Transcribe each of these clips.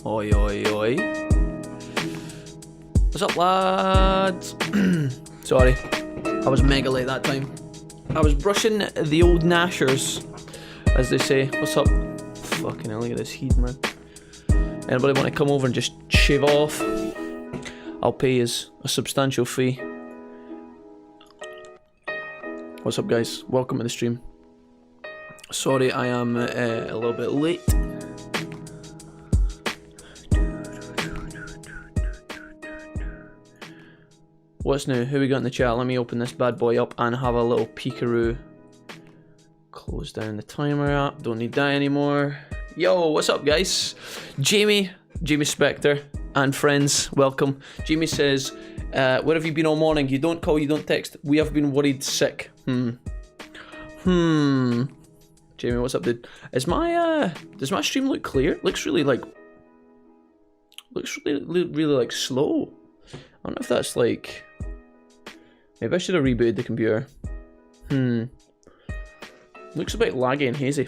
Oi, oi, oi. What's up, lads? Sorry, I was mega late that time. I was brushing the old gnashers, as they say. What's up? Fucking hell, look at this heat, man. Anybody want to come over and just shave off? I'll pay you a substantial fee. What's up, guys? Welcome to the stream. Sorry, I am a little bit late. What's new? Who we got in the chat? Let me open this bad boy up and have a little peekaroo. Close down the timer app. Don't need that anymore. Yo, what's up, guys? Jamie Spectre and friends, welcome. Jamie says, where have you been all morning? You don't call, you don't text. We have been worried sick. Jamie, what's up, dude? Is my does my stream look clear? Looks really like like slow. I don't know if that's like, maybe I should have rebooted the computer. Looks a bit laggy and hazy.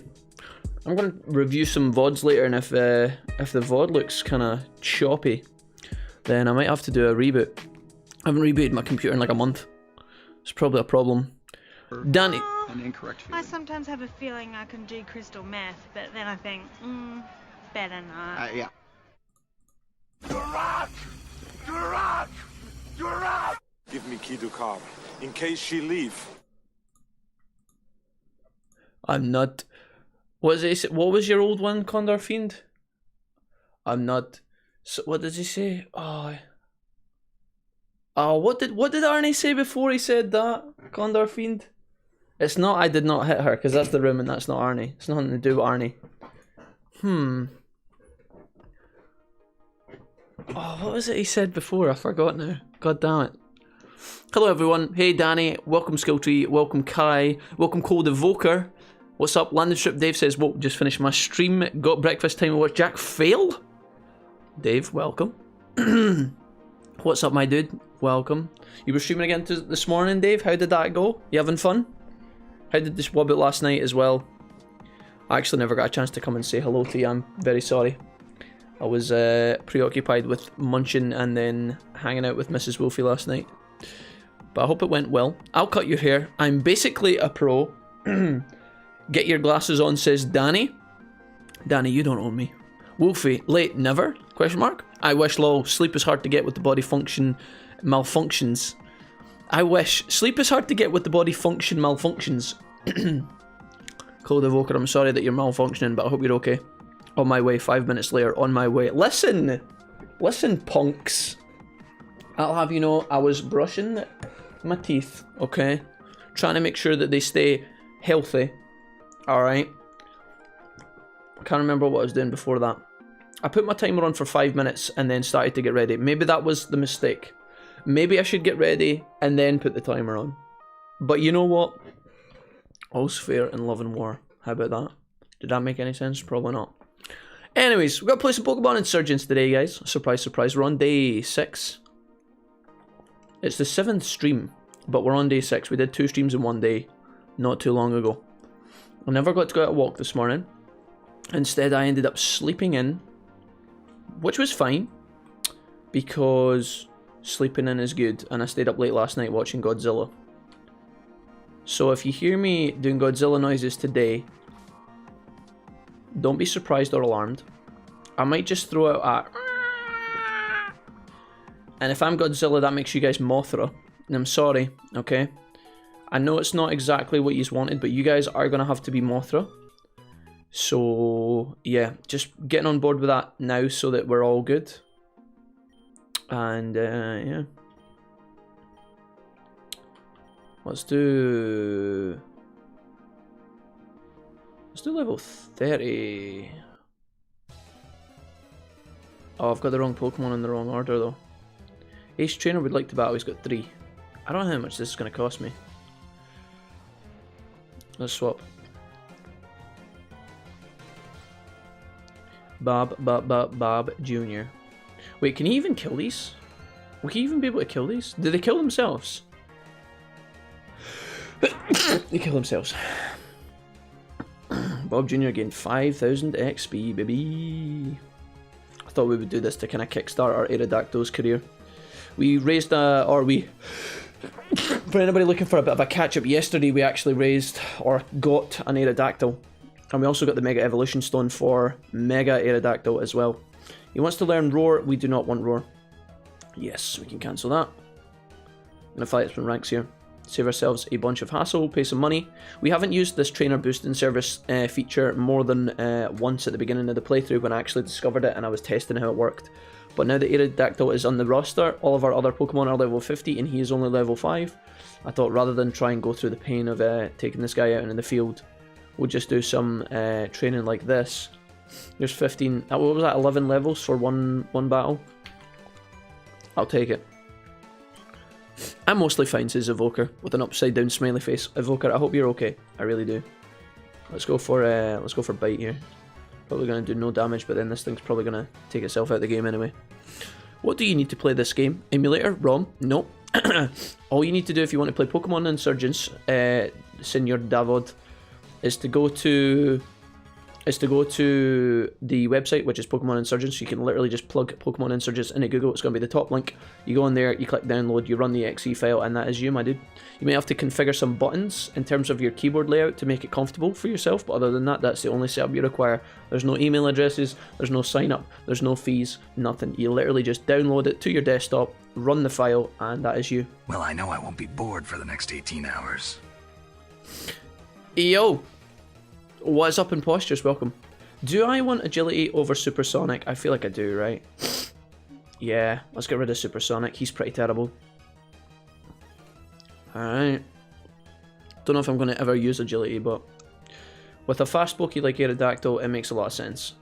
I'm gonna review some VODs later, and if the VOD looks kind of choppy, then I might have to do a reboot. I haven't rebooted my computer in like a month. It's probably a problem. Danny. An incorrect feeling. I sometimes have a feeling I can do crystal meth, but then I think, better not. Yeah. Give me key to car, in case she leave. I'm not. What was your old one, Condor Fiend? I'm not. So, what did he say? Oh, what did Arnie say before he said that, Condor Fiend? It's not. I did not hit her, because that's the room, and that's not Arnie. It's nothing to do with Arnie. Oh, what was it he said before? I forgot now. God damn it. Hello everyone. Hey Danny. Welcome Skilltree. Welcome Kai. Welcome Cold Evoker. What's up? Landed Strip Dave says, whoa, just finished my stream. Got breakfast time. Watch Jack fail. Dave, welcome. What's up, my dude? Welcome. You were streaming again this morning, Dave. How did that go? You having fun? How did this wobbit last night as well? I actually never got a chance to come and say hello to you. I'm very sorry. I was preoccupied with munching and then hanging out with Mrs. Wolfie last night. But I hope it went well. I'll cut your hair. I'm basically a pro. Get your glasses on, says Danny. Danny, you don't own me. Wolfie, late, never? Question mark. I wish, lol. Sleep is hard to get with the body function malfunctions. I wish. Sleep is hard to get with the body function malfunctions. Cold Evoker, I'm sorry that you're malfunctioning, but I hope you're okay. On my way, 5 minutes later, on my way. Listen, punks. I'll have you know, I was brushing my teeth, okay? Trying to make sure that they stay healthy, alright? I can't remember what I was doing before that. I put my timer on for 5 minutes and then started to get ready. Maybe that was the mistake. Maybe I should get ready and then put the timer on. But you know what? All's fair in love and war. How about that? Did that make any sense? Probably not. Anyways, we've got to play some Pokemon Insurgence today, guys. Surprise, surprise. We're on day 6. It's the 7th stream, but we're on day 6. We did 2 streams in one day not too long ago. I never got to go out a walk this morning. Instead, I ended up sleeping in, which was fine, because sleeping in is good, and I stayed up late last night watching Godzilla. So if you hear me doing Godzilla noises today, don't be surprised or alarmed. I might just throw out a... And if I'm Godzilla, that makes you guys Mothra. And I'm sorry, okay? I know it's not exactly what you wanted, but you guys are going to have to be Mothra. So, yeah, just getting on board with that now so that we're all good. And, yeah. Let's do level 30. Oh, I've got the wrong Pokemon in the wrong order, though. Ace Trainer would like to battle, he's got 3. I don't know how much this is going to cost me. Let's swap. Bob Jr. Wait, can he even kill these? Will he even be able to kill these? Did they kill themselves? They kill themselves. Bob Jr. gained 5,000 XP, baby. thought we would do this to kind of kickstart our Aerodactyl's career. We raised for anybody looking for a bit of a catch-up, yesterday we actually raised, or got, an Aerodactyl. And we also got the Mega Evolution Stone for Mega Aerodactyl as well. He wants to learn Roar. We do not want Roar. Yes, we can cancel that. I'm going to fight some ranks here. Save ourselves a bunch of hassle, pay some money. We haven't used this trainer boosting service feature more than once at the beginning of the playthrough when I actually discovered it and I was testing how it worked. But now that Aerodactyl is on the roster, all of our other Pokemon are level 50 and he is only level 5. I thought rather than try and go through the pain of taking this guy out in the field, we'll just do some training like this. There's 15, what was that, 11 levels for one battle? I'll take it. I'm mostly fine, says Evoker, with an upside down smiley face. Evoker, I hope you're okay. I really do. Let's go for bite here. Probably gonna do no damage, but then this thing's probably gonna take itself out of the game anyway. What do you need to play this game? Emulator? ROM? Nope. All you need to do if you want to play Pokemon Insurgence, Senior Davod, is to go to the website, which is Pokemon Insurgence. You can literally just plug Pokemon Insurgence into Google. It's going to be the top link. You go in there, you click download, you run the exe file, and that is you, my dude. You may have to configure some buttons in terms of your keyboard layout to make it comfortable for yourself, but other than that, that's the only setup you require. There's no email addresses, there's no sign up, there's no fees, nothing. You literally just download it to your desktop, run the file, and that is you. Well, I know I won't be bored for the next 18 hours. Yo! What is up, Impostures? Welcome. Do I want agility over supersonic? I feel like I do, right? Yeah, let's get rid of supersonic. He's pretty terrible. Alright. Don't know if I'm going to ever use agility, but with a fast Poke like Aerodactyl, it makes a lot of sense.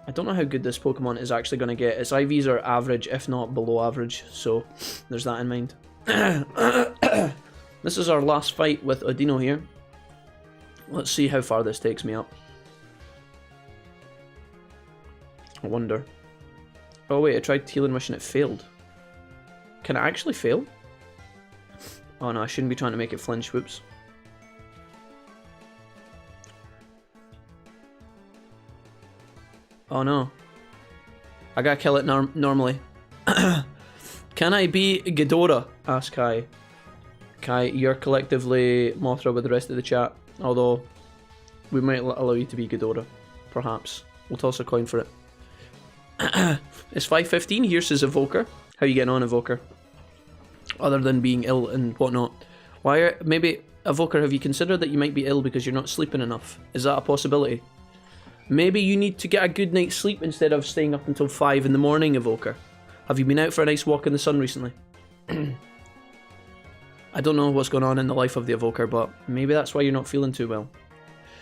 I don't know how good this Pokemon is actually going to get. Its IVs are average, if not below average, so there's that in mind. This is our last fight with Odino here. Let's see how far this takes me up. I wonder. Oh wait, I tried healing mission, it failed. Can it actually fail? Oh no, I shouldn't be trying to make it flinch, whoops. Oh no. I gotta kill it normally. Can I be Ghidorah? Ask Kai. Kai, you're collectively Mothra with the rest of the chat. Although, we might allow you to be Ghidorah. Perhaps. We'll toss a coin for it. It's 5:15 here, says Evoker. How you getting on, Evoker? Other than being ill and whatnot. Maybe, Evoker, have you considered that you might be ill because you're not sleeping enough? Is that a possibility? Maybe you need to get a good night's sleep instead of staying up until 5 in the morning, Evoker. Have you been out for a nice walk in the sun recently? I don't know what's going on in the life of the Evoker, but maybe that's why you're not feeling too well.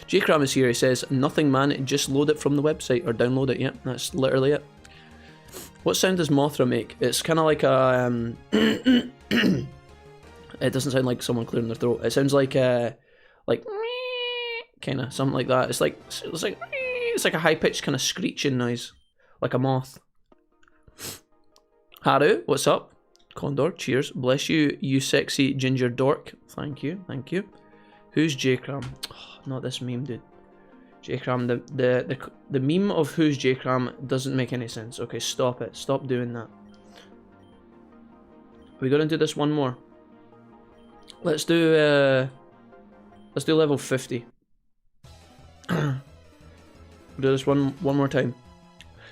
J-Cram is here, he says, nothing man, just load it from the website or download it, yeah, that's literally it. What sound does Mothra make? It's kind of like a, it doesn't sound like someone clearing their throat, it sounds like kind of, something like that. It's like a high-pitched kind of screeching noise, like a moth. Haru, what's up? Condor, cheers. Bless you, you sexy ginger dork. Thank you, thank you. Who's J-Cram? Oh, not this meme, dude. J-Cram, the meme of who's J-Cram doesn't make any sense. Okay, stop it. Stop doing that. We're gonna do this one more. Let's do level 50. We'll do this one more time.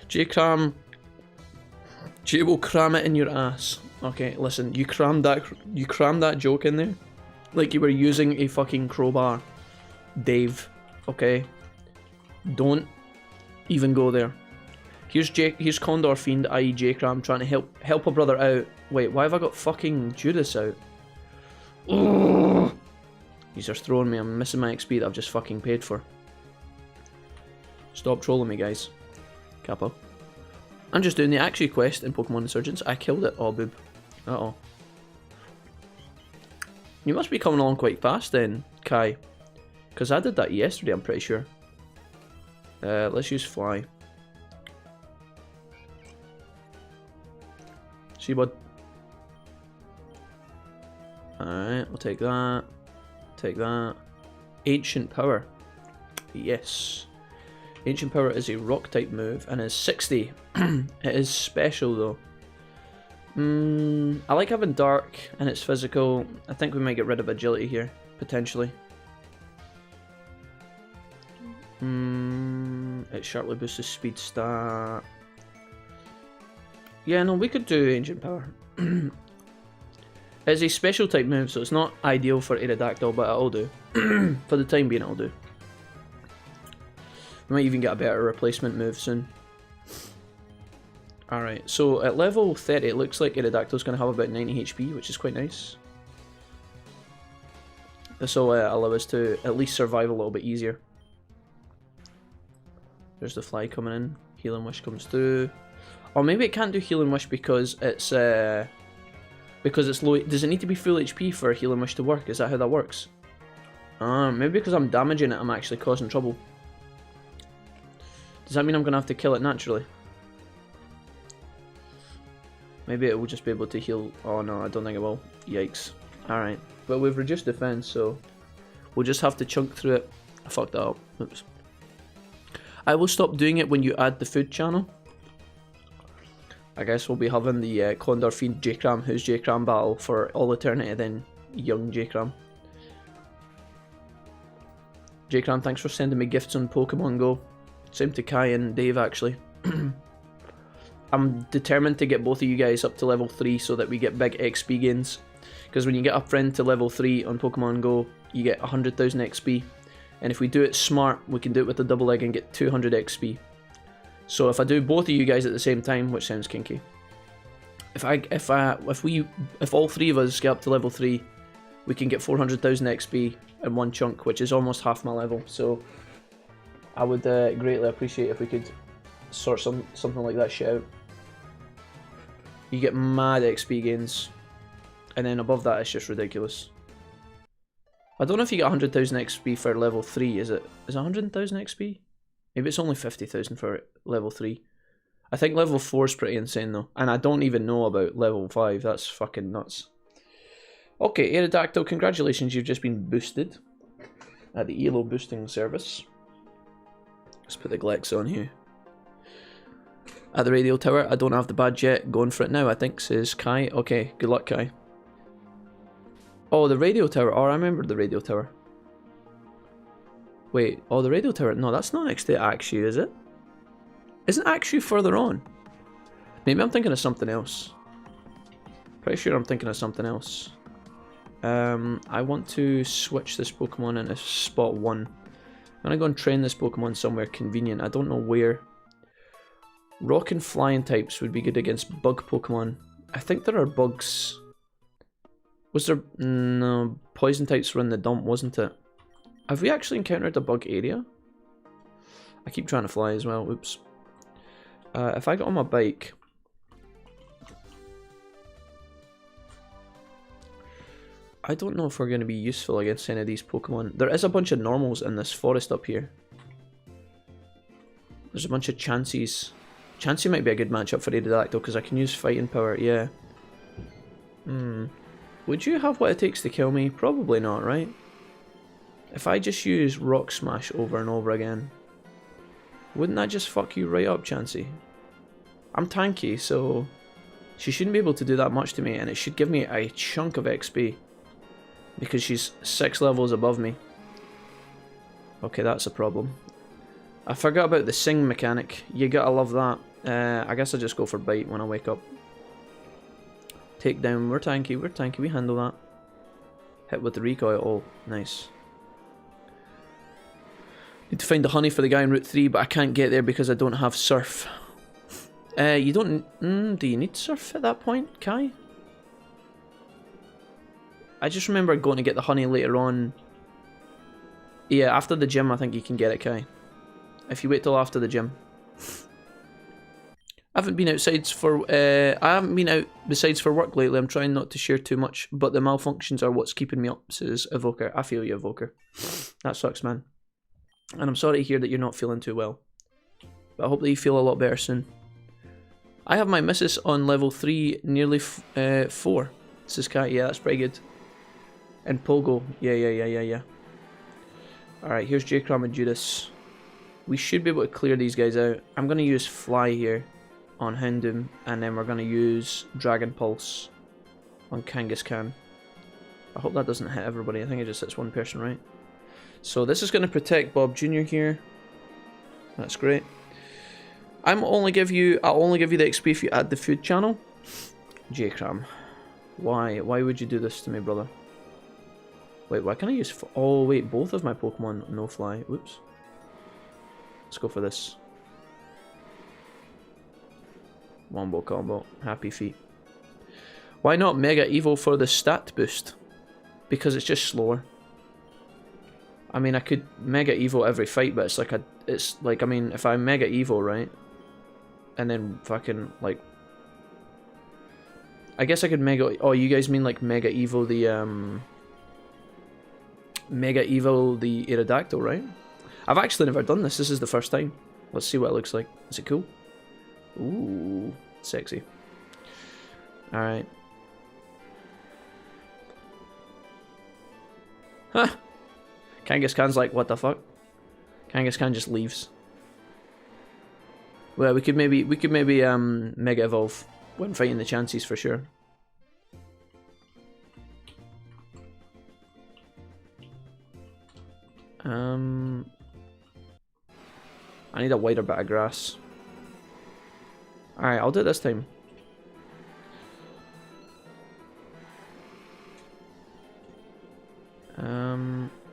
J-Cram, J will cram it in your ass. Okay, listen, you crammed that joke in there like you were using a fucking crowbar, Dave. Okay, don't even go there. Here's Condor Fiend, i.e. J-Cram, trying to help a brother out. Wait, why have I got fucking Judas out? Ugh. These are throwing me. I'm missing my XP that I've just fucking paid for. Stop trolling me, guys. Kappa. I'm just doing the actual quest in Pokemon Insurgence. I killed it. Oh, boob. Uh-oh. You must be coming along quite fast then, Kai. Because I did that yesterday, I'm pretty sure. Let's use Fly. See, bud. Alright, we'll take that. Take that. Ancient Power. Yes. Ancient Power is a rock type move and is 60. It is special though. I like having Dark and it's physical. I think we might get rid of Agility here, potentially. It sharply boosts the speed stat. Yeah, no, we could do Ancient Power. It's a special type move, so it's not ideal for Aerodactyl, but it'll do. For the time being, it'll do. We might even get a better replacement move soon. Alright, so at level 30, it looks like Aerodactyl's going to have about 90 HP, which is quite nice. This will allow us to at least survive a little bit easier. There's the fly coming in. Healing Wish comes through. Or maybe it can't do Healing Wish because it's low. Does it need to be full HP for Healing Wish to work? Is that how that works? Maybe because I'm damaging it, I'm actually causing trouble. Does that mean I'm going to have to kill it naturally? Maybe it will just be able to heal. Oh no, I don't think it will. Yikes. Alright. But we've reduced defense, so we'll just have to chunk through it. I fucked that up. Oops. I will stop doing it when you add the food channel. I guess we'll be having the Condor Fiend J-Cram, who's J-Cram battle for all eternity, then young J-Cram. J-Cram, thanks for sending me gifts on Pokemon Go. Same to Kai and Dave, actually. I'm determined to get both of you guys up to level 3 so that we get big XP gains. Because when you get a friend to level 3 on Pokemon Go, you get 100,000 XP. And if we do it smart, we can do it with the double egg and get 200 XP. So if I do both of you guys at the same time, which sounds kinky, if all three of us get up to level 3, we can get 400,000 XP in one chunk, which is almost half my level. So I would greatly appreciate if we could sort something like that shit out. You get mad XP gains, and then above that it's just ridiculous. I don't know if you get 100,000 XP for level 3, is it 100,000 XP? Maybe it's only 50,000 for level 3. I think level 4 is pretty insane though, and I don't even know about level 5, that's fucking nuts. Okay, Aerodactyl, congratulations, you've just been boosted at the ELO boosting service. Let's put the Glex on here. At the radio tower, I don't have the badge yet, going for it now I think, says Kai. Okay, good luck Kai. Oh, the radio tower, oh I remember the radio tower. Wait, oh the radio tower, no that's not next to Akshu, is it? Isn't Akshu further on? Maybe I'm thinking of something else. Pretty sure I'm thinking of something else. I want to switch this Pokemon into spot 1. I'm gonna go and train this Pokemon somewhere convenient, I don't know where. Rock and flying types would be good against bug Pokemon. I think there are bugs. Was there... no, poison types were in the dump, wasn't it? Have we actually encountered a bug area? I keep trying to fly as well, oops. If I get on my bike... I don't know if we're going to be useful against any of these Pokemon. There is a bunch of normals in this forest up here. There's a bunch of Chanseys. Chansey might be a good matchup for Aerodactyl because I can use fighting power, yeah. Would you have what it takes to kill me? Probably not, right? If I just use Rock Smash over and over again, wouldn't that just fuck you right up, Chansey? I'm tanky, so she shouldn't be able to do that much to me, and it should give me a chunk of XP because she's 6 levels above me. Okay, that's a problem. I forgot about the sing mechanic. You gotta love that. I guess I'll just go for bite when I wake up. Take down. We're tanky, we handle that. Hit with the recoil. Oh, nice. Need to find the honey for the guy in Route 3, but I can't get there because I don't have surf. You don't... do you need surf at that point, Kai? I just remember going to get the honey later on. Yeah, after the gym I think you can get it, Kai. If you wait till after the gym. I haven't been outside for... I haven't been out besides for work lately. I'm trying not to share too much, but the malfunctions are what's keeping me up, says Evoker. I feel you, Evoker. That sucks, man. And I'm sorry to hear that you're not feeling too well. But I hope that you feel a lot better soon. I have my missus on level 3, nearly 4. Says Cat. Yeah, that's pretty good. And Pogo. Yeah. Alright, here's J-Cram and Judas. We should be able to clear these guys out. I'm going to use Fly here on Houndoom, and then we're going to use Dragon Pulse on Kangaskhan. I hope that doesn't hit everybody. I think it just hits one person, right? So this is going to protect Bob Jr. here. That's great. I'll only give you the XP if you add the food channel. J-Cram. Why would you do this to me, brother? Wait, why can't I use... Oh, wait, both of my Pokemon no fly. Whoops. Let's go for this. Wombo combo. Happy feet. Why not Mega Evo for the stat boost? Because it's just slower. I mean, I could Mega Evo every fight, but it's like, I mean, if I Mega Evo, right? And then fucking, like... I guess I could Mega... Oh, you guys mean like Mega Evo the, Mega Evo the Aerodactyl, right? I've actually never done this. This is the first time. Let's see what it looks like. Is it cool? Ooh, sexy. Alright. Huh. Kangaskhan's like, what the fuck? Kangaskhan just leaves. Well, we could maybe Mega Evolve when fighting the chances for sure. I need a wider bit of grass. Alright, I'll do it this time.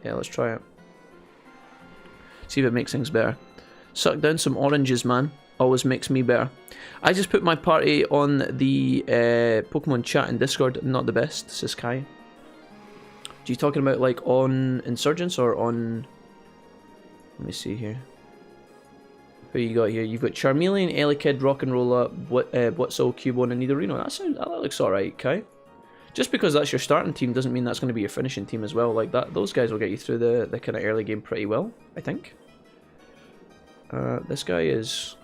Yeah, let's try it. See if it makes things better. Suck down some oranges, man. Always makes me better. I just put my party on the Pokemon chat and Discord. Not the best, says Kai. Are you talking about like on Insurgence or on... Let me see here. Who you got here? You've got Charmeleon, Elekid, Rock'n'Rolla, Whatso, Cubone, and Nidorino. That looks alright, Kai. Just because that's your starting team doesn't mean that's going to be your finishing team as well. Like that, those guys will get you through the kind of early game pretty well, I think. This guy is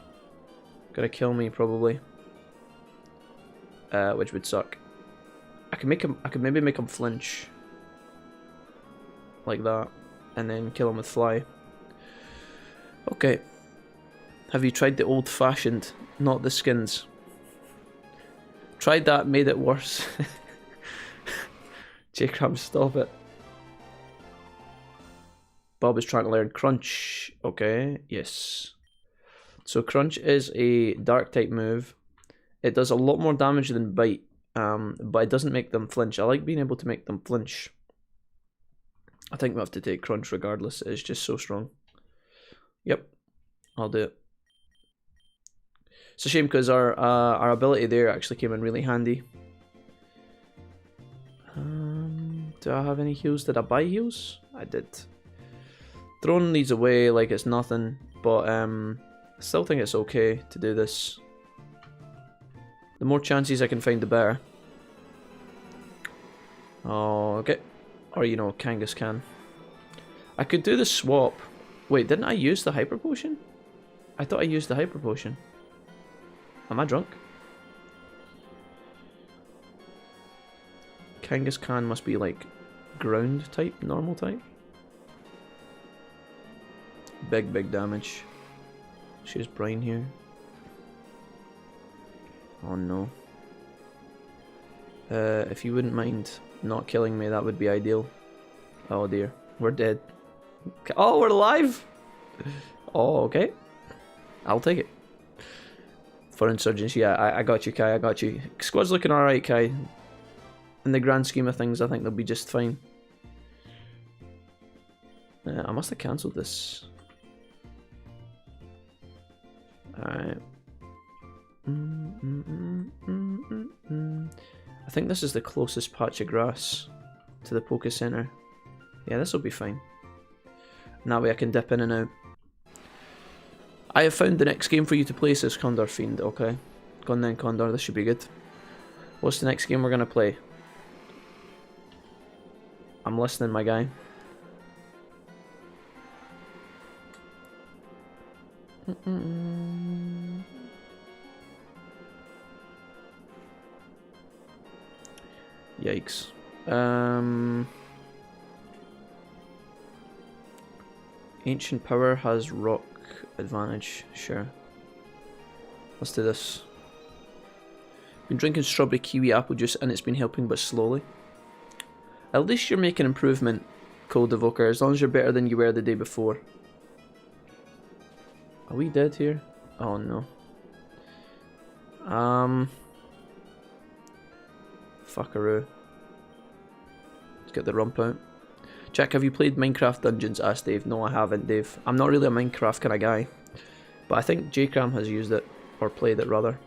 gonna kill me probably, which would suck. I could maybe make him flinch like that, and then kill him with Fly. Okay. Have you tried the old-fashioned, not the skins? Tried that, made it worse. J-Cram, stop it. Bob is trying to learn Crunch. Okay, yes. So Crunch is a dark type move. It does a lot more damage than Bite, but it doesn't make them flinch. I like being able to make them flinch. I think we have to take Crunch regardless. It's just so strong. Yep, I'll do it. It's a shame because our ability there actually came in really handy. Do I have any heals? Did I buy heals? I did. Throwing these away like it's nothing, but I still think it's okay to do this. The more chances I can find, the better. Oh, okay. Or, you know, Kangaskhan. I could do the swap. Wait, didn't I use the Hyper Potion? I thought I used the Hyper Potion. Am I drunk? Kangaskhan must be like ground type, normal type. Big damage. She has Brine here. Oh no. If you wouldn't mind not killing me, that would be ideal. Oh dear, we're dead. Oh, we're alive! Oh, okay. I'll take it. For Insurgents, yeah, I got you, Kai, I got you. Squad's looking alright, Kai. In the grand scheme of things, I think they'll be just fine. I must have cancelled this. Alright. I think this is the closest patch of grass to the Poké Center. Yeah, this will be fine. And that way I can dip in and out. I have found the next game for you to play, says Condor Fiend. Okay. Go on then, Condor, this should be good. What's the next game we're going to play? I'm listening, my guy. Yikes. Ancient Power has rock advantage. Sure. Let's do this. Been drinking strawberry kiwi apple juice and it's been helping, but slowly. At least you're making improvement, Cold Evoker, as long as you're better than you were the day before. Are we dead here? Oh no. Fuckaroo. Let's get the rump out. Jack, have you played Minecraft Dungeons? Asked Dave. No, I haven't, Dave. I'm not really a Minecraft kind of guy. But I think J-Cram has used it. Or played it, rather.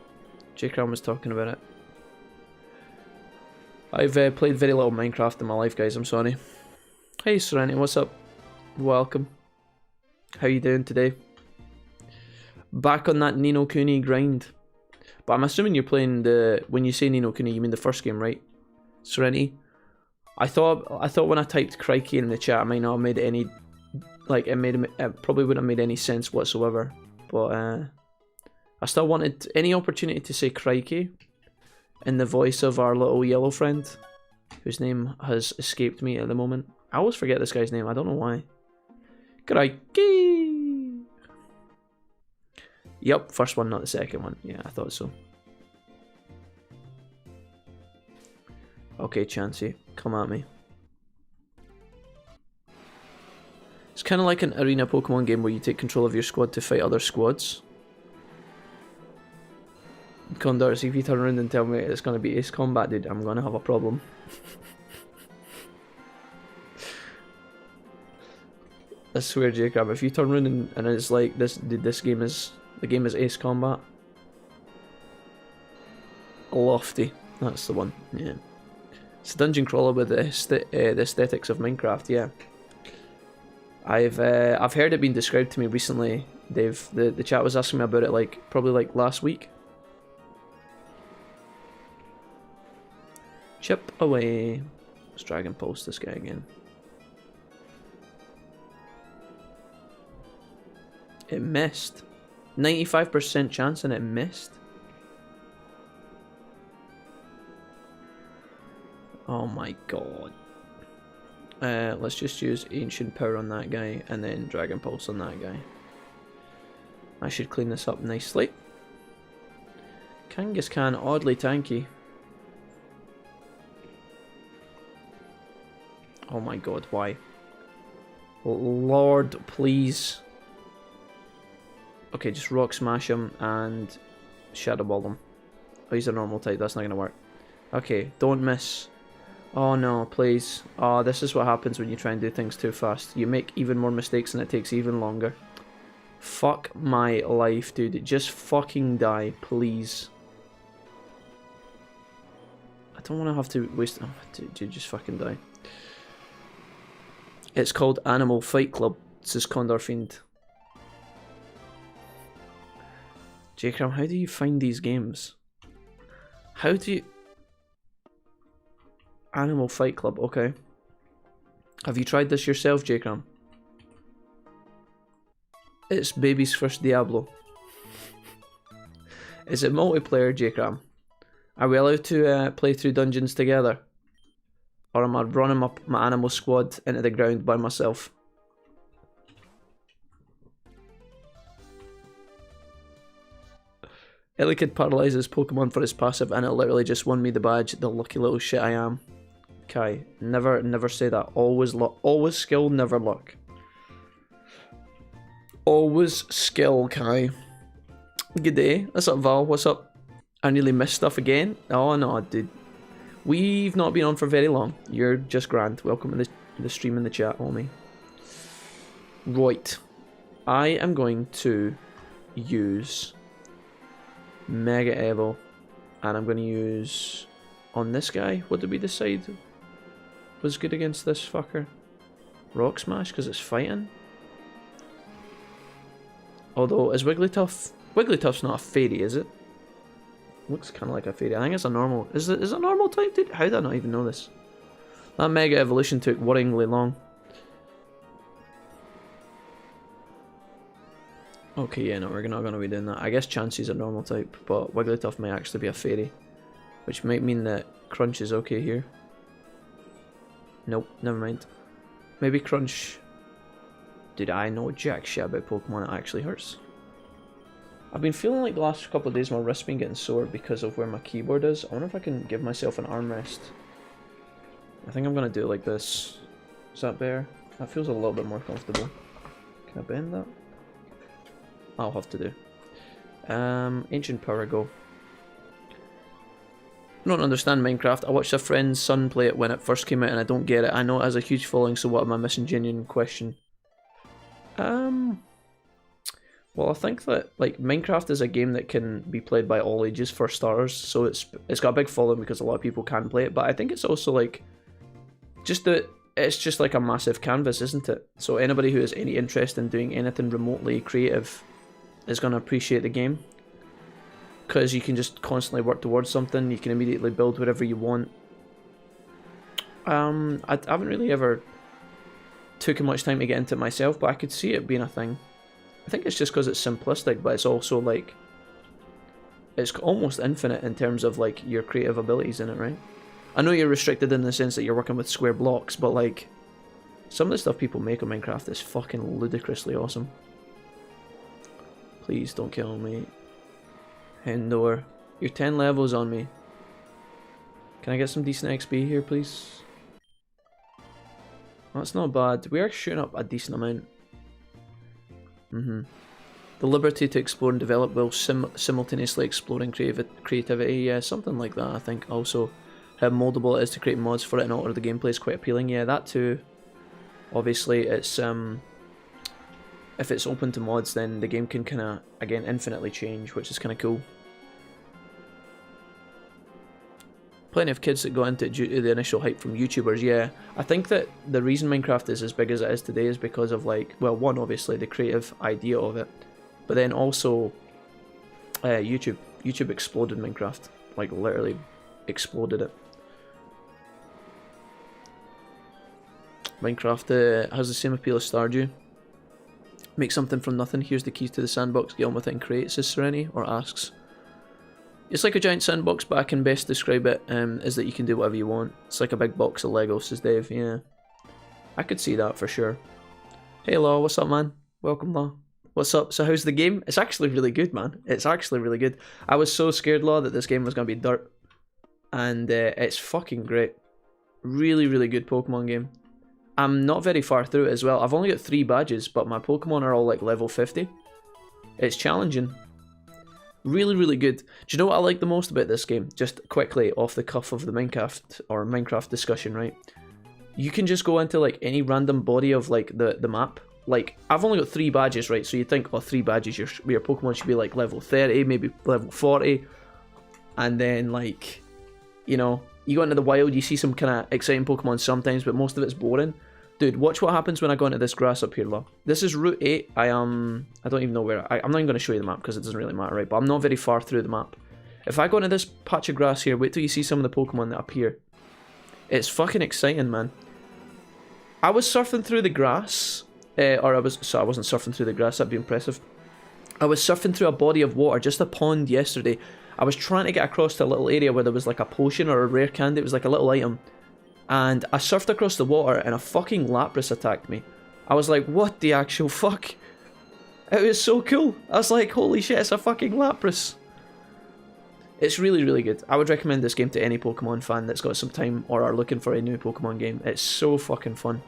J-Cram was talking about it. I've played very little Minecraft in my life, guys. I'm sorry. Hey, Serenity. What's up? Welcome. How you doing today? Back on that Ni no Kuni grind. But I'm assuming you're playing the... When you say Ni no Kuni, you mean the first game, right? Serenity? I thought when I typed crikey in the chat, I might not have made any... Like, it probably wouldn't have made any sense whatsoever. But, I still wanted any opportunity to say crikey in the voice of our little yellow friend, whose name has escaped me at the moment. I always forget this guy's name, I don't know why. Crikey! Yep, first one, not the second one. Yeah, I thought so. Okay, Chansey, come at me. It's kind of like an arena Pokemon game where you take control of your squad to fight other squads. Condor, see if you turn around and tell me it's going to be Ace Combat, dude, I'm going to have a problem. I swear, Jacob, if you turn around and it's like this, dude, the game is Ace Combat. Lofty, that's the one. Yeah, it's a dungeon crawler with the aesthetics of Minecraft. Yeah, I've heard it being described to me recently, Dave. The chat was asking me about it probably like last week. Chip away. Let's Dragon Pulse this guy again. It missed. 95% chance and it missed. Oh my god. Let's just use Ancient Power on that guy and then Dragon Pulse on that guy. I should clean this up nicely. Kangaskhan, oddly tanky. Oh my god, why? Lord, please. Okay, just Rock Smash him and Shadow Ball him. Oh, he's a normal type, that's not gonna work. Okay, don't miss. Oh no, please. Oh, this is what happens when you try and do things too fast. You make even more mistakes and it takes even longer. Fuck my life, dude. Just fucking die, please. I don't want to have to waste... Oh, dude, just fucking die. It's called Animal Fight Club, says Condor Fiend. J-Cram, how do you find these games? How do you... Animal Fight Club, okay. Have you tried this yourself, J-Cram? It's baby's first Diablo. Is it multiplayer, J-Cram? Are we allowed to play through dungeons together? Or am I running up my animal squad into the ground by myself? Elekid paralyzes Pokemon for his passive and it literally just won me the badge, the lucky little shit I am. Kai, never say that. Always luck. Always skill, never luck. Always skill, Kai. Good day. What's up, Val? What's up? I nearly missed stuff again. Oh no, dude. We've not been on for very long. You're just grand. Welcome to the stream in the chat, homie. Right. I am going to use Mega Evo. And I'm going to use... On this guy, what did we decide was good against this fucker? Rock Smash, because it's fighting? Although, is Wigglytuff... Wigglytuff's not a fairy, is it? Looks kind of like a fairy. I think it's a normal... Is it a normal type, dude? How did I not even know this? That Mega Evolution took worryingly long. Okay, yeah, no, we're not going to be doing that. I guess Chansey's a normal type, but Wigglytuff may actually be a fairy. Which might mean that Crunch is okay here. Nope, never mind. Maybe Crunch... Dude, I know jack shit about Pokemon, it actually hurts. I've been feeling like the last couple of days my wrist's been getting sore because of where my keyboard is. I wonder if I can give myself an armrest. I think I'm gonna do it like this. Is that better? That feels a little bit more comfortable. Can I bend that? I'll have to do. Ancient Power Go. I don't understand Minecraft. I watched a friend's son play it when it first came out and I don't get it. I know it has a huge following, so what am I missing? Genuine question. Well, I think that like Minecraft is a game that can be played by all ages for starters, so it's got a big following because a lot of people can play it, but I think it's also like just that it's just like a massive canvas, isn't it? So anybody who has any interest in doing anything remotely creative is going to appreciate the game. Because you can just constantly work towards something, you can immediately build whatever you want. I haven't really ever took much time to get into it myself, but I could see it being a thing. I think it's just because it's simplistic, but it's also like, it's almost infinite in terms of like your creative abilities in it, right? I know you're restricted in the sense that you're working with square blocks, but like, some of the stuff people make on Minecraft is fucking ludicrously awesome. Please don't kill me. Endor, you're 10 levels on me. Can I get some decent XP here, please? That's not bad. We are shooting up a decent amount. The liberty to explore and develop while simultaneously exploring creativity. Yeah, something like that, I think. Also, how moldable it is to create mods for it and alter the gameplay is quite appealing. Yeah, that too. Obviously, it's if it's open to mods, then the game can kind of, again, infinitely change, which is kind of cool. Plenty of kids that got into it due to the initial hype from YouTubers, yeah. I think that the reason Minecraft is as big as it is today is because of, like, well, one, obviously, the creative idea of it, but then also YouTube. YouTube exploded Minecraft, like, literally exploded it. Minecraft has the same appeal as Stardew. Make something from nothing, here's the keys to the sandbox, get on with it and create, says Serenity, or asks. It's like a giant sandbox, but I can best describe it is that you can do whatever you want. It's like a big box of Lego, says Dave, yeah. I could see that for sure. Hey Law, what's up man? Welcome Law. What's up? So how's the game? It's actually really good, man. It's actually really good. I was so scared, Law, that this game was going to be dirt. And it's fucking great. Really, really good Pokemon game. I'm not very far through it as well. I've only got 3 badges, but my Pokemon are all like level 50. It's challenging. Really, really good. Do you know what I like the most about this game? Just quickly, off the cuff of the Minecraft discussion, right? You can just go into like any random body of like the map. Like, I've only got 3 badges, right? So you think, oh, 3 badges, your Pokemon should be like level 30, maybe level 40. And then like, you know, you go into the wild, you see some kind of exciting Pokemon sometimes, but most of it's boring. Dude, watch what happens when I go into this grass up here, Law. This is Route 8. I don't even know where. I'm not even going to show you the map because it doesn't really matter, right? But I'm not very far through the map. If I go into this patch of grass here, wait till you see some of the Pokemon that appear. It's fucking exciting, man. I was surfing through the grass. I wasn't surfing through the grass, that'd be impressive. I was surfing through a body of water, just a pond yesterday. I was trying to get across to a little area where there was like a potion or a rare candy. It was like a little item. And I surfed across the water and a fucking Lapras attacked me. I was like, what the actual fuck? It was so cool. I was like, holy shit, it's a fucking Lapras. It's really, really good. I would recommend this game to any Pokemon fan that's got some time or are looking for a new Pokemon game. It's so fucking fun.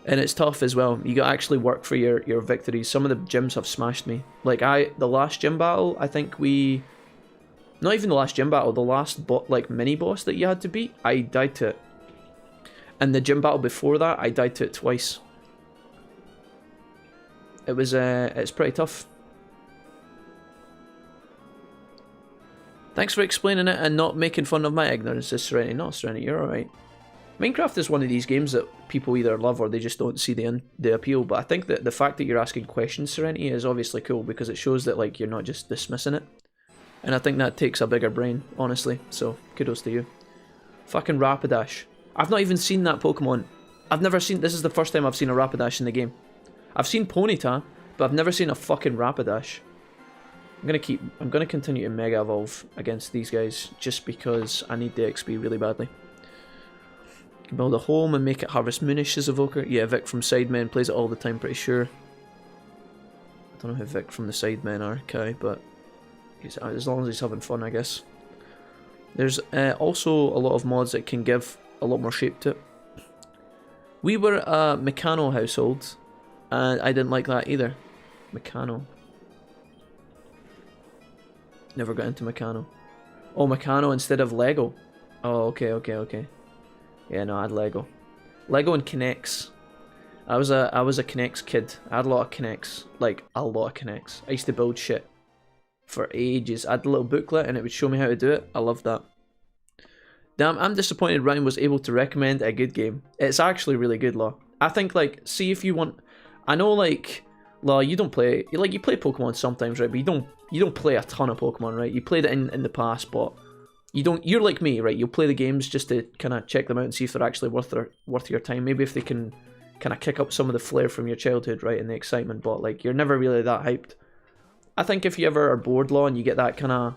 And it's tough as well. You gotta actually work for your victories. Some of the gyms have smashed me. Like the last gym battle, I think not even the last gym battle, the last mini boss that you had to beat, I died to it. And the gym battle before that, I died to it twice. It was it's pretty tough. Thanks for explaining it and not making fun of my ignorance, says Serenity. No, Serenity, you're alright. Minecraft is one of these games that people either love or they just don't see the appeal, but I think that the fact that you're asking questions, Serenity, is obviously cool because it shows that like you're not just dismissing it. And I think that takes a bigger brain, honestly, so kudos to you. Fucking Rapidash. I've not even seen that Pokemon. This is the first time I've seen a Rapidash in the game. I've seen Ponyta, but I've never seen a fucking Rapidash. I'm gonna continue to Mega Evolve against these guys, just because I need the XP really badly. Can build a home and make it Harvest Moonish as Evoker. Yeah, Vic from Sidemen plays it all the time, pretty sure. I don't know who Vic from the Sidemen are, Kai, but as long as he's having fun, I guess. There's also a lot of mods that can give a lot more shape to it. We were a Meccano household, and I didn't like that either. Meccano. Never got into Meccano. Oh, Meccano instead of Lego. Oh, okay. Yeah, no, I had Lego. Lego and Kinects. I was a Kinects kid. I had a lot of Kinects. Like, a lot of Kinects. I used to build shit for ages. I had a little booklet and it would show me how to do it. I loved that. Damn, I'm disappointed Ryan was able to recommend a good game. It's actually really good, Law. I think, like, see if you want... I know, like, Law, you don't play... Like, you play Pokemon sometimes, right? But you don't play a ton of Pokemon, right? You played it in the past, but... You're like me, right? You'll play the games just to kind of check them out and see if they're actually worth your time. Maybe if they can kind of kick up some of the flair from your childhood, right? And the excitement, but, like, you're never really that hyped. I think if you ever are bored, Law, and you get that kind of...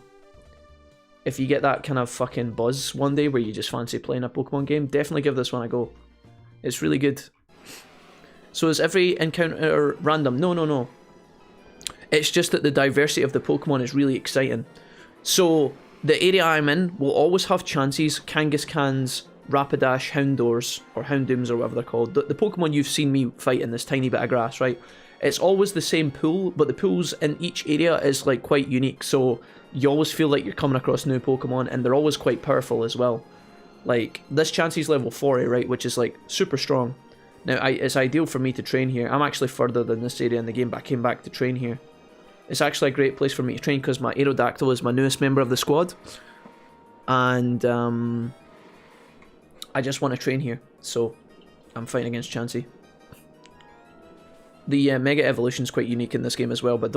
If you get that kind of fucking buzz one day where you just fancy playing a Pokemon game, definitely give this one a go. It's really good. So is every encounter random? No. It's just that the diversity of the Pokemon is really exciting. So the area I'm in will always have chances, Kangaskhan's, Rapidash, Houndours, or Houndooms, or whatever they're called. The Pokemon you've seen me fight in this tiny bit of grass, right? It's always the same pool, but the pools in each area is, like, quite unique, so you always feel like you're coming across new Pokemon, and they're always quite powerful as well. Like, this Chansey's level 40, right, which is, like, super strong. Now, it's ideal for me to train here. I'm actually further than this area in the game, but I came back to train here. It's actually a great place for me to train, because my Aerodactyl is my newest member of the squad. And, I just want to train here, so I'm fighting against Chansey. The Mega Evolution is quite unique in this game as well, but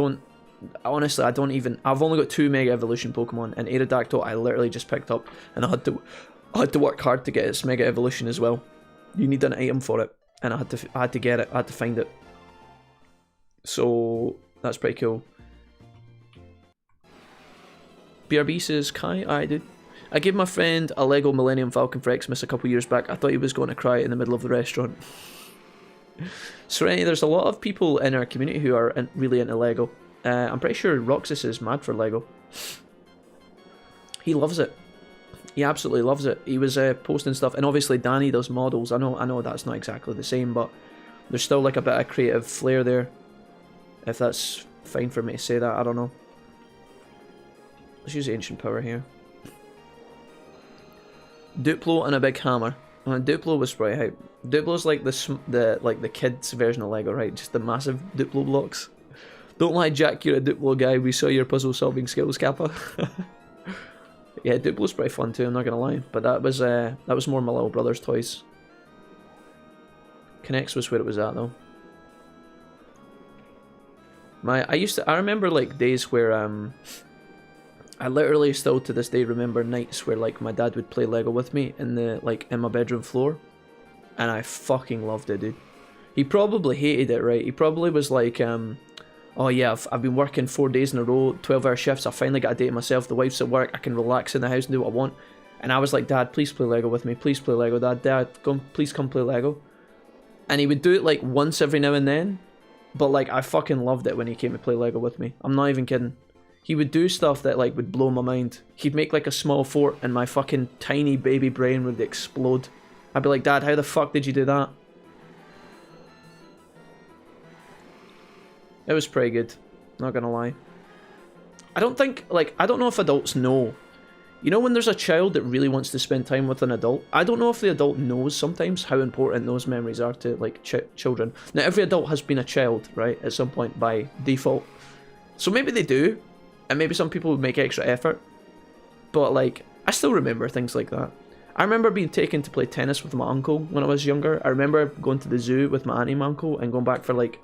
honestly, I've only got 2 Mega Evolution Pokemon, and Aerodactyl I literally just picked up, and I had to work hard to get its Mega Evolution as well. You need an item for it, and I had to get it, I had to find it. So, that's pretty cool. BRB says, Kai, I did. I gave my friend a Lego Millennium Falcon for Xmas a couple years back. I thought he was going to cry in the middle of the restaurant. Serenity, there's a lot of people in our community who are really into Lego. I'm pretty sure Roxas is mad for Lego. He loves it. He absolutely loves it. He was posting stuff, and obviously Danny does models. I know that's not exactly the same, but there's still like a bit of creative flair there. If that's fine for me to say that, I don't know. Let's use Ancient Power here. Duplo and a big hammer. Duplo was pretty hype. Duplo's like the kids version of Lego, right? Just the massive Duplo blocks. Don't lie, Jack, you're a Duplo guy. We saw your puzzle solving skills, Kappa. Yeah, Duplo's pretty fun too, I'm not gonna lie. But that was more my little brother's toys. Connects was where it was at though. I remember like days where I literally still to this day remember nights where like my dad would play Lego with me in my bedroom floor, and I fucking loved it, dude. He probably hated it, right? He probably was like, oh yeah, I've been working 4 days in a row, 12-hour shifts, I finally got a day to myself, the wife's at work, I can relax in the house and do what I want. And I was like, Dad, please play Lego with me, please play Lego, Dad, please come play Lego. And he would do it like once every now and then, but like I fucking loved it when he came to play Lego with me. I'm not even kidding. He would do stuff that like would blow my mind. He'd make like a small fort and my fucking tiny baby brain would explode. I'd be like, Dad, how the fuck did you do that? It was pretty good, not gonna lie. I don't know if adults know. You know when there's a child that really wants to spend time with an adult? I don't know if the adult knows sometimes how important those memories are to like children. Now every adult has been a child, right, at some point by default. So maybe they do, and maybe some people would make extra effort. But like, I still remember things like that. I remember being taken to play tennis with my uncle when I was younger. I remember going to the zoo with my auntie and my uncle and going back for like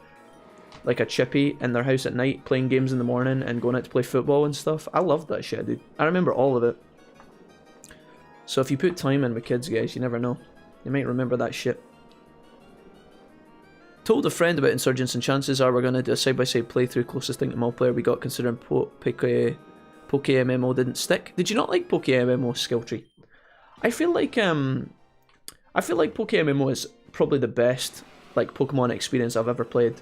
a chippy in their house at night, playing games in the morning and going out to play football and stuff. I loved that shit, dude. I remember all of it. So if you put time in with kids, guys, you never know. You might remember that shit. Told a friend about Insurgence, and chances are we're going to do a side-by-side playthrough, closest thing to multiplayer we got considering PokeMMO didn't stick. Did you not like PokeMMO skill tree? I feel like I feel like PokeMMO is probably the best like Pokemon experience I've ever played,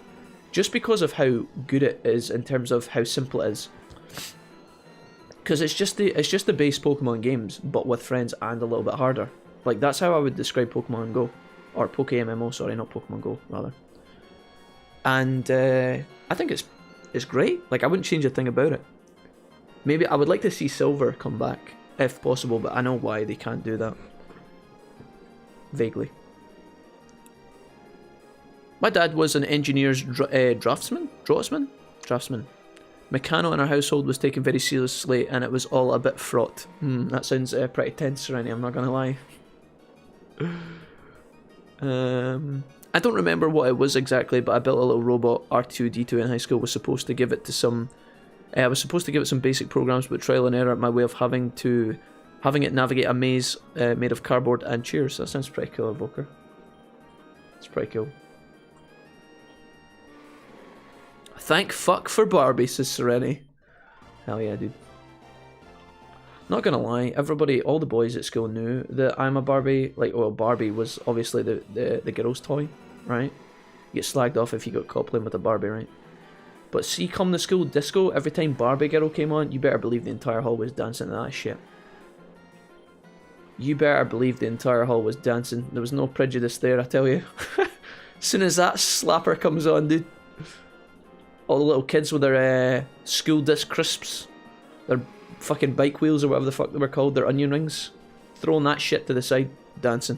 just because of how good it is in terms of how simple it is. Because it's just the base Pokemon games, but with friends and a little bit harder. Like that's how I would describe Pokemon Go, or PokeMMO. Sorry, not Pokemon Go, rather. And I think it's great. Like I wouldn't change a thing about it. Maybe I would like to see Silver come back if possible, but I know why they can't do that. Vaguely. My dad was an engineer's draftsman. Mechano in our household was taken very seriously, and it was all a bit fraught. That sounds pretty tense, Rennie, I'm not gonna lie. I don't remember what it was exactly, but I built a little robot, R2-D2 in high school. Was supposed to give it some basic programs, but trial and error, my way of having it navigate a maze made of cardboard and chairs. That sounds pretty cool, Evoker. It's pretty cool. Thank fuck for Barbie, says Sereni. Hell yeah, dude. Not gonna lie, everybody, all the boys at school knew that I'm a Barbie. Like, well, Barbie was obviously the girl's toy, right? You get slagged off if you got caught playing with a Barbie, right? But see, come the school disco, every time Barbie Girl came on, you better believe the entire hall was dancing to that shit. You better believe the entire hall was dancing. There was no prejudice there, I tell you. As soon as that slapper comes on, dude. All the little kids with their school disc crisps, their fucking bike wheels or whatever the fuck they were called, their onion rings, throwing that shit to the side, dancing.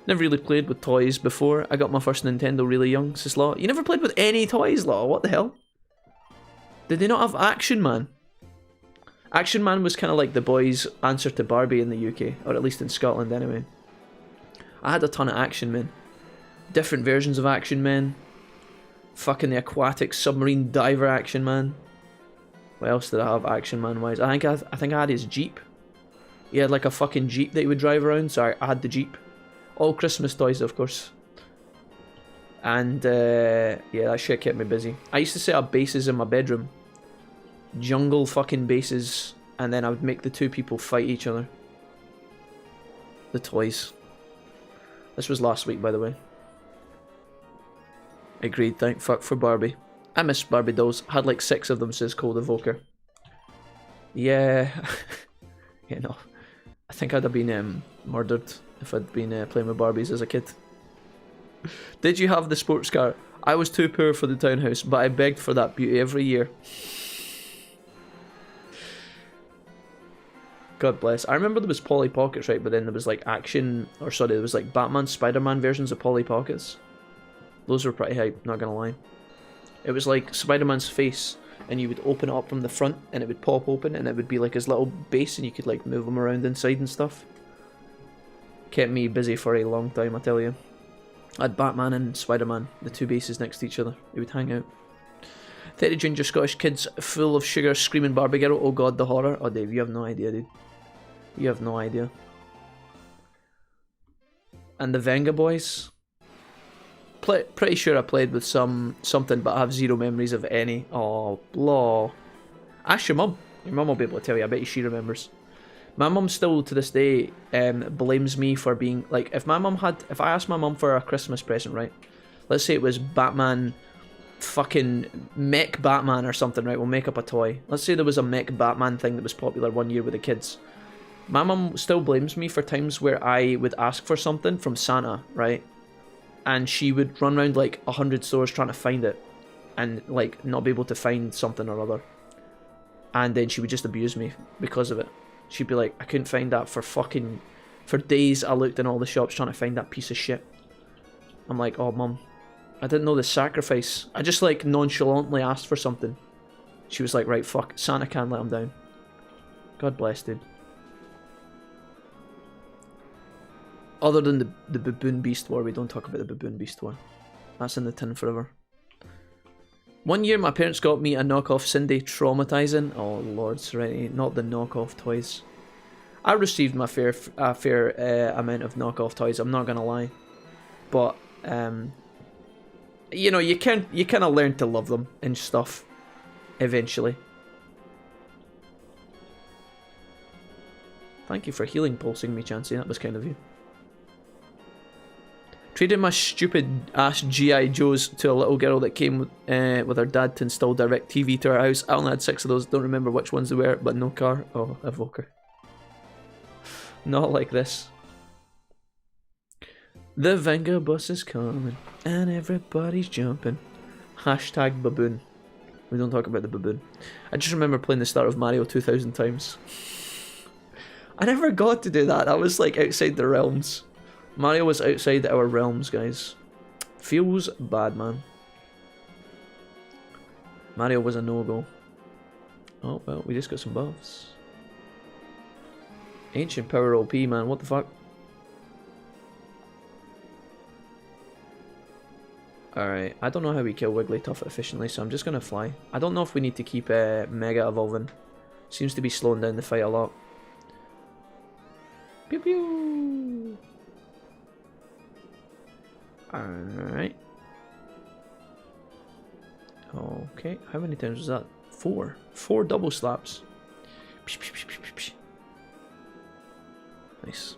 Never really played with toys before. I got my first Nintendo really young, says Law. You never played with any toys, Law? What the hell? Did they not have Action Man? Action Man was kind of like the boys' answer to Barbie in the UK, or at least in Scotland anyway. I had a ton of Action Men. Different versions of Action Men. Fucking the aquatic submarine diver Action Man. What else did I have Action Man wise? I think I had his Jeep. He had like a fucking Jeep that he would drive around, so I had the Jeep. All Christmas toys, of course. And yeah, that shit kept me busy. I used to set up bases in my bedroom. Jungle fucking bases, and then I would make the two people fight each other. The toys. This was last week, by the way. Agreed, thank fuck for Barbie. I miss Barbie dolls. Had like 6 of them, says Cold Evoker. Yeah. You know, I think I'd have been murdered if I'd been playing with Barbies as a kid. Did you have the sports car? I was too poor for the townhouse, but I begged for that beauty every year. God bless. I remember there was Polly Pockets, right? But then there was like there was like Batman, Spider-Man versions of Polly Pockets. Those were pretty hype, not gonna lie. It was like Spider-Man's face, and you would open it up from the front, and it would pop open, and it would be like his little base, and you could like move him around inside and stuff. Kept me busy for a long time, I tell you. I had Batman and Spider-Man, the two bases next to each other. They would hang out. 30 ginger Scottish kids full of sugar screaming Barbie girl. Oh god, the horror. Oh Dave, you have no idea, dude. You have no idea. And the Venga boys. Pretty sure I played with something, but I have zero memories of any. Oh, blah. Ask your mum. Your mum will be able to tell you. I bet you she remembers. My mum still, to this day, blames me for being, like, if I asked my mum for a Christmas present, right? Let's say it was Batman, fucking Mech Batman or something, right? We'll make up a toy. Let's say there was a Mech Batman thing that was popular one year with the kids. My mum still blames me for times where I would ask for something from Santa, right? And she would run around like 100 stores trying to find it, and like not be able to find something or other. And then she would just abuse me because of it. She'd be like, I couldn't find that for days. I looked in all the shops trying to find that piece of shit. I'm like, oh mum, I didn't know the sacrifice. I just like nonchalantly asked for something. She was like, right, fuck, Santa can't let him down. God bless, dude. Other than the Baboon Beast War, we don't talk about the Baboon Beast War. That's in the tin forever. One year my parents got me a knockoff Cindy, traumatizing. Oh Lord Serenity, not the knockoff toys. I received my fair amount of knockoff toys, I'm not gonna lie. But, you know, you kind of learn to love them and stuff, eventually. Thank you for healing pulsing me, Chansey, that was kind of you. Traded my stupid ass G.I. Joes to a little girl that came with her dad to install direct TV to her house. I only had 6 of those, don't remember which ones they were, but no car. Oh, Evoker. Not like this. The Venga bus is coming, and everybody's jumping. Hashtag baboon. We don't talk about the baboon. I just remember playing the start of Mario 2,000 times. I never got to do that. That was like outside the realms. Mario was outside our realms, guys. Feels bad, man. Mario was a no-go. Oh, well, we just got some buffs. Ancient Power OP, man. What the fuck? Alright, I don't know how we kill Wigglytuff efficiently, so I'm just gonna fly. I don't know if we need to keep Mega Evolving. Seems to be slowing down the fight a lot. Pew pew! Alright. Okay, how many times was that? 4. 4 double slaps. Nice.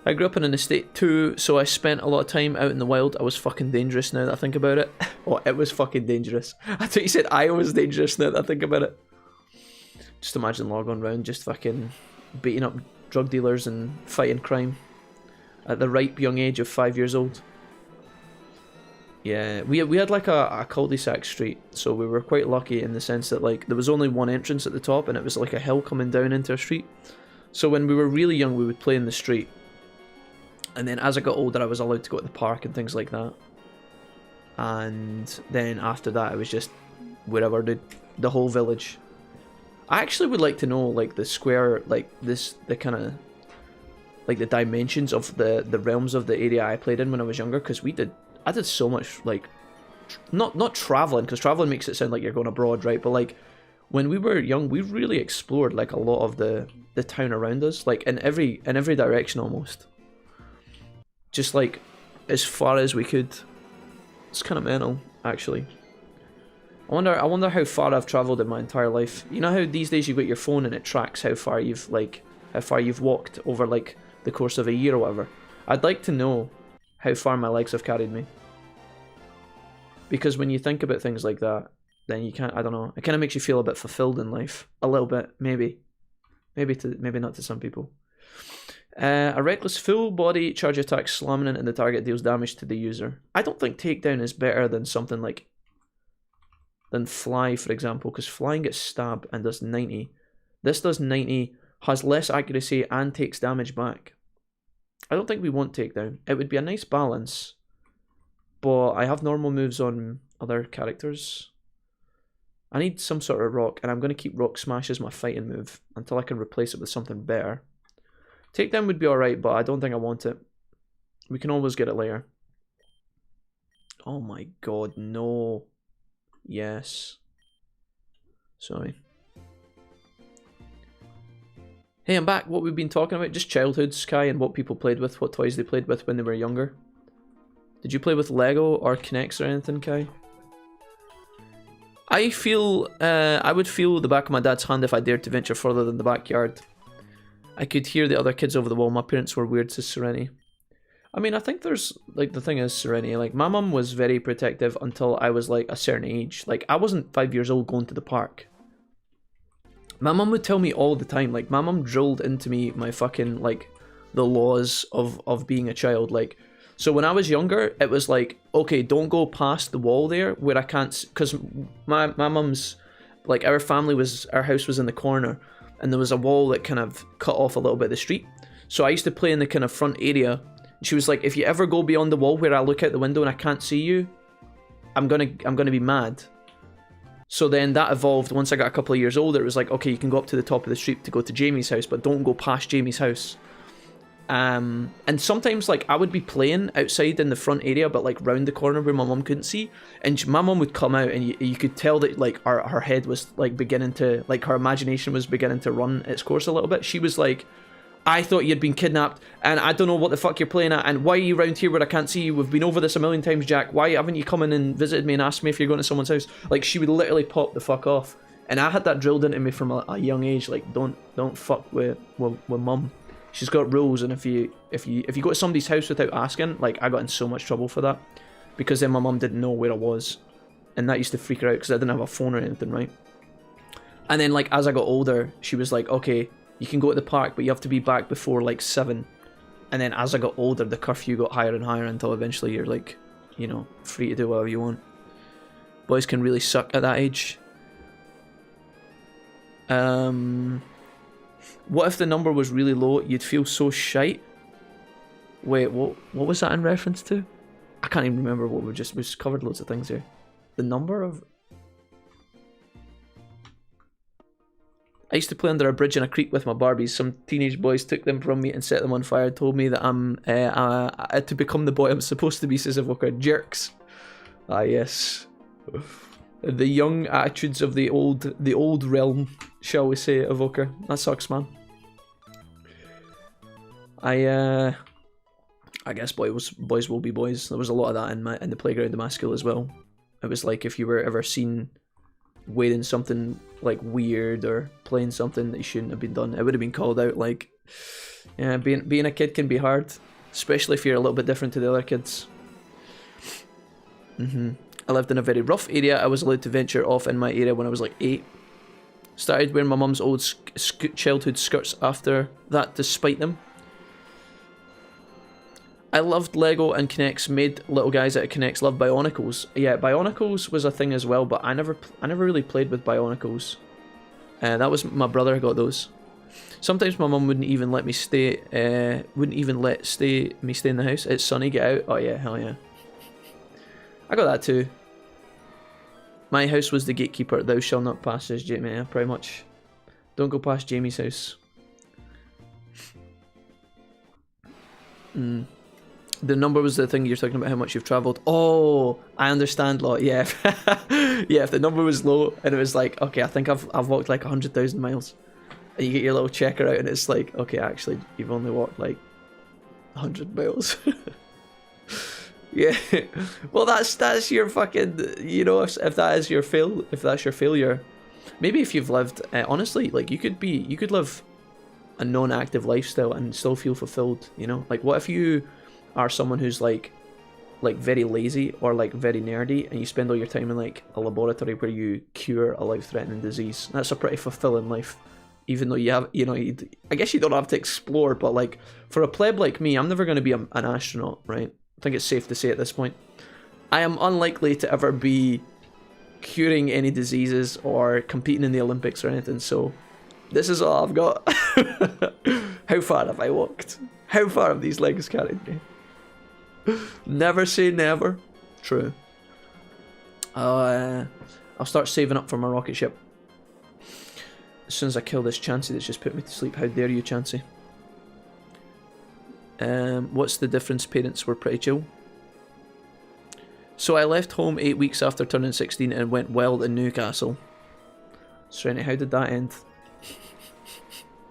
I grew up in an estate too, so I spent a lot of time out in the wild. I was fucking dangerous now that I think about it. Oh, it was fucking dangerous. I thought you said I was dangerous now that I think about it. Just imagine logging around just fucking beating up drug dealers and fighting crime at the ripe young age of 5 years old. Yeah, we had like a cul-de-sac street, so we were quite lucky in the sense that like there was only one entrance at the top and it was like a hill coming down into a street. So when we were really young we would play in the street. And then as I got older I was allowed to go to the park and things like that. And then after that it was just wherever, the whole village. I actually would like to know like the square, like the kind of like the dimensions of the realms of the area I played in when I was younger, because I did so much like not traveling, because traveling makes it sound like you're going abroad, right? But like when we were young we really explored like a lot of the town around us, like in every direction almost. Just like as far as we could. It's kind of mental, actually. I wonder how far I've travelled in my entire life. You know how these days you got your phone and it tracks how far you've walked over like the course of a year or whatever. I'd like to know how far my legs have carried me. Because when you think about things like that, then you can't, I don't know, it kind of makes you feel a bit fulfilled in life. A little bit, maybe. Maybe not to some people. A reckless full body charge attack slamming into the target deals damage to the user. I don't think takedown is better than something like than fly, for example, because flying gets stabbed and does 90. This does 90, has less accuracy and takes damage back. I don't think we want takedown. It would be a nice balance, but I have normal moves on other characters. I need some sort of rock, and I'm going to keep rock smash as my fighting move until I can replace it with something better. Takedown would be alright, but I don't think I want it. We can always get it later. Oh my god, no. Yes. Sorry. Hey, I'm back. What we've been talking about, just childhood, Sky, and what people played with, what toys they played with when they were younger. Did you play with Lego or Kinects or anything, Kai? I would feel the back of my dad's hand if I dared to venture further than the backyard. I could hear the other kids over the wall. My parents were weird, says Serenity. I mean, I think there's, like, the thing is, Serenity, like, my mum was very protective until I was, like, a certain age. Like, I wasn't 5 years old going to the park. My mum would tell me all the time, like, my mum drilled into me my fucking, like, the laws of being a child, like, so when I was younger, it was like, okay, don't go past the wall there where I can't, because my mum's, like, our house was in the corner, and there was a wall that kind of cut off a little bit of the street. So I used to play in the kind of front area. She was like, if you ever go beyond the wall where I look out the window and I can't see you, I'm gonna be mad. So then that evolved. Once I got a couple of years older, it was like, okay, you can go up to the top of the street to go to Jamie's house, but don't go past Jamie's house. And sometimes, like, I would be playing outside in the front area, but, like, round the corner where my mum couldn't see, and my mum would come out, and you could tell that, like, her head was, like, beginning to, like, her imagination was beginning to run its course a little bit. She was like, I thought you'd been kidnapped, and I don't know what the fuck you're playing at, and why are you round here where I can't see you? We've been over this a million times, Jack. Why haven't you come in and visited me and asked me if you're going to someone's house? Like, she would literally pop the fuck off. And I had that drilled into me from a young age, like, don't fuck with mum. She's got rules, and if you go to somebody's house without asking, like, I got in so much trouble for that. Because then my mum didn't know where I was. And that used to freak her out because I didn't have a phone or anything, right? And then, like, as I got older, she was like, okay, you can go to the park, but you have to be back before, like, 7. And then as I got older, the curfew got higher and higher until eventually you're, like, you know, free to do whatever you want. Boys can really suck at that age. What if the number was really low? You'd feel so shite. Wait, what was that in reference to? I can't even remember what we just covered loads of things here. The number of... I used to play under a bridge in a creek with my Barbies. Some teenage boys took them from me and set them on fire. Told me that I had to become the boy I'm supposed to be, says Evoker. Jerks. Ah, yes. The young attitudes of the old realm, shall we say, Evoker. That sucks, man. I guess boys will be boys. There was a lot of that in the playground of my school as well. It was like if you were ever seen wearing something like weird or playing something that you shouldn't have been done, it would have been called out. Like, yeah, being a kid can be hard, especially if you're a little bit different to the other kids. I lived in a very rough area. I was allowed to venture off in my area when I was like 8. Started wearing my mum's old childhood skirts after that, despite them. I loved Lego and Kinects, made little guys out of Kinects, loved Bionicles. Yeah, Bionicles was a thing as well, but I never really played with Bionicles. That was my brother who got those. Sometimes my mum wouldn't even let me stay, me stay in the house. It's sunny, get out. Oh yeah, hell yeah. I got that too. My house was the gatekeeper. Thou shalt not pass, says Jamie. Yeah, pretty much. Don't go past Jamie's house. The number was the thing you're talking about, how much you've travelled. Oh, I understand, lot. Yeah. Yeah, if the number was low and it was like, okay, I think I've walked like 100,000 miles. And you get your little checker out and it's like, okay, actually, you've only walked like 100 miles. Yeah. Well, that's your fucking, you know, if that is your if that's your failure. Maybe if you've lived, honestly, like you could live a non-active lifestyle and still feel fulfilled, you know? Like, what if you are someone who's like very lazy or like very nerdy and you spend all your time in like a laboratory where you cure a life-threatening disease? That's a pretty fulfilling life, even though you have, you know, I guess you don't have to explore, but like for a pleb like me, I'm never going to be an astronaut, right? I think it's safe to say at this point. I am unlikely to ever be curing any diseases or competing in the Olympics or anything, so this is all I've got. How far have I walked? How far have these legs carried me? Never say never. True. I'll start saving up for my rocket ship. As soon as I kill this Chansey that's just put me to sleep. How dare you, Chansey? What's the difference? Parents were pretty chill. So I left home 8 weeks after turning 16 and went wild in Newcastle. Serenity, how did that end?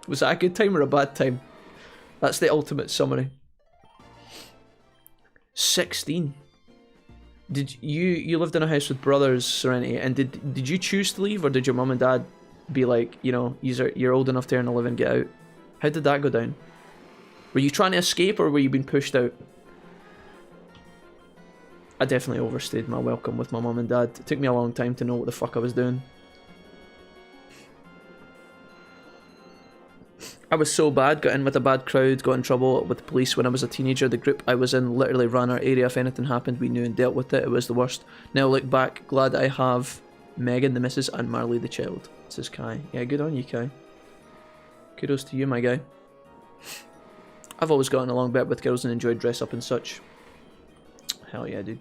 Was that a good time or a bad time? That's the ultimate summary. 16. Did you lived in a house with brothers, Serenity, and did you choose to leave, or did your mum and dad be like, you know, you're old enough to earn a living, get out? How did that go down? Were you trying to escape, or were you being pushed out? I definitely overstayed my welcome with my mum and dad. It took me a long time to know what the fuck I was doing. I was so bad, got in with a bad crowd, got in trouble with the police when I was a teenager. The group I was in literally ran our area. If anything happened, we knew and dealt with it. It was the worst. Now look back, glad I have Megan the missus and Marley the child, says Kai. Yeah, good on you, Kai. Kudos to you, my guy. I've always gotten along better with girls and enjoyed dress up and such. Hell yeah, dude.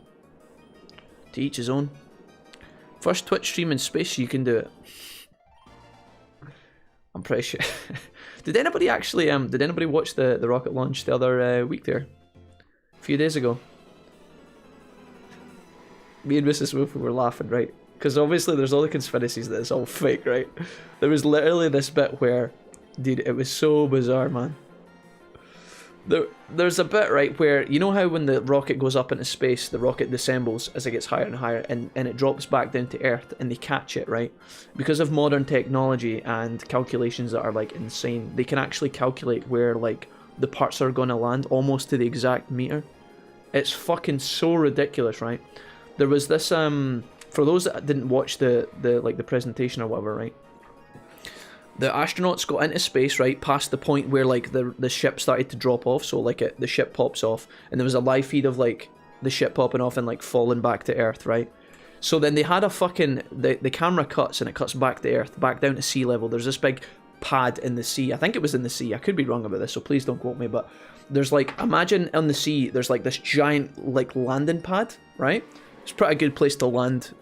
To each his own. First Twitch stream in space, you can do it. I'm pretty sure. Did anybody actually did anybody watch the rocket launch the other week there? A few days ago. Me and Mrs. Wolf were laughing, right? Because obviously there's all the conspiracies that it's all fake, right? There was literally this bit where, dude, it was so bizarre, man. There's a bit, right, where you know how when the rocket goes up into space, the rocket dissembles as it gets higher and higher, and it drops back down to Earth, and they catch it, right? Because of modern technology and calculations that are like insane, they can actually calculate where like the parts are gonna land almost to the exact meter. It's fucking so ridiculous, right? There was this for those that didn't watch the presentation or whatever, right? The astronauts got into space, right, past the point where, like, the ship started to drop off, so, like, the ship pops off, and there was a live feed of, like, the ship popping off and, like, falling back to Earth, right? So then they had a fucking... The camera cuts, and it cuts back to Earth, back down to sea level. There's this big pad in the sea. I think it was in the sea. I could be wrong about this, so please don't quote me, but there's, like, imagine on the sea, there's, like, this giant, like, landing pad, right? It's a pretty good place to land,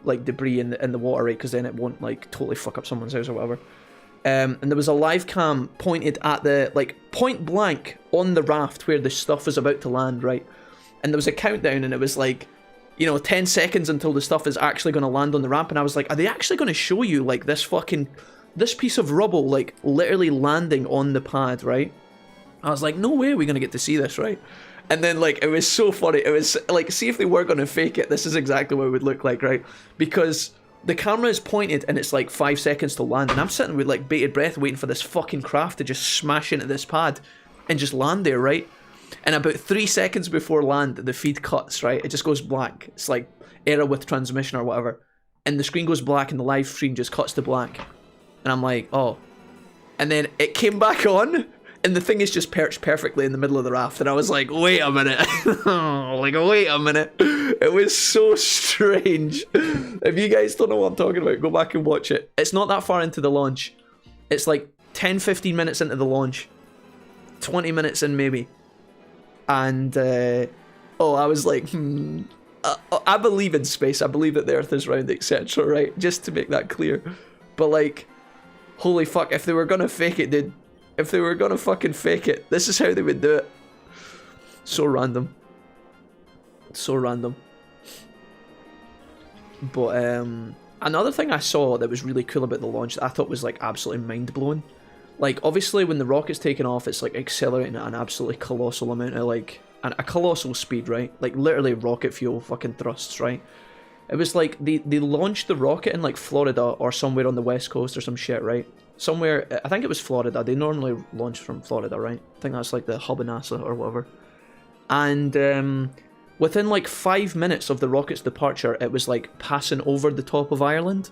like, debris in the water, right? Because then it won't, like, totally fuck up someone's house or whatever. And there was a live cam pointed at the, like, point blank on the raft where the stuff was about to land, right? And there was a countdown, and it was like, you know, 10 seconds until the stuff is actually going to land on the ramp. And I was like, are they actually going to show you, like, this piece of rubble, like, literally landing on the pad, right? I was like, no way are we going to get to see this, right? And then, like, it was so funny. It was, like, see if they were going to fake it. This is exactly what it would look like, right? Because the camera is pointed and it's like 5 seconds to land, and I'm sitting with like bated breath waiting for this fucking craft to just smash into this pad and just land there, right? And about 3 seconds before land, the feed cuts, right? It just goes black. It's like error with transmission or whatever. And the screen goes black and the live stream just cuts to black. And I'm like, oh. And then it came back on, and the thing is just perched perfectly in the middle of the raft. And I was like, wait a minute. Like, wait a minute. It was so strange. If you guys don't know what I'm talking about, go back and watch it. It's not that far into the launch. It's like 10-15 minutes into the launch. 20 minutes in maybe. And, I was like, I believe in space. I believe that the Earth is round, etc., right? Just to make that clear. But, like, holy fuck, if they were gonna fake it, dude. If they were gonna fucking fake it, this is how they would do it. So random. So random. But, another thing I saw that was really cool about the launch that I thought was, like, absolutely mind-blowing. Like, obviously, when the rocket's taking off, it's, like, accelerating at an absolutely colossal amount of, like, a colossal speed, right? Like, literally rocket fuel fucking thrusts, right? It was, like, they launched the rocket in, like, Florida or somewhere on the West Coast or some shit, right? Somewhere, I think it was Florida. They normally launch from Florida, right? I think that's, like, the hub of NASA or whatever. And, within, like, 5 minutes of the rocket's departure, it was, like, passing over the top of Ireland.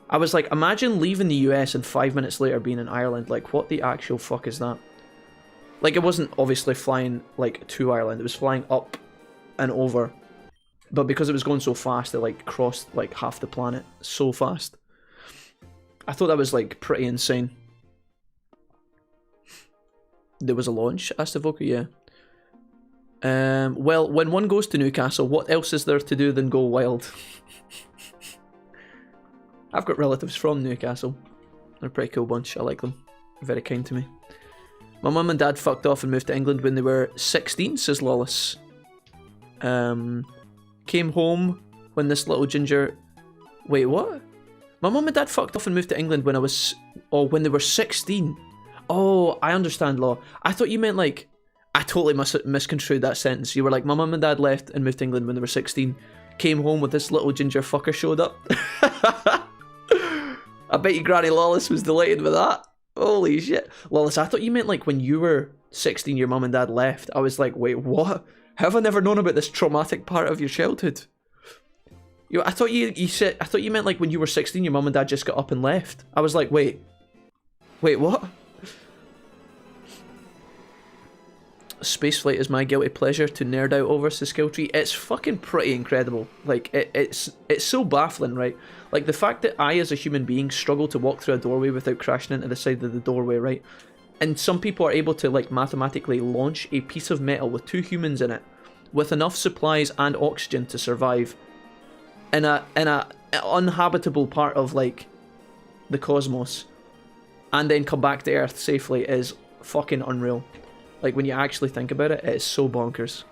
I was like, imagine leaving the US and 5 minutes later being in Ireland. Like, what the actual fuck is that? Like, it wasn't obviously flying, like, to Ireland. It was flying up and over. But because it was going so fast, it, like, crossed, like, half the planet so fast. I thought that was, like, pretty insane. There was a launch, asked Evoker, yeah. Well, when one goes to Newcastle, what else is there to do than go wild? I've got relatives from Newcastle. They're a pretty cool bunch. I like them. Very kind to me. My mum and dad fucked off and moved to England when they were 16, says Lawless. Came home when this little ginger... Wait, what? My mum and dad fucked off and moved to England when I was... Oh, when they were 16. Oh, I understand, Law. I thought you meant, like... I totally misconstrued that sentence. You were like, my mum and dad left and moved to England when they were 16. Came home with this little ginger fucker showed up. I bet you Granny Lawless was delighted with that. Holy shit. Lawless, I thought you meant like when you were 16 your mum and dad left. I was like, wait, what? Have I never known about this traumatic part of your childhood? I thought you meant like when you were 16 your mum and dad just got up and left. I was like, wait, what? Spaceflight is my guilty pleasure to nerd out over, says Skilltree. It's fucking pretty incredible. Like, it's so baffling, right? Like, the fact that I, as a human being, struggle to walk through a doorway without crashing into the side of the doorway, right? And some people are able to, like, mathematically launch a piece of metal with 2 humans in it, with enough supplies and oxygen to survive in a uninhabitable part of, like, the cosmos, and then come back to Earth safely is fucking unreal. Like, when you actually think about it, it's so bonkers.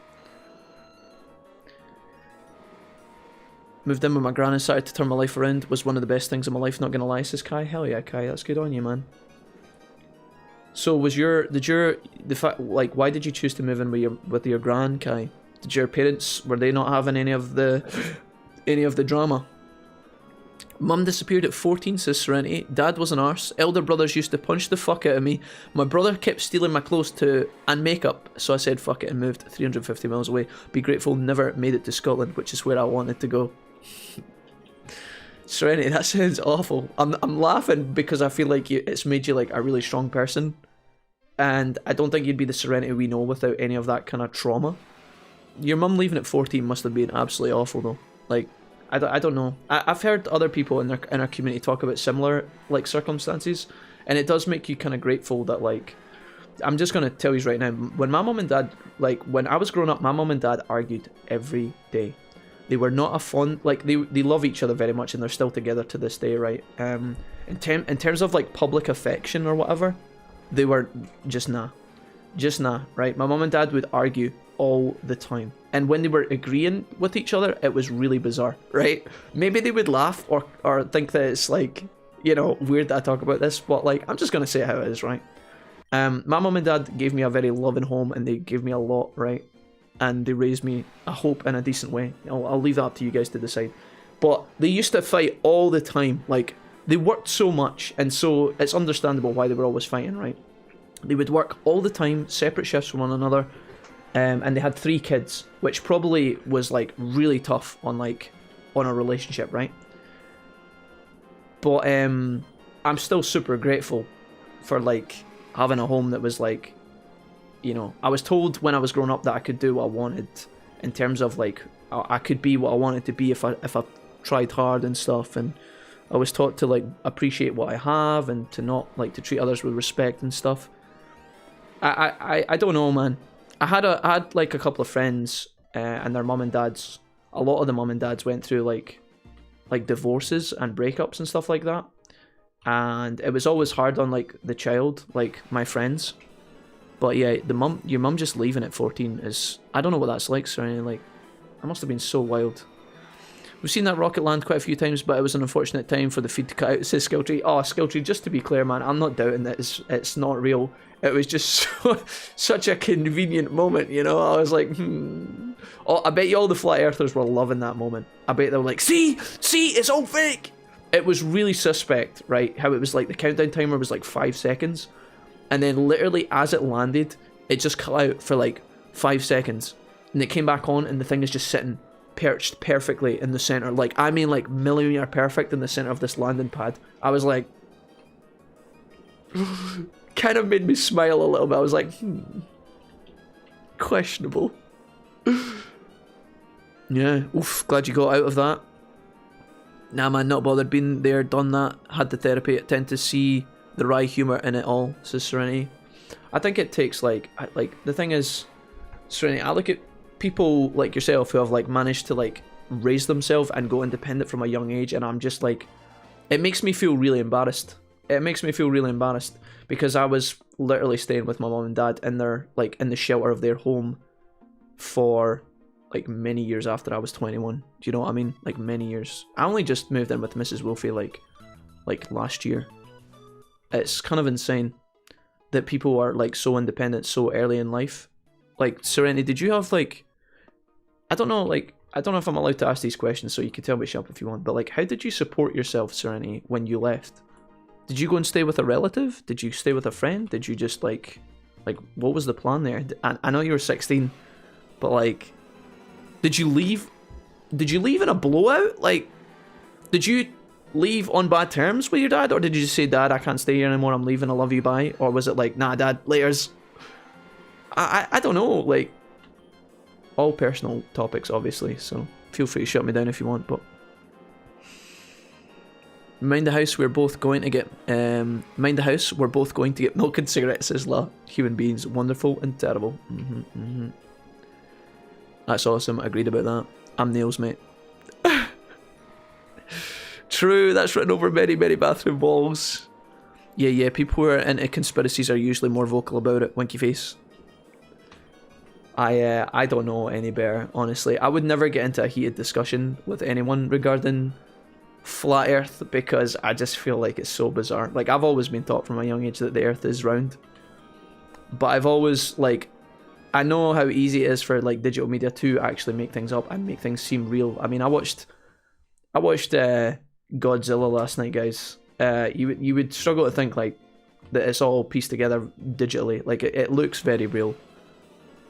Moved in with my gran and started to turn my life around. Was one of the best things in my life, not gonna lie, says Kai. Hell yeah, Kai, that's good on you, man. So the fact, like, why did you choose to move in with your gran, Kai? Did your parents, were they not having any of the drama? Mum disappeared at 14, says Serenity. Dad was an arse. Elder brothers used to punch the fuck out of me. My brother kept stealing my clothes and makeup, so I said fuck it and moved 350 miles away. Be grateful never made it to Scotland, which is where I wanted to go. Serenity, that sounds awful. I'm laughing because I feel like it's made you like a really strong person, and I don't think you'd be the Serenity we know without any of that kind of trauma. Your mum leaving at 14 must have been absolutely awful though. Like, I don't know. I've heard other people in our community talk about similar like circumstances, and it does make you kind of grateful that, like, I'm just gonna tell you right now, when my mum and dad, like when I was growing up, my mum and dad argued every day. They were not a fun, like, they love each other very much and they're still together to this day, right? In terms of like public affection or whatever, they were just nah, right? My mum and dad would argue all the time, and when they were agreeing with each other, it was really bizarre, right? Maybe they would laugh or think that it's like, you know, weird that I talk about this, but like, I'm just gonna say how it is, right? My mum and dad gave me a very loving home, and they gave me a lot, right? And they raised me, I hope, in a decent way. I'll leave that up to you guys to decide. But they used to fight all the time. Like, they worked so much, and so it's understandable why they were always fighting, right? They would work all the time, separate shifts from one another, and they had 3 kids, which probably was like really tough on a relationship, right? But I'm still super grateful for like having a home that was like, you know, I was told when I was growing up that I could do what I wanted, in terms of like, I could be what I wanted to be if I tried hard and stuff, and I was taught to like appreciate what I have and to not like to treat others with respect and stuff. I don't know, man. I had like a couple of friends and their mum and dads. A lot of the mum and dads went through like divorces and breakups and stuff like that, and it was always hard on like the child, like my friends. But yeah, your mum just leaving at 14 is, I don't know what that's like, Serenity. Like, it must have been so wild. We've seen that rocket land quite a few times, but it was an unfortunate time for the feed to cut out, says Skilltree. Oh, Skilltree, just to be clear, man, I'm not doubting that it's not real. It was just such a convenient moment, you know? I was like, Oh, I bet you all the flat earthers were loving that moment. I bet they were like, see, it's all fake. It was really suspect, right? How it was like the countdown timer was like 5 seconds. And then literally as it landed, it just cut out for like 5 seconds. And it came back on and the thing is just sitting perched perfectly in the center. Like, I mean like millimeter perfect in the center of this landing pad. I was like... kind of made me smile a little bit. I was like, questionable. Yeah, oof, glad you got out of that. Nah man, not bothered. Been there, done that, had the therapy. I tend to see the wry humour in it all, says Serenity. I think it takes like the thing is, Serenity, I look at people like yourself who have like managed to like raise themselves and go independent from a young age, and I'm just like, it makes me feel really embarrassed. It makes me feel really embarrassed because I was literally staying with my mum and dad in their like in the shelter of their home for like many years after I was 21. Do you know what I mean? Like many years. I only just moved in with Mrs. Wolfie like last year. It's kind of insane that people are like so independent so early in life. Like, Serenity, did you have like, I don't know if I'm allowed to ask these questions, so you can tell me shut up if you want, but like, how did you support yourself, Serenity, when you left? Did you go and stay with a relative? Did you stay with a friend? Did you just like what was the plan there? I know you were 16, but like, did you leave in a blowout? Like, did you leave on bad terms with your dad, or did you just say, Dad, I can't stay here anymore, I'm leaving, I love you, bye? Or was it like, nah Dad, laters? I don't know, like, all personal topics obviously, so feel free to shut me down if you want. But mind the house, we're both going to get milk and cigarettes, says La. Human beings, wonderful and terrible. That's awesome, agreed about that. I'm Nails, mate. True, that's written over many, many bathroom walls. Yeah, people who are into conspiracies are usually more vocal about it, winky face. I don't know any better, honestly. I would never get into a heated discussion with anyone regarding flat earth because I just feel like it's so bizarre. Like, I've always been taught from a young age that the earth is round, but I've always, like, I know how easy it is for, like, digital media to actually make things up and make things seem real. I mean, I watched Godzilla last night, guys. You would struggle to think, like, that it's all pieced together digitally. Like, it looks very real,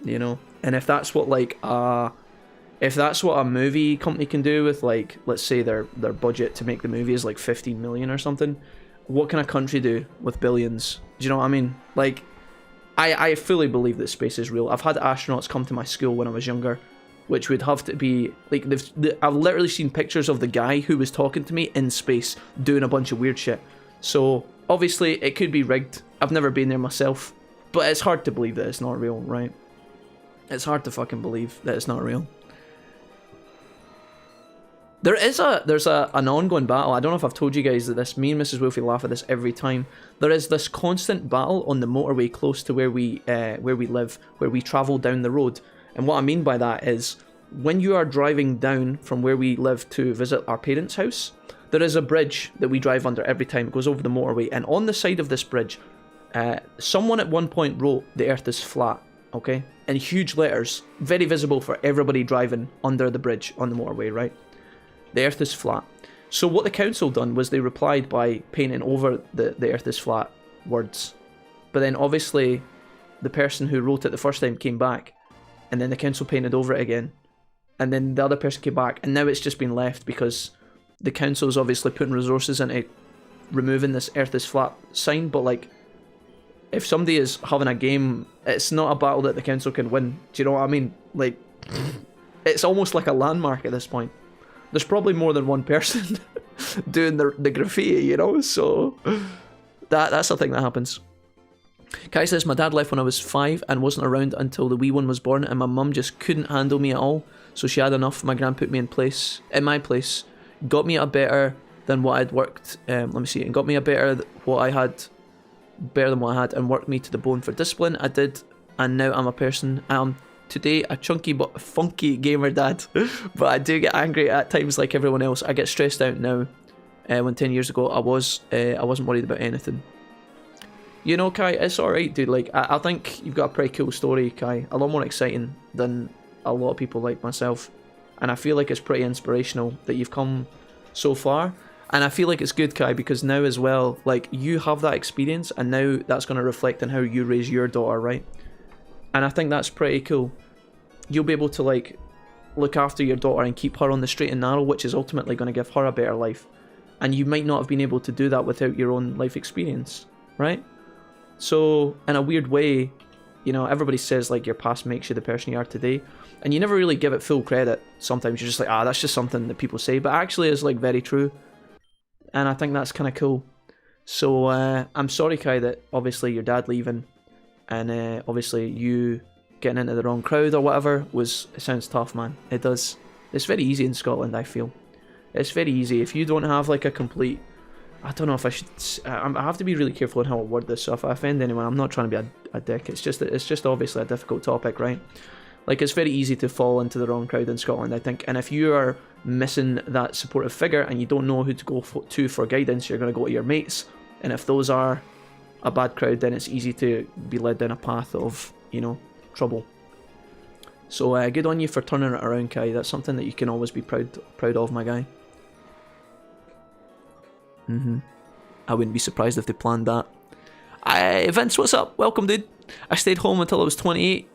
you know? And if that's what, like, if that's what a movie company can do with, like, let's say their budget to make the movie is like 15 million or something, what can a country do with billions? Do you know what I mean? Like, I fully believe that space is real. I've had astronauts come to my school when I was younger, which would have to be, like, I've literally seen pictures of the guy who was talking to me in space doing a bunch of weird shit. So, obviously, it could be rigged. I've never been there myself, but it's hard to believe that it's not real, right? It's hard to fucking believe that it's not real. There's an ongoing battle. I don't know if I've told you guys that this. Me and Mrs. Wolfie laugh at this every time. There is this constant battle on the motorway close to where we live, where we travel down the road. And what I mean by that is, when you are driving down from where we live to visit our parents' house, there is a bridge that we drive under every time. It goes over the motorway, and on the side of this bridge, someone at one point wrote, "The Earth is flat." Okay, in huge letters, very visible for everybody driving under the bridge on the motorway, right? The Earth is flat. So what the council done was they replied by painting over the Earth is flat words. But then obviously the person who wrote it the first time came back, and then the council painted over it again. And then the other person came back, and now it's just been left because the council's obviously putting resources into removing this Earth is flat sign. But, like, if somebody is having a game, it's not a battle that the council can win. Do you know what I mean? Like, it's almost like a landmark at this point. There's probably more than one person doing the graffiti, you know? So that's the thing that happens. Kai says, my dad left when I was 5 and wasn't around until the wee one was born, and my mum just couldn't handle me at all, so she had enough. My gran put me in my place, got me a better than what I'd worked, and got me a better than what I had, and worked me to the bone for discipline. I did, and now I'm a person. Today, a chunky but funky gamer dad, but I do get angry at times like everyone else. I get stressed out now, when 10 years ago I wasn't worried about anything. You know, Kai, it's alright, dude. Like, I think you've got a pretty cool story, Kai. A lot more exciting than a lot of people like myself. And I feel like it's pretty inspirational that you've come so far. And I feel like it's good, Kai, because now as well, like, you have that experience, and now that's going to reflect on how you raise your daughter, right? And I think that's pretty cool. You'll be able to, like, look after your daughter and keep her on the straight and narrow, which is ultimately going to give her a better life. And you might not have been able to do that without your own life experience, right? So, in a weird way, you know, everybody says, like, your past makes you the person you are today. And you never really give it full credit. Sometimes you're just like, that's just something that people say. But actually it's, like, very true. And I think that's kind of cool. So, I'm sorry, Kai, that obviously your dad leaving, and obviously you getting into the wrong crowd or whatever it sounds tough, man. It does. It's very easy in Scotland, I feel. It's very easy. If you don't have, like, a complete, I don't know if I should, I have to be really careful on how I word this, so if I offend anyone, I'm not trying to be a dick. It's just obviously a difficult topic, right? Like, it's very easy to fall into the wrong crowd in Scotland, I think. And if you are missing that supportive figure and you don't know who to go to for guidance, you're going to go to your mates. And if those are a bad crowd, then it's easy to be led down a path of, you know, trouble. So good on you for turning it around, Kai. That's something that you can always be proud of, my guy. I wouldn't be surprised if they planned that. Vince, what's up? Welcome, dude. I stayed home until I was 28.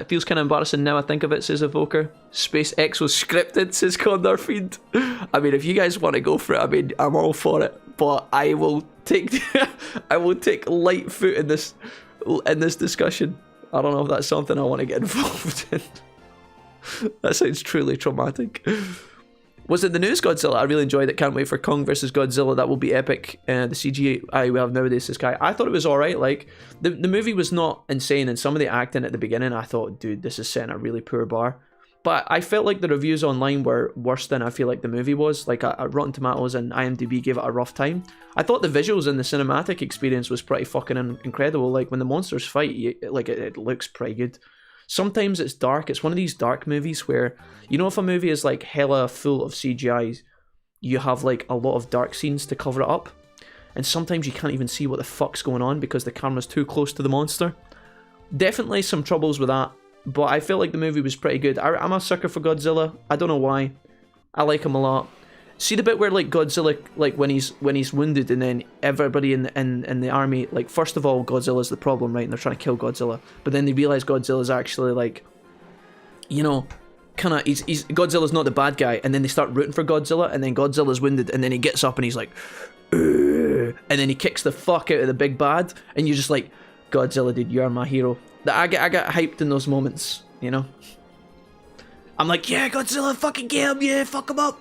Feels kind of embarrassing now I think of it, says Evoker. SpaceX was scripted, says Condor Fiend. I mean, if you guys want to go for it, I mean, I'm all for it. But I will take light foot in this discussion. I don't know if that's something I want to get involved in. That sounds truly traumatic. Was it the news Godzilla? I really enjoyed it. Can't wait for Kong versus Godzilla. That will be epic. The CGI we have nowadays, this guy. I thought it was alright. Like, the movie was not insane, and some of the acting at the beginning, I thought, dude, this is setting a really poor bar. But I felt like the reviews online were worse than I feel like the movie was. Like, Rotten Tomatoes and IMDb gave it a rough time. I thought the visuals and the cinematic experience was pretty fucking incredible. Like, when the monsters fight, it looks pretty good. Sometimes it's dark. It's one of these dark movies where, you know, if a movie is like hella full of CGI, you have like a lot of dark scenes to cover it up. And sometimes you can't even see what the fuck's going on because the camera's too close to the monster. Definitely some troubles with that, but I felt like the movie was pretty good. I'm a sucker for Godzilla. I don't know why. I like him a lot. See the bit where like Godzilla, like when he's wounded, and then everybody in the army, like first of all Godzilla's the problem, right? And they're trying to kill Godzilla, but then they realize Godzilla's actually like, you know, kind of he's Godzilla's not the bad guy, and then they start rooting for Godzilla, and then Godzilla's wounded, and then he gets up and he's like, ugh, and then he kicks the fuck out of the big bad, and you're just like, Godzilla, dude, you're my hero. I got hyped in those moments, you know. I'm like, yeah, Godzilla, fucking get him, yeah, fuck him up.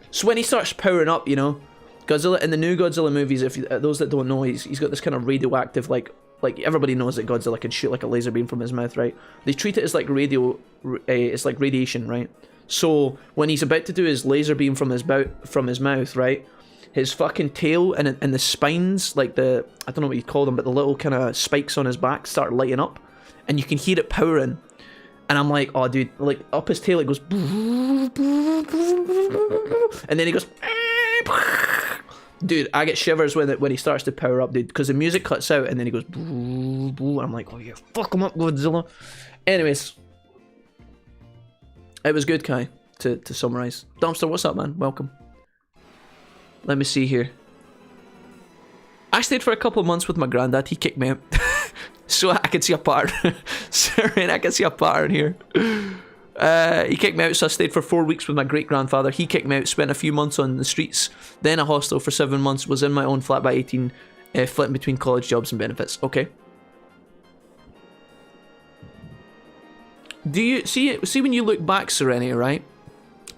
So when he starts powering up, you know, Godzilla, in the new Godzilla movies, if those that don't know, he's got this kind of radioactive, like everybody knows that Godzilla can shoot like a laser beam from his mouth, right? They treat it as like it's like radiation, right? So when he's about to do his laser beam from his mouth, right? His fucking tail and the spines, like I don't know what you call them, but the little kind of spikes on his back start lighting up, and you can hear it powering. And I'm like, oh dude, like up his tail it goes, and then he goes, dude, I get shivers when he starts to power up, dude, because the music cuts out and then he goes, and I'm like, oh yeah, fuck him up, Godzilla. Anyways, it was good, Kai, to summarize. Dumpster, what's up, man? Welcome. Let me see here. I stayed for a couple of months with my granddad. He kicked me out. So I can see a pattern. Sorry, I can see a pattern here. He kicked me out, so I stayed for 4 weeks with my great-grandfather. He kicked me out, spent a few months on the streets, then a hostel for 7 months, was in my own flat by 18, flitting between college jobs and benefits. Okay. Do you see when you look back, Serenity, right?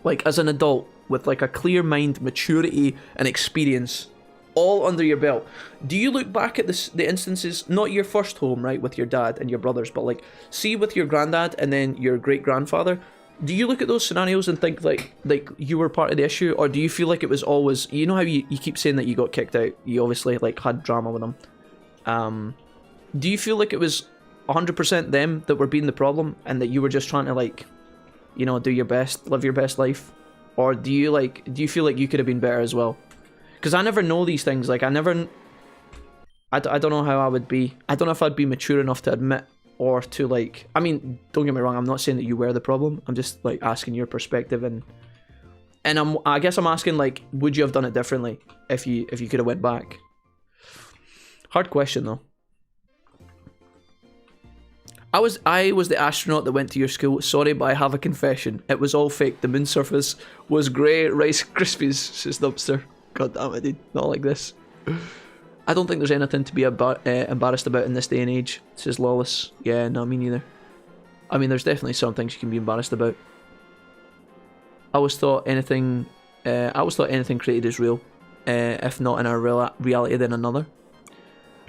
Like as an adult with like a clear mind, maturity, and experience, all under your belt. Do you look back at the instances, not your first home, right, with your dad and your brothers, but like, see with your granddad and then your great-grandfather, do you look at those scenarios and think like you were part of the issue, or do you feel like it was always, you know how you keep saying that you got kicked out, you obviously like had drama with them, do you feel like it was 100% them that were being the problem and that you were just trying to like, you know, do your best, live your best life? Or do you feel like you could have been better as well? Because I never know these things. Like I don't know how I would be. I don't know if I'd be mature enough to admit or to like. I mean, don't get me wrong. I'm not saying that you were the problem. I'm just like asking your perspective, and I guess I'm asking like, would you have done it differently if you could have went back? Hard question though. I was the astronaut that went to your school. Sorry, but I have a confession. It was all fake. The moon surface was grey Rice Krispies, says Dumpster. God damn it, dude. Not like this. I don't think there's anything to be embarrassed about in this day and age, says Lawless. Yeah, no, me neither. I mean, there's definitely some things you can be embarrassed about. I always thought anything created is real. If not in our reality, then another.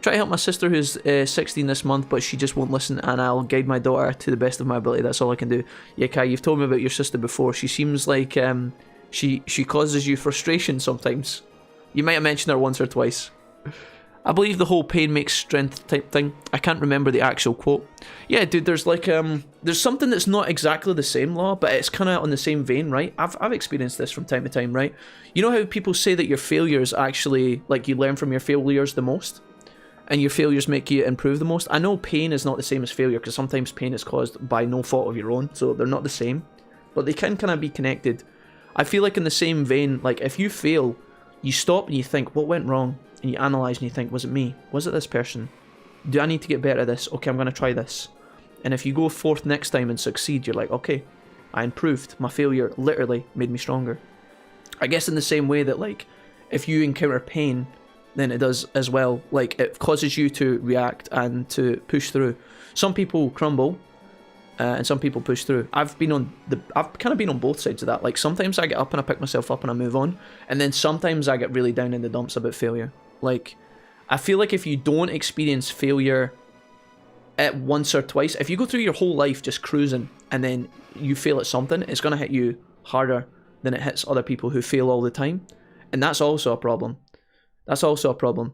Try to help my sister who's 16 this month, but she just won't listen, and I'll guide my daughter to the best of my ability. That's all I can do. Yeah, Kai, you've told me about your sister before. She seems like she causes you frustration sometimes. You might have mentioned her once or twice. I believe the whole pain makes strength type thing. I can't remember the actual quote. Yeah, dude, there's like there's something that's not exactly the same law, but it's kind of on the same vein, right? I've experienced this from time to time, right? You know how people say that your failures actually, like, you learn from your failures the most? And your failures make you improve the most. I know pain is not the same as failure, because sometimes pain is caused by no fault of your own, so they're not the same, but they can kind of be connected. I feel like in the same vein, like if you fail, you stop and you think, what went wrong? And you analyse and you think, was it me? Was it this person? Do I need to get better at this? Okay, I'm going to try this. And if you go forth next time and succeed, you're like, okay, I improved. My failure literally made me stronger. I guess in the same way that like, if you encounter pain, then it does as well. Like, it causes you to react and to push through. Some people crumble, and some people push through. I've kind of been on both sides of that. Like, sometimes I get up and I pick myself up and I move on, and then sometimes I get really down in the dumps about failure. Like, I feel like if you don't experience failure at once or twice, if you go through your whole life just cruising and then you fail at something, it's going to hit you harder than it hits other people who fail all the time, and that's also a problem. That's also a problem.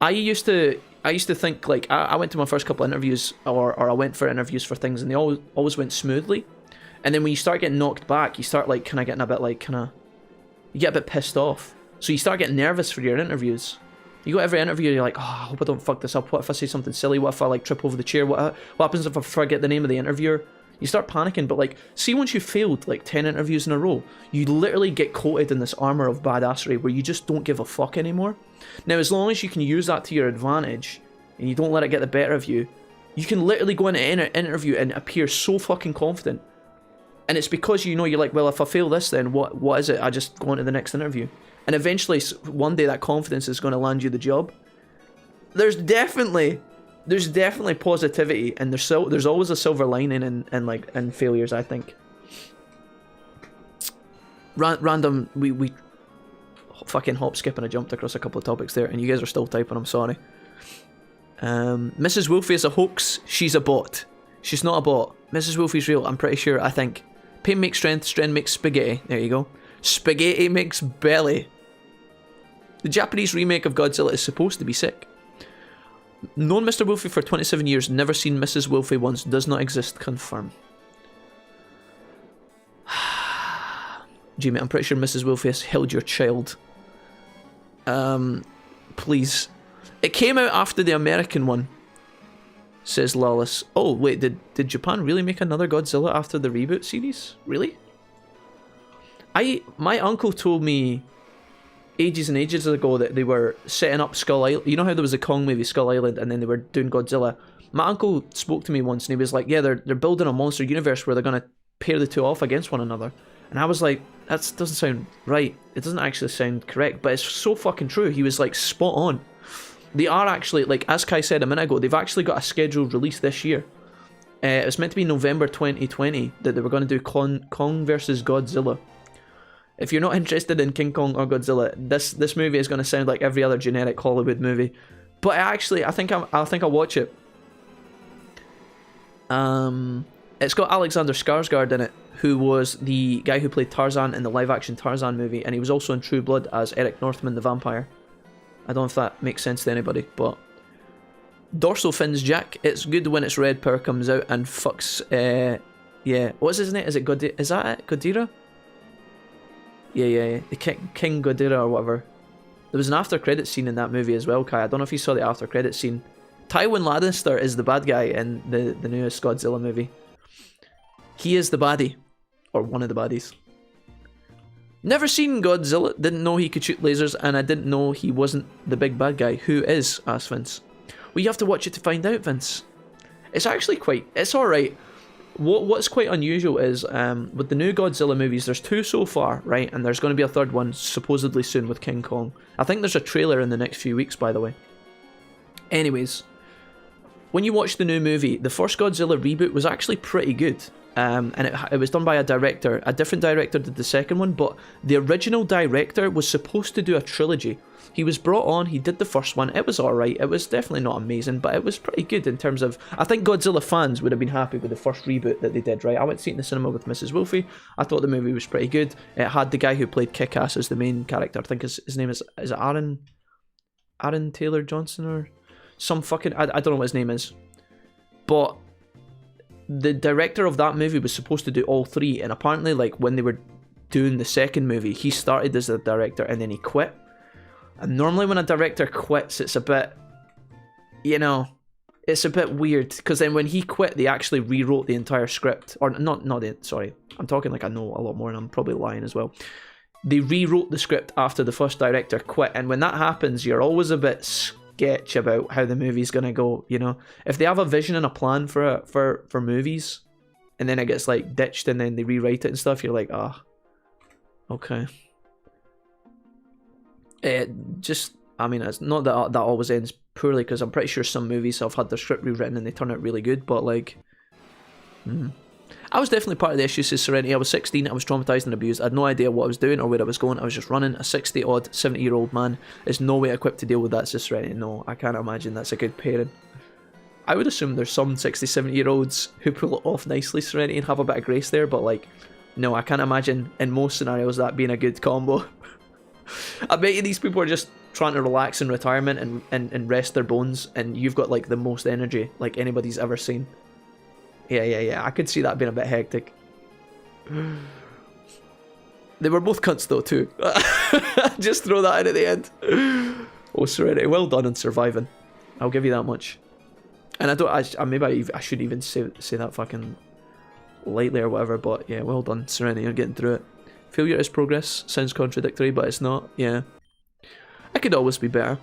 I used to think, like, I went to my first couple of interviews, or I went for interviews for things, and they always went smoothly. And then when you start getting knocked back, you start like kind of getting a bit like you get a bit pissed off. So you start getting nervous for your interviews. You go to every interview, you're like, oh, I hope I don't fuck this up. What if I say something silly? What if I like trip over the chair? What happens if I forget the name of the interviewer? You start panicking, but like, see, once you've failed like 10 interviews in a row, you literally get coated in this armor of badassery where you just don't give a fuck anymore. Now, as long as you can use that to your advantage and you don't let it get the better of you, you can literally go into an interview and appear so fucking confident. And it's because you know, you're like, well, if I fail this, then what is it? I just go on to the next interview. And eventually, one day, that confidence is going to land you the job. There's definitely positivity, and there's always a silver lining in failures, I think. Random, we fucking hop, skip, and I jumped across a couple of topics there, and you guys are still typing, I'm sorry. Mrs. Wolfie is a hoax, she's a bot. She's not a bot. Mrs. Wolfie's real, I'm pretty sure, I think. Pain makes strength, strength makes spaghetti. There you go. Spaghetti makes belly. The Japanese remake of Godzilla is supposed to be sick. Known Mr. Wolfie for 27 years, never seen Mrs. Wolfie once, does not exist, confirm. Jimmy, I'm pretty sure Mrs. Wolfie has held your child. Please. It came out after the American one, says Lawless. Oh, wait, did Japan really make another Godzilla after the reboot series? Really? My uncle told me ages and ages ago that they were setting up Skull Island. You know how there was a Kong movie, Skull Island, and then they were doing Godzilla? My uncle spoke to me once and he was like, yeah, they're building a monster universe where they're going to pair the two off against one another. And I was like, that doesn't sound right. It doesn't actually sound correct, but it's so fucking true. He was like, spot on. They are actually, like, as Kai said a minute ago, they've actually got a scheduled release this year. It was meant to be November 2020 that they were going to do Kong versus Godzilla. If you're not interested in King Kong or Godzilla, this movie is going to sound like every other generic Hollywood movie. But actually, I think I'll watch it. It's got Alexander Skarsgård in it, who was the guy who played Tarzan in the live-action Tarzan movie, and he was also in True Blood as Eric Northman the vampire. I don't know if that makes sense to anybody, but dorsal fins, Jack. It's good when its red power comes out and fucks. Yeah, what's his name? Is it Godira? Is that it? Godira? Yeah. The King Godira or whatever. There was an after credit scene in that movie as well, Kai. I don't know if you saw the after credit scene. Tywin Lannister is the bad guy in the newest Godzilla movie. He is the baddie, or one of the baddies. Never seen Godzilla, didn't know he could shoot lasers, and I didn't know he wasn't the big bad guy. Who is? Asked Vince. Well, you have to watch it to find out, Vince. It's actually it's alright. What's quite unusual is, with the new Godzilla movies, there's 2 so far, right? And there's going to be a 3rd one, supposedly soon, with King Kong. I think there's a trailer in the next few weeks, by the way. Anyways, when you watch the new movie, the first Godzilla reboot was actually pretty good. And it was done by a director. A different director did the second one, but the original director was supposed to do a trilogy. He was brought on, he did the first one, it was alright, it was definitely not amazing, but it was pretty good in terms of... I think Godzilla fans would have been happy with the first reboot that they did, right? I went to see it in the cinema with Mrs. Wolfie, I thought the movie was pretty good. It had the guy who played Kick-Ass as the main character, I think his name is it Aaron Taylor Johnson or some fucking... I don't know what his name is. But the director of that movie was supposed to do all 3, and apparently, like, when they were doing the second movie, he started as the director and then he quit. And normally when a director quits, it's a bit, you know, it's a bit weird, because then when he quit, they actually rewrote the entire script. Or sorry, I'm talking like I know a lot more and I'm probably lying as well. They rewrote the script after the first director quit, and when that happens, you're always a bit sketch about how the movie's gonna go, you know? If they have a vision and a plan for movies, and then it gets like ditched and then they rewrite it and stuff, you're like, okay. I mean, it's not that that always ends poorly, because I'm pretty sure some movies have had their script rewritten and they turn out really good, but like... I was definitely part of the issue, says Serenity. I was 16, I was traumatised and abused. I had no idea what I was doing or where I was going. I was just running. A 60-odd, 70-year-old man is no way equipped to deal with that, says Serenity. No, I can't imagine that's a good parent. I would assume there's some 60, 70-year-olds who pull it off nicely, Serenity, and have a bit of grace there, but like, no, I can't imagine in most scenarios that being a good combo. I bet you these people are just trying to relax in retirement and rest their bones, and you've got like the most energy like anybody's ever seen. Yeah, I could see that being a bit hectic. They were both cunts though too. Just throw that in at the end. Oh, Serenity, well done on surviving. I'll give you that much. And I don't, maybe I shouldn't even say that fucking lightly or whatever, but yeah, well done, Serenity, you're getting through it. Failure is progress. Sounds contradictory, but it's not. Yeah. I could always be better.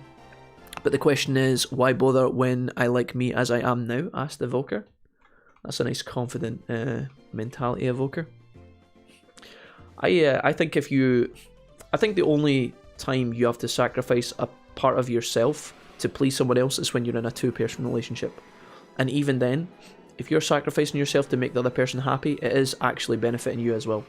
But the question is, why bother when I like me as I am now? Asked the Evoker. That's a nice, confident mentality, Evoker. I think I think the only time you have to sacrifice a part of yourself to please someone else is when you're in a two-person relationship. And even then, if you're sacrificing yourself to make the other person happy, it is actually benefiting you as well.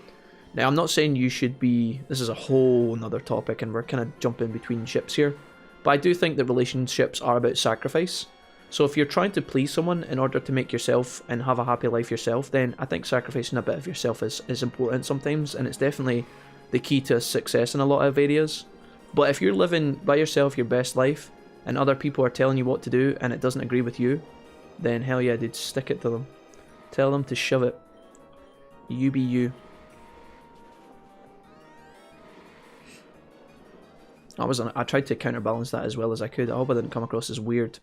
Now, I'm not saying you should be... This is a whole nother topic and we're kind of jumping between ships here. But I do think that relationships are about sacrifice. So if you're trying to please someone in order to make yourself and have a happy life yourself, then I think sacrificing a bit of yourself is important sometimes. And it's definitely the key to success in a lot of areas. But if you're living by yourself your best life and other people are telling you what to do and it doesn't agree with you, then hell yeah, dude, stick it to them. Tell them to shove it. You be you. I tried to counterbalance that as well as I could. I hope I didn't come across as weird.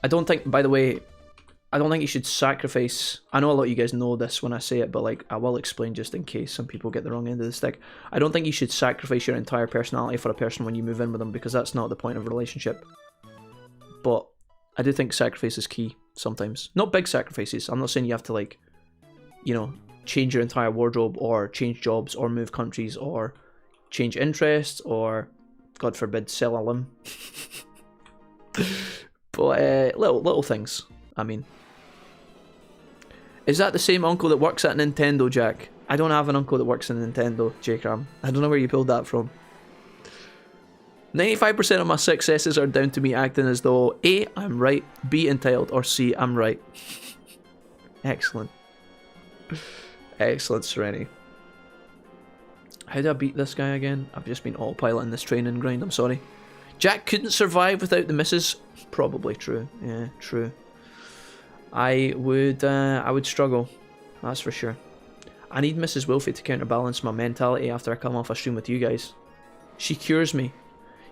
I don't think, by the way, I don't think you should sacrifice... I know a lot of you guys know this when I say it, but like I will explain just in case some people get the wrong end of the stick. I don't think you should sacrifice your entire personality for a person when you move in with them, because that's not the point of a relationship. But I do think sacrifice is key sometimes. Not big sacrifices. I'm not saying you have to, like, you know, change your entire wardrobe or change jobs or move countries or change interests or, God forbid, sell a limb. But little things. I mean, is that the same uncle that works at Nintendo, Jack? I don't have an uncle that works at Nintendo, J-Cram. I don't know where you pulled that from. 95% of my successes are down to me acting as though A, I'm right, B, entitled, or C, I'm right. Excellent. Excellent, Serenity. How do I beat this guy again? I've just been autopiloting this training grind, I'm sorry. Jack couldn't survive without the missus. Probably true. Yeah, true. I would struggle. That's for sure. I need Mrs. Wilfie to counterbalance my mentality after I come off a stream with you guys. She cures me.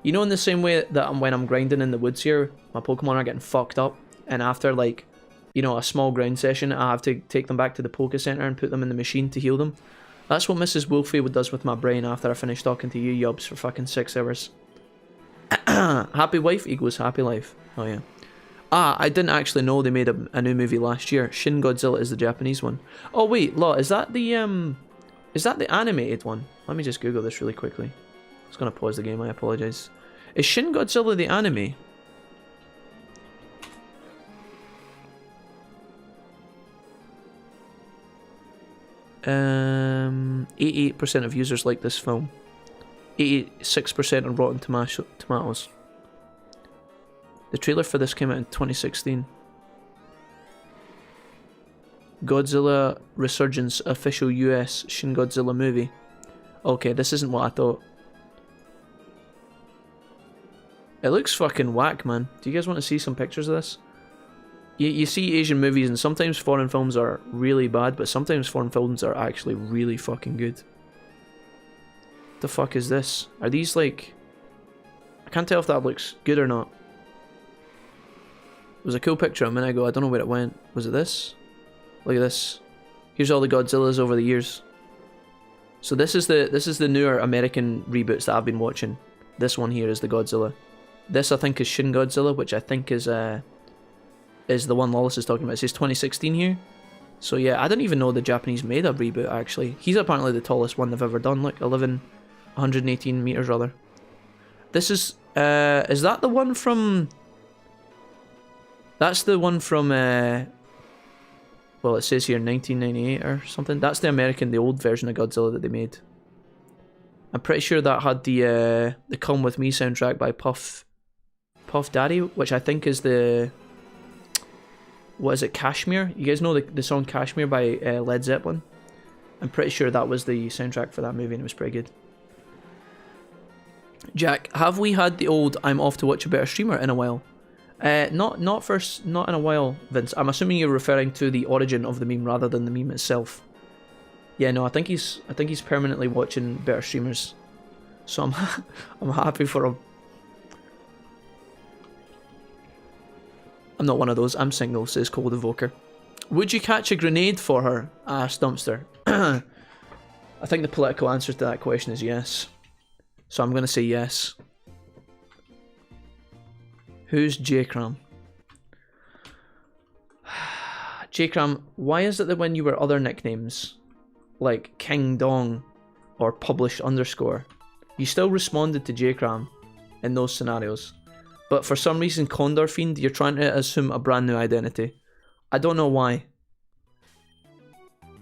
You know, in the same way that when I'm grinding in the woods here, my Pokemon are getting fucked up, and after, like, you know, a small grind session, I have to take them back to the Poke Center and put them in the machine to heal them. That's what Mrs. Wolfie does with my brain after I finish talking to you yubs for fucking 6 hours. Happy wife equals happy life. Oh yeah. Ah, I didn't actually know they made a new movie last year. Shin Godzilla is the Japanese one. Oh wait, Law, is that the animated one? Let me just Google this really quickly. I was gonna pause the game, I apologize. Is Shin Godzilla the anime? 88% of users like this film. 86% on Rotten Tomatoes. The trailer for this came out in 2016. Godzilla Resurgence official US Shin Godzilla movie. Okay, this isn't what I thought. It looks fucking whack, man. Do you guys want to see some pictures of this? You see Asian movies and sometimes foreign films are really bad, but sometimes foreign films are actually really fucking good. The fuck is this? Are these like... I can't tell if that looks good or not. It was a cool picture a minute ago, I don't know where it went. Was it this? Look at this. Here's all the Godzillas over the years. So this is the newer American reboots that I've been watching. This one here is the Godzilla. This I think is Shin Godzilla, which I think is the one Lawless is talking about. It says 2016 here. So yeah, I didn't even know the Japanese made a reboot actually. He's apparently the tallest one they've ever done. Look, 118 meters rather. This is that the one from... That's the one from, well, it says here 1998 or something. That's the old version of Godzilla that they made. I'm pretty sure that had the Come With Me soundtrack by Puff Daddy, which I think is the... What is it, Kashmir? You guys know the song Kashmir by Led Zeppelin? I'm pretty sure that was the soundtrack for that movie and it was pretty good. Jack, have we had the old I'm off to watch a better streamer in a while? Not in a while, Vince. I'm assuming you're referring to the origin of the meme rather than the meme itself. Yeah, no, I think he's permanently watching better streamers. So I'm happy for him. I'm not one of those. I'm single, says Cold Evoker. Would you catch a grenade for her? Asked Dumpster. I think the political answer to that question is yes. So I'm going to say yes. Who's J-Cram? J-Cram, why is it that when you were other nicknames, like King Dong or Published _, you still responded to J-Cram in those scenarios? But for some reason, Condor Fiend, you're trying to assume a brand new identity. I don't know why.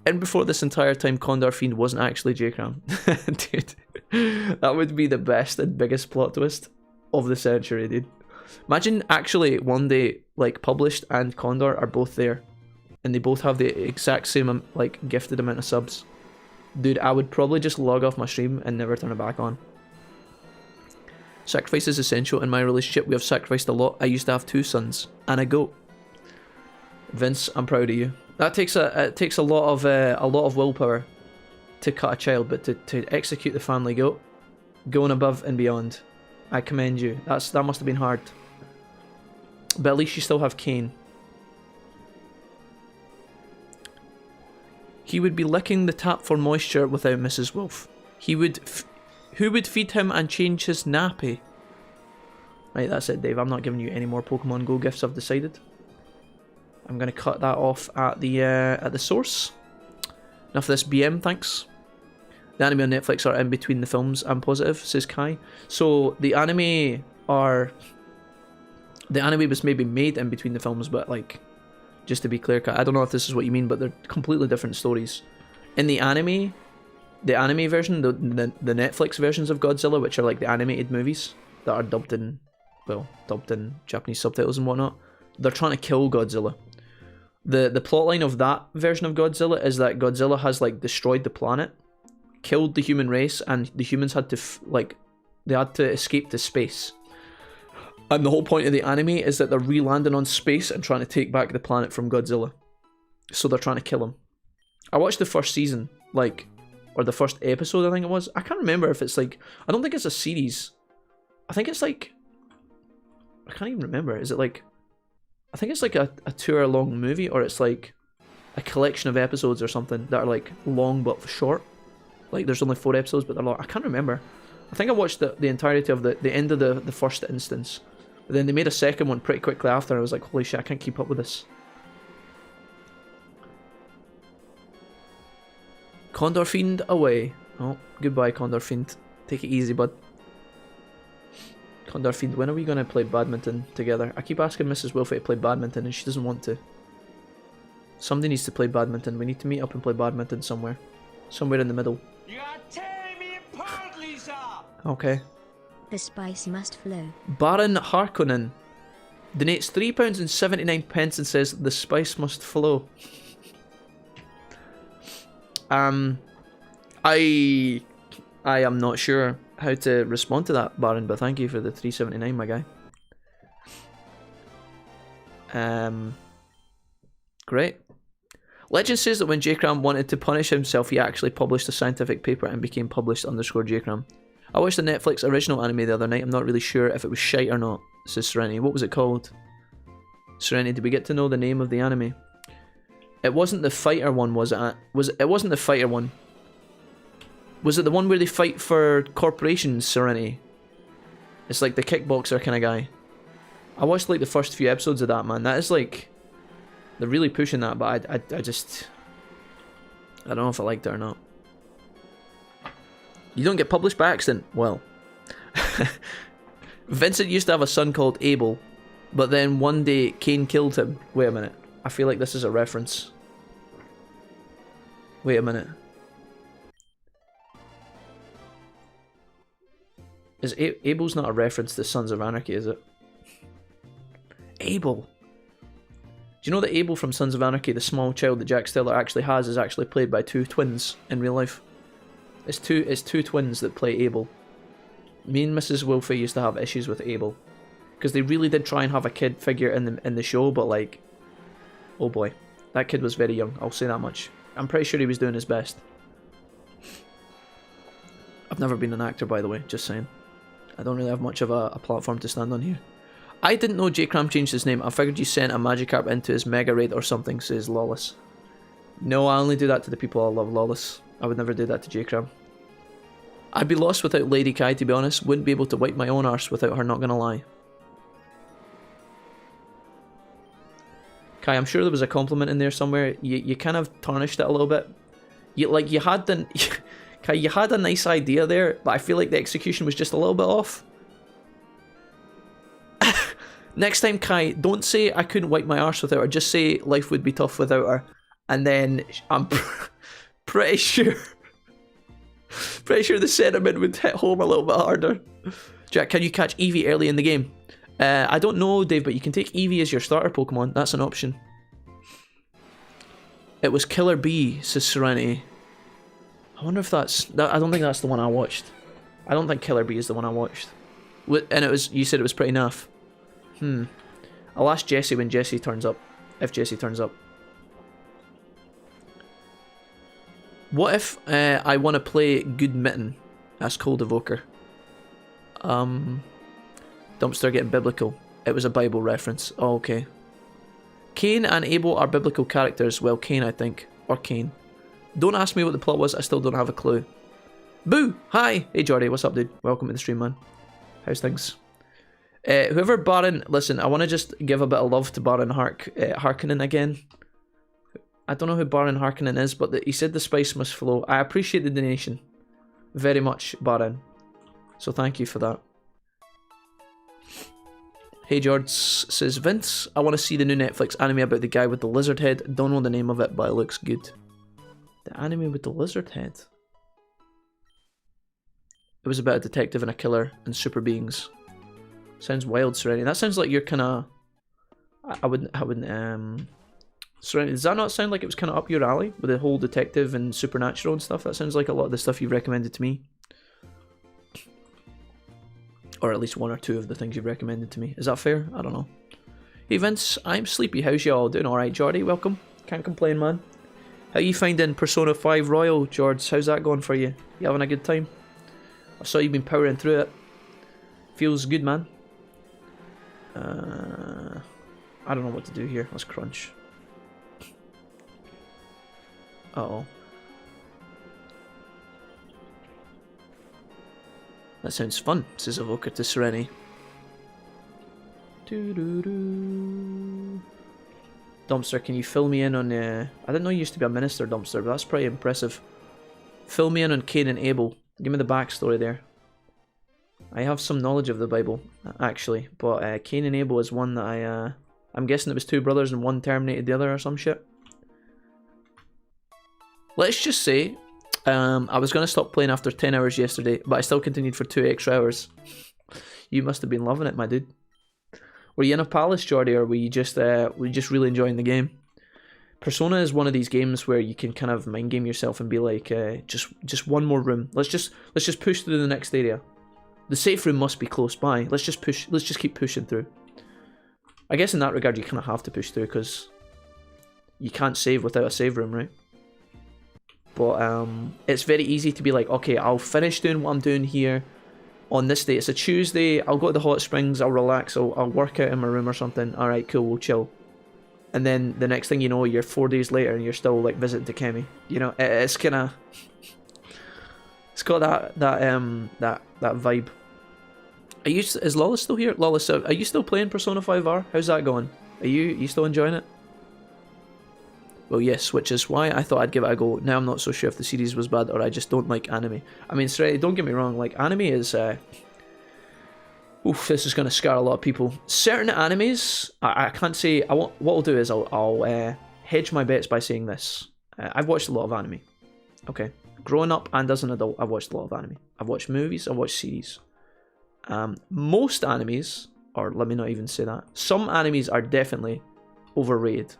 And before this entire time, Condor Fiend wasn't actually J-Cram. Dude, that would be the best and biggest plot twist of the century, dude. Imagine actually one day, like, Published and Condor are both there. And they both have the exact same, like, gifted amount of subs. Dude, I would probably just log off my stream and never turn it back on. Sacrifice is essential in my relationship. We have sacrificed a lot. I used to have 2 sons and a goat. Vince, I'm proud of you. That takes a lot of willpower to cut a child, but to execute the family goat, going above and beyond, I commend you. That must have been hard. But at least you still have Kane. He would be licking the tap for moisture without Mrs. Wolf. Who would feed him and change his nappy? Right, that's it, Dave. I'm not giving you any more Pokemon Go gifts, I've decided. I'm going to cut that off at the source. Enough of this BM, thanks. The anime on Netflix are in between the films, I'm positive, says Kai. So, the anime was maybe made in between the films, but, like, just to be clear, Kai, I don't know if this is what you mean, but they're completely different stories. In the anime version, the Netflix versions of Godzilla, which are like the animated movies that are dubbed in Japanese subtitles and whatnot, they're trying to kill Godzilla. The plotline of that version of Godzilla is that Godzilla has, like, destroyed the planet, killed the human race, and the humans had to they had to escape to space. And the whole point of the anime is that they're re-landing on space and trying to take back the planet from Godzilla. So they're trying to kill him. I watched the first season, or the first episode, I think it was. I can't remember if it's like, I don't think it's a series. I think it's like, I can't even remember. Is it like, I think it's like a 2-hour long movie, or it's like a collection of episodes or something that are like long but short. Like there's only 4 episodes, but they're long. I can't remember. I think I watched the entirety of the end of the first instance. But then they made a second one pretty quickly after, and I was like, holy shit, I can't keep up with this. Condor Fiend away. Oh, goodbye, Condor Fiend. Take it easy, bud. Condor Fiend, when are we going to play badminton together? I keep asking Mrs. Wilfie to play badminton, and she doesn't want to. Somebody needs to play badminton. We need to meet up and play badminton somewhere. Somewhere in the middle. You are tearing me apart, Lisa! Okay. The spice must flow. Baron Harkonnen donates £3.79 and says, the spice must flow. I am not sure how to respond to that, Baron, but thank you for the $3.79, my guy. Great. Legend says that when J-Cram wanted to punish himself, he actually published a scientific paper and became published_J-Cram. I watched the Netflix original anime the other night. I'm not really sure if it was shite or not, says Serenity. What was it called? Serenity, did we get to know the name of the anime? It wasn't the fighter one, was it? It wasn't the fighter one. Was it the one where they fight for corporations, Serenity? It's like the kickboxer kind of guy. I watched like the first few episodes of that, man. That is like, they're really pushing that, but I don't know if I liked it or not. You don't get published by accident? Well. Vincent used to have a son called Abel, but then one day Cain killed him. Wait a minute. I feel like this is a reference. Wait a minute. Is Abel's not a reference to Sons of Anarchy, is it? Abel. Do you know that Abel from Sons of Anarchy, the small child that Jack Steller actually has, is actually played by 2 twins in real life? It's two twins that play Abel. Me and Mrs. Wilfie used to have issues with Abel, because they really did try and have a kid figure in the show, but like, oh boy, that kid was very young. I'll say that much. I'm pretty sure he was doing his best. I've never been an actor, by the way. Just saying. I don't really have much of a platform to stand on here. I didn't know J-Cram changed his name. I figured you sent a Magikarp into his Mega Raid or something, says Lawless. No, I only do that to the people I love, Lawless. I would never do that to J-Cram. I'd be lost without Lady Kai, to be honest. Wouldn't be able to wipe my own arse without her, not gonna lie. Kai, I'm sure there was a compliment in there somewhere. You kind of tarnished it a little bit. You had the... Kai, you had a nice idea there, but I feel like the execution was just a little bit off. Next time, Kai, don't say I couldn't wipe my arse without her. Just say life would be tough without her. And then I'm pretty sure... pretty sure the sentiment would hit home a little bit harder. Jack, can you catch Eevee early in the game? I don't know, Dave, but you can take Eevee as your starter Pokemon. That's an option. It was Killer Bee, says Serenity. I wonder if that's... I don't think that's the one I watched. I don't think Killer Bee is the one I watched. And it was... You said it was pretty naff. I'll ask Jesse when Jesse turns up. If Jesse turns up. What if I want to play Good Mitten? Asked Cold Evoker. Dumpster getting biblical. It was a Bible reference. Oh, okay. Cain and Abel are biblical characters. Well, Cain, I think. Or Cain. Don't ask me what the plot was. I still don't have a clue. Boo! Hi! Hey, Jordy. What's up, dude? Welcome to the stream, man. How's things? Whoever Baron... Listen, I want to just give a bit of love to Baron Harkonnen again. I don't know who Baron Harkonnen is, but he said the spice must flow. I appreciate the donation. Very much, Baron. So thank you for that. Hey George, says Vince, I want to see the new Netflix anime about the guy with the lizard head. Don't know the name of it, but it looks good. The anime with the lizard head? It was about a detective and a killer and super beings. Sounds wild, Serenity. That sounds like you're kind of... I wouldn't... Serenity, does that not sound like it was kind of up your alley? With the whole detective and supernatural and stuff? That sounds like a lot of the stuff you've recommended to me. Or at least one or two of the things you've recommended to me. Is that fair? I don't know. Hey Vince, I'm sleepy. How's y'all doing? Alright, Jordy, welcome. Can't complain, man. How you finding Persona 5 Royal, George? How's that going for you? You having a good time? I saw you've been powering through it. Feels good, man. I don't know what to do here. Let's crunch. Uh-oh. That sounds fun, says Evoker to Serenity. Dumpster, can you fill me in on... I didn't know you used to be a minister, Dumpster, but that's pretty impressive. Fill me in on Cain and Abel. Give me the backstory there. I have some knowledge of the Bible, actually, but Cain and Abel is one that I'm guessing it was two brothers and one terminated the other or some shit. Let's just say... I was going to stop playing after 10 hours yesterday, but I still continued for 2 extra hours. You must have been loving it, my dude. Were you in a palace, Jordy, or were you just really enjoying the game? Persona is one of these games where you can kind of mind game yourself and be like, just one more room. Let's just push through the next area. The safe room must be close by. Let's just keep pushing through. I guess in that regard you kind of have to push through because you can't save without a save room, right? But it's very easy to be like, okay, I'll finish doing what I'm doing here on this day. It's a Tuesday, I'll go to the hot springs, I'll relax, I'll work out in my room or something. Alright, cool, we'll chill. And then the next thing you know, you're 4 days later and you're still like visiting Takemi. You know, it's kind of... It's got that vibe. Is Lawless still here? Lawless, are you still playing Persona 5R? How's that going? Are you still enjoying it? Well, yes, which is why I thought I'd give it a go. Now I'm not so sure if the series was bad or I just don't like anime. I mean, Serenity, don't get me wrong, like, anime is... Oof, this is going to scar a lot of people. Certain animes, I can't say... what I'll do is I'll hedge my bets by saying this. I've watched a lot of anime. Okay. Growing up and as an adult, I've watched a lot of anime. I've watched movies, I've watched series. Most animes, or let me not even say that, some animes are definitely overrated.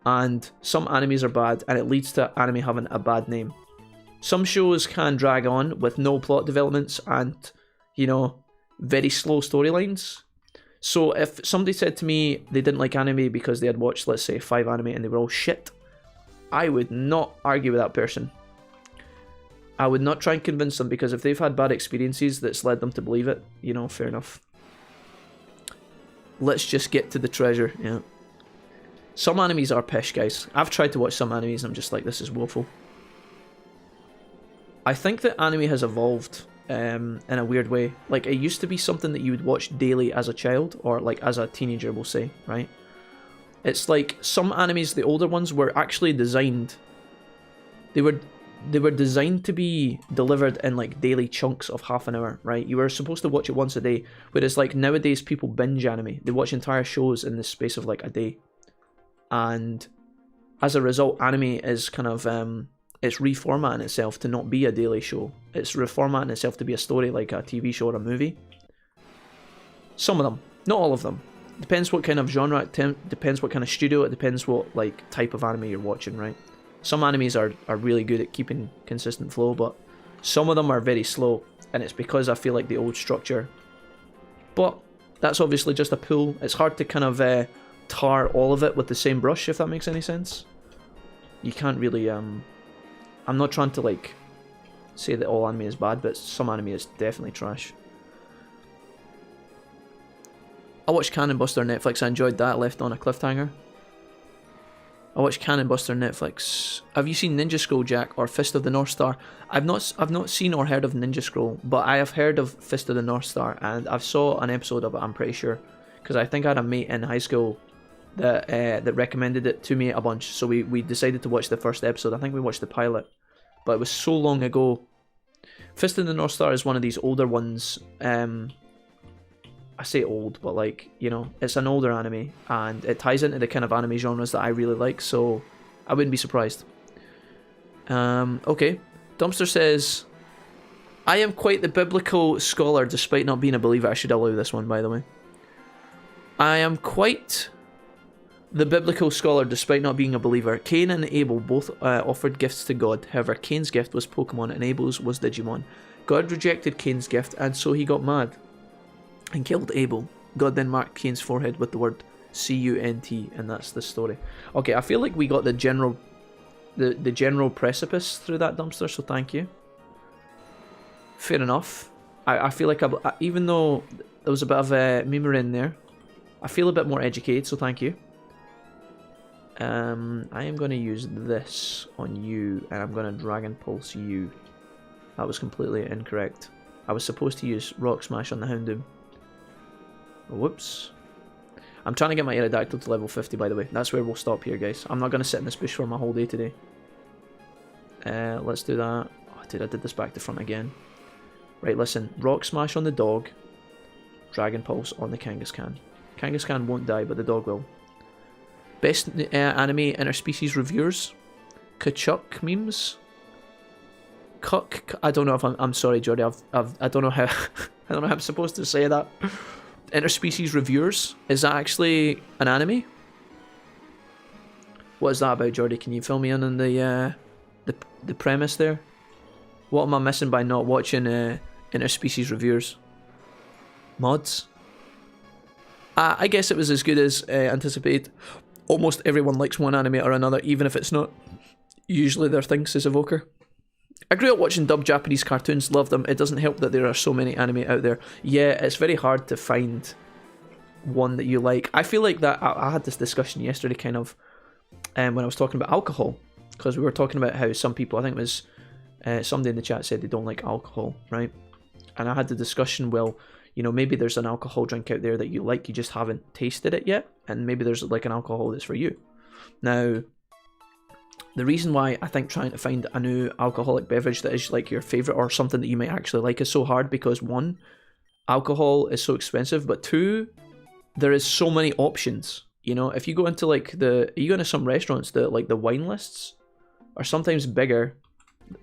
And some animes are bad, and it leads to anime having a bad name. Some shows can drag on with no plot developments and, you know, very slow storylines. So if somebody said to me they didn't like anime because they had watched, let's say, 5 anime and they were all shit, I would not argue with that person. I would not try and convince them, because if they've had bad experiences that's led them to believe it, you know, fair enough. let's just get to the treasure. Yeah. Some animes are pish, guys. I've tried to watch some animes and I'm just like, this is woeful. I think that anime has evolved in a weird way. Like, it used to be something that you would watch daily as a child, or like as a teenager, we'll say, right? It's like some animes, the older ones, were actually designed. They were designed to be delivered in like daily chunks of half an hour, right? You were supposed to watch it once a day. Whereas like nowadays people binge anime. They watch entire shows in the space of like a day. And as a result, anime is kind of it's reformatting itself to not be a daily show. It's reformatting itself to be a story, like a TV show or a movie. Some of them, not all of them. Depends what kind of genre, depends what kind of studio, it depends what like type of anime you're watching, right? Some animes are really good at keeping consistent flow, but some of them are very slow, and it's because I feel like the old structure. But that's obviously just a pool. It's hard to kind of tar all of it with the same brush, if that makes any sense. You can't really, I'm not trying to like say that all anime is bad, but some anime is definitely trash. I watched Cannon Buster on Netflix. I enjoyed that. Left on a cliffhanger. I watched Cannon Buster on Netflix. Have you seen Ninja Scroll, Jack, or Fist of the North Star? I've not seen or heard of Ninja Scroll, but I have heard of Fist of the North Star, and I saw an episode of it, I'm pretty sure, because I think I had a mate in high school that that recommended it to me a bunch, so we decided to watch the first episode. I think we watched the pilot, but it was so long ago. Fist of the North Star is one of these older ones. I say old, but like, you know, it's an older anime, and it ties into the kind of anime genres that I really like, so I wouldn't be surprised. Okay. Dumpster says, I am quite the biblical scholar despite not being a believer. I should allow this one, by the way. I am quite the biblical scholar despite not being a believer. Cain and Abel both offered gifts to God. However, Cain's gift was Pokemon and Abel's was Digimon. God rejected Cain's gift, and so he got mad and killed Abel. God then marked Cain's forehead with the word C-U-N-T, and that's the story. Okay, I feel like we got the general precipice through that, Dumpster, so thank you. Fair enough. I feel like even though there was a bit of a memer in there, I feel a bit more educated, so thank you. I am going to use this on you, and I'm going to Dragon Pulse you. That was completely incorrect. I was supposed to use Rock Smash on the Houndoom. Whoops. I'm trying to get my Aerodactyl to level 50, by the way. That's where we'll stop here, guys. I'm not going to sit in this bush for my whole day today. Let's do that. Oh, dude, I did this back to front again. Right, listen. Rock Smash on the dog. Dragon Pulse on the Kangaskhan. Kangaskhan won't die, but the dog will. Best anime interspecies reviewers. Kachuk memes. I don't know if I'm sorry, Jordy. I don't know how I don't know how I'm supposed to say that. Interspecies reviewers. Is that actually an anime? What is that about, Jordy? Can you fill me in on the premise there? What am I missing by not watching interspecies reviewers? Mods? I guess it was as good as anticipated. Almost everyone likes one anime or another, even if it's not usually their thing, says Evoker. I grew up watching dubbed Japanese cartoons, loved them. It doesn't help that there are so many anime out there. Yeah, it's very hard to find one that you like. I feel like that I had this discussion yesterday, kind of, when I was talking about alcohol, because we were talking about how some people, I think it was somebody in the chat said they don't like alcohol, right? And I had the discussion, well, you know, maybe there's an alcohol drink out there that you like, you just haven't tasted it yet, and maybe there's like an alcohol that's for you. Now, the reason why I think trying to find a new alcoholic beverage that is like your favourite or something that you might actually like is so hard, because one, alcohol is so expensive, but two, there is so many options. You know, if you go into like you go into some restaurants, the wine lists are sometimes bigger,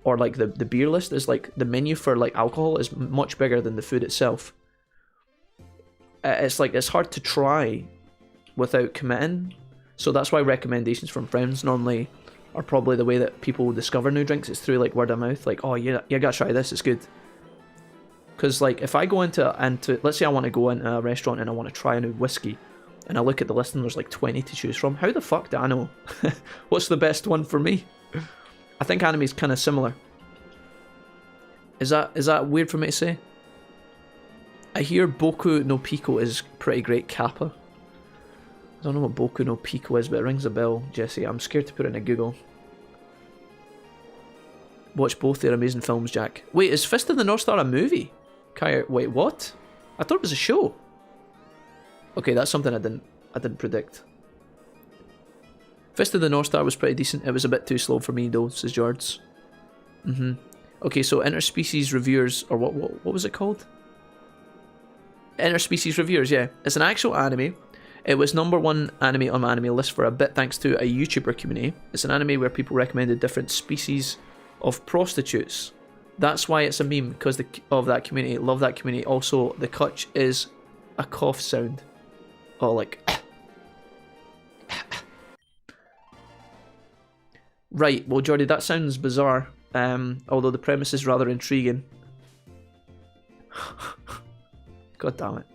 or like the beer list is like, the menu for like alcohol is much bigger than the food itself. It's like, it's hard to try without committing, so that's why recommendations from friends normally are probably the way that people discover new drinks. It's through like word of mouth, like, oh yeah, you gotta try this, it's good. Because like, if I go into let's say I want to go into a restaurant and I want to try a new whiskey, and I look at the list and there's like 20 to choose from, how the fuck do I know what's the best one for me? I think anime is kind of similar. Is that weird for me to say? I hear Boku no Pico is pretty great. Kappa. I don't know what Boku no Pico is, but it rings a bell, Jesse. I'm scared to put it in a Google. Watch both their amazing films, Jack. Wait, is Fist of the North Star a movie? Kai, wait, what? I thought it was a show. Okay, that's something I didn't predict. Fist of the North Star was pretty decent. It was a bit too slow for me though, says George. Okay, so interspecies reviewers, or what was it called? Interspecies reviewers, yeah. It's an actual anime. It was #1 anime on my anime list for a bit thanks to a YouTuber community. It's an anime where people recommended different species of prostitutes. That's why it's a meme, because of that community. Love that community. Also, the clutch is a cough sound. Oh, like... Right, well Jordy, that sounds bizarre. Although the premise is rather intriguing. God damn it.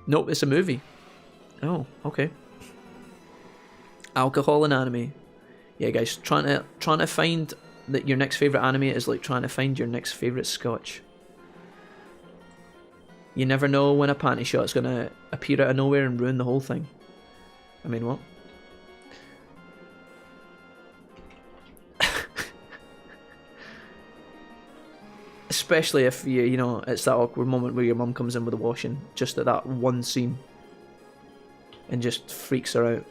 Nope, it's a movie. Oh, okay. Alcohol and anime. Yeah, guys, trying to find that your next favourite anime is like trying to find your next favourite scotch. You never know when a panty shot's gonna appear out of nowhere and ruin the whole thing. I mean, what? Especially if you know, it's that awkward moment where your mum comes in with the washing, just at that one scene, and just freaks her out.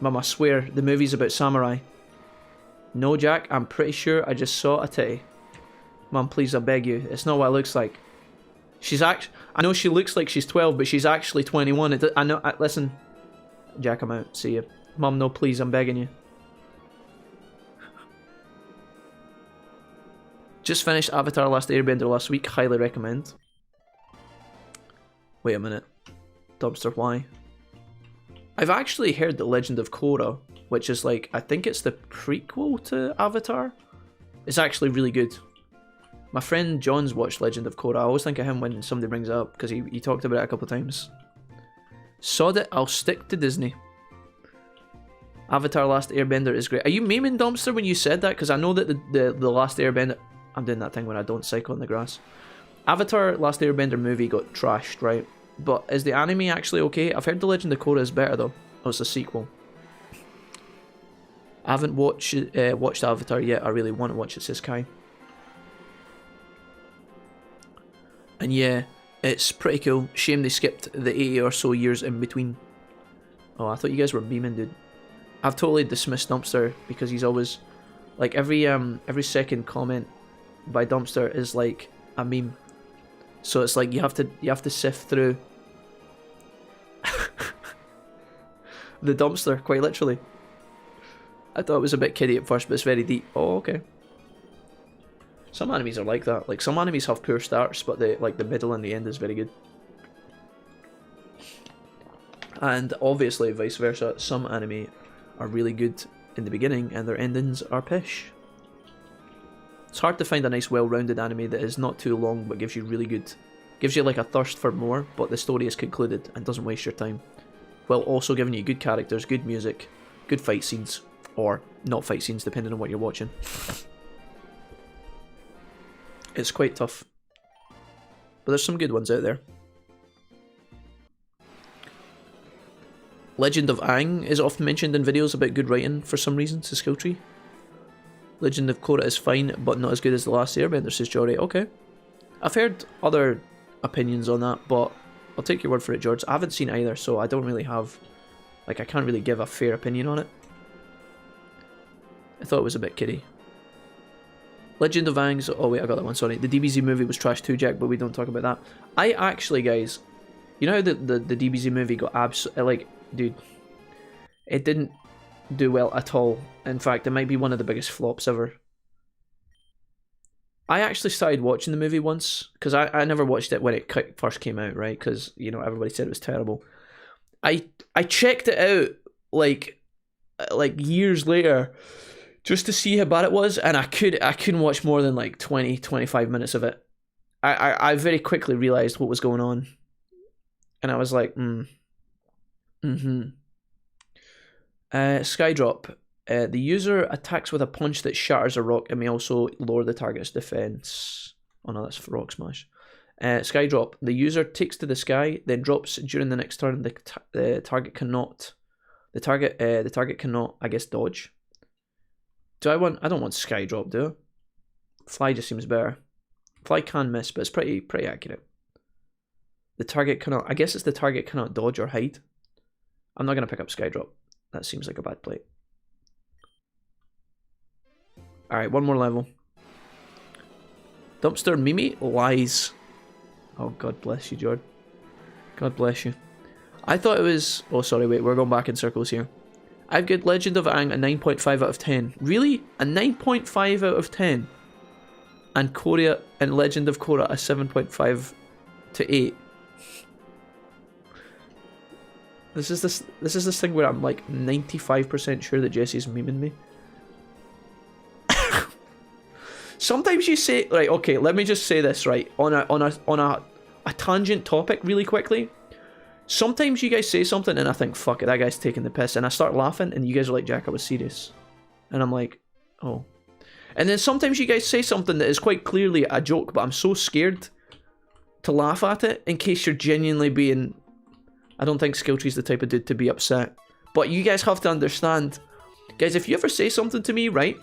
Mum, I swear, the movie's about samurai. No, Jack, I'm pretty sure I just saw a titty. Mum, please, I beg you, it's not what it looks like. She's I know she looks like she's 12, but she's actually 21. I know. Listen, Jack, I'm out. See you. Mum, no, please, I'm begging you. Just finished Avatar Last Airbender last week. Highly recommend. Wait a minute. Dumpster, why? I've actually heard The Legend of Korra, which is like, I think it's the prequel to Avatar. It's actually really good. My friend John's watched Legend of Korra. I always think of him when somebody brings it up, because he talked about it a couple of times. Sod it, I'll stick to Disney. Avatar Last Airbender is great. Are you memeing, Dumpster, when you said that? Because I know that the Last Airbender... I'm doing that thing when I don't cycle in the grass. Avatar Last Airbender movie got trashed, right? But is the anime actually okay? I've heard The Legend of Korra is better though. Oh, it's a sequel. I haven't watched Avatar yet. I really want to watch it, says Kai. And yeah, it's pretty cool. Shame they skipped the 80 or so years in between. Oh, I thought you guys were beaming, dude. I've totally dismissed Dumpster because he's always... Like, every second comment by Dumpster is like a meme. So it's like you have to sift through the Dumpster, quite literally. I thought it was a bit kiddie at first, but it's very deep. Oh, okay. Some animes are like that. Like, some animes have poor starts, but the middle and the end is very good. And obviously, vice versa, some anime are really good in the beginning and their endings are pish. It's hard to find a nice well-rounded anime that is not too long but gives you like a thirst for more, but the story is concluded and doesn't waste your time, while also giving you good characters, good music, good fight scenes, or not fight scenes depending on what you're watching. It's quite tough, but there's some good ones out there. Legend of Aang is often mentioned in videos about good writing for some reason, says Skilltree. Legend of Korra is fine, but not as good as The Last Airbender, says Jory. Okay. I've heard other opinions on that, but I'll take your word for it, George. I haven't seen either, so I don't really have... Like, I can't really give a fair opinion on it. I thought it was a bit kiddie. Legend of Aang's... Oh wait, I got that one, sorry. The DBZ movie was trash too, Jack, but we don't talk about that. I actually, guys... You know how the DBZ movie got like, dude... It didn't do well at all. In fact, it might be one of the biggest flops ever. I actually started watching the movie once, because I never watched it when it first came out, right? Because, you know, everybody said it was terrible. I checked it out, like years later, just to see how bad it was, and I couldn't watch more than like 20-25 minutes of it. I very quickly realised what was going on. And I was like, Skydrop. The user attacks with a punch that shatters a rock and may also lower the target's defense. Oh no, that's for Rock Smash. Sky drop. The user takes to the sky, then drops during the next turn. The target cannot. The target cannot, I guess, dodge. I don't want sky drop, do I? Fly just seems better. Fly can miss, but it's pretty accurate. The target cannot. I guess it's the target cannot dodge or hide. I'm not gonna pick up sky drop. That seems like a bad play. All right, one more level. Dumpster Mimi lies. Oh, God bless you, Jordan. God bless you. I thought it was... Oh, sorry, wait. We're going back in circles here. I've got Legend of Aang a 9.5 out of 10. Really? A 9.5 out of 10? And Korra and Legend of Korra a 7.5 to 8. This is this thing where I'm like 95% sure that Jesse's memeing me. Sometimes you say, right, okay, let me just say this, right, on a tangent topic really quickly. Sometimes you guys say something and I think, fuck it, that guy's taking the piss, and I start laughing and you guys are like, Jack, I was serious. And I'm like, oh. And then sometimes you guys say something that is quite clearly a joke, but I'm so scared to laugh at it in case you're genuinely being... I don't think Skilltree's the type of dude to be upset. But you guys have to understand, guys, if you ever say something to me, right,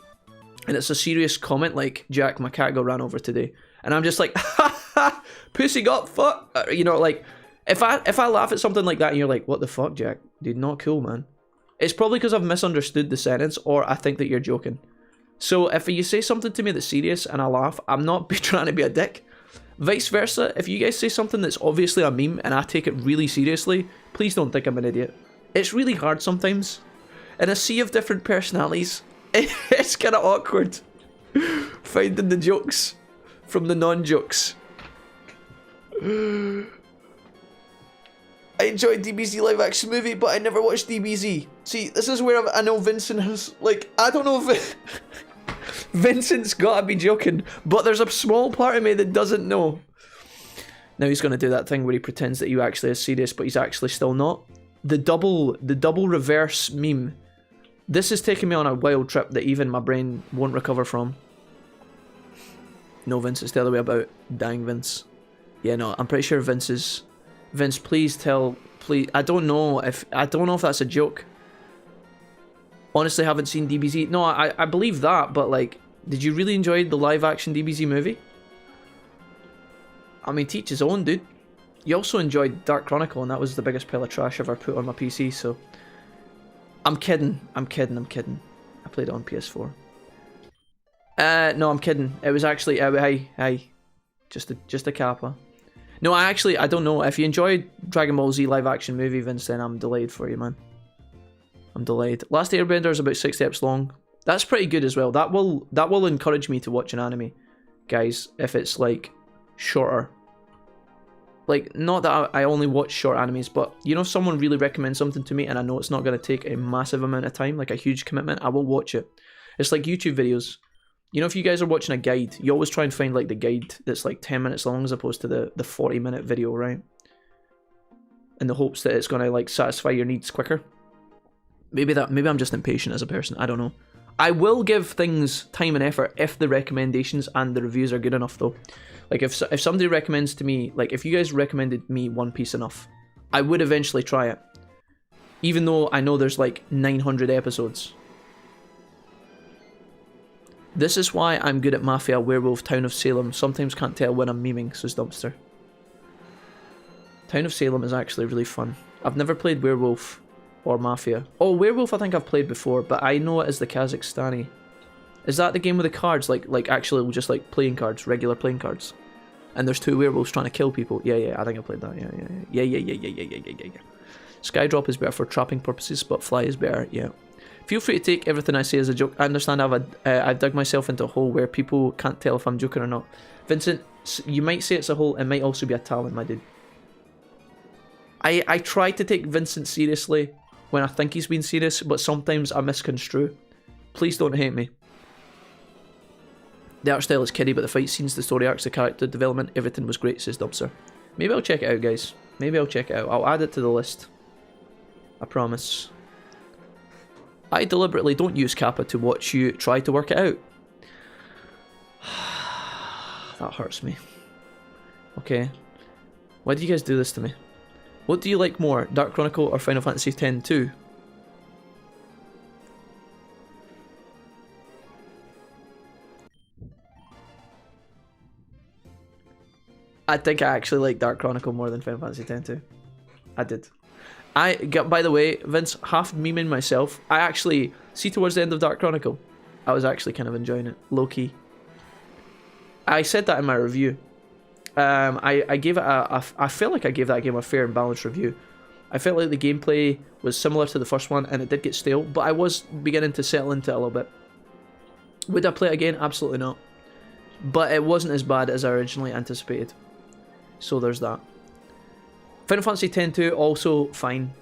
and it's a serious comment like, Jack, my cat got ran over today, and I'm just like, ha ha, pussy got fuck, you know, like, if I laugh at something like that and you're like, what the fuck, Jack, dude, not cool, man, it's probably because I've misunderstood the sentence, or I think that you're joking. So if you say something to me that's serious and I laugh, I'm not trying to be a dick. Vice versa, if you guys say something that's obviously a meme and I take it really seriously, please don't think I'm an idiot. It's really hard sometimes. In a sea of different personalities, it's kind of awkward finding the jokes from the non-jokes. I enjoyed DBZ live action movie, but I never watched DBZ. See, this is where I know Vincent has, like, I don't know if Vincent's gotta be joking, but there's a small part of me that doesn't know. Now he's gonna do that thing where he pretends that he actually is serious, but he's actually still not. The double reverse meme. This is taking me on a wild trip that even my brain won't recover from. No, Vince, it's the other way about. Dang, Vince. Yeah, no, I'm pretty sure Vince is... Vince, please tell... Please... I don't know if that's a joke. Honestly, haven't seen DBZ. No, I believe that, but like... Did you really enjoy the live-action DBZ movie? I mean, teach his own, dude. You also enjoyed Dark Chronicle, and that was the biggest pile of trash I've ever put on my PC, so... I'm kidding. I played it on PS4. No, I'm kidding. It was actually... Hey. Just a kappa. No, I don't know. If you enjoyed Dragon Ball Z live-action movie, Vince, then I'm delayed for you, man. I'm delayed. Last Airbender is about 6 steps long. That's pretty good as well. That will encourage me to watch an anime, guys, if it's, like, shorter. Like, not that I only watch short animes, but, you know, if someone really recommends something to me and I know it's not going to take a massive amount of time, like a huge commitment, I will watch it. It's like YouTube videos. You know, if you guys are watching a guide, you always try and find, like, the guide that's, like, 10 minutes long as opposed to the 40-minute video, right? In the hopes that it's going to, like, satisfy your needs quicker. Maybe I'm just impatient as a person, I don't know. I will give things time and effort if the recommendations and the reviews are good enough, though. Like, if somebody recommends to me, like, if you guys recommended me One Piece enough, I would eventually try it. Even though I know there's, like, 900 episodes. This is why I'm good at Mafia, Werewolf, Town of Salem. Sometimes can't tell when I'm memeing, says Dumpster. Town of Salem is actually really fun. I've never played Werewolf or Mafia. Oh, Werewolf I think I've played before, but I know it as the Kazakhstani. Is that the game with the cards? Like actually just like playing cards, regular playing cards? And there's two werewolves trying to kill people. Yeah, I think I played that. Yeah. Skydrop is better for trapping purposes, but Fly is better, yeah. Feel free to take everything I say as a joke. I understand I've dug myself into a hole where people can't tell if I'm joking or not. Vincent, you might say it's a hole, it might also be a talent, my dude. I try to take Vincent seriously when I think he's being serious, but sometimes I misconstrue. Please don't hate me. The art style is kiddie, but the fight scenes, the story arcs, the character development, everything was great, says Dubster. Maybe I'll check it out, guys. Maybe I'll check it out. I'll add it to the list. I promise. I deliberately don't use Kappa to watch you try to work it out. That hurts me. Okay. Why do you guys do this to me? What do you like more, Dark Chronicle or Final Fantasy X-2? I think I actually like Dark Chronicle more than Final Fantasy X-2. I did. By the way, Vince, half memeing myself. I actually, see towards the end of Dark Chronicle, I was actually kind of enjoying it, low-key. I said that in my review. I gave it I feel like I gave that game a fair and balanced review. I felt like the gameplay was similar to the first one, and it did get stale, but I was beginning to settle into it a little bit. Would I play it again? Absolutely not. But it wasn't as bad as I originally anticipated. So there's that. Final Fantasy X-2 also fine.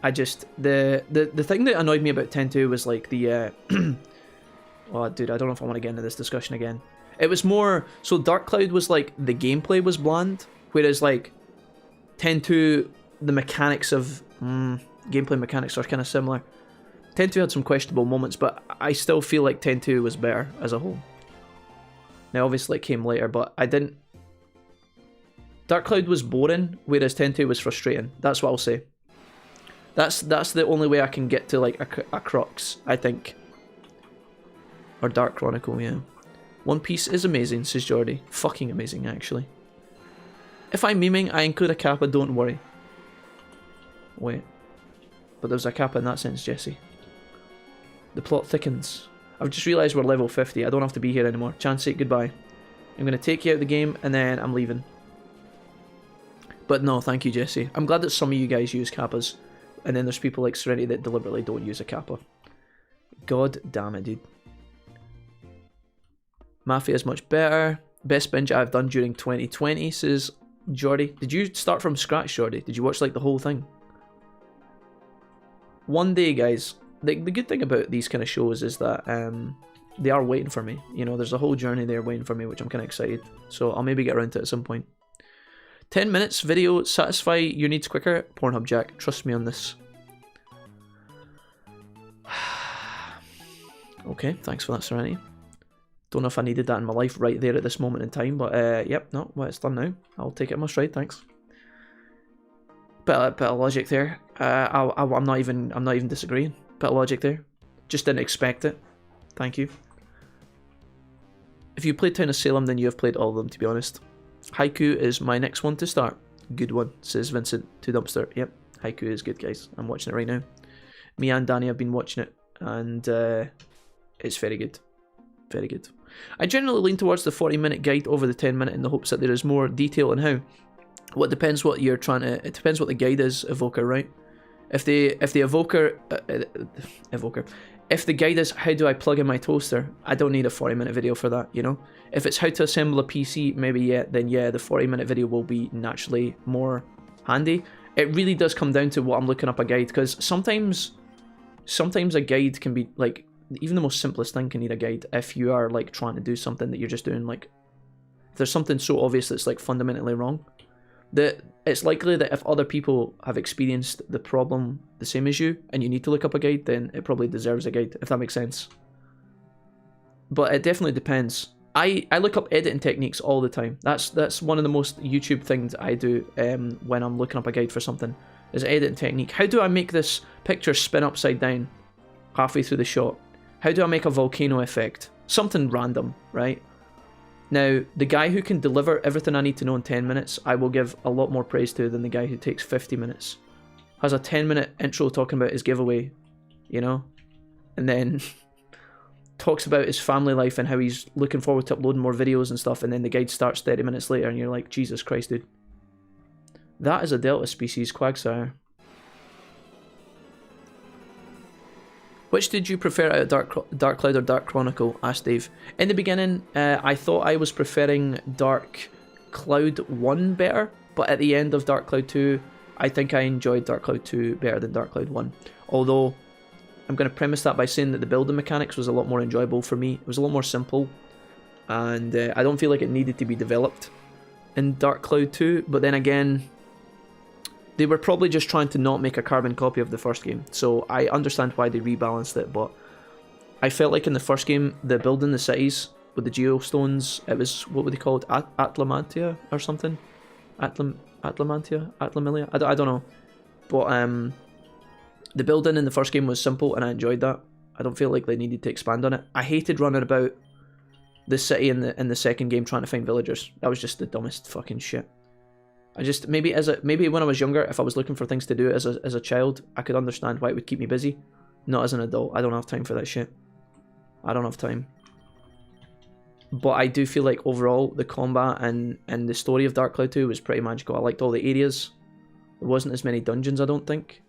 I just the thing that annoyed me about X-2 was like the oh dude, I don't know if I want to get into this discussion again. It was more so Dark Cloud was like the gameplay was bland, whereas like X-2 the mechanics of gameplay mechanics are kind of similar. X-2 had some questionable moments, but I still feel like X-2 was better as a whole. Now obviously it came later, but I didn't. Dark Cloud was boring, whereas X-2 was frustrating. That's what I'll say. That's the only way I can get to like a crux, I think. Or Dark Chronicle, yeah. One Piece is amazing, says Jordy. Fucking amazing, actually. If I'm memeing, I include a kappa, don't worry. Wait. But there's a kappa in that sense, Jesse. The plot thickens. I've just realised we're level 50. I don't have to be here anymore. Chance it, goodbye. I'm going to take you out of the game, and then I'm leaving. But no, thank you, Jesse. I'm glad that some of you guys use kappas. And then there's people like Serenity that deliberately don't use a kappa. God damn it, dude. Mafia is much better. Best binge I've done during 2020, says Jordy. Did you start from scratch, Jordy? Did you watch like the whole thing? One day, guys. The good thing about these kind of shows is that they are waiting for me. You know, there's a whole journey there waiting for me, which I'm kind of excited. So I'll maybe get around to it at some point. 10 minutes video, satisfy your needs quicker. Pornhub Jack, trust me on this. Okay, thanks for that, Serenity. Don't know if I needed that in my life right there at this moment in time, but yep, no, well, it's done now. I'll take it in my stride, thanks. Bit of logic there. I'm not even disagreeing. Bit of logic there. Just didn't expect it. Thank you. If you played Town of Salem, then you have played all of them, to be honest. Haiku is my next one to start. Good one, says Vincent to Dumpster. Yep, Haiku is good, guys. I'm watching it right now. Me and Danny have been watching it, and it's very good. Very good. I generally lean towards the 40-minute guide over the 10-minute in the hopes that there is more detail in how. Well, it depends what you're trying to. It depends what the guide is, Evoker, right? If the Evoker, if the guide is how do I plug in my toaster, I don't need a 40-minute video for that, you know? If it's how to assemble a PC, maybe yeah, then yeah, the 40-minute video will be naturally more handy. It really does come down to what I'm looking up a guide, because sometimes a guide can be like, even the most simplest thing can need a guide if you are like trying to do something that you're just doing, like if there's something so obvious that's like fundamentally wrong, that it's likely that if other people have experienced the problem the same as you and you need to look up a guide, then it probably deserves a guide, if that makes sense. But it definitely depends. I look up editing techniques all the time. That's one of the most YouTube things I do when I'm looking up a guide for something, is editing technique. How do I make this picture spin upside down halfway through the shot? How do I make a volcano effect? Something random, right? Now, the guy who can deliver everything I need to know in 10 minutes, I will give a lot more praise to than the guy who takes 50 minutes. Has a 10-minute intro talking about his giveaway, you know? And then talks about his family life and how he's looking forward to uploading more videos and stuff, and then the guide starts 30 minutes later and you're like, Jesus Christ, dude. That is a Delta species, Quagsire. Which did you prefer out of Dark Cloud or Dark Chronicle? Asked Dave. In the beginning, I thought I was preferring Dark Cloud 1 better, but at the end of Dark Cloud 2, I think I enjoyed Dark Cloud 2 better than Dark Cloud 1. Although, I'm going to premise that by saying that the building mechanics was a lot more enjoyable for me. It was a lot more simple, and I don't feel like it needed to be developed in Dark Cloud 2, but then again, they were probably just trying to not make a carbon copy of the first game, so I understand why they rebalanced it, but I felt like in the first game, the building the cities with the geostones, it was, what were they called, Atlamantia or something? Atlamilia? I don't know. But the building in the first game was simple and I enjoyed that. I don't feel like they needed to expand on it. I hated running about the city in the second game trying to find villagers. That was just the dumbest fucking shit. I just maybe when I was younger, if I was looking for things to do as a child, I could understand why it would keep me busy. Not as an adult. I don't have time for that shit. I don't have time. But I do feel like overall the combat and the story of Dark Cloud 2 was pretty magical. I liked all the areas. There wasn't as many dungeons, I don't think.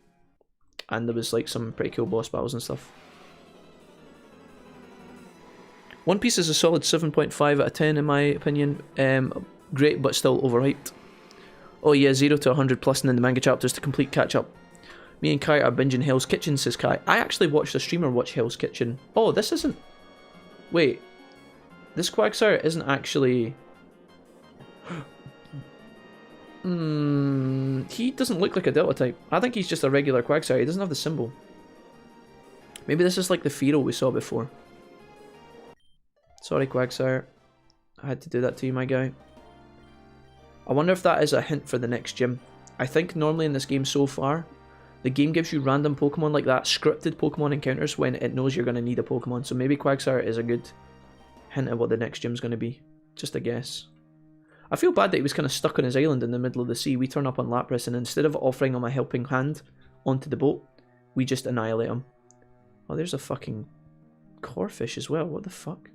And there was like some pretty cool boss battles and stuff. One Piece is a solid 7.5 out of 10 in my opinion. Great but still overhyped. Oh yeah, 0 to 100 plus and then the manga chapters to complete catch up. Me and Kai are binging Hell's Kitchen, says Kai. I actually watched a streamer watch Hell's Kitchen. Oh, this isn't... Wait. This Quagsire isn't actually... He doesn't look like a Delta type. I think he's just a regular Quagsire. He doesn't have the symbol. Maybe this is like the Fearow we saw before. Sorry, Quagsire. I had to do that to you, my guy. I wonder if that is a hint for the next gym. I think normally in this game so far, the game gives you random Pokemon like that, scripted Pokemon encounters when it knows you're going to need a Pokemon. So maybe Quagsire is a good hint at what the next gym's going to be. Just a guess. I feel bad that he was kind of stuck on his island in the middle of the sea. We turn up on Lapras and instead of offering him a helping hand onto the boat, we just annihilate him. Oh, there's a fucking Corphish as well. What the fuck?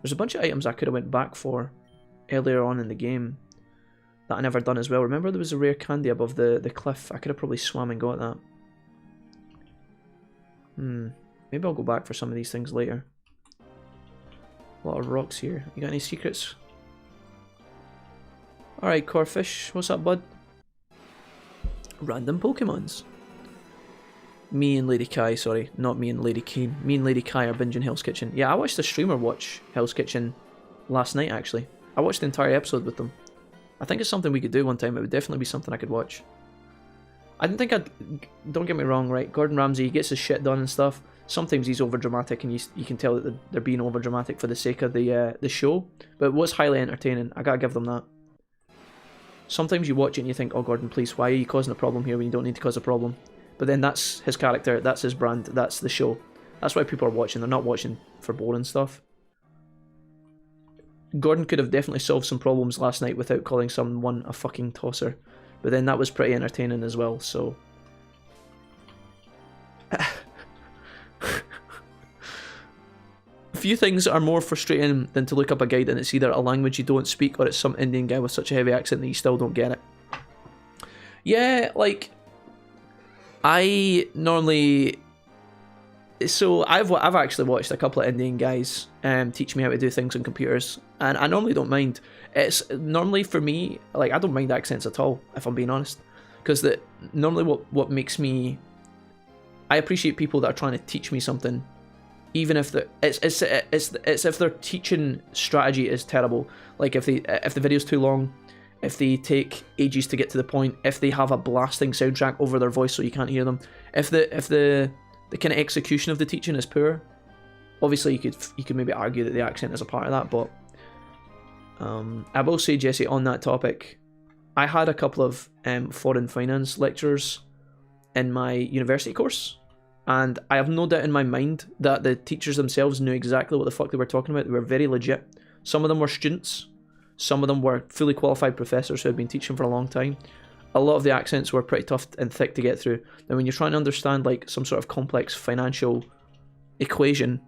There's a bunch of items I could have went back for earlier on in the game that I never done as well. Remember there was a rare candy above the cliff? I could have probably swam and got that. Maybe I'll go back for some of these things later. A lot of rocks here. You got any secrets? Alright, Corphish. What's up, bud? Random Pokemons. Me and Lady Kai, sorry, not me and Lady Kane. Me and Lady Kai are binging Hell's Kitchen. Yeah, I watched a streamer watch Hell's Kitchen last night, actually. I watched the entire episode with them. I think it's something we could do one time. It would definitely be something I could watch. I didn't think I'd... Don't get me wrong, right? Gordon Ramsay, he gets his shit done and stuff. Sometimes he's over-dramatic, and you can tell that they're being over-dramatic for the sake of the show. But it was highly entertaining. I gotta give them that. Sometimes you watch it and you think, oh, Gordon, please, why are you causing a problem here when you don't need to cause a problem? But then that's his character, that's his brand, that's the show. That's why people are watching. They're not watching for boring stuff. Gordon could have definitely solved some problems last night without calling someone a fucking tosser. But then that was pretty entertaining as well, so... Few things are more frustrating than to look up a guide and it's either a language you don't speak or it's some Indian guy with such a heavy accent that you still don't get it. Yeah, like... I normally... So I've actually watched a couple of Indian guys teach me how to do things on computers, and I normally don't mind. It's normally for me, like, I don't mind accents at all, if I'm being honest, because normally what makes me... I appreciate people that are trying to teach me something, even if it's if their teaching strategy is terrible. Like if the video's too long, if they take ages to get to the point, if they have a blasting soundtrack over their voice so you can't hear them, if the kind of execution of the teaching is poor. Obviously you could maybe argue that the accent is a part of that, but I will say, Jesse, on that topic, I had a couple of foreign finance lecturers in my university course, and I have no doubt in my mind that the teachers themselves knew exactly what the fuck they were talking about. They were very legit. Some of them were students, some of them were fully qualified professors who had been teaching for a long time. A lot of the accents were pretty tough and thick to get through. Now when you're trying to understand like some sort of complex financial equation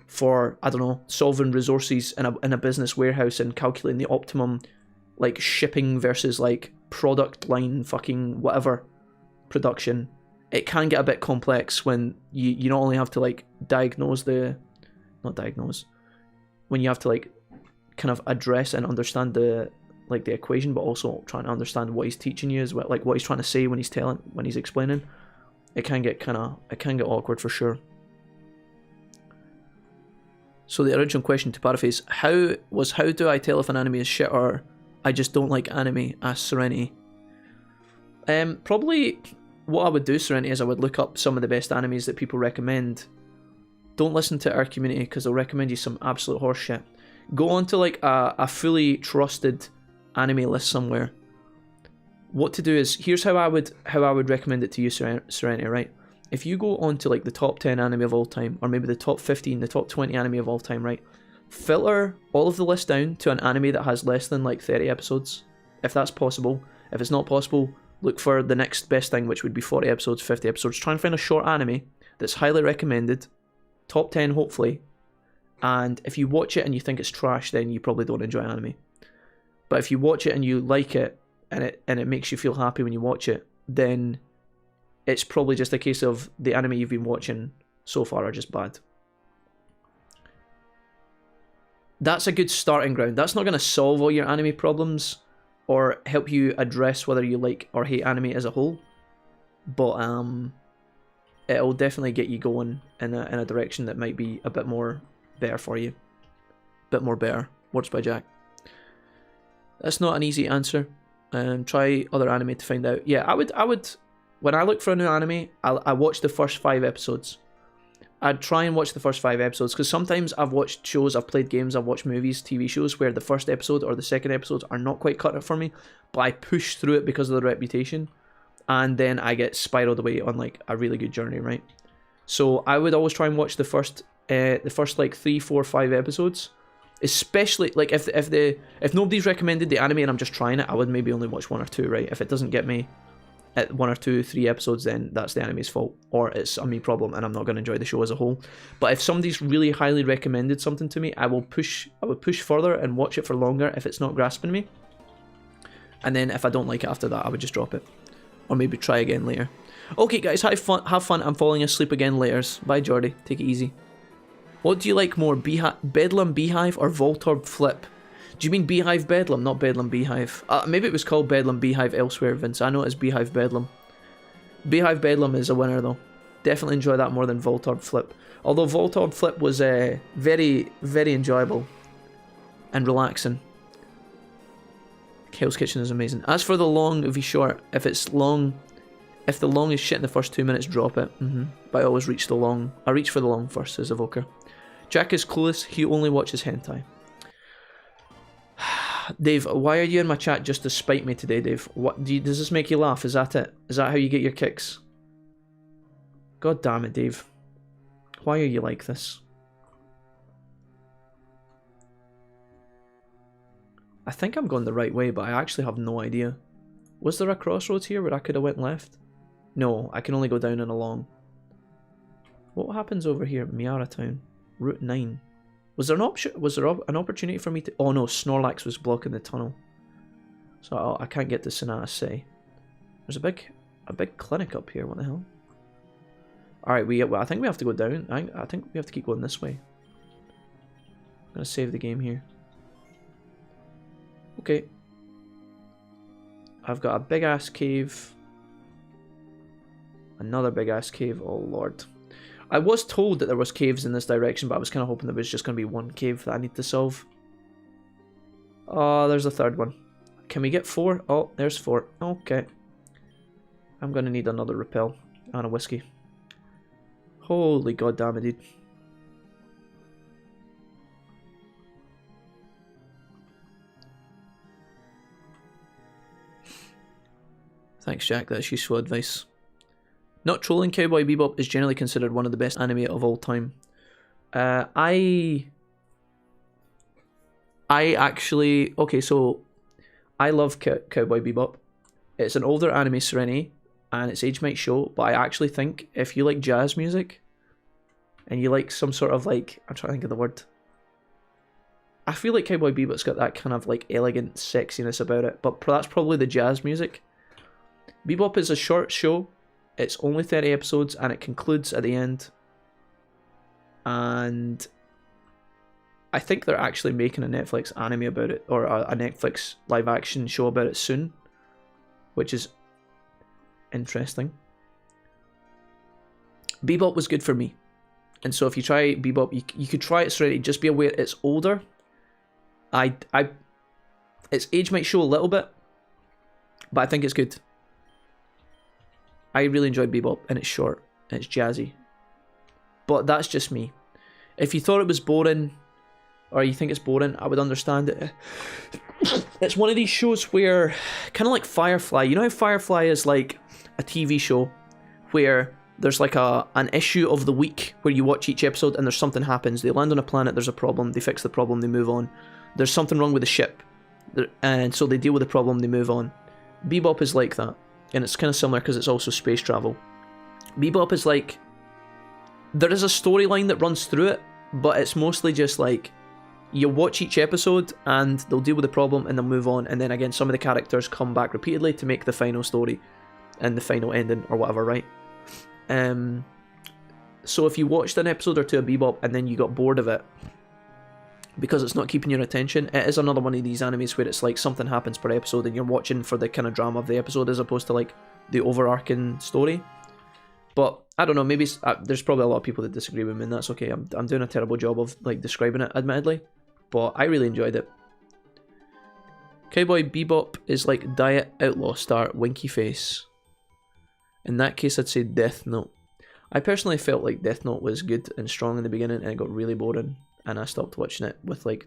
for, I don't know, solving resources in a business warehouse and calculating the optimum like shipping versus like product line fucking whatever production, it can get a bit complex when you not only have to like when you have to like kind of address and understand the equation, but also trying to understand what he's teaching you as well, like what he's trying to say when he's explaining. It can get awkward for sure. So the original question, to paraphrase, how do I tell if an anime is shit or I just don't like anime? Asked Serenity. Probably what I would do, Serenity, is I would look up some of the best animes that people recommend. Don't listen to our community because they'll recommend you some absolute horse shit. go onto like a fully trusted anime list somewhere. What to do is, here's how I would recommend it to you, Serenity, right? If you go on to like the top 10 anime of all time, or maybe the top 15, the top 20 anime of all time, right? Filter all of the list down to an anime that has less than like 30 episodes, if that's possible. If it's not possible, look for the next best thing, which would be 40 episodes, 50 episodes. Try and find a short anime that's highly recommended, top 10 hopefully, and if you watch it and you think it's trash, then you probably don't enjoy anime. But if you watch it and you like it, and it makes you feel happy when you watch it, then it's probably just a case of the anime you've been watching so far are just bad. That's a good starting ground. That's not going to solve all your anime problems or help you address whether you like or hate anime as a whole, but it'll definitely get you going in a direction that might be a bit more better for you. Bit more better. Words by Jack. That's not an easy answer. Try other anime to find out. Yeah, I would. When I look for a new anime, I watch the first 5 episodes. I'd try and watch the first 5 episodes, because sometimes I've watched shows, I've played games, I've watched movies, TV shows, where the first episode or the second episode are not quite cut it for me, but I push through it because of the reputation, and then I get spiraled away on like a really good journey, right? So I would always try and watch the first like 3, 4, 5 episodes. Especially like if nobody's recommended the anime and I'm just trying it, I would maybe only watch 1 or 2, right? If it doesn't get me at 1 or 2, 3 episodes, then that's the anime's fault, or it's a me problem and I'm not going to enjoy the show as a whole. But if somebody's really highly recommended something to me, I would push further and watch it for longer if it's not grasping me. And then if I don't like it after that, I would just drop it, or maybe try again later. Okay guys, have fun. I'm falling asleep again laters. Bye Jordy, take it easy. What do you like more, Bedlam Beehive or Voltorb Flip? Do you mean Beehive Bedlam, not Bedlam Beehive? Maybe it was called Bedlam Beehive elsewhere, Vince. I know it's Beehive Bedlam. Beehive Bedlam is a winner though. Definitely enjoy that more than Voltorb Flip. Although Voltorb Flip was very, very enjoyable and relaxing. Hell's Kitchen is amazing. As for the long v short, if the long is shit in the first 2 minutes, drop it. But I always reach the long. I reach for the long first, says Evoker. Jack is clueless, he only watches hentai. Dave, why are you in my chat just to spite me today, Dave? What does this make you laugh? Is that it? Is that how you get your kicks? God damn it, Dave. Why are you like this? I think I'm going the right way, but I actually have no idea. Was there a crossroads here where I could have went left? No, I can only go down and along. What happens over here at Miara Town? Route 9. Was there an option? Was there an opportunity for me to? Oh no, Snorlax was blocking the tunnel, so I can't get to Sonata City. There's a big clinic up here. What the hell? All right, I think we have to go down. I think we have to keep going this way. I'm gonna save the game here. Okay. I've got a big ass cave. Another big ass cave. Oh lord. I was told that there was caves in this direction, but I was kind of hoping there was just going to be one cave that I need to solve. Oh, there's a third one. Can we get 4? Oh, there's 4. Okay. I'm going to need another repel and a whiskey. Holy god damn it, dude. Thanks, Jack. That's useful advice. Not trolling, Cowboy Bebop is generally considered one of the best anime of all time. I actually... Okay, so I love Cowboy Bebop. It's an older anime, Serenity, and its age might show, but I actually think if you like jazz music, and you like some sort of like... I'm trying to think of the word. I feel like Cowboy Bebop's got that kind of like elegant sexiness about it, but that's probably the jazz music. Bebop is a short show. It's only 30 episodes and it concludes at the end. And I think they're actually making a Netflix anime about it, or a Netflix live action show about it soon, which is interesting. Bebop was good for me. And so if you try Bebop, you could try it straight. Just be aware it's older. Its age might show a little bit, but I think it's good. I really enjoyed Bebop, and it's short, and it's jazzy. But that's just me. If you thought it was boring, or you think it's boring, I would understand it. It's one of these shows where, kind of like Firefly, you know how Firefly is like a TV show where there's like an issue of the week where you watch each episode and there's something happens. They land on a planet, there's a problem, they fix the problem, they move on. There's something wrong with the ship, and so they deal with the problem, they move on. Bebop is like that, and it's kind of similar because it's also space travel. Bebop is like, there is a storyline that runs through it, but it's mostly just like, you watch each episode and they'll deal with the problem and they'll move on, and then again some of the characters come back repeatedly to make the final story and the final ending or whatever, right? So if you watched an episode or two of Bebop and then you got bored of it because it's not keeping your attention, it is another one of these animes where it's like something happens per episode and you're watching for the kind of drama of the episode as opposed to like the overarching story. But I don't know, maybe there's probably a lot of people that disagree with me, and that's okay. I'm doing a terrible job of like describing it, admittedly, but I really enjoyed it. Cowboy Bebop is like Diet Outlaw star Winky Face. In that case, I'd say Death Note. I personally felt like Death Note was good and strong in the beginning, and it got really boring, and I stopped watching it with like,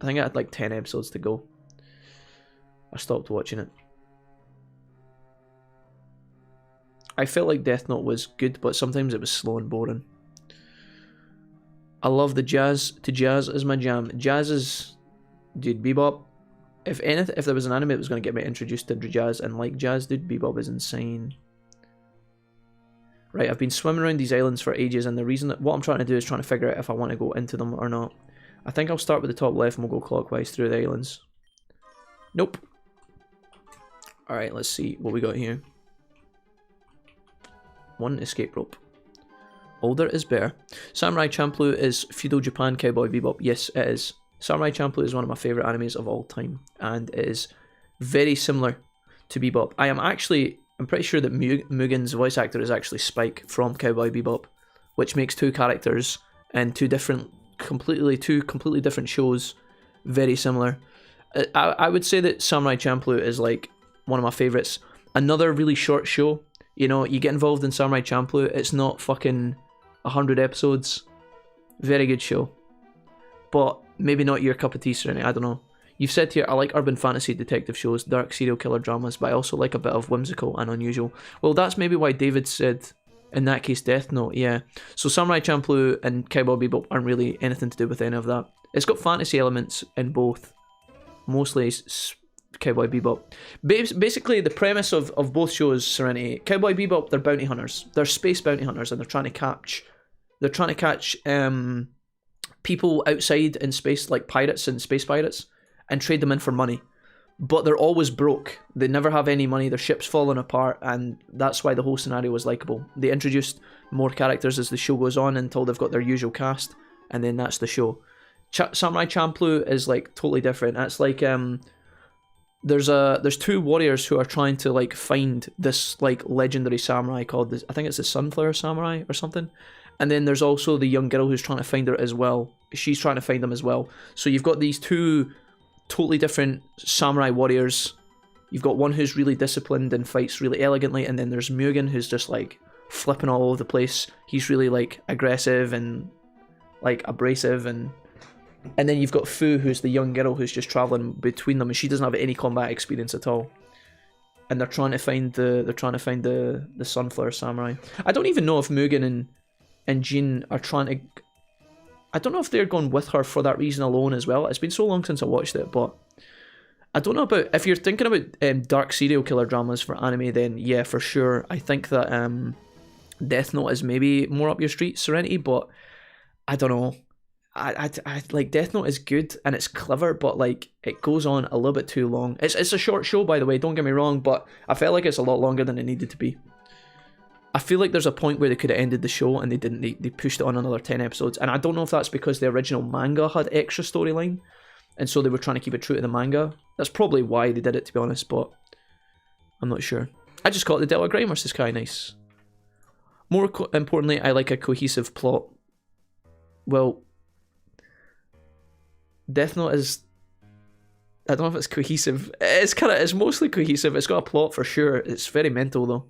I think I had like 10 episodes to go. I stopped watching it. I felt like Death Note was good, but sometimes it was slow and boring. I love the jazz. Jazz is my jam. Jazz is, dude, Bebop. If there was an anime that was going to get me introduced to jazz and like jazz, dude, Bebop is insane. Right, I've been swimming around these islands for ages, and the reason that what I'm trying to do is trying to figure out if I want to go into them or not. I think I'll start with the top left and we'll go clockwise through the islands. Nope. Alright, let's see what we got here. One escape rope. Older is better. Samurai Champloo is feudal Japan Cowboy Bebop. Yes, it is. Samurai Champloo is one of my favourite animes of all time, and it is very similar to Bebop. I'm pretty sure that Mugen's voice actor is actually Spike from Cowboy Bebop, which makes two characters and two completely different shows very similar. I would say that Samurai Champloo is like one of my favourites. Another really short show. You know, you get involved in Samurai Champloo, it's not fucking 100 episodes. Very good show. But maybe not your cup of tea, Serenity, I don't know. You've said here, I like urban fantasy detective shows, dark serial killer dramas, but I also like a bit of whimsical and unusual. Well, that's maybe why David said, in that case, Death Note, yeah. So Samurai Champloo and Cowboy Bebop aren't really anything to do with any of that. It's got fantasy elements in both. Mostly Cowboy Bebop. Basically, the premise of both shows, Serenity, Cowboy Bebop, they're bounty hunters. They're space bounty hunters, and they're trying to catch people outside in space, like pirates and space pirates, and trade them in for money. But they're always broke. They never have any money. Their ship's falling apart, and that's why the whole scenario was likable. They introduced more characters as the show goes on until they've got their usual cast, and then that's the show. Samurai Champloo is like totally different. It's like there's two warriors who are trying to like find this like legendary samurai called I think it's the Sunflower Samurai or something. And then there's also the young girl who's trying to find her as well. She's trying to find them as well. So you've got these two totally different samurai warriors. You've got one who's really disciplined and fights really elegantly, and then there's Mugen who's just like flipping all over the place. He's really like aggressive and like abrasive, and then you've got Fu, who's the young girl who's just traveling between them, and she doesn't have any combat experience at all. And they're trying to find the Sunflower Samurai. I don't even know if Mugen and Jin are trying to. I don't know if they're going with her for that reason alone as well. It's been so long since I watched it, but I don't know about if you're thinking about dark serial killer dramas for anime. Then yeah, for sure, I think that Death Note is maybe more up your street, Serenity. But I don't know. I like Death Note is good and it's clever, but like it goes on a little bit too long. It's a short show, by the way. Don't get me wrong, but I felt like it's a lot longer than it needed to be. I feel like there's a point where they could have ended the show and they didn't. They pushed it on another 10 episodes, and I don't know if that's because the original manga had extra storyline, and so they were trying to keep it true to the manga. That's probably why they did it, to be honest, but I'm not sure. I just call it the Delta Grindverse is kind of nice. More importantly, I like a cohesive plot. Well, Death Note is, I don't know if it's cohesive. It's mostly cohesive. It's got a plot for sure. It's very mental though.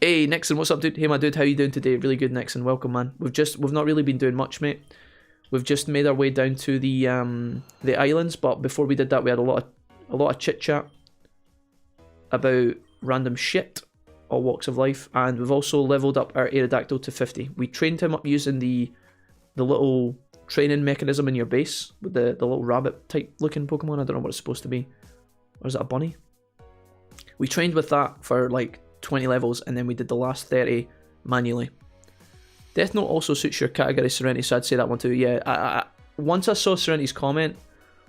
Hey Nixon, what's up, dude? Hey my dude, how you doing today? Really good, Nixon. Welcome, man. We've not really been doing much, mate. We've just made our way down to the islands, but before we did that, we had a lot of chit chat about random shit, all walks of life, and we've also leveled up our Aerodactyl to 50. We trained him up using the little training mechanism in your base with the little rabbit type looking Pokemon. I don't know what it's supposed to be. Or is it a bunny? We trained with that for like 20 levels, and then we did the last 30 manually. Death Note also suits your category, Serenity, so I'd say that one too. Yeah, once I saw Serenity's comment,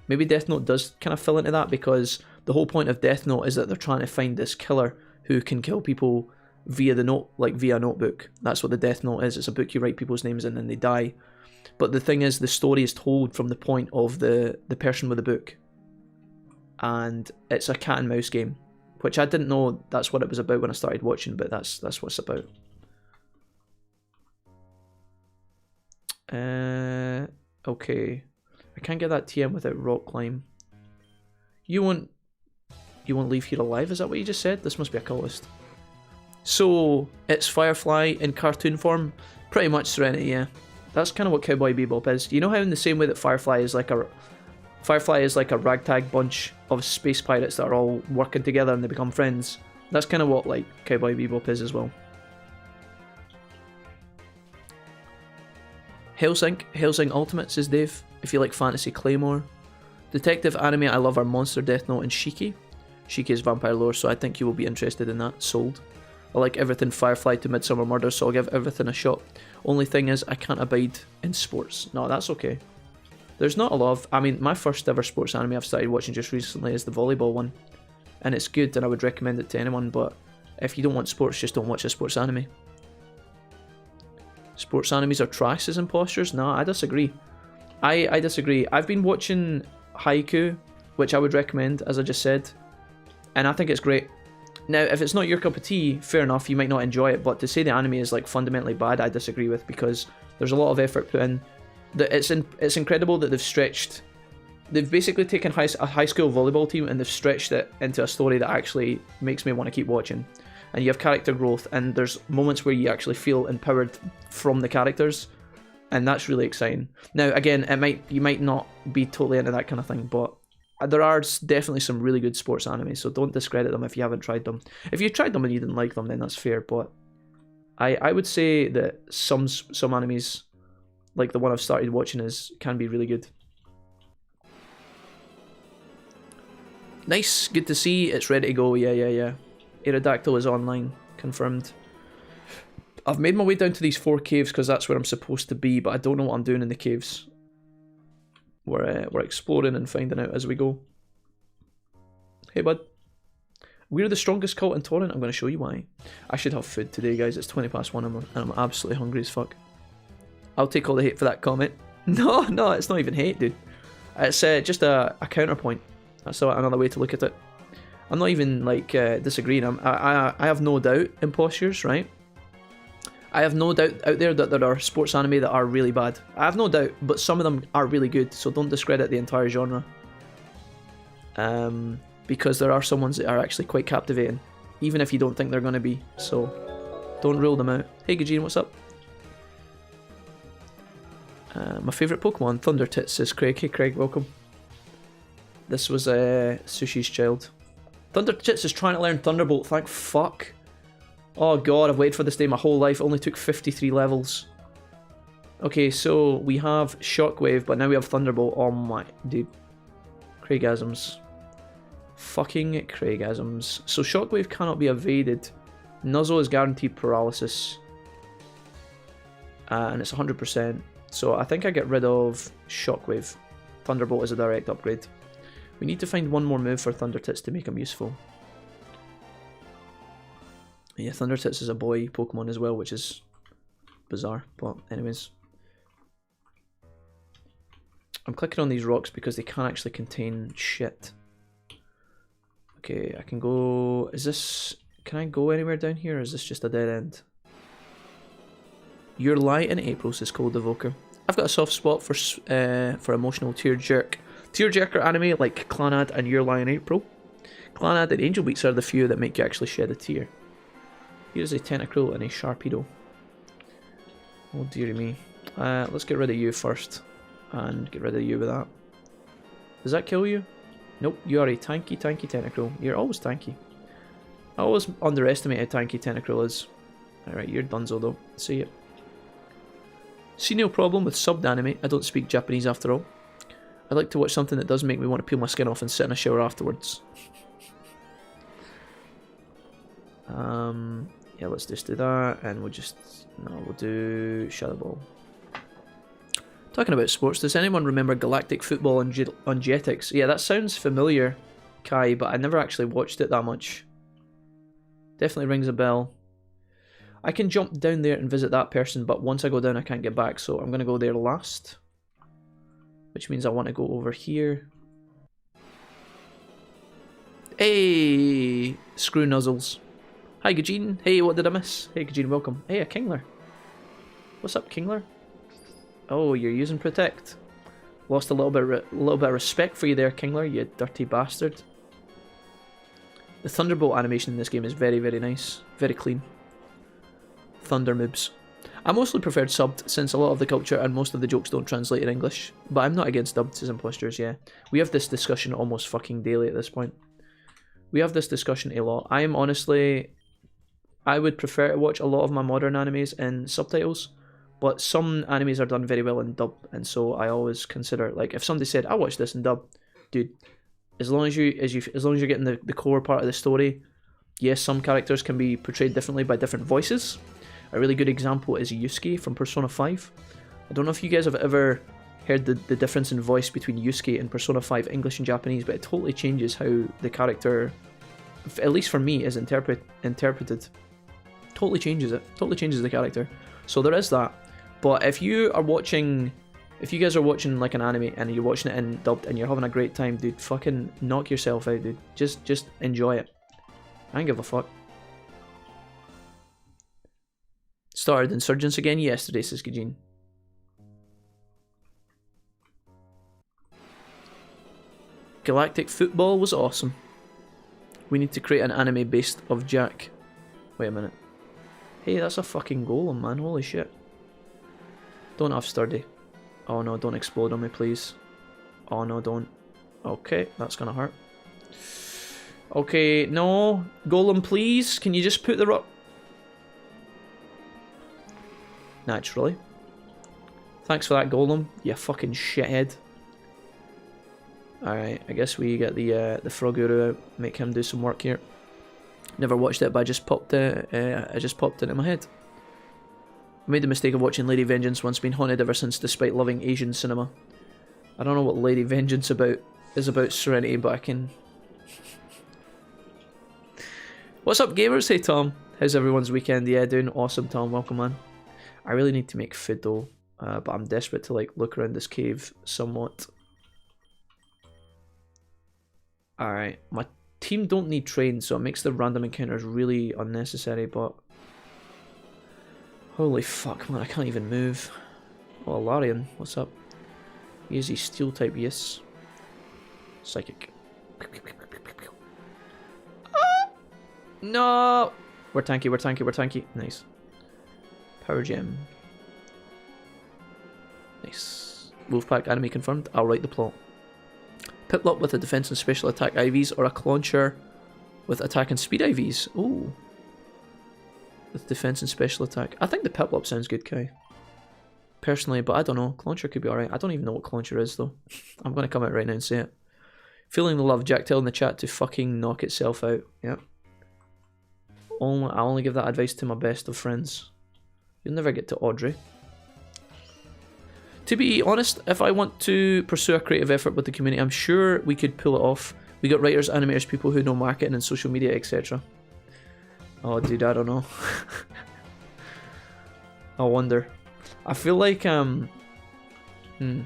maybe Death Note does kind of fill into that, because the whole point of Death Note is that they're trying to find this killer who can kill people via the note, like via a notebook. That's what the Death Note is. It's a book you write people's names in and they die. But the thing is, the story is told from the point of the person with the book. And it's a cat and mouse game, which I didn't know that's what it was about when I started watching, but that's what it's about. Okay. I can't get that TM without rock climb. You won't leave here alive, is that what you just said? This must be a cultist. So, it's Firefly in cartoon form? Pretty much, Serenity, yeah. That's kind of what Cowboy Bebop is. You know how in the same way that Firefly is like a ragtag bunch of space pirates that are all working together and they become friends? That's kind of what like Cowboy Bebop is as well. Hellsing Ultimate, says Dave, if you like Fantasy Claymore. Detective anime I love are Monster, Death Note, and Shiki. Shiki is vampire lore, so I think you will be interested in that. Sold. I like everything Firefly to Midsummer Murder, so I'll give everything a shot. Only thing is, I can't abide in sports. No, that's okay. There's not a lot of... I mean, my first ever sports anime I've started watching just recently is the volleyball one. And it's good, and I would recommend it to anyone, but if you don't want sports, just don't watch a sports anime. Sports animes are trash as imposters? No, I disagree. I disagree. I've been watching Haiku, which I would recommend, as I just said, and I think it's great. Now, if it's not your cup of tea, fair enough, you might not enjoy it, but to say the anime is like fundamentally bad, I disagree with, because there's a lot of effort put in. It's incredible that they've basically taken a high school volleyball team and they've stretched it into a story that actually makes me want to keep watching. And you have character growth, and there's moments where you actually feel empowered from the characters, and that's really exciting. Now, again, you might not be totally into that kind of thing, but there are definitely some really good sports anime, so don't discredit them if you haven't tried them. If you tried them and you didn't like them, then that's fair, but I would say that some animes, like the one I've started watching, can be really good. Nice, good to see. It's ready to go. Yeah. Aerodactyl is online, confirmed. I've made my way down to these 4 caves because that's where I'm supposed to be, but I don't know what I'm doing in the caves. We're exploring and finding out as we go. Hey bud. We're the strongest cult in Torrent. I'm going to show you why. I should have food today, guys. It's 1:20 and I'm absolutely hungry as fuck. I'll take all the hate for that comment. No, it's not even hate, dude. It's just a counterpoint. That's another way to look at it. I'm not even like disagreeing. I have no doubt imposters, right? I have no doubt out there that there are sports anime that are really bad. I have no doubt, but some of them are really good, so don't discredit the entire genre. Because there are some ones that are actually quite captivating, even if you don't think they're going to be, so don't rule them out. Hey Gajin, what's up? My favourite Pokemon, Thunder Tits, says Craig. Hey Craig, welcome. This was Sushi's child. Thunder Tits is trying to learn Thunderbolt, thank fuck. Oh god, I've waited for this day my whole life, only took 53 levels. Okay, so we have Shockwave, but now we have Thunderbolt. Oh my, dude. Craigasms. Fucking Craigasms. So Shockwave cannot be evaded. Nuzzle is guaranteed paralysis. And it's 100%. So I think I get rid of Shockwave. Thunderbolt is a direct upgrade. We need to find one more move for Thunder Tits to make him useful. Yeah, Thunder Tits is a boy Pokemon as well, which is bizarre. But anyways. I'm clicking on these rocks because they can't actually contain shit. Okay, I can go... Can I go anywhere down here, or is this just a dead end? Your Light in April, says Cold Evoker. I've got a soft spot for emotional tearjerker anime like Clannad and Your Lie in April. Clannad and Angel Beats are the few that make you actually shed a tear. Here's a Tentacruel and a Sharpedo. Oh dearie me. Let's get rid of you first. And get rid of you with that. Does that kill you? Nope, you are a tanky Tentacruel. You're always tanky. I always underestimate how tanky Tentacruel is. Alright, you're donezo though. See ya. See no problem with subbed anime. I don't speak Japanese after all. I like to watch something that does make me want to peel my skin off and sit in a shower afterwards. Yeah, let's just do that, and we'll just... No, we'll do Shadow Ball. Talking about sports, does anyone remember Galactic Football on Jetix? Yeah, that sounds familiar, Kai, but I never actually watched it that much. Definitely rings a bell. I can jump down there and visit that person, but once I go down I can't get back, so I'm going to go there last. Which means I want to go over here. Hey! Screw Nuzzles. Hi Gajin. Hey, what did I miss? Hey Gajin, welcome. Hey, a Kingler. What's up, Kingler? Oh, you're using Protect. Lost a little bit of respect for you there, Kingler, you dirty bastard. The Thunderbolt animation in this game is very, very nice. Very clean. Thunder moves. I mostly preferred subbed, since a lot of the culture and most of the jokes don't translate in English. But I'm not against dubbed, says Imposters, yeah. We have this discussion almost fucking daily at this point. We have this discussion a lot. I am honestly... I would prefer to watch a lot of my modern animes in subtitles, but some animes are done very well in dub, and so I always consider, like, if somebody said, I watch this in dub, dude, as long as you're getting the core part of the story, yes, some characters can be portrayed differently by different voices. A really good example is Yusuke from Persona 5. I don't know if you guys have ever heard the difference in voice between Yusuke and Persona 5 English and Japanese, but it totally changes how the character, at least for me, is interpreted. Totally changes it. Totally changes the character. So there is that. But if you guys are watching like an anime and you're watching it in dubbed and you're having a great time, dude, fucking knock yourself out, dude. Just enjoy it. I don't give a fuck. Started Insurgence again yesterday, says Gajin. Galactic Football was awesome. We need to create an anime based of Jack. Wait a minute. Hey, that's a fucking golem, man. Holy shit. Don't have sturdy. Oh no, don't explode on me, please. Oh no, don't. Okay, that's gonna hurt. Okay, no. Golem, please. Can you just put the rock... Naturally. Thanks for that, Golem. You fucking shithead. Alright, I guess we get the Froguru out. Make him do some work here. Never watched it, but I just popped it into my head. I made the mistake of watching Lady Vengeance once, been haunted ever since despite loving Asian cinema. I don't know what Lady Vengeance is about Serenity, but I can... What's up, gamers? Hey, Tom. How's everyone's weekend? Yeah, doing awesome, Tom. Welcome, man. I really need to make food, though. But I'm desperate to, like, look around this cave somewhat. Alright, my team don't need trains, so it makes the random encounters really unnecessary, but... Holy fuck, man, I can't even move. Oh, Larian, what's up? Easy steel type, yes. Psychic. Ah! No! We're tanky, we're tanky, we're tanky. Nice. Power gem. Nice. Wolfpack enemy confirmed. I'll write the plot. Piplup with a defense and special attack IVs, or a Clauncher with attack and speed IVs. Ooh. With defense and special attack. I think the Piplup sounds good, Kai. Personally, but I don't know. Clauncher could be alright. I don't even know what Clauncher is, though. I'm going to come out right now and say it. Feeling the love, Jack, tell in the chat to fucking knock itself out. Yep. I only give that advice to my best of friends. You'll never get to Audrey. To be honest, if I want to pursue a creative effort with the community, I'm sure we could pull it off. We got writers, animators, people who know marketing and social media, etc. Oh, dude, I don't know. I wonder. I feel like, yeah, I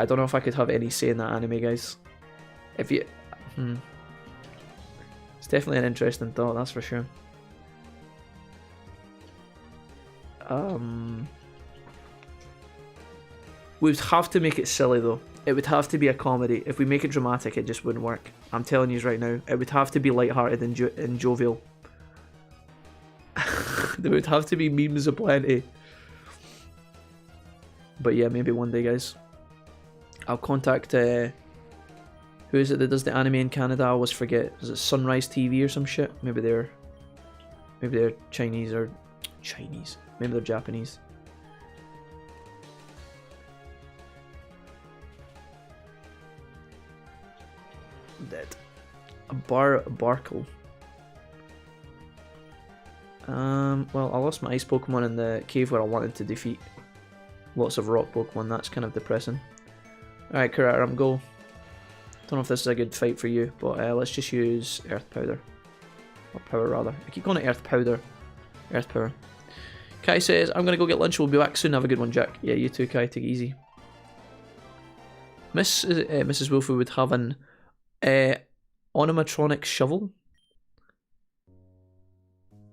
don't know if I could have any say in that anime, guys. If you... It's definitely an interesting thought, that's for sure. We'd have to make it silly, though. It would have to be a comedy. If we make it dramatic, it just wouldn't work. I'm telling you right now. It would have to be lighthearted and jovial. There would have to be memes aplenty. But yeah, maybe one day, guys. I'll contact, who is it that does the anime in Canada? I always forget. Is it Sunrise TV or some shit? Maybe they're Chinese or Chinese. Maybe they're Japanese. Dead. A Barkle. Well, I lost my ice Pokemon in the cave where I wanted to defeat lots of rock Pokemon. That's kind of depressing. Alright, Kararam, go. Don't know if this is a good fight for you, but let's just use Earth Powder. Or Power, rather. I keep calling it Earth Powder. Earth Power. Kai says, I'm going to go get lunch. We'll be back soon. Have a good one, Jack. Yeah, you too, Kai. Take it easy. Mrs. Wolfie would have an animatronic shovel.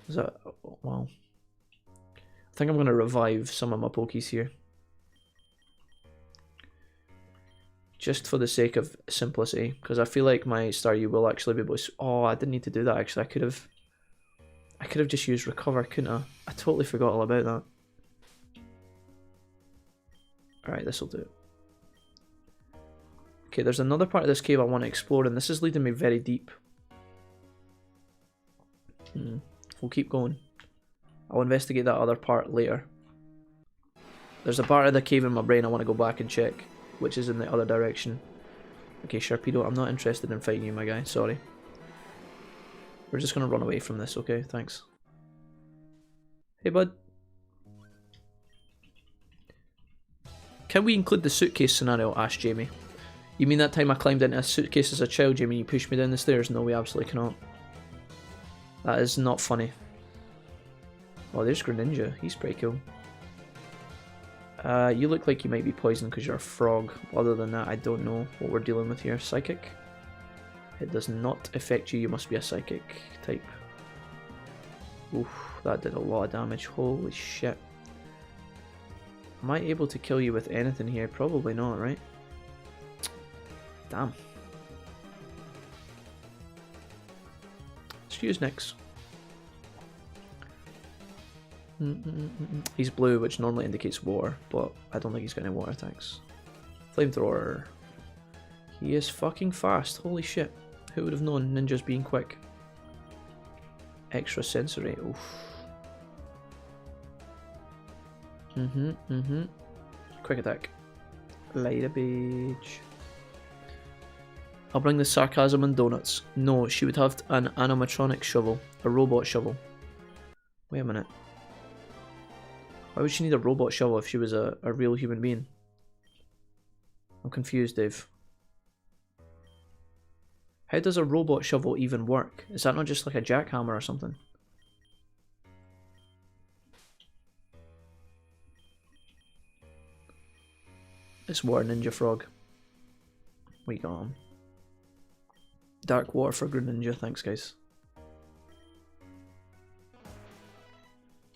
Is that... Wow. I think I'm going to revive some of my Pokies here. Just for the sake of simplicity. Because I feel like my Staryu will actually be able to... Oh, I didn't need to do that, actually. I could have just used Recover, couldn't I? I totally forgot all about that. Alright, this'll do. Okay, there's another part of this cave I want to explore, and this is leading me very deep. We'll keep going. I'll investigate that other part later. There's a part of the cave in my brain I want to go back and check, which is in the other direction. Okay, Sharpedo, I'm not interested in fighting you, my guy. Sorry. We're just going to run away from this, okay? Thanks. Hey, bud. Can we include the suitcase scenario? Asked Jamie. You mean that time I climbed into a suitcase as a child, Jamie, and you pushed me down the stairs? No, we absolutely cannot. That is not funny. Oh, there's Greninja. He's pretty cool. You look like you might be poisoned because you're a frog. Other than that, I don't know what we're dealing with here. Psychic? It does not affect you. You must be a psychic type. Oof, that did a lot of damage. Holy shit. Am I able to kill you with anything here? Probably not, right? Damn. Let's use Nyx. He's blue, which normally indicates water, but I don't think he's got any water attacks. Flamethrower. He is fucking fast. Holy shit. Who would have known ninjas being quick? Extra sensory. Oof. Quick attack. Light a beach. I'll bring the sarcasm and donuts. No, she would have an animatronic shovel. A robot shovel. Wait a minute. Why would she need a robot shovel if she was a real human being? I'm confused, Dave. How does a robot shovel even work? Is that not just like a jackhammer or something? It's Water Ninja Frog. We got him. Dark Water for Greninja, thanks guys.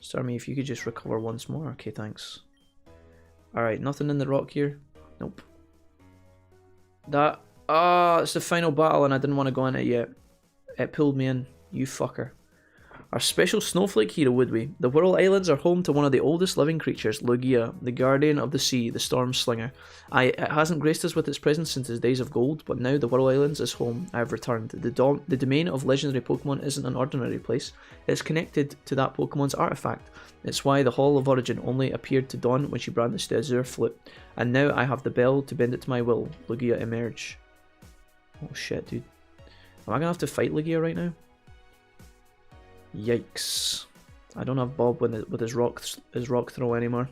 Starmie, if you could just recover once more. Okay, thanks. Alright, nothing in the rock here? Nope. That... Ah, it's the final battle and I didn't want to go in it yet. It pulled me in. You fucker. Our special snowflake hero, would we? The Whirl Islands are home to one of the oldest living creatures, Lugia, the guardian of the sea, the storm slinger. It hasn't graced us with its presence since its days of gold, but now the Whirl Islands is home. I have returned. The domain of legendary Pokemon isn't an ordinary place. It's connected to that Pokemon's artifact. It's why the Hall of Origin only appeared to Dawn when she brandished the Azure Flute. And now I have the bell to bend it to my will. Lugia emerge. Oh shit, dude. Am I gonna have to fight Lugia right now? Yikes. I don't have Bob with his rock throw anymore.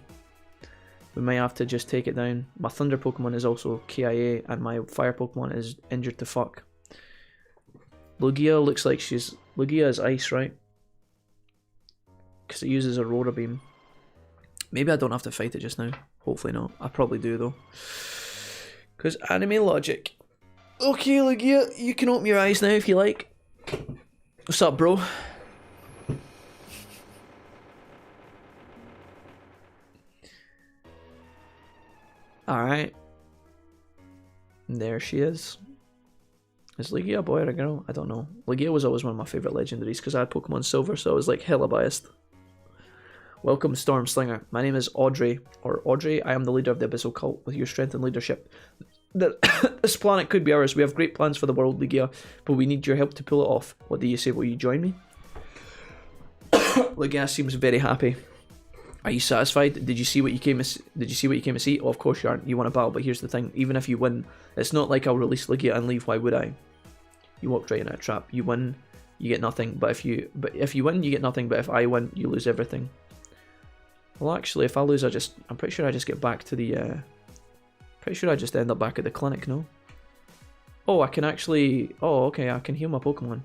We might have to just take it down. My Thunder Pokemon is also KIA and my Fire Pokemon is injured to fuck. Lugia looks like she's... Lugia is ice, right? Because it uses Aurora Beam. Maybe I don't have to fight it just now. Hopefully not. I probably do though. Because anime logic. Okay, Lugia, you can open your eyes now if you like. What's up, bro? Alright. There she is. Is Lugia a boy or a girl? I don't know. Lugia was always one of my favourite legendaries because I had Pokemon Silver, so I was like hella biased. Welcome, Stormslinger. My name is Audrey, or Audrey. I am the leader of the Abyssal Cult. With your strength and leadership, this planet could be ours. We have great plans for the world, Lugia, but we need your help to pull it off. What do you say? Will you join me? Lugia seems very happy. Are you satisfied? Did you see what you came to see? Oh, of course you aren't. You want a battle, but here's the thing. Even if you win, it's not like I'll release Lugia and leave. Why would I? You walked right in a trap. You win, you get nothing. But if you win, you get nothing. But if I win, you lose everything. Well, actually, if I lose, I'm pretty sure I just get back to the. Pretty sure I just end up back at the clinic. No. Oh, I can actually. Oh, okay. I can heal my Pokemon.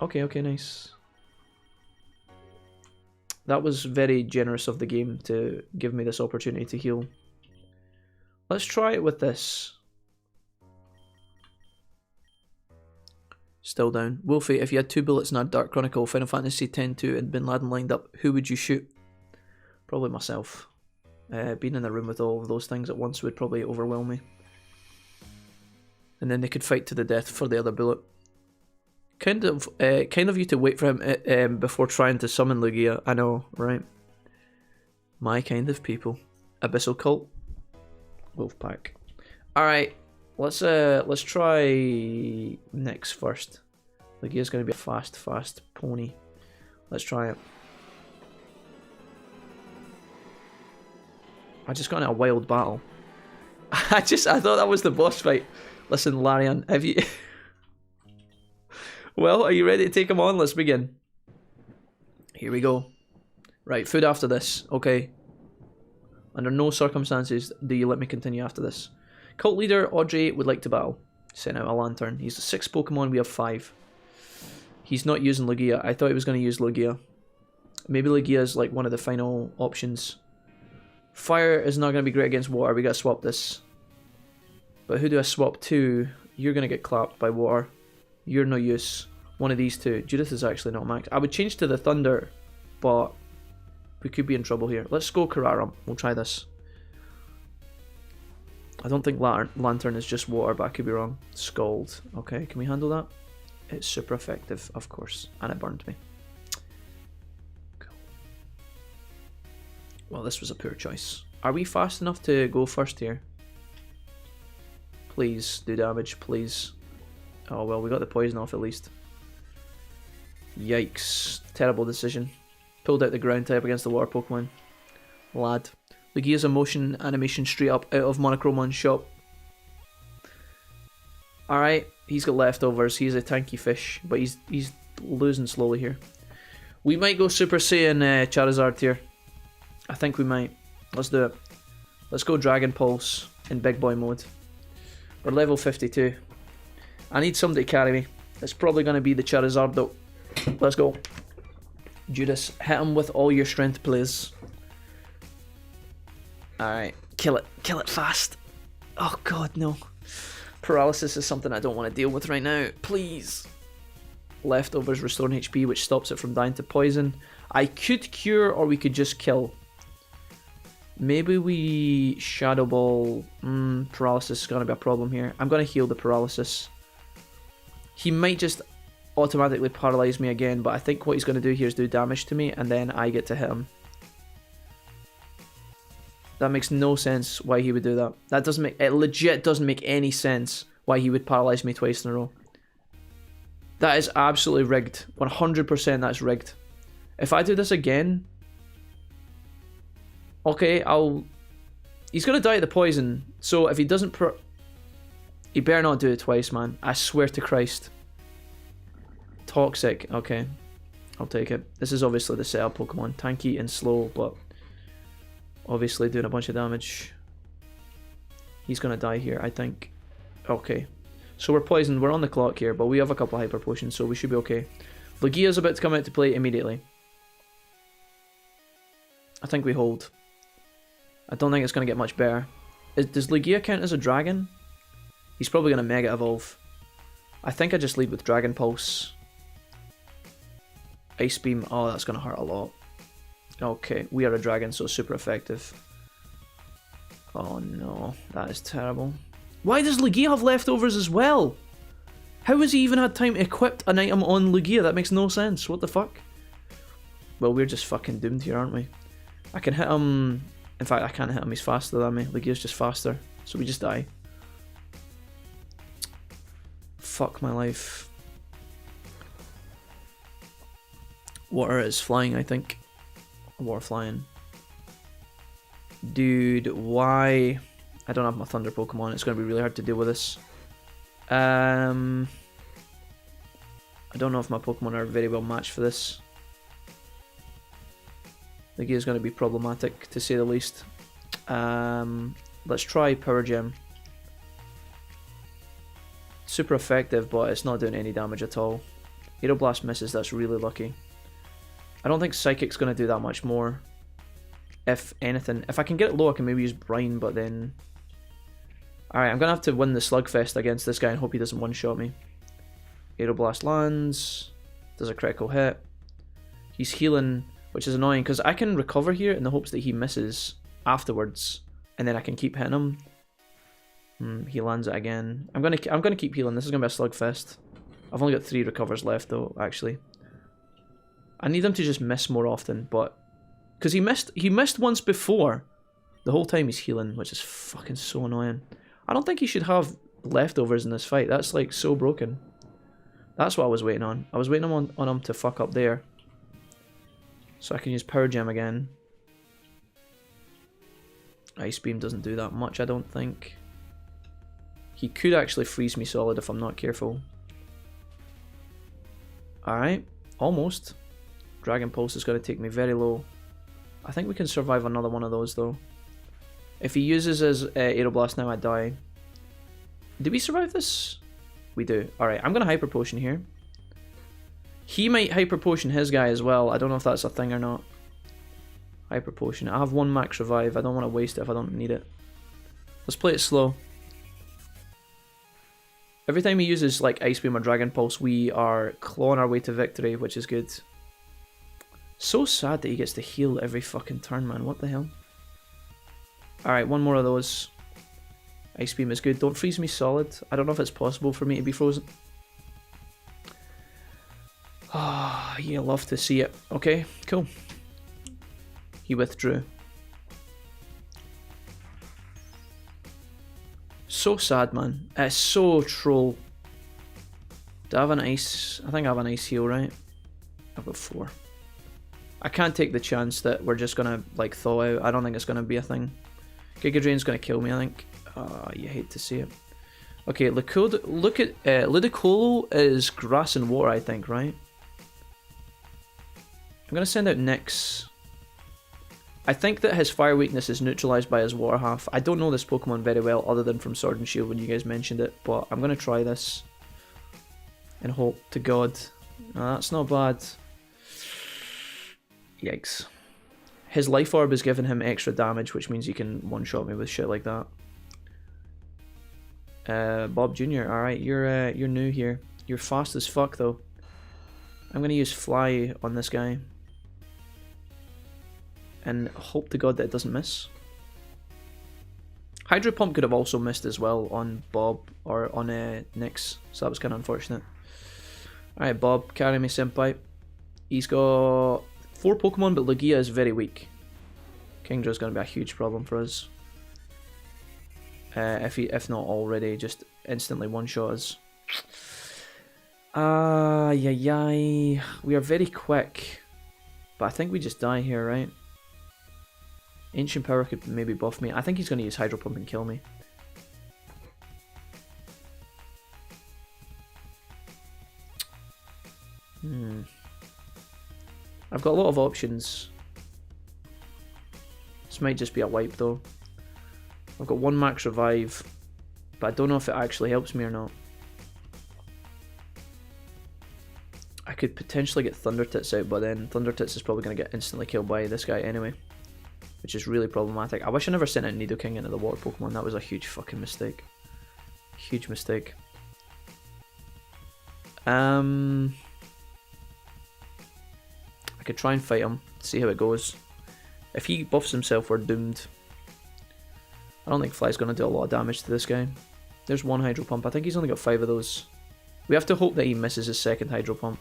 Okay. Okay. Nice. That was very generous of the game to give me this opportunity to heal. Let's try it with this. Still down. Wolfie, if you had 2 bullets in a Dark Chronicle, Final Fantasy X-2 and Bin Laden lined up, who would you shoot? Probably myself. Being in a room with all of those things at once would probably overwhelm me. And then they could fight to the death for the other bullet. Kind of you to wait for him before trying to summon Lugia. I know, right? My kind of people. Abyssal Cult. Wolfpack. Alright, let's try Nyx first. Lugia's gonna be a fast pony. Let's try it. I just got in a wild battle. I thought that was the boss fight. Listen, Larian, have you well, are you ready to take him on? Let's begin. Here we go. Right, food after this. Okay. Under no circumstances do you let me continue after this. Cult leader Audrey would like to battle. Send out a lantern. He's the 6th Pokemon, we have 5. He's not using Lugia. I thought he was going to use Lugia. Maybe Lugia is like one of the final options. Fire is not going to be great against water. We got to swap this. But who do I swap to? You're going to get clapped by water. You're no use. One of these two. Judith is actually not max. I would change to the Thunder, but we could be in trouble here. Let's go Kararam. We'll try this. I don't think Lantern is just water, but I could be wrong. Scald. Okay, can we handle that? It's super effective, of course. And it burned me. Cool. Well, this was a poor choice. Are we fast enough to go first here? Please do damage, please. Oh well, we got the poison off at least. Yikes. Terrible decision. Pulled out the ground type against the water Pokemon. Lad. Lugia's emotion animation straight up out of Monochromon's shop. Alright, he's got leftovers. He's a tanky fish, but he's losing slowly here. We might go Super Saiyan Charizard here. I think we might. Let's do it. Let's go Dragon Pulse in Big Boy mode. We're level 52. I need somebody to carry me. It's probably going to be the Charizard though. Let's go. Judas, hit him with all your strength, please. Alright, kill it fast. Oh god, no. Paralysis is something I don't want to deal with right now. Please. Leftovers restoring HP, which stops it from dying to poison. I could cure, or we could just kill. Maybe we Shadow Ball. Paralysis is going to be a problem here. I'm going to heal the paralysis. He might just automatically paralyze me again, but I think what he's going to do here is do damage to me, and then I get to hit him. That makes no sense why he would do that. That doesn't make... It legit doesn't make any sense why he would paralyze me twice in a row. That is absolutely rigged. 100% that's rigged. If I do this again... Okay, He's going to die of the poison, so if he doesn't... He better not do it twice, man. I swear to Christ. Toxic. Okay. I'll take it. This is obviously the setup Pokemon. Tanky and slow, but obviously doing a bunch of damage. He's going to die here, I think. Okay. So we're poisoned. We're on the clock here, but we have a couple of Hyper Potions, so we should be okay. Lugia's about to come out to play immediately. I think we hold. I don't think it's going to get much better. Does Lugia count as a dragon? He's probably going to Mega Evolve. I think I just lead with Dragon Pulse. Ice Beam. Oh, that's going to hurt a lot. Okay, we are a dragon, so super effective. Oh no, that is terrible. Why does Lugia have leftovers as well? How has he even had time to equip an item on Lugia? That makes no sense. What the fuck? Well, we're just fucking doomed here, aren't we? I can hit him... In fact, I can't hit him. He's faster than me. Lugia's just faster. So we just die. Fuck my life. Water is flying, I think. Water flying. Dude, why? I don't have my Thunder Pokemon. It's going to be really hard to deal with this. I don't know if my Pokemon are very well matched for this. The gear is going to be problematic, to say the least. Let's try Power Gem. Super effective, but it's not doing any damage at all. Aeroblast misses, that's really lucky. I don't think Psychic's going to do that much more. If anything. If I can get it low, I can maybe use Brine, but then... Alright, I'm going to have to win the Slugfest against this guy and hope he doesn't one-shot me. Aeroblast lands. Does a critical hit. He's healing, which is annoying, because I can recover here in the hopes that he misses afterwards. And then I can keep hitting him. He lands it again. I'm gonna keep healing. This is gonna be a slugfest. I've only got 3 recovers left though, actually. I need him to just miss more often, but because he missed once before. The whole time he's healing, which is fucking so annoying. I don't think he should have leftovers in this fight. That's like so broken. That's what I was waiting on. I was waiting on him to fuck up there. So I can use Power Gem again. Ice Beam doesn't do that much, I don't think. He could actually freeze me solid if I'm not careful. Alright, almost. Dragon Pulse is going to take me very low. I think we can survive another one of those though. If he uses his Aeroblast now, I die. Do we survive this? We do. Alright, I'm going to Hyper Potion here. He might Hyper Potion his guy as well. I don't know if that's a thing or not. Hyper Potion. I have 1 max revive. I don't want to waste it if I don't need it. Let's play it slow. Every time he uses like Ice Beam or Dragon Pulse, we are clawing our way to victory, which is good. So sad that he gets to heal every fucking turn, man. What the hell? Alright, 1 more of those. Ice Beam is good. Don't freeze me solid. I don't know if it's possible for me to be frozen. Ah, you love to see it. Okay, cool. He withdrew. So sad, man. It's so troll. Do I have an ice? I think I have an ice heal, right? I've got 4. I can't take the chance that we're just gonna like thaw out. I don't think it's gonna be a thing. Giga Drain's gonna kill me, I think. You hate to see it. Okay, look at Ludicolo is grass and water, I think, right? I'm gonna send out Nyx. I think that his fire weakness is neutralized by his water half. I don't know this Pokemon very well other than from Sword and Shield when you guys mentioned it, but I'm gonna try this and hope to God. That's not bad. Yikes. His Life Orb is giving him extra damage, which means he can one-shot me with shit like that. Bob Jr., alright, you're new here. You're fast as fuck though. I'm gonna use Fly on this guy. And hope to God that it doesn't miss. Hydro Pump could have also missed as well on Bob or on Nyx, so that was kind of unfortunate. Alright, Bob, carry me, senpai. He's got 4 Pokemon, but Lugia is very weak. Kingdra's going to be a huge problem for us. If not already, just instantly one-shot us. We are very quick. But I think we just die here, right? Ancient Power could maybe buff me. I think he's going to use Hydro Pump and kill me. I've got a lot of options. This might just be a wipe though. I've got 1 max revive, but I don't know if it actually helps me or not. I could potentially get Thunder Tits out, but then Thunder Tits is probably going to get instantly killed by this guy anyway, which is really problematic. I wish I never sent out Nidoking into the water Pokemon. That was a huge fucking mistake. Huge mistake. I could try and fight him, see how it goes. If he buffs himself, we're doomed. I don't think Fly's going to do a lot of damage to this guy. There's 1 Hydro Pump. I think he's only got 5 of those. We have to hope that he misses his second Hydro Pump.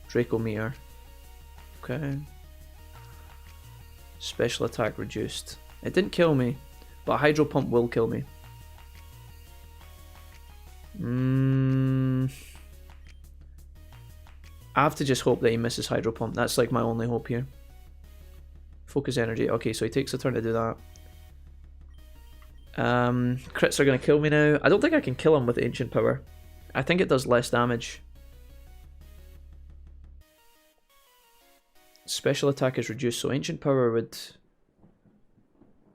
Draco Meteor. Okay. Special attack reduced. It didn't kill me, but Hydro Pump will kill me. I have to just hope that he misses Hydro Pump. That's like my only hope here. Focus Energy. Okay, so he takes a turn to do that. Crits are going to kill me now. I don't think I can kill him with Ancient Power. I think it does less damage. Special attack is reduced, so Ancient Power would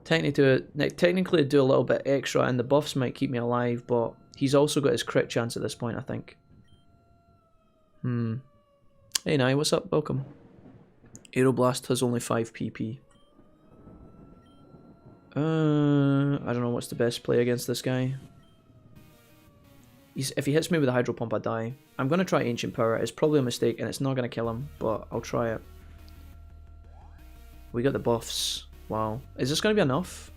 technically do a little bit extra, and the buffs might keep me alive, but he's also got his crit chance at this point, I think. Hey Nye, what's up? Welcome. Aeroblast has only 5 PP. I don't know what's the best play against this guy. If he hits me with a Hydro Pump, I die. I'm going to try Ancient Power. It's probably a mistake, and it's not going to kill him, but I'll try it. We got the buffs. Wow. Is this going to be enough?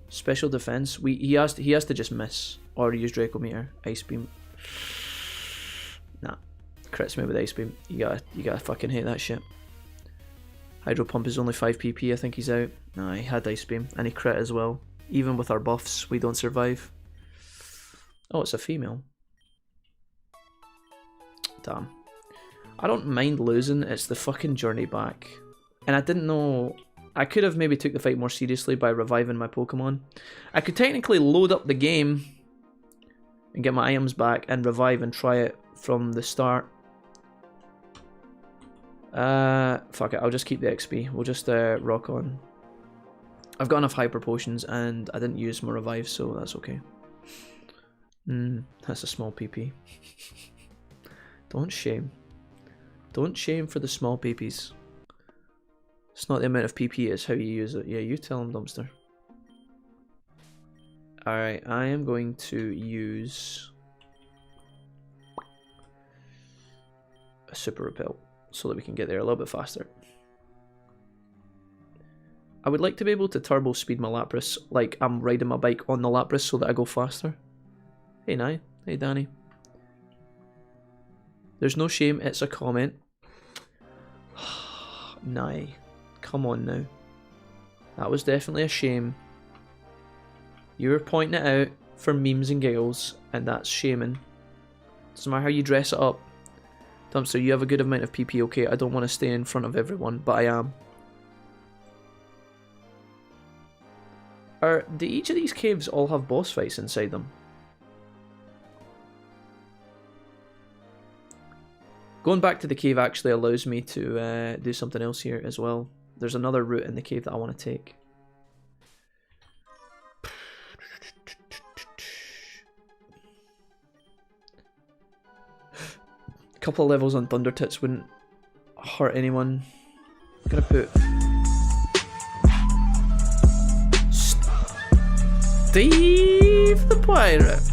Special defense. He has to just miss. Or use Draco Meteor. Ice Beam. Nah. Crits me with Ice Beam. You gotta fucking hate that shit. Hydro Pump is only 5 PP. I think he's out. Nah, he had Ice Beam. And he crit as well. Even with our buffs, we don't survive. Oh, it's a female. Damn. I don't mind losing. It's the fucking journey back. And I didn't know... I could have maybe took the fight more seriously by reviving my Pokemon. I could technically load up the game and get my items back and revive and try it from the start. Fuck it, I'll just keep the XP. We'll just rock on. I've got enough Hyper Potions and I didn't use my revive, so that's okay. That's a small PP. Don't shame. Don't shame for the small PPs. It's not the amount of PP, it's how you use it. Yeah, you tell him, Dumpster. Alright, I am going to use a Super Repel so that we can get there a little bit faster. I would like to be able to turbo speed my Lapras like I'm riding my bike on the Lapras so that I go faster. Hey Nye, hey Danny. There's no shame, it's a comment. Nye. Come on now. That was definitely a shame. You were pointing it out for memes and giggles, and that's shaming. Doesn't matter how you dress it up. Dumpster, you have a good amount of PP, okay? I don't want to stay in front of everyone, but I am. Do each of these caves all have boss fights inside them? Going back to the cave actually allows me to do something else here as well. There's another route in the cave that I want to take. A couple of levels on Thunder Tits wouldn't hurt anyone. I'm gonna put Steve the Pirate.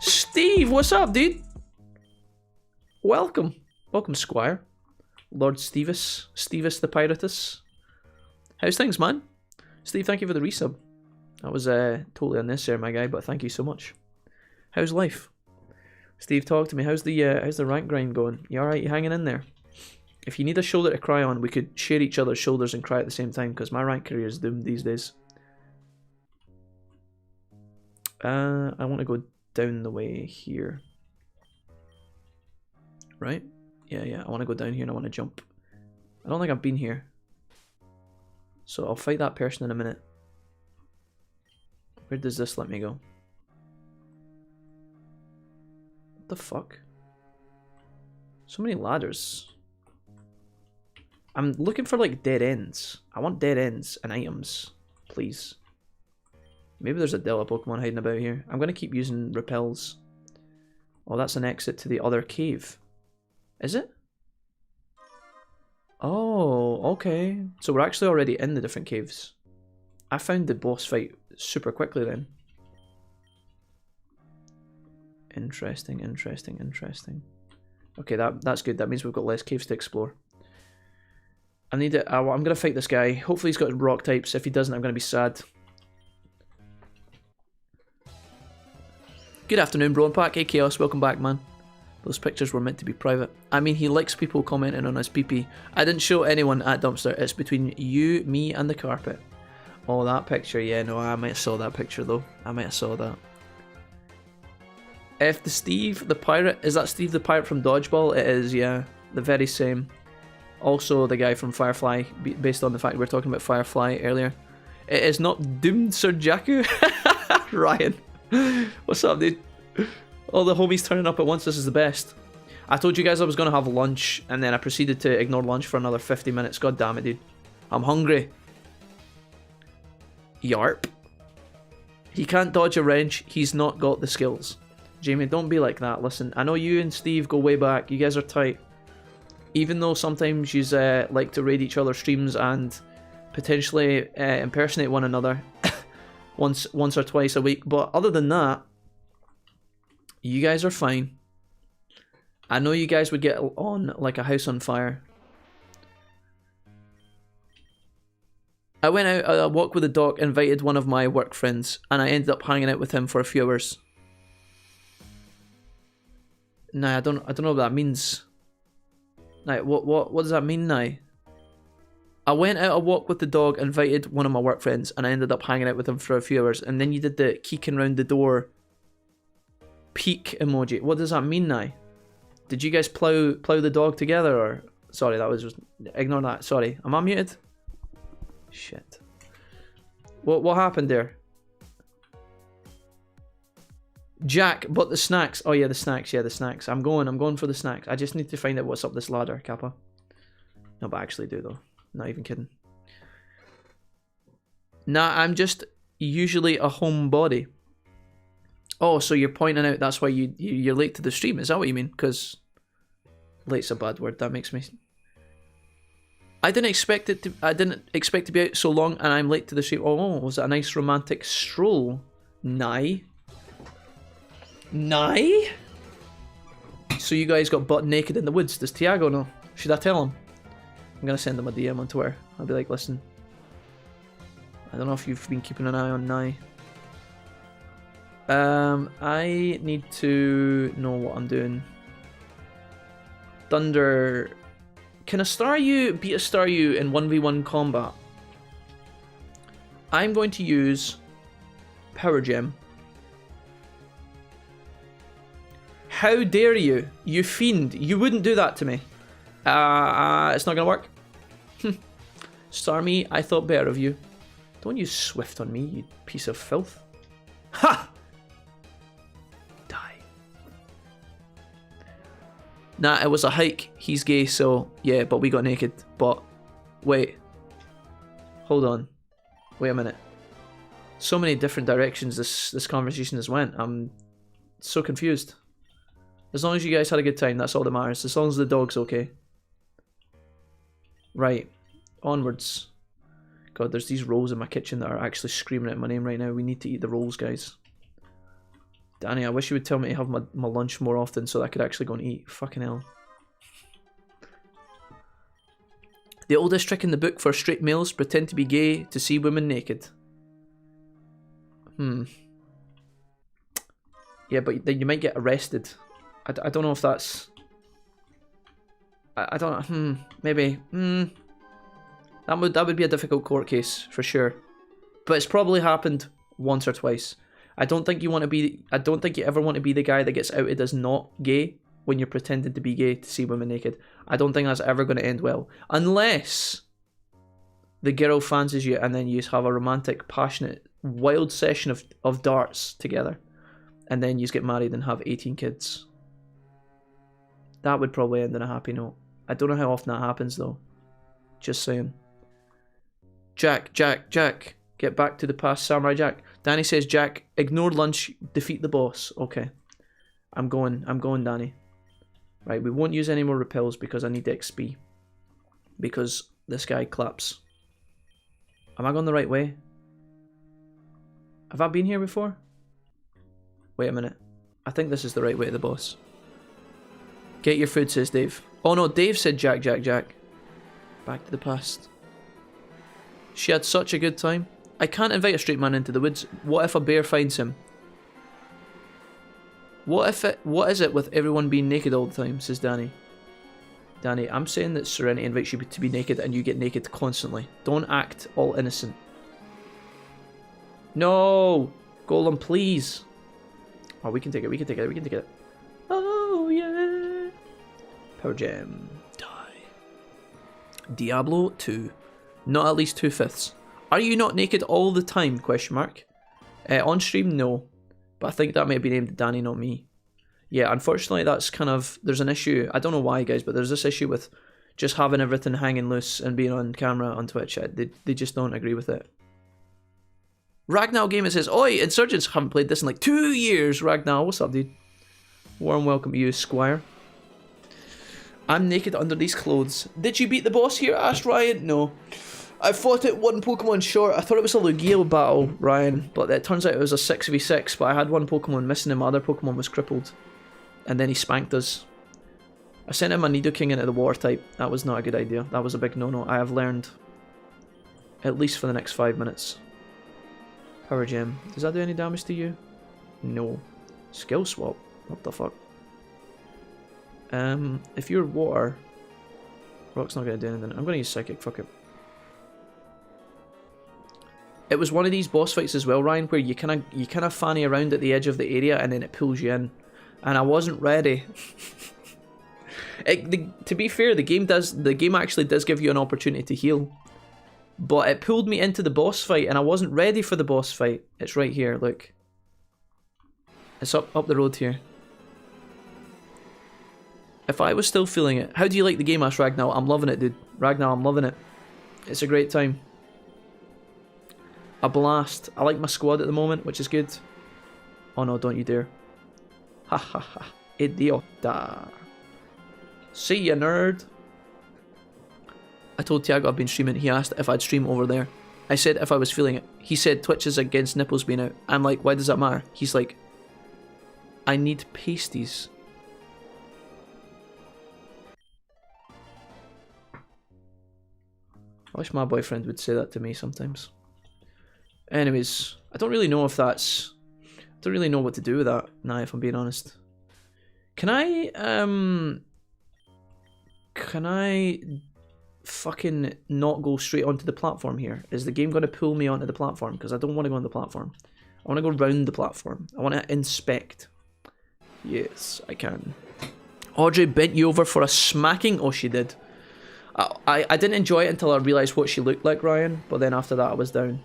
Steve, what's up, dude? Welcome. Welcome, Squire. Lord Stevis the Piratus. How's things, man? Steve, thank you for the resub. That was totally unnecessary, my guy, but thank you so much. How's life? Steve, talk to me. How's the rank grind going? You alright? You hanging in there? If you need a shoulder to cry on, we could share each other's shoulders and cry at the same time, because my rank career is doomed these days. I want to go down the way here. Right? Yeah, I want to go down here and I want to jump. I don't think I've been here. So I'll fight that person in a minute. Where does this let me go? What the fuck? So many ladders. I'm looking for like dead ends. I want dead ends and items. Please. Maybe there's a Delta Pokemon hiding about here. I'm going to keep using repels. Oh, that's an exit to the other cave. Is it? Oh, okay. So we're actually already in the different caves. I found the boss fight super quickly then. Interesting. Okay, that's good. That means we've got less caves to explore. I'm going to fight this guy. Hopefully he's got rock types. If he doesn't, I'm going to be sad. Good afternoon, Bro and Pack. Hey, Chaos. Welcome back, man. Those pictures were meant to be private. I mean, he likes people commenting on his PP. I didn't show anyone at Dumpster. It's between you, me, and the carpet. Oh, that picture. Yeah, no, I might have saw that picture, though. I might have saw that. F the Steve, the pirate. Is that Steve the pirate from Dodgeball? It is, yeah. The very same. Also, the guy from Firefly, based on the fact we were talking about Firefly earlier. It is not doomed Sir Jakku. Ryan. What's up, dude? All the homies turning up at once. This is the best. I told you guys I was going to have lunch, and then I proceeded to ignore lunch for another 50 minutes. God damn it, dude. I'm hungry. Yarp. He can't dodge a wrench. He's not got the skills. Jamie, don't be like that. Listen, I know you and Steve go way back. You guys are tight. Even though sometimes you like to raid each other's streams and potentially impersonate one another once or twice a week. But other than that, you guys are fine. I know you guys would get on like a house on fire. I went out a walk with the dog, invited one of my work friends, and I ended up hanging out with him for a few hours. Nah, I don't know what that means. Nah, what does that mean now? I went out a walk with the dog, invited one of my work friends, and I ended up hanging out with him for a few hours. And then you did the keeking round the door peek emoji. What does that mean now? Did you guys plow the dog together, or sorry, that was just ignore that. Sorry, am I muted? Shit. What happened there? Jack, but the snacks. Oh yeah, the snacks. Yeah, the snacks. I'm going for the snacks. I just need to find out what's up this ladder, Kappa. No, but I actually do though. Not even kidding. Nah, I'm just usually a homebody. Oh, so you're pointing out that's why you're late to the stream. Is that what you mean? Because late's a bad word. That makes me. I didn't expect to be out so long, and I'm late to the stream. Oh, was it a nice romantic stroll? Nye. So you guys got butt naked in the woods. Does Tiago know? Should I tell him? I'm gonna send him a DM on Twitter. I'll be like, listen. I don't know if you've been keeping an eye on Nye. I need to know what I'm doing. Thunder. Can a Staryu beat a Staryu in 1v1 combat? I'm going to use Power Gem. How dare you? You fiend. You wouldn't do that to me. It's not gonna work. Starmie, I thought better of you. Don't use Swift on me, you piece of filth. Ha! Die. Nah, it was a hike. He's gay, so yeah, but we got naked. But wait. Hold on. Wait a minute. So many different directions this conversation has went. I'm so confused. As long as you guys had a good time, that's all that matters. As long as the dog's okay. Right. Onwards. God, there's these rolls in my kitchen that are actually screaming out my name right now. We need to eat the rolls, guys. Danny, I wish you would tell me to have my lunch more often so that I could actually go and eat. Fucking hell. The oldest trick in the book for straight males: pretend to be gay to see women naked. Yeah, but then you might get arrested. I don't know if that's... I don't know. Maybe. That would be a difficult court case for sure. But it's probably happened once or twice. I don't think you ever want to be the guy that gets outed as not gay when you're pretending to be gay to see women naked. I don't think that's ever going to end well. Unless the girl fancies you and then you have a romantic, passionate, wild session of darts together. And then you get married and have 18 kids. That would probably end on a happy note. I don't know how often that happens though. Just saying. Jack. Get back to the past, Samurai Jack. Danny says, Jack, ignore lunch, defeat the boss. Okay. I'm going, Danny. Right, we won't use any more repels because I need XP. Because this guy claps. Am I going the right way? Have I been here before? Wait a minute. I think this is the right way to the boss. Get your food, says Dave. Oh no, Dave said Jack. Back to the past. She had such a good time. I can't invite a straight man into the woods. What if a bear finds him? What is it with everyone being naked all the time? Says Danny. Danny, I'm saying that Serenity invites you to be naked and you get naked constantly. Don't act all innocent. No! Golem, please! Oh, we can take it, we can take it, we can take it. Oh, yeah! Power Gem. Die. Diablo 2. Not at least 2/5. Are you not naked all the time? Question mark. On stream, no. But I think that may be named Danny, not me. Yeah, unfortunately, that's kind of... There's an issue. I don't know why, guys, but there's this issue with just having everything hanging loose and being on camera on Twitch. They just don't agree with it. Ragnar Gamer says, Oi, Insurgents, haven't played this in like 2 years. Ragnar, what's up, dude? Warm welcome to you, Squire. I'm naked under these clothes. Did you beat the boss here? Asked Ryan. No. I fought it one Pokemon short. I thought it was a Lugia battle, Ryan, but it turns out it was a 6v6, but I had one Pokemon missing and my other Pokemon was crippled. And then he spanked us. I sent him a Nidoking into the water type. That was not a good idea. That was a big no-no. I have learned. At least for the next 5 minutes. Power Gem. Does that do any damage to you? No. Skill swap? What the fuck? If you're water... Rock's not going to do anything. I'm going to use Psychic. Fuck it. It was one of these boss fights as well, Ryan, where you kind of fanny around at the edge of the area and then it pulls you in. And I wasn't ready. To be fair, the game actually does give you an opportunity to heal. But it pulled me into the boss fight and I wasn't ready for the boss fight. It's right here, look. It's up the road here. If I was still feeling it. How do you like the game, asked Ragnar? I'm loving it, dude. Ragnar, I'm loving it. It's a great time. A blast. I like my squad at the moment, which is good. Oh no, don't you dare. Ha ha ha. Idiota. See ya, nerd. I told Tiago I've been streaming. He asked if I'd stream over there. I said if I was feeling it. He said Twitch is against nipples being out. I'm like, why does that matter? He's like, I need pasties. I wish my boyfriend would say that to me sometimes. Anyways, I don't really know if that's... I don't really know what to do with that now, if I'm being honest. Can I fucking not go straight onto the platform here? Is the game going to pull me onto the platform? Because I don't want to go on the platform. I want to go round the platform. I want to inspect. Yes, I can. Audrey bent you over for a smacking? Oh, she did. I didn't enjoy it until I realised what she looked like, Ryan. But then after that, I was down.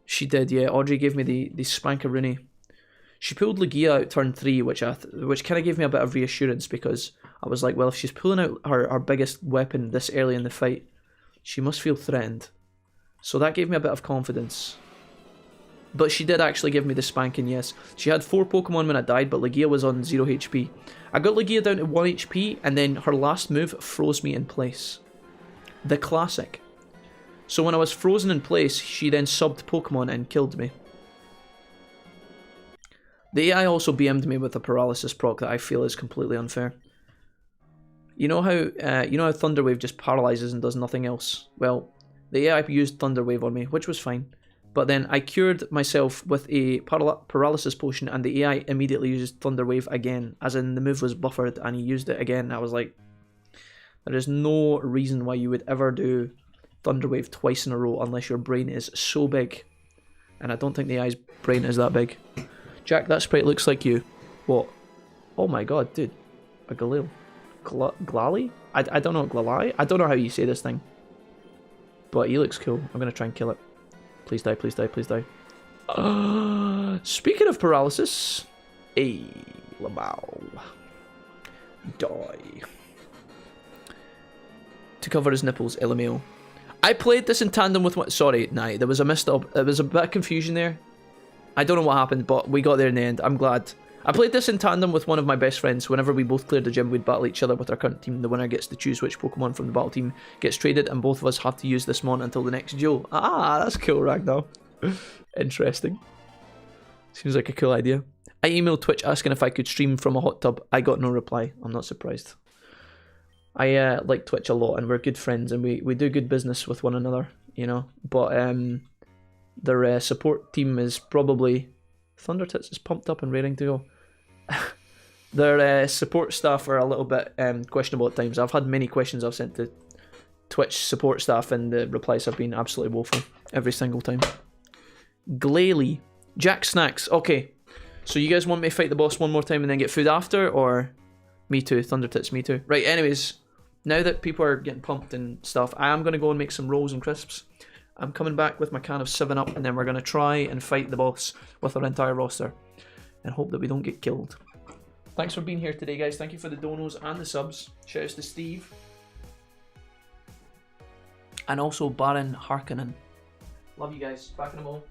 She did, yeah. Audrey gave me the spankaroonie. She pulled Lugia out turn 3, which kind of gave me a bit of reassurance because I was like, well, if she's pulling out her biggest weapon this early in the fight, she must feel threatened. So that gave me a bit of confidence. But she did actually give me the spanking, yes. She had 4 Pokemon when I died, but Lugia was on 0 HP. I got Lugia down to 1 HP, and then her last move froze me in place. The classic. So when I was frozen in place, she then subbed Pokemon and killed me. The AI also BM'd me with a paralysis proc that I feel is completely unfair. You know how Thunder Wave just paralyzes and does nothing else? Well, the AI used Thunder Wave on me, which was fine. But then I cured myself with a paralysis potion and the AI immediately used Thunder Wave again. As in, the move was buffered and he used it again. I was like, there is no reason why you would ever do Thunder Wave twice in a row unless your brain is so big. And I don't think the AI's brain is that big. Jack, that sprite looks like you. What? Oh my god, dude. A Galil. Glali? I don't know, Glali? I don't know how you say this thing. But he looks cool. I'm gonna try and kill it. Please die, please die, please die. Speaking of paralysis. Hey, Lamau. Die. To cover his nipples, LMAO. I played this in tandem with what... Sorry, nah, there was a messed up... There was a bit of confusion there. I don't know what happened, but we got there in the end. I'm glad. I played this in tandem with one of my best friends. Whenever we both cleared the gym, we'd battle each other with our current team. The winner gets to choose which Pokemon from the battle team gets traded, and both of us have to use this mon until the next duel. Ah, that's cool, Ragnar. Interesting. Seems like a cool idea. I emailed Twitch asking if I could stream from a hot tub. I got no reply. I'm not surprised. I like Twitch a lot, and we're good friends, and we do good business with one another, you know. But their support team is probably... Thundertits is pumped up and raring to go. Their support staff are a little bit questionable at times. I've had many questions I've sent to Twitch support staff, and the replies have been absolutely woeful every single time. Glalie. Jack Snacks. Okay, so you guys want me to fight the boss one more time and then get food after, or me too? Thundertits, me too. Right, anyways, now that people are getting pumped and stuff, I am going to go and make some rolls and crisps. I'm coming back with my can of 7-Up, and then we're going to try and fight the boss with our entire roster and hope that we don't get killed. Thanks for being here today, guys. Thank you for the donos and the subs. Shoutouts to Steve. And also Baron Harkonnen. Love you guys. Back in a moment.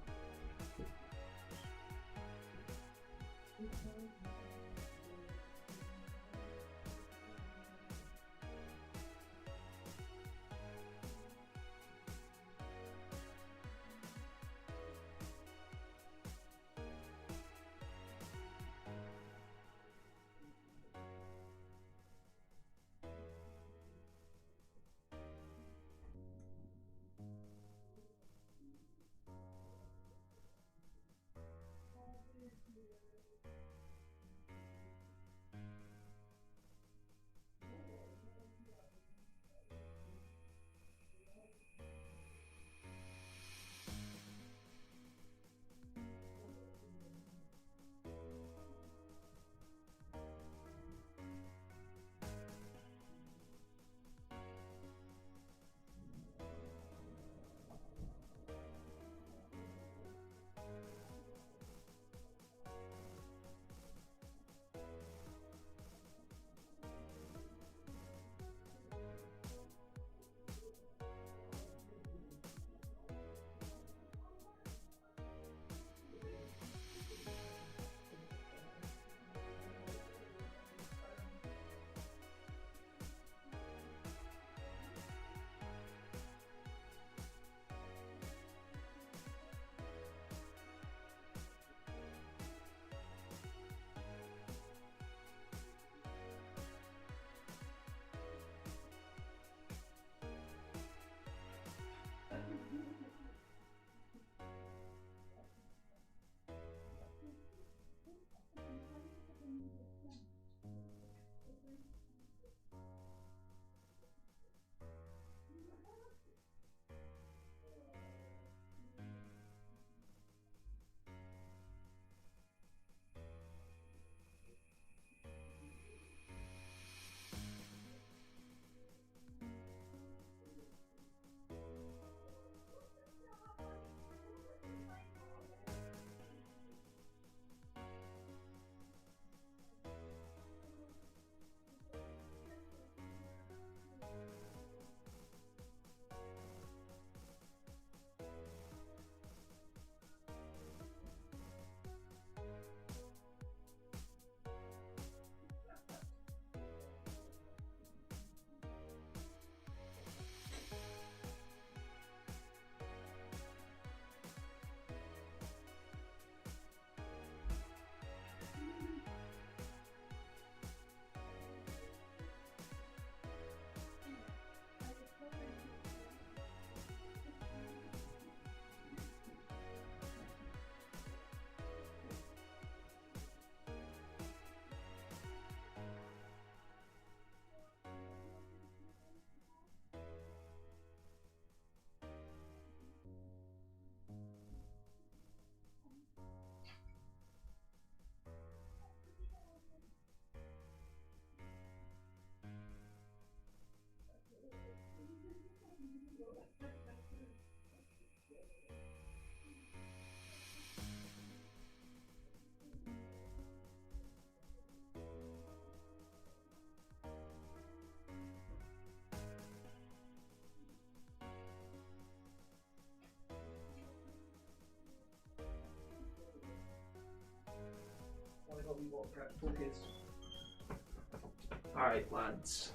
Alright, lads.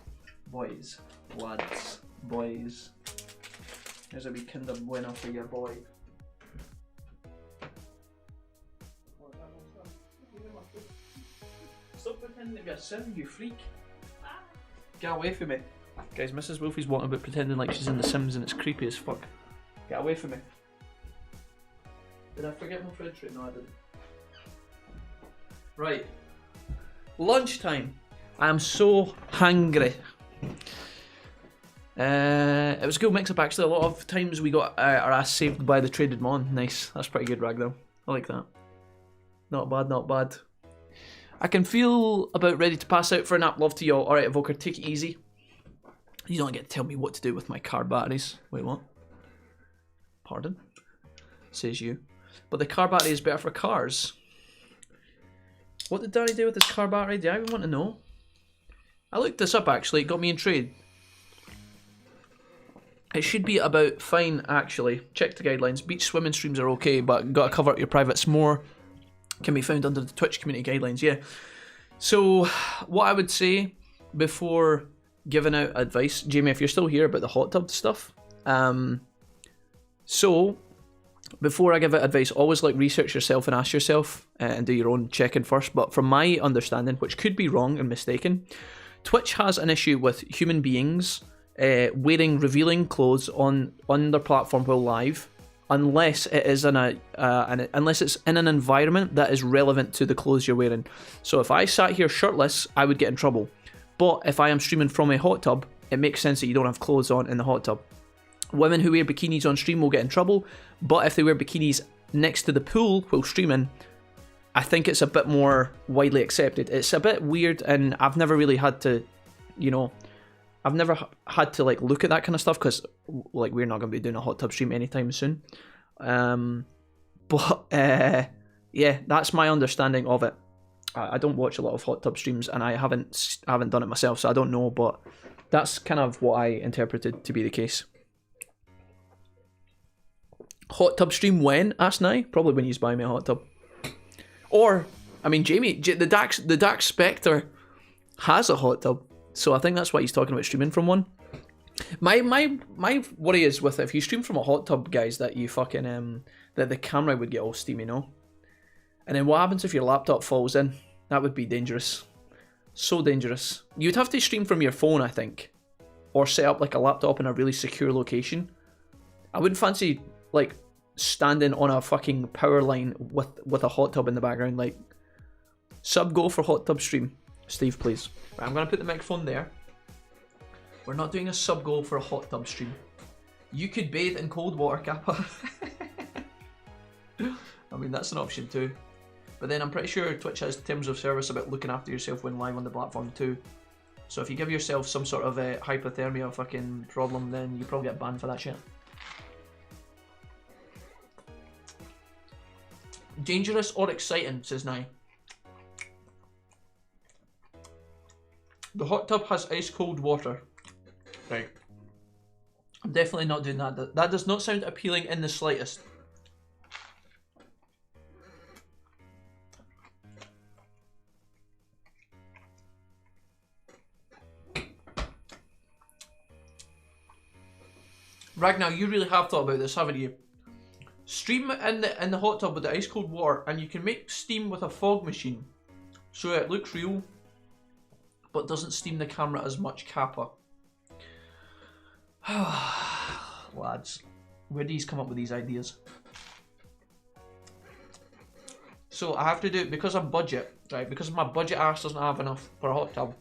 Boys. Lads. Boys. Here's a wee Kinder Bueno for your boy. Stop pretending to be a sim, you freak. Get away from me. Guys, Mrs. Wolfie's wanting about pretending like she's in The Sims and it's creepy as fuck. Get away from me. Did I forget my fridge tray? No, I didn't. Right. Lunchtime. I am so hungry. It was a good mix-up actually. A lot of times we got our ass saved by the traded mon. Nice. That's pretty good, Ragdoll. I like that. Not bad, not bad. I can feel about ready to pass out for a nap. Love to y'all. Alright, Evoker, take it easy. You don't get to tell me what to do with my car batteries. Wait, what? Pardon? Says you. But the car battery is better for cars. What did Danny do with his car battery? Do I even want to know? I looked this up actually. It got me in trade. It should be about fine actually. Check the guidelines. Beach swimming streams are okay, but gotta cover up your privates more. Can be found under the Twitch community guidelines, yeah. So, what I would say before giving out advice, Jamie, if you're still here about the hot tub stuff, so before I give out advice, always like research yourself and ask yourself and do your own checking first. But from my understanding, which could be wrong and mistaken, Twitch has an issue with human beings wearing revealing clothes on their platform while live, unless it is unless it's in an environment that is relevant to the clothes you're wearing. So if I sat here shirtless, I would get in trouble. But if I am streaming from a hot tub, it makes sense that you don't have clothes on in the hot tub. Women who wear bikinis on stream will get in trouble, but if they wear bikinis next to the pool while streaming, I think it's a bit more widely accepted. It's a bit weird, and I've never really had to, you know, I've never had to like look at that kind of stuff because like we're not going to be doing a hot tub stream anytime soon. But yeah, that's my understanding of it. I don't watch a lot of hot tub streams, and I haven't done it myself, so I don't know. But that's kind of what I interpreted to be the case. Hot tub stream when? Asked Nye. Probably when he's buying me a hot tub. Or, I mean, Jamie, the Dark Spectre has a hot tub, so I think that's why he's talking about streaming from one. My worry is with if you stream from a hot tub, guys, that you fucking that the camera would get all steamy, you know? And then what happens if your laptop falls in? That would be dangerous. So dangerous. You'd have to stream from your phone, I think, or set up like a laptop in a really secure location. I wouldn't fancy like standing on a fucking power line with a hot tub in the background. Like, sub go for hot tub stream, Steve, please. Right, I'm gonna put the microphone there. We're not doing a sub goal for a hot tub stream. You could bathe in cold water, Kappa. I mean, that's an option too. But then I'm pretty sure Twitch has terms of service about looking after yourself when live on the platform too. So if you give yourself some sort of hypothermia fucking problem, then you probably get banned for that shit. Dangerous or exciting, says Nye. The hot tub has ice cold water. Right. I'm definitely not doing that. That does not sound appealing in the slightest. Ragnar, you really have thought about this, haven't you? Stream in the hot tub with the ice cold water, and you can make steam with a fog machine, so it looks real, but doesn't steam the camera as much, Kappa. Lads, where do you come up with these ideas? So I have to do it because of budget, right? Because my budget ass doesn't have enough for a hot tub,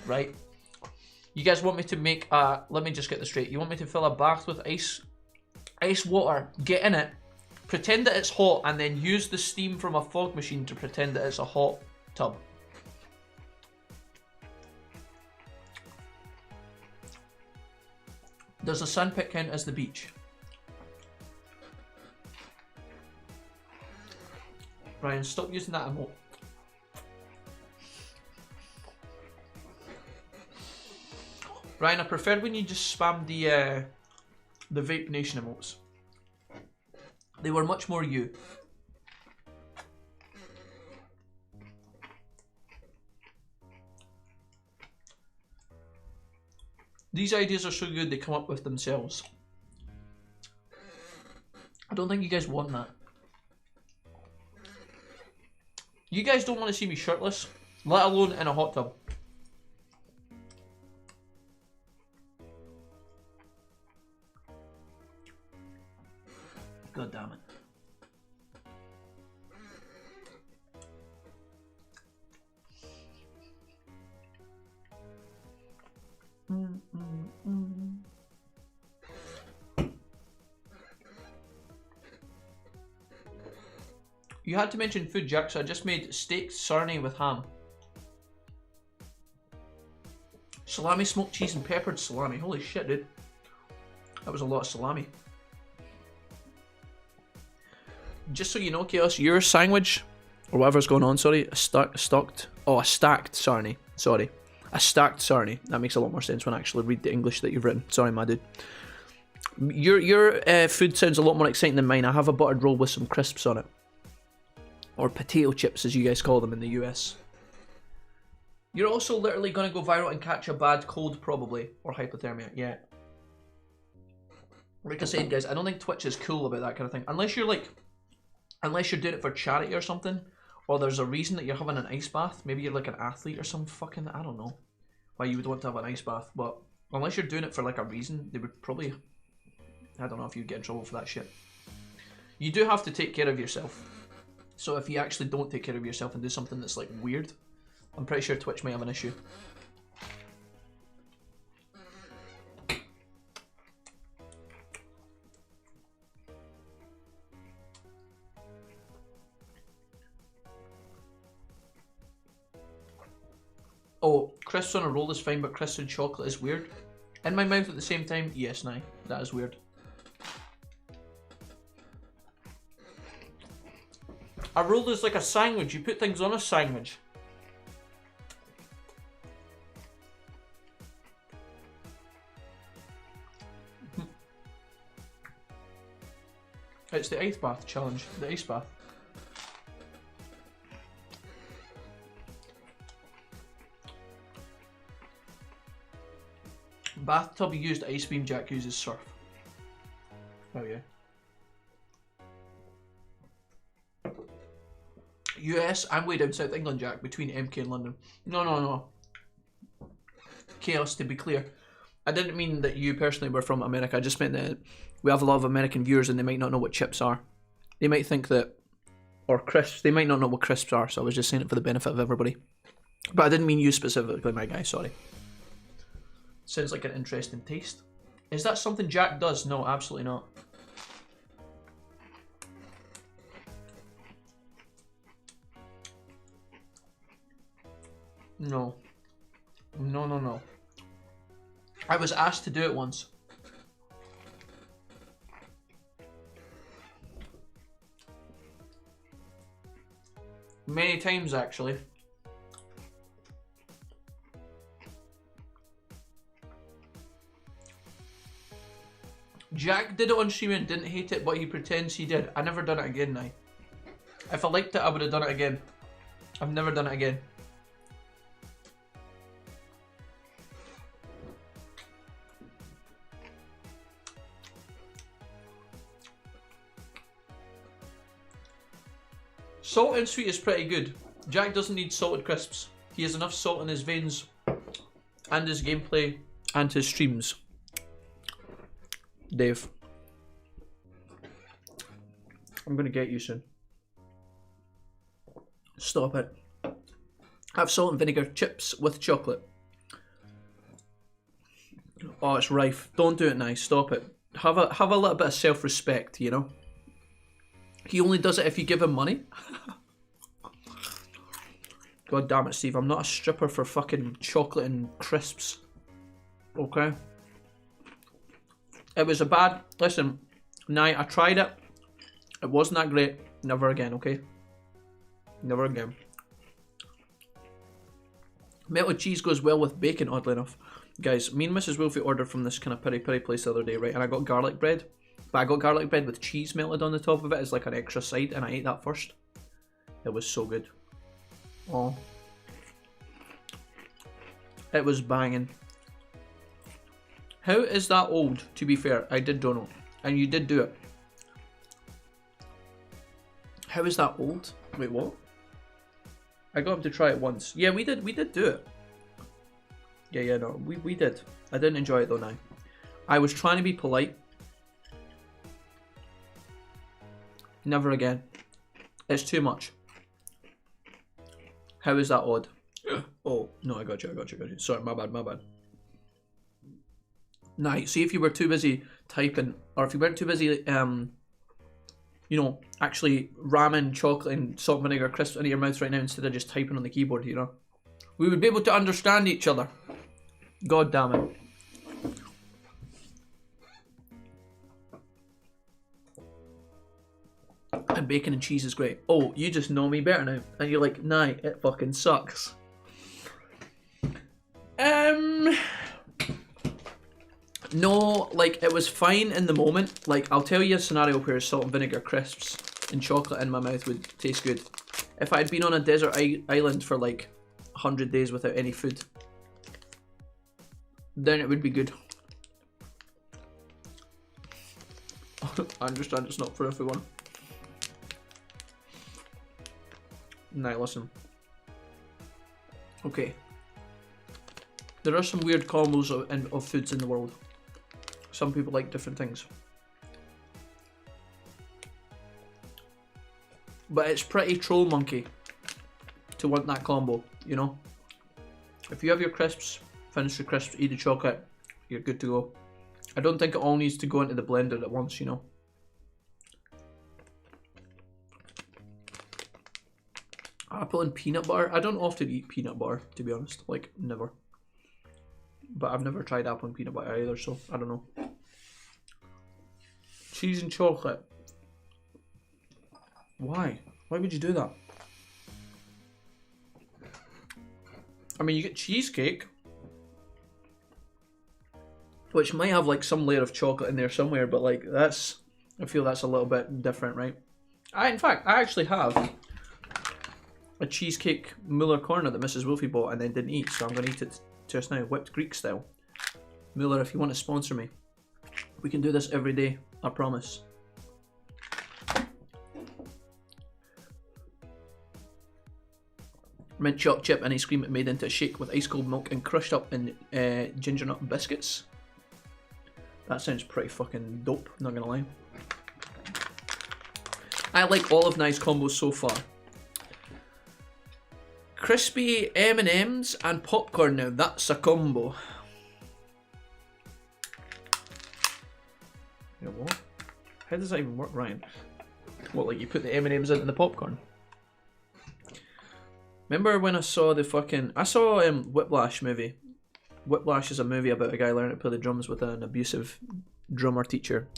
right? You guys want me to make a, let me just get this straight. You want me to fill a bath with ice water, get in it, pretend that it's hot, and then use the steam from a fog machine to pretend that it's a hot tub. Does the sandpit count as the beach? Ryan, stop using that emote. Ryan, I prefer when you just spam the Vape Nation emotes. They were much more you. These ideas are so good they come up with themselves. I don't think you guys want that. You guys don't want to see me shirtless, let alone in a hot tub. God damn it. You had to mention food, Jack, so I just made steak sarnie with ham. Salami, smoked cheese and peppered salami. Holy shit, dude. That was a lot of salami. Just so you know, Chaos, your sandwich, or whatever's going on, sorry, a stacked sarnie. Sorry. A stacked sarnie. That makes a lot more sense when I actually read the English that you've written. Sorry, my dude. Your food sounds a lot more exciting than mine. I have a buttered roll with some crisps on it. Or potato chips, as you guys call them in the US. You're also literally going to go viral and catch a bad cold, probably. Or hypothermia, yeah. Like I said, guys, I don't think Twitch is cool about that kind of thing. Unless you're doing it for charity or something. Or there's a reason that you're having an ice bath. Maybe you're like an athlete or some fucking... I don't know why you would want to have an ice bath. But unless you're doing it for like a reason, they would probably... I don't know if you'd get in trouble for that shit. You do have to take care of yourself. So if you actually don't take care of yourself and do something that's like weird, I'm pretty sure Twitch may have an issue. Oh, crisps on a roll is fine, but crisps and chocolate is weird. In my mouth at the same time? Yes, Nye. That is weird. A roll is like a sandwich. You put things on a sandwich. It's the ice bath challenge. The ice bath. Bathtub used ice beam, Jack uses surf. Oh yeah. US, I'm way down South England, Jack, between MK and London. No. Chaos, to be clear. I didn't mean that you personally were from America, I just meant that we have a lot of American viewers and they might not know what chips are. They might think that, or crisps, they might not know what crisps are, so I was just saying it for the benefit of everybody. But I didn't mean you specifically, my guy, sorry. Sounds like an interesting taste. Is that something Jack does? No, absolutely not. No. No. I was asked to do it once. Many times, actually. Jack did it on stream and didn't hate it, but he pretends he did. I never done it again now. If I liked it, I would have done it again. I've never done it again. Salt and sweet is pretty good. Jack doesn't need salted crisps. He has enough salt in his veins and his gameplay and his streams. Dave. I'm gonna get you soon. Stop it. Have salt and vinegar chips with chocolate. Oh, it's rife. Don't do it now. Stop it. Have a little bit of self-respect, you know? He only does it if you give him money. God damn it, Steve. I'm not a stripper for fucking chocolate and crisps. Okay? It was a bad... Listen, I tried it. It wasn't that great. Never again, okay? Never again. Melted cheese goes well with bacon, oddly enough. Guys, me and Mrs. Wolfie ordered from this kind of peri-peri place the other day, right? And I got garlic bread. But I got garlic bread with cheese melted on the top of it as like an extra side, and I ate that first. It was so good. Oh. It was banging. How is that old, to be fair? I did don't know. And you did do it. How is that old? Wait, what? I got him to try it once. Yeah, we did do it. Yeah, no, we did. I didn't enjoy it though now. I was trying to be polite. Never again. It's too much. How is that odd? Oh, no, I got you. Sorry, my bad. Nah, see if you were too busy typing, or if you weren't too busy you know, actually ramming chocolate and salt and vinegar crisps into your mouth right now instead of just typing on the keyboard, you know. We would be able to understand each other. God damn it. And bacon and cheese is great. Oh, you just know me better now. And you're like, nah, it fucking sucks. No, like, it was fine in the moment. Like, I'll tell you a scenario where salt and vinegar crisps and chocolate in my mouth would taste good. If I had been on a desert island for like 100 days without any food, then it would be good. I understand it's not for everyone. Nah, listen. Okay. There are some weird combos of foods in the world. Some people like different things. But it's pretty troll monkey to want that combo, you know? If you have your crisps, finish the crisps, eat the chocolate, you're good to go. I don't think it all needs to go into the blender at once, you know? Apple and peanut butter? I don't often eat peanut butter, to be honest. Like, never. But I've never tried apple and peanut butter either, so I don't know. Cheese and chocolate. Why? Why would you do that? I mean, you get cheesecake, which might have like some layer of chocolate in there somewhere, but like that's, I feel that's a little bit different, right? In fact, I actually have a cheesecake Muller corner that Mrs. Wolfie bought and then didn't eat, so I'm going to eat it just now, whipped Greek style. Muller, if you want to sponsor me, we can do this every day, I promise. Mint chocolate chip and ice cream made into a shake with ice cold milk and crushed up in ginger nut biscuits. That sounds pretty fucking dope, not gonna lie. I like all of Nye's combos so far. Crispy M&Ms and popcorn now, that's a combo. Yeah, what? How does that even work, Ryan? What, like you put the M&Ms into the popcorn? Remember when I saw the fucking... I saw Whiplash movie. Whiplash is a movie about a guy learning to play the drums with an abusive drummer teacher.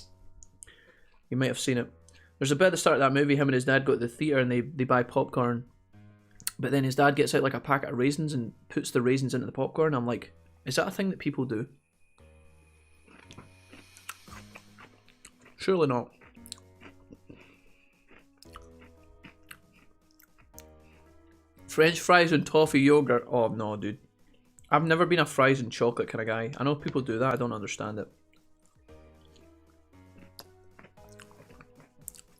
You might have seen it. There's a bit at the start of that movie, him and his dad go to the theatre and they buy popcorn. But then his dad gets out like a packet of raisins and puts the raisins into the popcorn. I'm like, is that a thing that people do? Surely not. French fries and toffee yogurt. Oh no, dude. I've never been a fries and chocolate kind of guy. I know people do that, I don't understand it.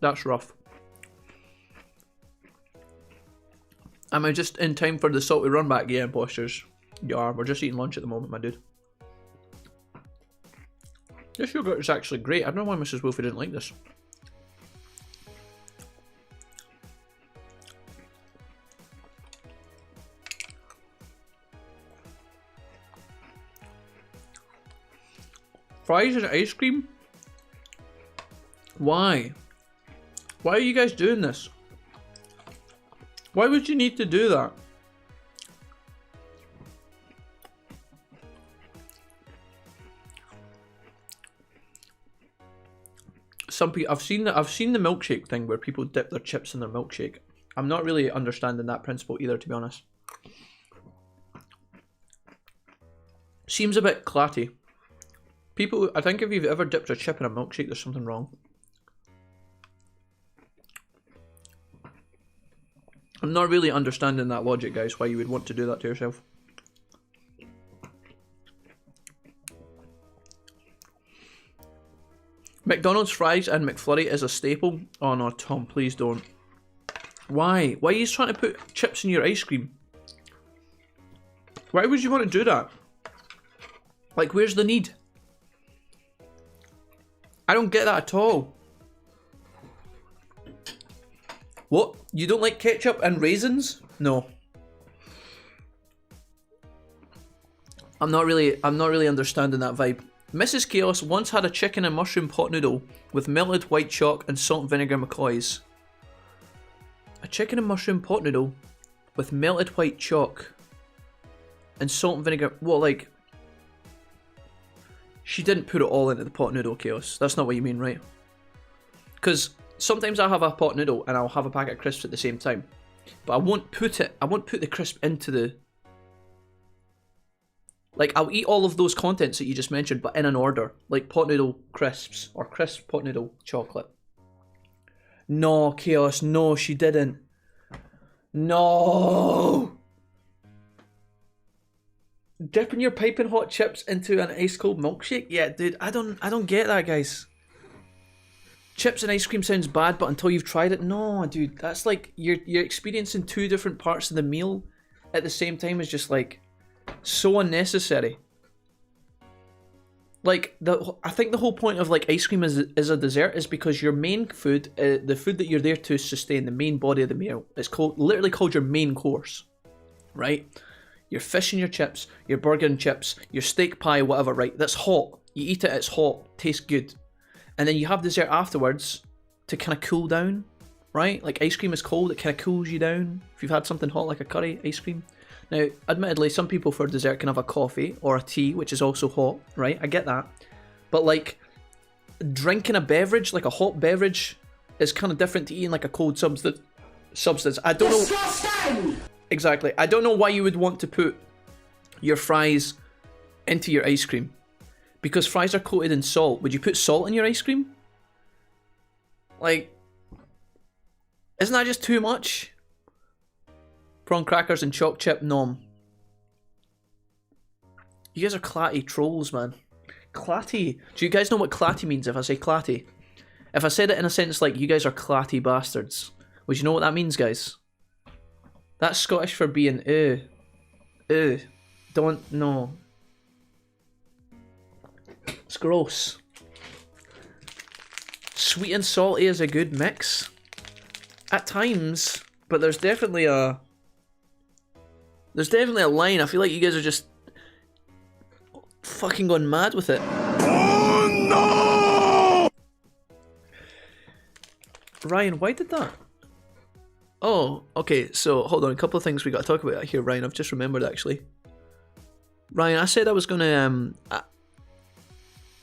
That's rough. Am I just in time for the salty run back? Yeah, imposters. You are. We're just eating lunch at the moment, my dude. This yogurt is actually great. I don't know why Mrs. Wolfie didn't like this. Fries and ice cream? Why? Why are you guys doing this? Why would you need to do that? Some people, I've seen the milkshake thing where people dip their chips in their milkshake. I'm not really understanding that principle either, to be honest. Seems a bit clatty. People, I think if you've ever dipped a chip in a milkshake, there's something wrong. I'm not really understanding that logic, guys, why you would want to do that to yourself. McDonald's fries and McFlurry is a staple. Oh no, Tom, please don't. Why? Why are you trying to put chips in your ice cream? Why would you want to do that? Like, where's the need? I don't get that at all. What? You don't like ketchup and raisins? No. I'm not really understanding that vibe. Mrs. Chaos once had a chicken and mushroom pot noodle with melted white chalk and salt and vinegar McCoys. A chicken and mushroom pot noodle with melted white chalk and salt and vinegar. What, like... She didn't put it all into the pot noodle, Chaos. That's not what you mean, right? Because sometimes I'll have a pot noodle and I'll have a packet of crisps at the same time. But I won't put the crisp into the... Like, I'll eat all of those contents that you just mentioned, but in an order. Like pot noodle crisps, or crisp pot noodle chocolate. No, Chaos, no, she didn't. No! Dipping your piping hot chips into an ice cold milkshake? Yeah, dude, I don't get that, guys. Chips and ice cream sounds bad, but until you've tried it, no, dude, that's like you're experiencing two different parts of the meal at the same time is just like so unnecessary. Like I think the whole point of like ice cream is a dessert is because your main food, the food that you're there to sustain, the main body of the meal, is literally called your main course, right? Your fish and your chips, your burger and chips, your steak pie, whatever, right? That's hot. You eat it, it's hot, tastes good. And then you have dessert afterwards to kind of cool down, right? Like ice cream is cold, it kind of cools you down. If you've had something hot like a curry, ice cream. Now, admittedly, some people for dessert can have a coffee or a tea, which is also hot, right? I get that. But like, drinking a beverage, like a hot beverage, is kind of different to eating like a cold substance. I don't know... Exactly. I don't know why you would want to put your fries into your ice cream. Because fries are coated in salt. Would you put salt in your ice cream? Like, isn't that just too much? Prawn crackers and choc chip nom. You guys are clatty trolls, man. Clatty. Do you guys know what clatty means if I say clatty? If I said it in a sentence like, you guys are clatty bastards, would you know what that means, guys? That's Scottish for being don't know. It's gross. Sweet and salty is a good mix. At times, but there's definitely a line. I feel like you guys are just fucking going mad with it. Oh no! Ryan, why did that? Oh, okay, so hold on, a couple of things we got to talk about here, Ryan. I've just remembered actually. Ryan, I said I was gonna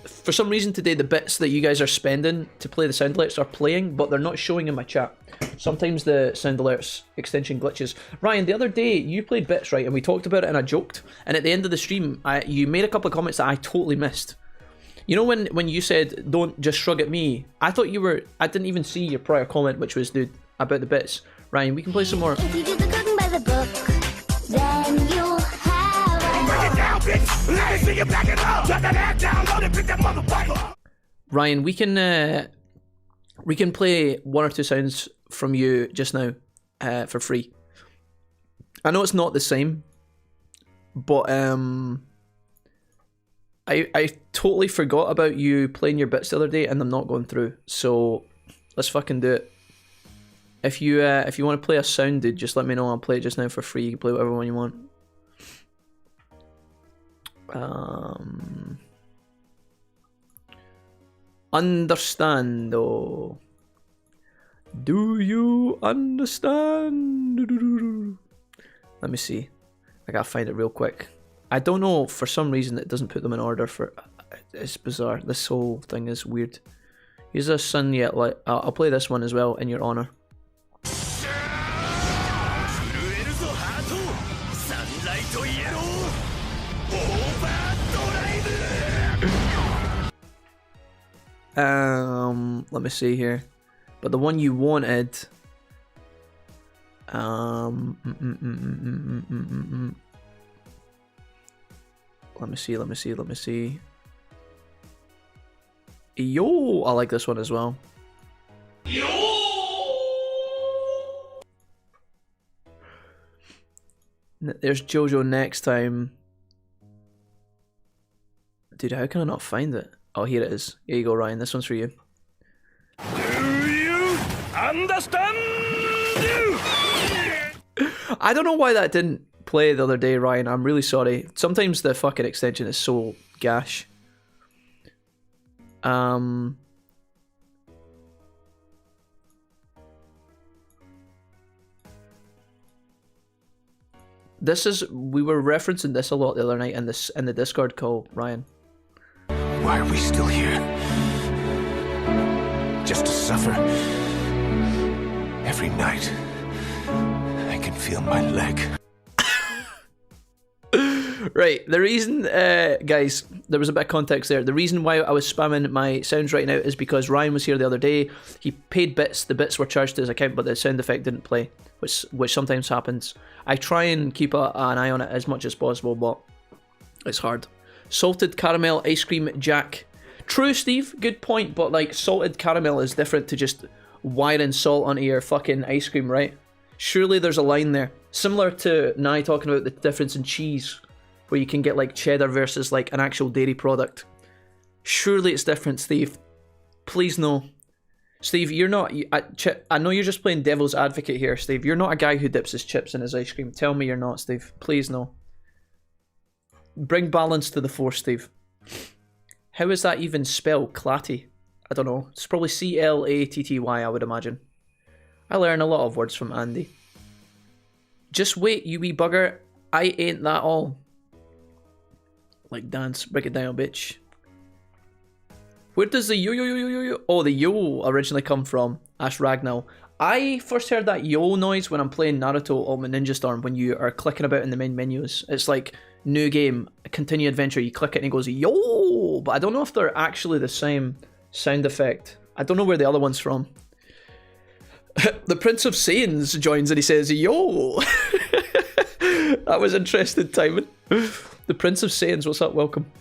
for some reason today the bits that you guys are spending to play the sound alerts are playing, but they're not showing in my chat. Sometimes the sound alerts extension glitches. Ryan, the other day you played bits, right, and we talked about it and I joked, and at the end of the stream you made a couple of comments that I totally missed. You know when you said don't just shrug at me, I thought you were, I didn't even see your prior comment, which was, dude, about the bits. Ryan, we can play some more. If you do the cooking by the book, then you'll have... Break it down, bitch! Let me see you back it up! Shut that ass down, load it, pick that motherfucker up! Ryan, we can play one or two sounds from you just now for free. I know it's not the same, but I totally forgot about you playing your bits the other day and them not going through. So let's fucking do it. If you want to play a sound, dude, just let me know. I'll play it just now for free. You can play whatever one you want. Understando. Do you understand? Let me see. I gotta find it real quick. I don't know, for some reason it doesn't put them in order for... It's bizarre. This whole thing is weird. Here's a sun yet light. I'll play this one as well in your honor. Let me see here. But the one you wanted... Let me see. Yo! I like this one as well. Yo! There's Jojo next time. Dude, how can I not find it? Oh, here it is. Here you go, Ryan. This one's for you. Do you understand? I don't know why that didn't play the other day, Ryan. I'm really sorry. Sometimes the fucking extension is so gash. We were referencing this a lot the other night in the Discord call, Ryan. Why are we still here? Just to suffer? Every night, I can feel my leg. Right, the reason, guys, there was a bit of context there. The reason why I was spamming my sounds right now is because Ryan was here the other day. He paid bits, the bits were charged to his account, but the sound effect didn't play, which sometimes happens. I try and keep an eye on it as much as possible, but it's hard. Salted caramel ice cream Jack. True, Steve, good point, but like salted caramel is different to just wiring salt onto your fucking ice cream, right? Surely there's a line there. Similar to Nye talking about the difference in cheese, where you can get like cheddar versus like an actual dairy product. Surely it's different, Steve. Please no. Steve, you're not... I know you're just playing devil's advocate here, Steve. You're not a guy who dips his chips in his ice cream. Tell me you're not, Steve. Please no. Bring balance to the force, Steve. How is that even spelled? Clatty? I don't know. It's probably C-L-A-T-T-Y, I would imagine. I learn a lot of words from Andy. Just wait, you wee bugger. I ain't that all. Like dance, break it down, bitch. Where does the yo? Oh, the yo originally come from? Ash Ragnall. I first heard that yo noise when I'm playing Naruto Ultimate Ninja Storm when you are clicking about in the main menus. It's like, new game, continue adventure, you click it and it goes yo, but I don't know if they're actually the same sound effect. I don't know where the other one's from. The Prince of Saiyans joins and he says yo. That was interesting timing. The Prince of Saiyans, what's up? Welcome.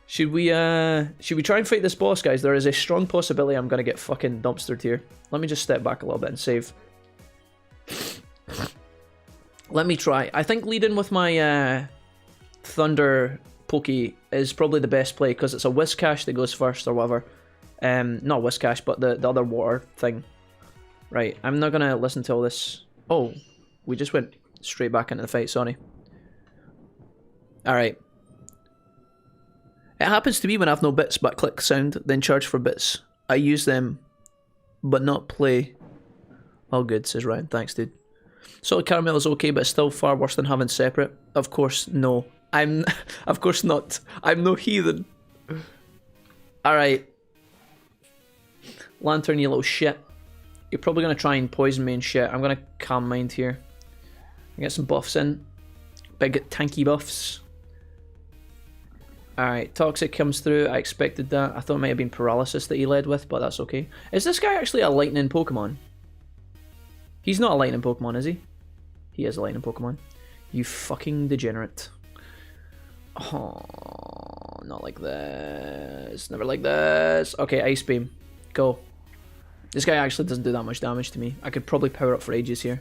Should we try and fight this boss, guys? There is a strong possibility I'm gonna get fucking dumpstered here. Let me just step back a little bit and save. Let me try. I think leading with my Thunder Poke is probably the best play because it's a Whiscash that goes first or whatever. Not Whiscash, but the other water thing. Right, I'm not gonna listen to all this. Oh, we just went straight back into the fight, sorry. Alright. It happens to me when I have no bits but click sound, then charge for bits. I use them, but not play. All good, says Ryan. Thanks, dude. Salted caramel is okay, but it's still far worse than having separate. Of course, no. Of course not. I'm no heathen. Alright. Lantern, you little shit. You're probably going to try and poison me and shit. I'm going to calm mind here. Get some buffs in. Big tanky buffs. Alright, Toxic comes through. I expected that. I thought it might have been Paralysis that he led with, but that's okay. Is this guy actually a lightning Pokemon? He's not a lightning Pokemon, is he? He is a lightning Pokemon. You fucking degenerate. Oh, not like this. Never like this. Okay, Ice Beam. Go. This guy actually doesn't do that much damage to me. I could probably power up for ages here.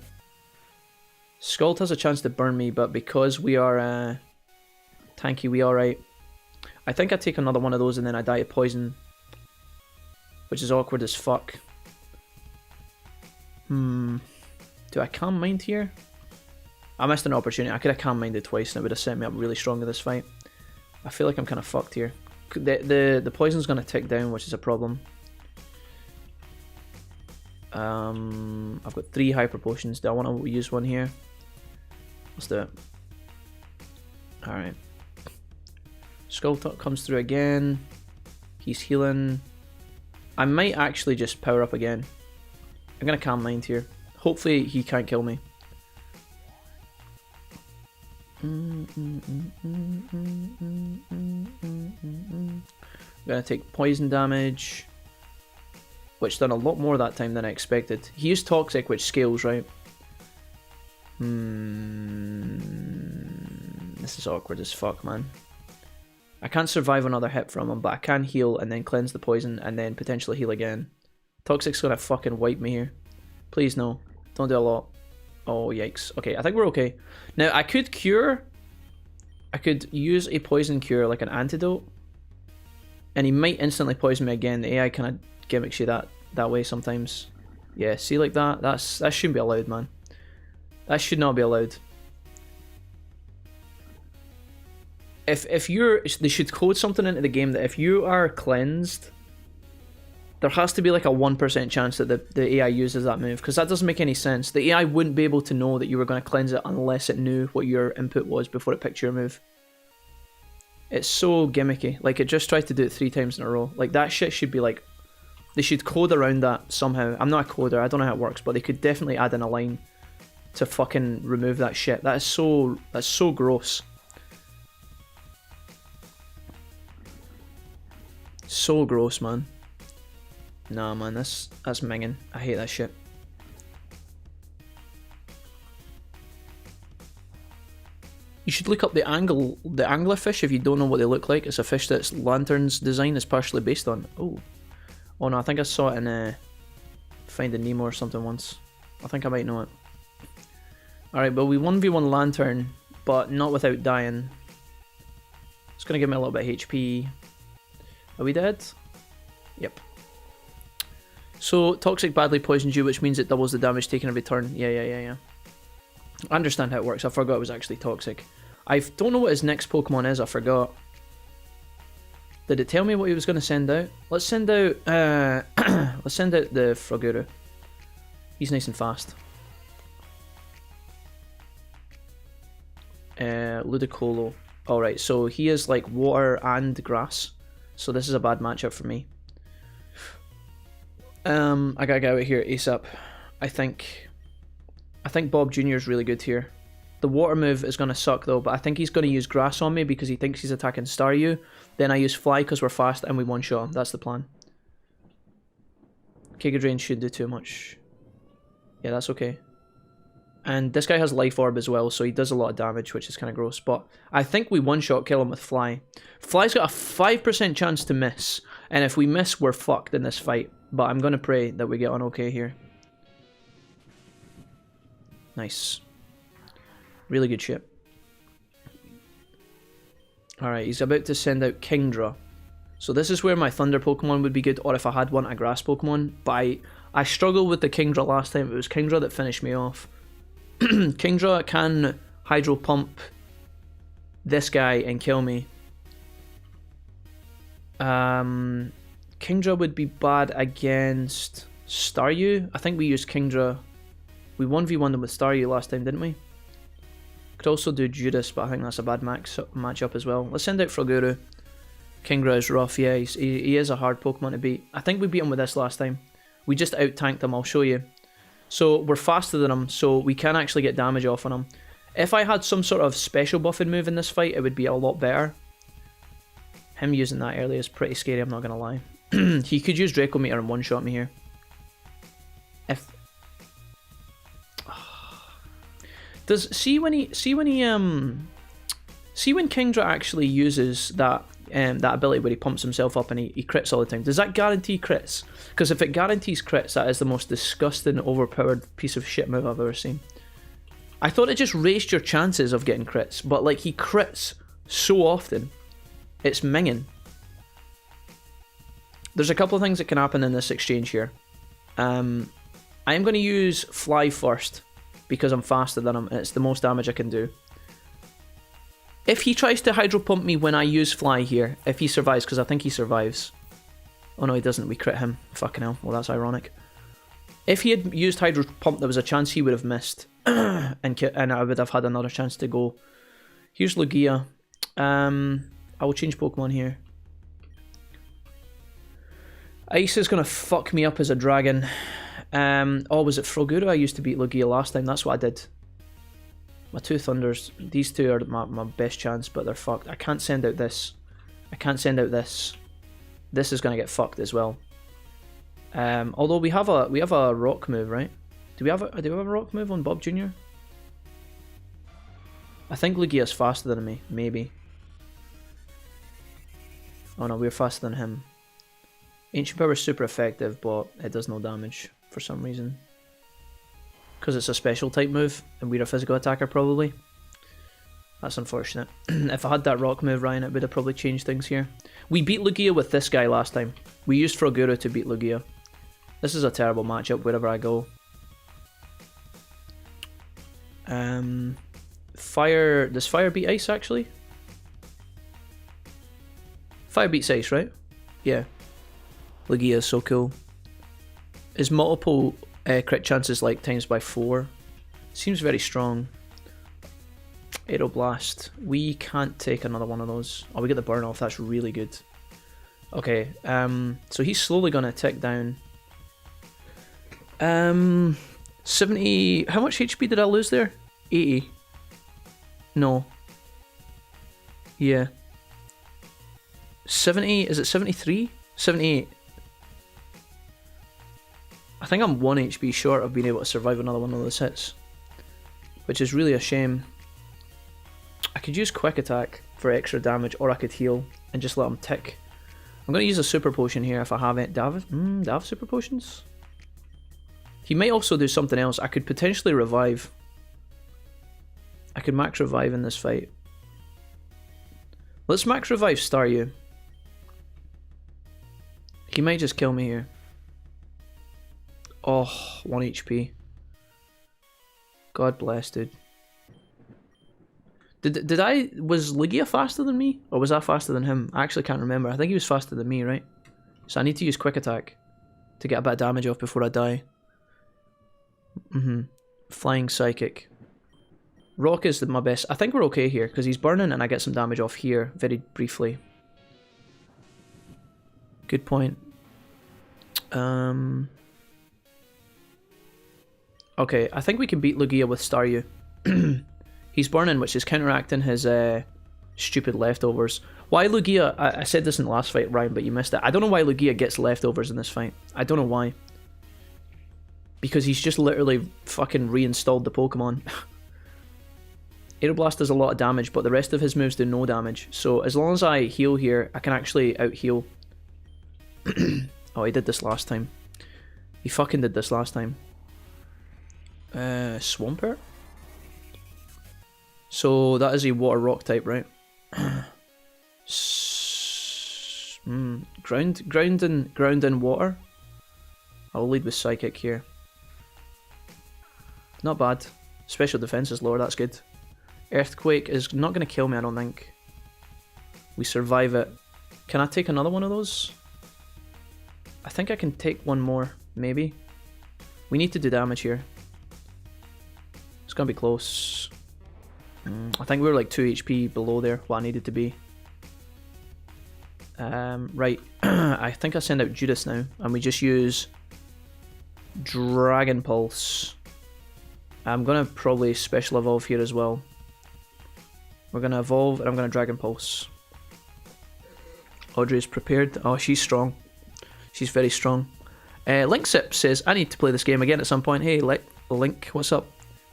Scald has a chance to burn me, but because we are tanky, we alright. I think I take another one of those and then I die of poison. Which is awkward as fuck. Do I calm mind here? I missed an opportunity. I could have calm minded twice and it would have set me up really strong in this fight. I feel like I'm kind of fucked here. The poison's going to tick down, which is a problem. I've got 3 hyper potions. Do I want to use one here? Let's do it. Alright. Skulltuck comes through again. He's healing. I might actually just power up again. I'm going to calm mind here. Hopefully he can't kill me. I'm going to take poison damage. Which done a lot more that time than I expected. He used Toxic, which scales, right? This is awkward as fuck, man. I can't survive another hit from him, but I can heal and then cleanse the poison and then potentially heal again. Toxic's gonna fucking wipe me here. Please no. Don't do a lot. Oh, yikes. Okay, I think we're okay. Now, I could cure... I could use a poison cure, like an antidote. And he might instantly poison me again. The AI kind of gimmicks you that way sometimes. Yeah, see like that? That shouldn't be allowed, man. That should not be allowed. if you're, they should code something into the game that if you are cleansed, there has to be like a 1% chance that the AI uses that move, because that doesn't make any sense. The AI wouldn't be able to know that you were going to cleanse it unless it knew what your input was before it picked your move. It's so gimmicky. Like, it just tried to do it 3 times in a row. Like, that shit should be like, they should code around that somehow. I'm not a coder, I don't know how it works, but they could definitely add in a line to fucking remove that shit. That's so gross. So gross, man. Nah, man, that's minging. I hate that shit. You should look up the anglerfish if you don't know what they look like. It's a fish that's Lantern's design is partially based on. Oh no, I think I saw it in Finding Nemo or something once. I think I might know it. Alright, but we 1v1 Lantern, but not without dying. It's gonna give me a little bit of HP. Are we dead? Yep. So, Toxic badly poisons you, which means it doubles the damage taken every turn. Yeah. I understand how it works. I forgot it was actually Toxic. I don't know what his next Pokemon is, I forgot. Did it tell me what he was going to send out? Let's send out let's send out the Froguru. He's nice and fast. Ludicolo. Alright, so he is like water and grass. So this is a bad matchup for me. I gotta get out of here ASAP. I think Bob Jr. is really good here. The water move is gonna suck though, but I think he's gonna use grass on me because he thinks he's attacking Staryu. Then I use fly because we're fast and we one-shot him. That's the plan. Giga Drain should do too much. Yeah, that's okay. And this guy has Life Orb as well, so he does a lot of damage, which is kind of gross. But I think we one-shot kill him with Fly. Fly's got a 5% chance to miss, and if we miss, we're fucked in this fight. But I'm going to pray that we get on okay here. Nice. Really good shit. Alright, he's about to send out Kingdra. So this is where my Thunder Pokemon would be good, or if I had one, a Grass Pokemon. But I struggled with the Kingdra last time. It was Kingdra that finished me off. Kingdra can Hydro Pump this guy and kill me. Kingdra would be bad against Staryu. I think we used Kingdra. We 1v1'd him with Staryu last time, didn't we? Could also do Judas, but I think that's a bad matchup as well. Let's send out Froguru. Kingdra is rough, yeah, he is a hard Pokemon to beat. I think we beat him with this last time. We just out-tanked him, I'll show you. So we're faster than him, so we can actually get damage off on him. If I had some sort of special buffing move in this fight, it would be a lot better. Him using that early is pretty scary, I'm not going to lie. He could use Draco Meter and one-shot me here. See when Kingdra actually uses that that ability where he pumps himself up and he crits all the time, does that guarantee crits? Because if it guarantees crits, that is the most disgusting, overpowered piece of shit move I've ever seen. I thought it just raised your chances of getting crits, but like he crits so often, it's minging. There's a couple of things that can happen in this exchange here. I am going to use Fly first, because I'm faster than him and it's the most damage I can do. If he tries to Hydro Pump me when I use Fly here, if he survives, because I think he survives. Oh no, he doesn't, we crit him. Fucking hell, well that's ironic. If he had used Hydro Pump, there was a chance he would have missed. and I would have had another chance to go. Here's Lugia. I will change Pokemon here. Ice is going to fuck me up as a dragon. Oh, was it Froguru? I used to beat Lugia last time, that's what I did. My two Thunders, these two are my best chance, but they're fucked. I can't send out this. I can't send out this. This is going to get fucked as well. Although we have a rock move, right? Do we have a rock move on Bob Jr.? I think Lugia's faster than me, maybe. Oh no, we're faster than him. Ancient Power is super effective, but it does no damage for some reason. Because it's a special type move, and we're a physical attacker probably. That's unfortunate. If I had that rock move, Ryan, it would have probably changed things here. We beat Lugia with this guy last time. We used Froguru to beat Lugia. This is a terrible matchup wherever I go. Fire... Does fire beat ice, actually? Fire beats ice, right? Yeah. Lugia is so cool. His multiple crit chances like times by 4. Seems very strong. Aeroblast. We can't take another one of those. Oh, we get the burn off. That's really good. Okay. So he's slowly gonna tick down. 70. How much HP did I lose there? 80. No. Yeah. 70. Is it 73? 78. I think I'm 1 HP short of being able to survive another one of those hits, which is really a shame. I could use quick attack for extra damage, or I could heal and just let him tick. I'm going to use a super potion here if I have it. Do I have super potions? He might also do something else. I could potentially revive. I could max revive in this fight. Let's max revive Staryu. He might just kill me here. Oh, 1 HP. God bless, dude. Was Lugia faster than me? Or was I faster than him? I actually can't remember. I think he was faster than me, right? So I need to use quick attack to get a bit of damage off before I die. Flying Psychic. Rock is my best. I think we're okay here, because he's burning and I get some damage off here very briefly. Good point. Okay, I think we can beat Lugia with Staryu. He's burning, which is counteracting his stupid leftovers. Why Lugia... I said this in the last fight, Ryan, but you missed it. I don't know why Lugia gets leftovers in this fight. I don't know why. Because he's just literally fucking reinstalled the Pokemon. Aeroblast does a lot of damage, but the rest of his moves do no damage. So as long as I heal here, I can actually out-heal. Oh, he did this last time. He fucking did this last time. Swampert? So that is a water rock type, right? Ground and water. I'll lead with Psychic here. Not bad. Special defense is lower, that's good. Earthquake is not going to kill me, I don't think. We survive it. Can I take another one of those? I think I can take one more, maybe. We need to do damage here. It's going to be close. I think we were like 2 HP below there, what I needed to be. Right, I think I send out Judas now, and we just use Dragon Pulse. I'm going to probably Special Evolve here as well. We're going to Evolve, and I'm going to Dragon Pulse. Audrey is prepared. Oh, she's strong. She's very strong. Linksip says, I need to play this game again at some point. Hey, Link, what's up?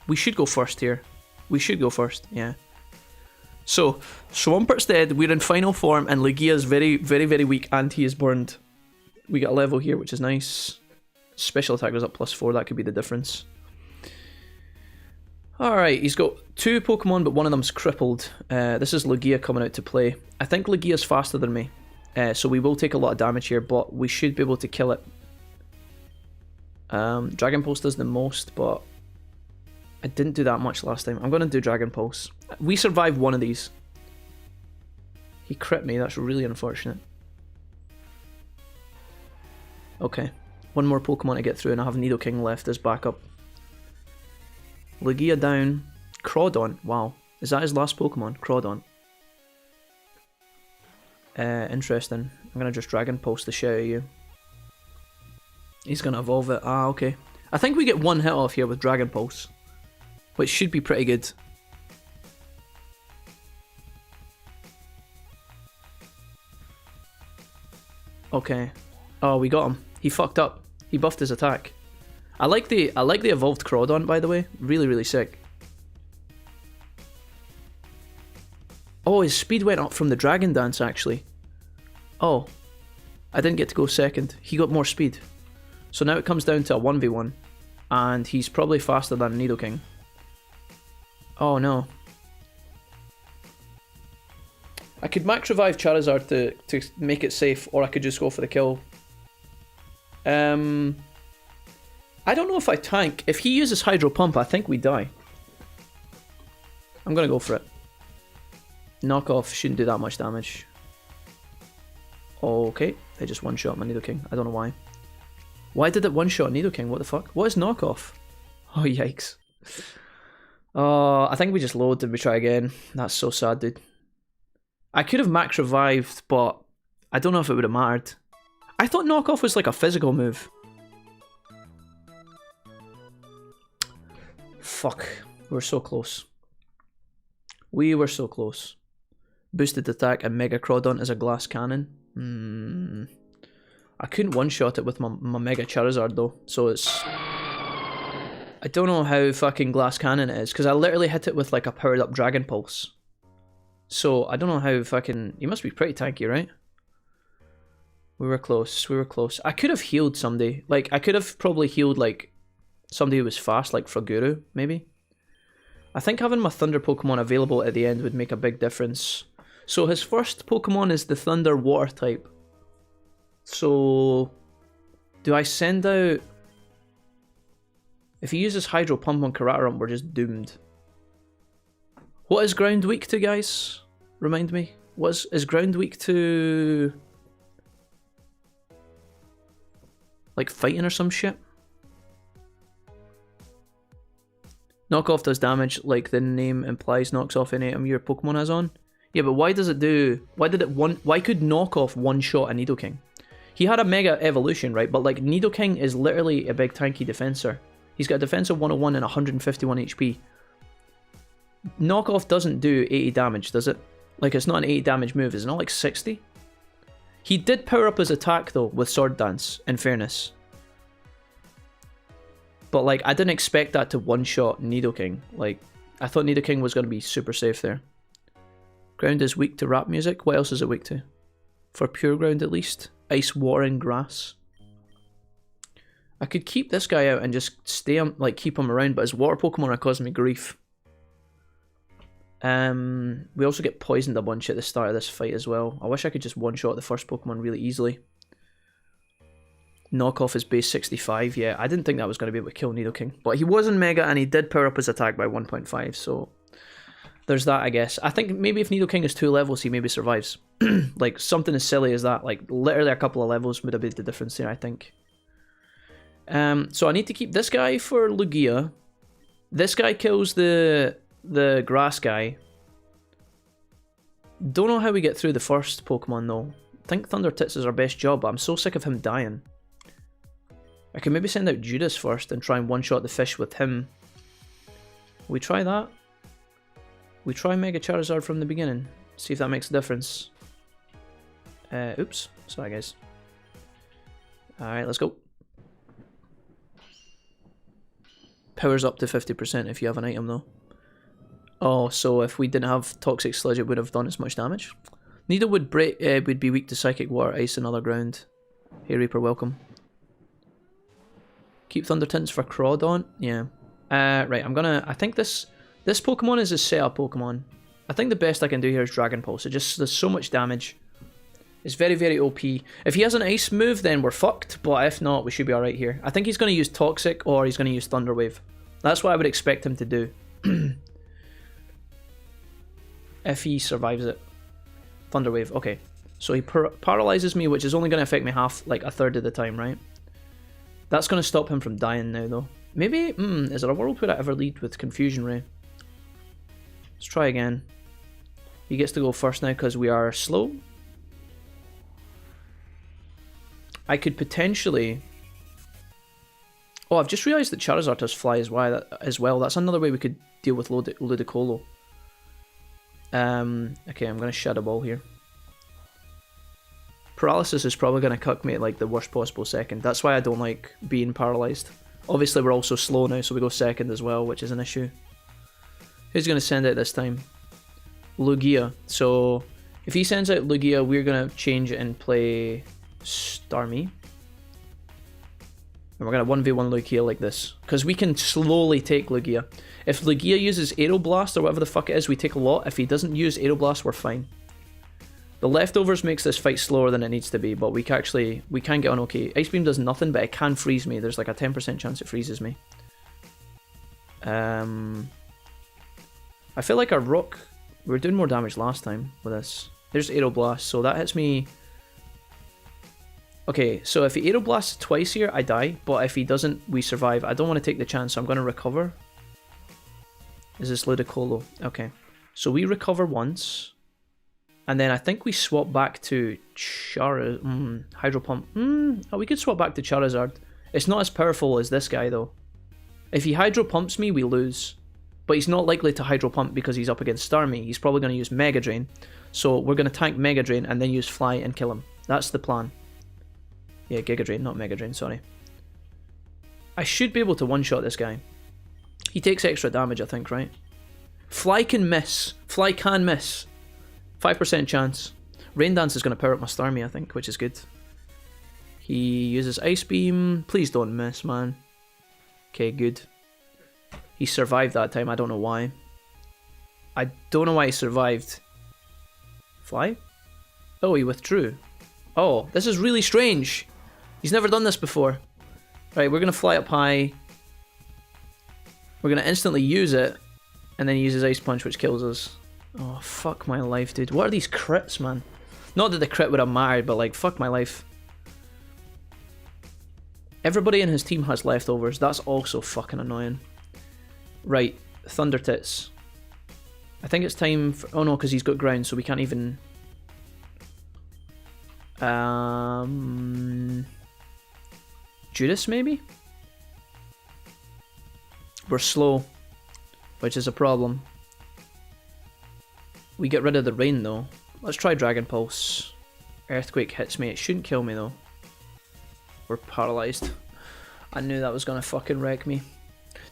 We should go first here. We should go first, yeah. So, Swampert's dead, we're in final form, and Lugia's very, very, very weak, and he is burned. We get a level here, which is nice. Special attack goes up +4, that could be the difference. Alright, he's got 2 Pokemon, but one of them's crippled. This is Lugia coming out to play. I think Lugia's faster than me, so we will take a lot of damage here, but we should be able to kill it. Dragon Pulse does the most, but I didn't do that much last time. I'm going to do Dragon Pulse. We survived one of these. He crit me, that's really unfortunate. Okay, one more Pokemon to get through, and I have Nidoking left as backup. Lugia down. Crawdon, wow. Is that his last Pokemon? Crawdon. Interesting. I'm going to just Dragon Pulse the shit out of you. He's going to evolve it. Ah, okay. I think we get one hit off here with Dragon Pulse, which should be pretty good. Okay. Oh, we got him. He fucked up. He buffed his attack. I like the evolved Crawdon, by the way. Really, really sick. Oh, his speed went up from the Dragon Dance, actually. Oh. I didn't get to go second. He got more speed. So now it comes down to a 1v1. And he's probably faster than Nidoking. Oh no. I could max revive Charizard to make it safe, or I could just go for the kill. I don't know if I tank. If he uses Hydro Pump, I think we die. I'm gonna go for it. Knockoff shouldn't do that much damage. Okay, they just one-shot my Nidoking. I don't know why. Why did it one-shot Nidoking? What the fuck? What is knockoff? Oh, yikes. I think we just load and we try again. That's so sad, dude. I could have max revived, but I don't know if it would have mattered. I thought knockoff was like a physical move. Fuck. We were so close. We were so close. Boosted attack and Mega Crawdon as a glass cannon. I couldn't one-shot it with my Mega Charizard though, so it's... I don't know how fucking glass cannon it is, because I literally hit it with like a powered up Dragon Pulse. So I don't know how fucking... You must be pretty tanky, right? We were close, we were close. I could have healed somebody. Like, I could have probably healed like somebody who was fast, like Fraguru, maybe. I think having my Thunder Pokemon available at the end would make a big difference. So his first Pokemon is the Thunder Water type. So... Do I send out... If he uses Hydro Pump on Karatarump, we're just doomed. What is ground weak to, guys? Remind me. Is ground weak to... Like fighting or some shit? Knockoff does damage like the name implies, knocks off any item your Pokemon has on. Yeah, but why does it do... Why could Knockoff one-shot a Nidoking? He had a Mega Evolution, right? But like Nidoking is literally a big tanky defensor. He's got a defense of 101 and 151 HP. Knockoff doesn't do 80 damage, does it? Like, it's not an 80 damage move, is it not like 60? He did power up his attack, though, with Sword Dance, in fairness. But, like, I didn't expect that to one-shot Nidoking. Like, I thought Nidoking was going to be super safe there. Ground is weak to rap music. What else is it weak to? For pure ground, at least. Ice, water, and grass. I could keep this guy out and just stay him, like keep him around, but his water Pokemon are causing me grief. We also get poisoned a bunch at the start of this fight as well. I wish I could just one-shot the first Pokemon really easily. Knockoff is base 65, yeah. I didn't think that was going to be able to kill Nidoking. But he was in Mega and he did power up his attack by 1.5, so... There's that, I guess. I think maybe if Nidoking is 2 levels, he maybe survives. Like, something as silly as that. Like, literally a couple of levels would have made the difference there, I think. So I need to keep this guy for Lugia. This guy kills the grass guy. Don't know how we get through the first Pokemon though. I think Thunder Tits is our best job, but I'm so sick of him dying. I can maybe send out Judas first and try and one-shot the fish with him. We try that. We try Mega Charizard from the beginning. See if that makes a difference. Oops. Sorry guys. Alright, let's go. Powers up to 50% if you have an item though. Oh, so if we didn't have Toxic Sludge it would have done as much damage. Neither would would be weak to Psychic Water, Ice and other ground. Hey Reaper, welcome. Keep Thunder Tints for Crawdon? Yeah. Right, I think this Pokemon is a setup Pokemon. I think the best I can do here is Dragon Pulse. It just does so much damage. It's very, very OP. If he has an Ice move, then we're fucked, but if not, we should be alright here. I think he's going to use Toxic, or he's going to use Thunder Wave. That's what I would expect him to do. If he survives it. Thunder Wave, okay. So he paralyzes me, which is only going to affect me a third of the time, right? That's going to stop him from dying now, though. Maybe, is there a world where I ever lead with Confusion Ray? Let's try again. He gets to go first now because we are slow. I could potentially... Oh, I've just realised that Charizard does fly as well. That's another way we could deal with Ludicolo. Okay, I'm going to Shadow Ball here. Paralysis is probably going to cuck me at like the worst possible second. That's why I don't like being paralysed. Obviously, we're also slow now, so we go second as well, which is an issue. Who's going to send out this time? Lugia. So, if he sends out Lugia, we're going to change it and play Starmie. And we're going to 1v1 Lugia like this. Because we can slowly take Lugia. If Lugia uses Aeroblast or whatever the fuck it is, we take a lot. If he doesn't use Aeroblast, we're fine. The leftovers makes this fight slower than it needs to be, but we can get on okay. Ice Beam does nothing, but it can freeze me. There's like a 10% chance it freezes me. I feel like our Rock... We were doing more damage last time with this. There's Aeroblast, so that hits me Okay, so if he Aeroblasts twice here, I die. But if he doesn't, we survive. I don't want to take the chance, so I'm going to recover. Is this Ludicolo? Okay. So we recover once. And then I think we swap back to Hydro Pump. Oh, we could swap back to Charizard. It's not as powerful as this guy, though. If he Hydro Pumps me, we lose. But he's not likely to Hydro Pump because he's up against Starmie. He's probably going to use Mega Drain. So we're going to tank Mega Drain and then use Fly and kill him. That's the plan. Yeah, Giga Drain, not Mega Drain, sorry. I should be able to one-shot this guy. He takes extra damage, I think, right? Fly can miss. Fly can miss. 5% chance. Rain Dance is going to power up my Starmie, I think, which is good. He uses Ice Beam. Please don't miss, man. Okay, good. He survived that time. I don't know why. I don't know why he survived. Fly? Oh, he withdrew. Oh, this is really strange. He's never done this before. Right, we're going to fly up high. We're going to instantly use it. And then he uses Ice Punch, which kills us. Oh, fuck my life, dude. What are these crits, man? Not that the crit would have mattered, but like, fuck my life. Everybody in his team has leftovers. That's also fucking annoying. Right, Thunder Tits. I think it's time for... Oh no, because he's got ground, so we can't even... Judas, maybe? We're slow, which is a problem. We get rid of the rain, though. Let's try Dragon Pulse. Earthquake hits me. It shouldn't kill me, though. We're paralyzed. I knew that was going to fucking wreck me.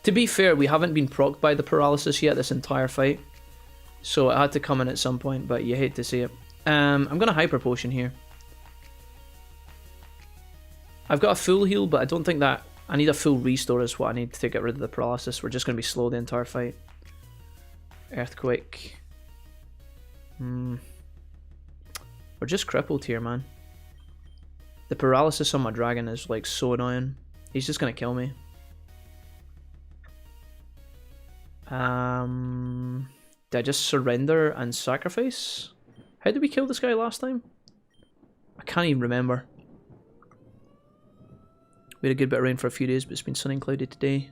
To be fair, we haven't been procced by the paralysis yet this entire fight. So it had to come in at some point, but you hate to see it. I'm going to Hyper Potion here. I've got a full heal, but I don't think that... I need a full restore is what I need to get rid of the paralysis. We're just going to be slow the entire fight. Earthquake. We're just crippled here, man. The paralysis on my dragon is like so annoying. He's just going to kill me. Did I just surrender and sacrifice? How did we kill this guy last time? I can't even remember. We had a good bit of rain for a few days, but it's been sunny and cloudy today.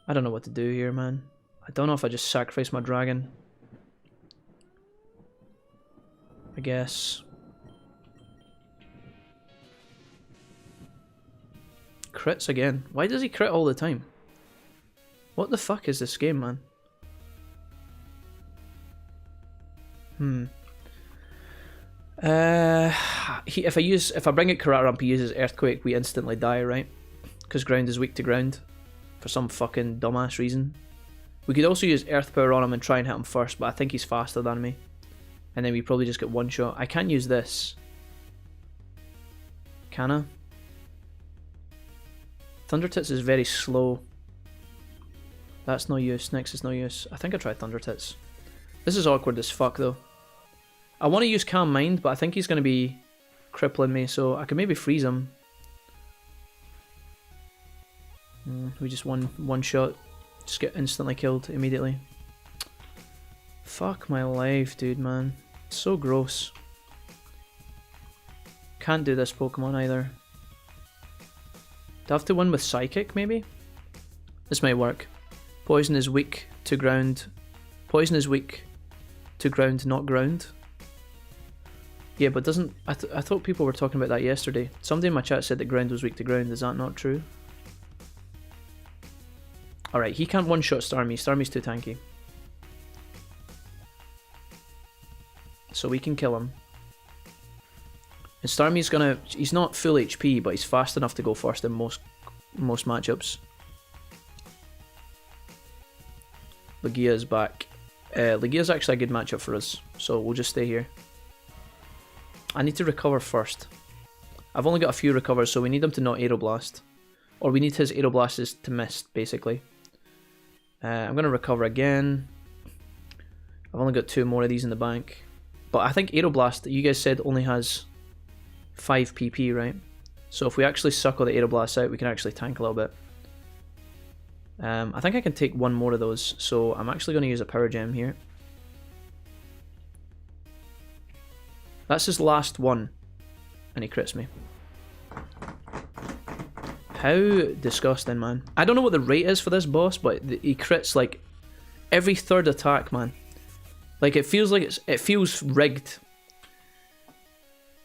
I don't know what to do here, man. I don't know if I just sacrifice my dragon. I guess. Crits again. Why does he crit all the time? What the fuck is this game, man? If I bring it Karate Rump, he uses Earthquake, we instantly die, right? Because ground is weak to ground. For some fucking dumbass reason. We could also use Earth Power on him and try and hit him first, but I think he's faster than me. And then we probably just get one shot. I can't use this. Can I? Thunder Tits is very slow. That's no use. Next is no use. I think I tried Thunder Tits. This is awkward as fuck, though. I want to use Calm Mind, but I think he's going to be crippling me, so I can maybe freeze him. We just one shot. Just get instantly killed immediately. Fuck my life, dude, man. It's so gross. Can't do this Pokemon either. Do I have to win with Psychic, maybe? This might work. Poison is weak to ground. Poison is weak to ground, not ground. Yeah, but doesn't... I thought people were talking about that yesterday. Somebody in my chat said that ground was weak to ground. Is that not true? Alright, he can't one-shot Starmie. Starmie's too tanky. So we can kill him. And Starmie's gonna... He's not full HP, but he's fast enough to go first in most matchups. Legia's back. Legia's actually a good matchup for us, so we'll just stay here. I need to recover first. I've only got a few recovers, so we need him to not Aeroblast. Or we need his Aeroblasts to miss, basically. I'm going to recover again. I've only got 2 more of these in the bank. But I think Aeroblast, you guys said, only has 5 PP, right? So if we actually suck all the Aeroblasts out, we can actually tank a little bit. I think I can take 1 more of those, so I'm actually going to use a Power Gem here. That's his last one. and he crits me. How disgusting, man. I don't know what the rate is for this boss, but he crits like every third attack, man. Like it feels rigged.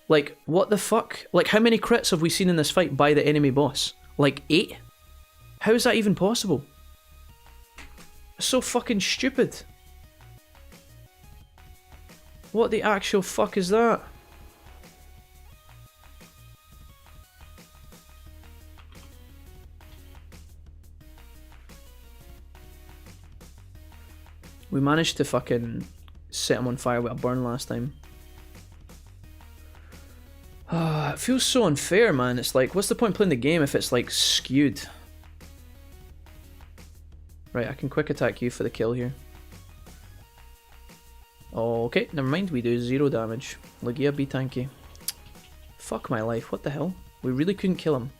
Like what the fuck? Like how many crits have we seen in this fight by the enemy boss? Like 8? How is that even possible? It's so fucking stupid. What the actual fuck is that? We managed to fucking set him on fire with a burn last time. It feels so unfair, man. It's like, what's the point playing the game if it's like skewed? Right, I can quick attack you for the kill here. Okay, never mind, we do 0 damage. Lugia be tanky. Fuck my life, what the hell? We really couldn't kill him.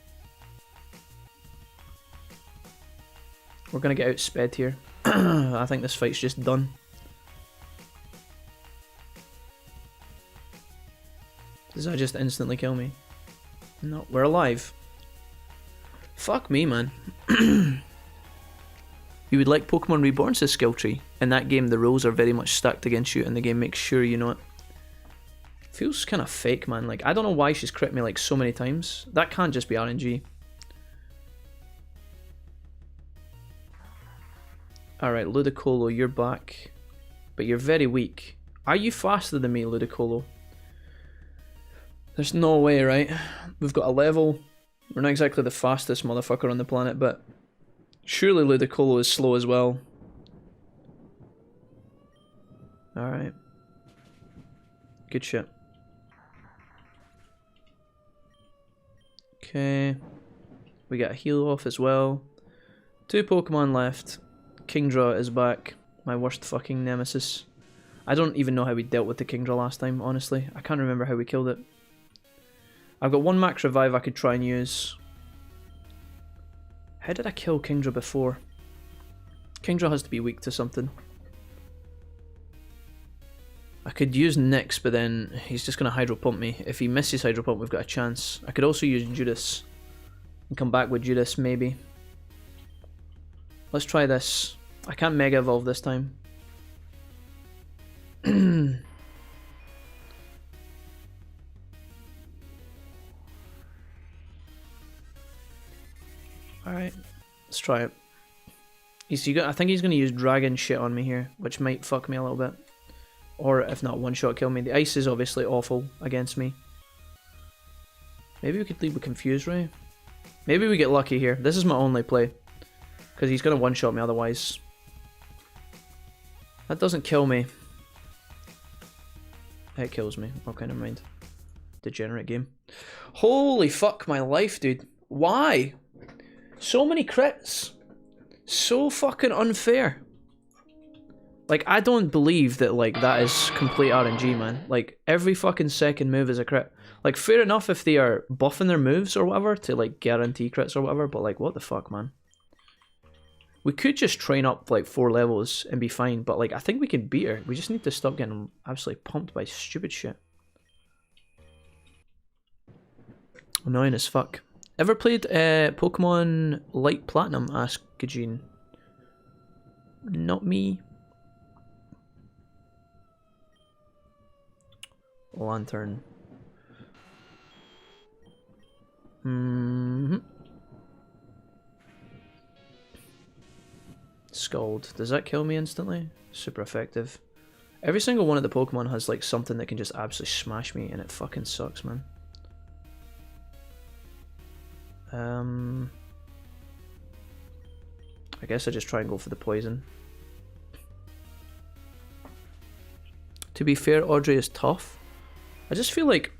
We're gonna get outsped here. I think this fight's just done. Does that just instantly kill me? No, we're alive. Fuck me, man. You would like Pokemon Reborn's skill tree. In that game, the rules are very much stacked against you, and the game makes sure you know it. Feels kind of fake, man. Like, I don't know why she's crit me like so many times. That can't just be RNG. Alright, Ludicolo, you're back. But you're very weak. Are you faster than me, Ludicolo? There's no way, right? We've got a level. We're not exactly the fastest motherfucker on the planet, but surely Ludicolo is slow as well. Alright. Good shit. Okay. We got a heal off as well. 2 Pokemon left. Kingdra is back. My worst fucking nemesis. I don't even know how we dealt with the Kingdra last time, honestly. I can't remember how we killed it. I've got 1 max revive I could try and use. How did I kill Kingdra before? Kingdra has to be weak to something. I could use Nyx, but then he's just going to Hydro Pump me. If he misses Hydro Pump, we've got a chance. I could also use Judas. And come back with Judas, maybe. Let's try this. I can't Mega Evolve this time. Alright, let's try it. I think he's going to use Dragon shit on me here, which might fuck me a little bit. Or if not, one-shot kill me. The ice is obviously awful against me. Maybe we could leave with Confuse Ray. Maybe we get lucky here. This is my only play. Because he's going to one-shot me otherwise. That doesn't kill me. It kills me. Okay, never mind. Degenerate game. Holy fuck my life, dude. Why? So many crits. So fucking unfair. Like, I don't believe that, like, that is complete RNG, man. Like, every fucking second move is a crit. Like, fair enough if they are buffing their moves or whatever to, like, guarantee crits or whatever, but, like, what the fuck, man? We could just train up, like, 4 levels and be fine, but, like, I think we can beat her. We just need to stop getting absolutely pumped by stupid shit. Annoying as fuck. Ever played Pokemon Light Platinum? Asked Gajin. Not me. Lantern. Scald. Does that kill me instantly? Super effective. Every single one of the Pokemon has like something that can just absolutely smash me, and it fucking sucks, man. I guess I just try and go for the poison. To be fair, Audrey is tough. I just feel like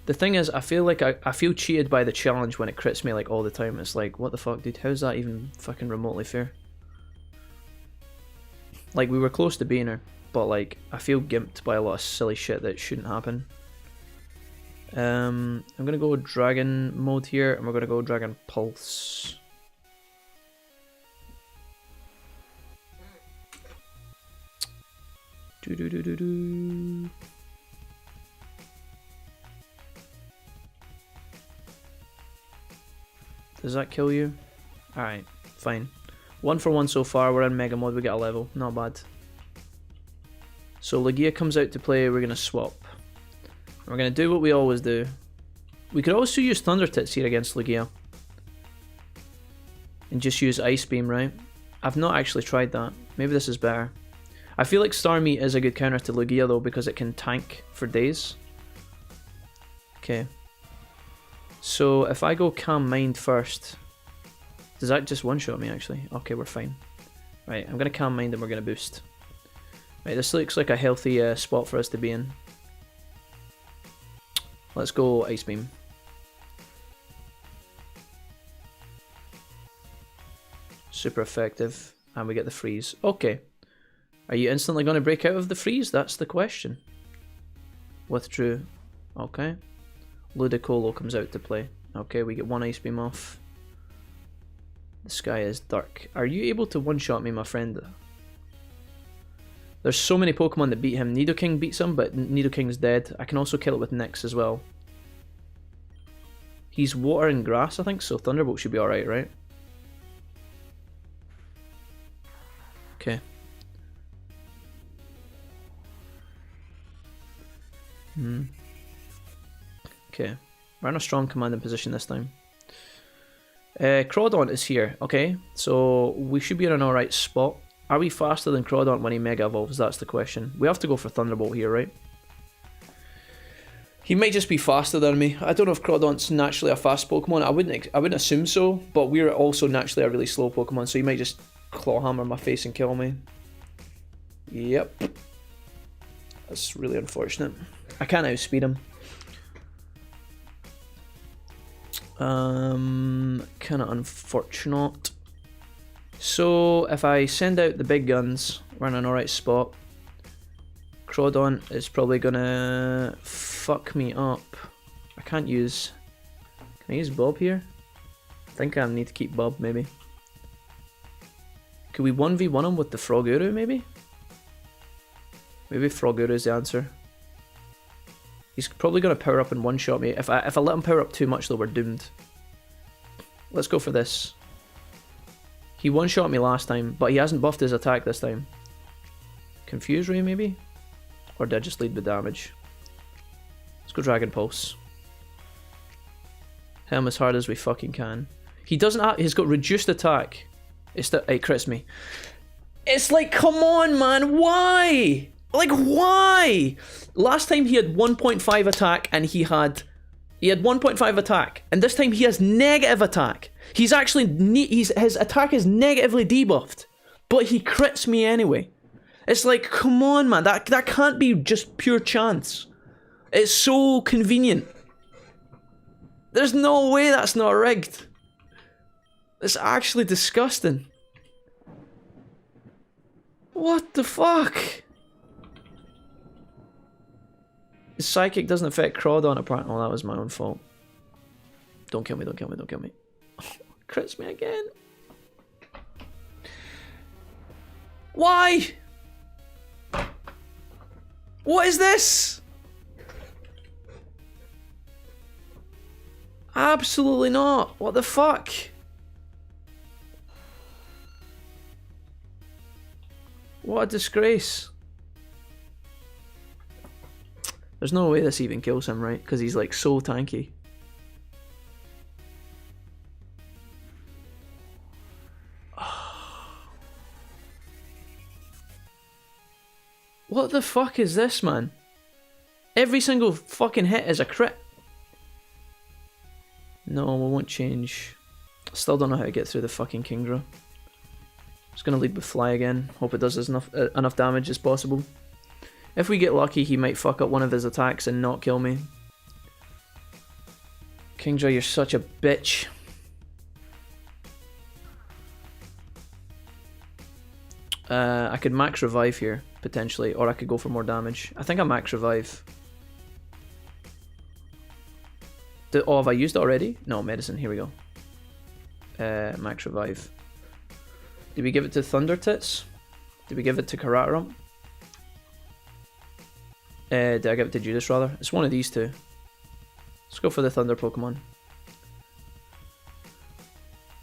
the thing is, I feel like I feel cheated by the challenge when it crits me like all the time. It's like, what the fuck, dude? How's that even fucking remotely fair? Like, we were close to beating her, but like I feel gimped by a lot of silly shit that shouldn't happen. I'm gonna go Dragon mode here, and we're gonna go Dragon Pulse. Does that kill you? Alright, fine. 1 for 1 so far. We're in Mega Mode. We get a level. Not bad. So Lugia comes out to play. We're going to swap. We're going to do what we always do. We could also use Thunder Tits here against Lugia. And just use Ice Beam, right? I've not actually tried that. Maybe this is better. I feel like Starmie is a good counter to Lugia though, because it can tank for days. Okay. So if I go Calm Mind first, does that just one-shot me actually? Okay, we're fine. Right, I'm going to Calm Mind and we're going to boost. Right, this looks like a healthy spot for us to be in. Let's go Ice Beam. Super effective. And we get the freeze. Okay. Are you instantly going to break out of the freeze? That's the question. Withdrew. Okay. Ludicolo comes out to play. Okay, we get 1 Ice Beam off. The sky is dark. Are you able to one-shot me, my friend? There's so many Pokemon that beat him. Nidoking beats him, but Nidoking's dead. I can also kill it with Nyx as well. He's water and grass, I think, so Thunderbolt should be alright, right? Okay. Okay. We're in a strong commanding position this time. Crawdaunt is here, okay? So we should be in an alright spot. Are we faster than Crawdaunt when he Mega Evolves? That's the question. We have to go for Thunderbolt here, right? He might just be faster than me. I don't know if Crawdaunt's naturally a fast Pokemon. I wouldn't assume so, but we're also naturally a really slow Pokemon, so he might just Claw Hammer my face and kill me. Yep. That's really unfortunate. I can't outspeed him. Kinda unfortunate. So if I send out the big guns, we're in an alright spot. Crawdaunt is probably gonna fuck me up. I can't use... Can I use Bob here? I think I need to keep Bob, maybe. Could we 1v1 him with the Froguru, maybe? Maybe Froguru is the answer. He's probably gonna power up and one-shot me. If I let him power up too much though, we're doomed. Let's go for this. He one-shot me last time, but he hasn't buffed his attack this time. Confuse Ray, maybe? Or did I just lead with damage? Let's go Dragon Pulse. Hit him as hard as we fucking can. He doesn't have... He's got reduced attack. It crits me. It's like, come on, man. Why? Like, why? Last time he had 1.5 attack and he had 1.5 attack. And this time he has negative attack. He's actually... his attack is negatively debuffed. But he crits me anyway. It's like, come on, man. That can't be just pure chance. It's so convenient. There's no way that's not rigged. It's actually disgusting. What the fuck? His Psychic doesn't affect Crawdaunt apparently. Oh, that was my own fault. Don't kill me, don't kill me, don't kill me. Crits me again. Why? What is this? Absolutely not. What the fuck? What a disgrace. There's no way this even kills him, right? Because he's like so tanky. What the fuck is this, man? Every single fucking hit is a crit. No, we won't change. Still don't know how to get through the fucking Kingdra. Just gonna lead with Fly again. Hope it does enough damage as possible. If we get lucky, he might fuck up one of his attacks and not kill me. Kingdra, you're such a bitch. I could max revive here, potentially, or I could go for more damage. I think I max revive. Oh, have I used it already? No, medicine, here we go. Max revive. Did we give it to Thunder Tits? Did we give it to Karatarump? Did I give it to Judas rather? It's one of these two. Let's go for the Thunder Pokemon.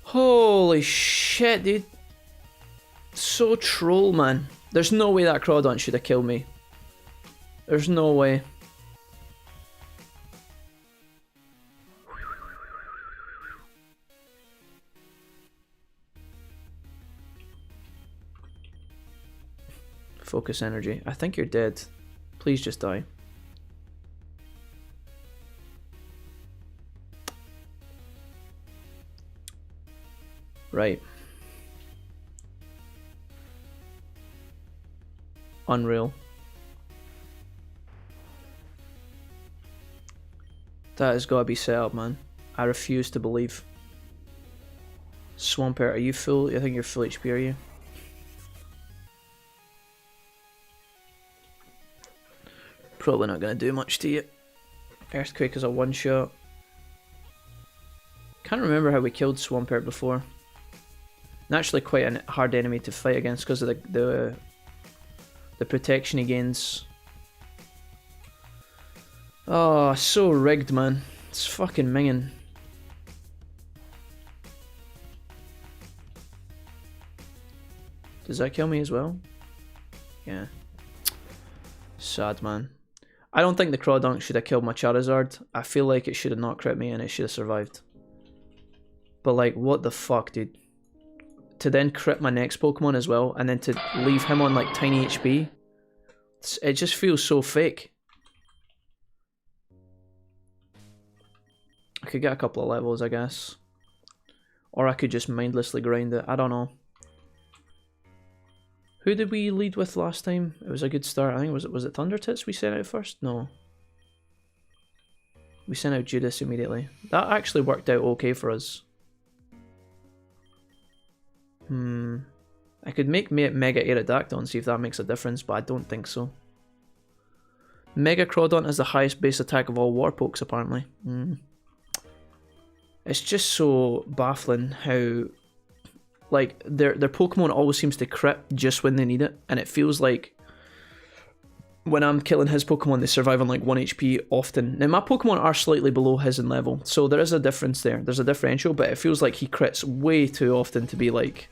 Holy shit, dude. So troll, man. There's no way that Crawdaunt should have killed me. There's no way. Focus energy. I think you're dead. Please just die. Right. Unreal. That has got to be set up, man. I refuse to believe. Swampert, are you full? I think you're full HP, are you? Probably not going to do much to you. Earthquake is a one-shot. Can't remember how we killed Swampert before. Naturally quite a hard enemy to fight against because of the protection he gains. Oh, so rigged, man. It's fucking minging. Does that kill me as well? Yeah. Sad, man. I don't think the Crawdaunt should have killed my Charizard. I feel like it should have not crit me and it should have survived. But like, what the fuck, dude? To then crit my next Pokemon as well, and then to leave him on like tiny HP. It just feels so fake. I could get a couple of levels, I guess. Or I could just mindlessly grind it. I don't know. Who did we lead with last time? It was a good start. I think was it Thunder Tits we sent out first? No. We sent out Judas immediately. That actually worked out okay for us. I could make Mega Aerodactyl and see if that makes a difference, but I don't think so. Mega Crawdaunt has the highest base attack of all Warpokes, apparently. It's just so baffling how, like, their Pokemon always seems to crit just when they need it, and it feels like when I'm killing his Pokemon, they survive on like 1 HP often. Now, my Pokemon are slightly below his in level, so there is a difference there. There's a differential, but it feels like he crits way too often to be like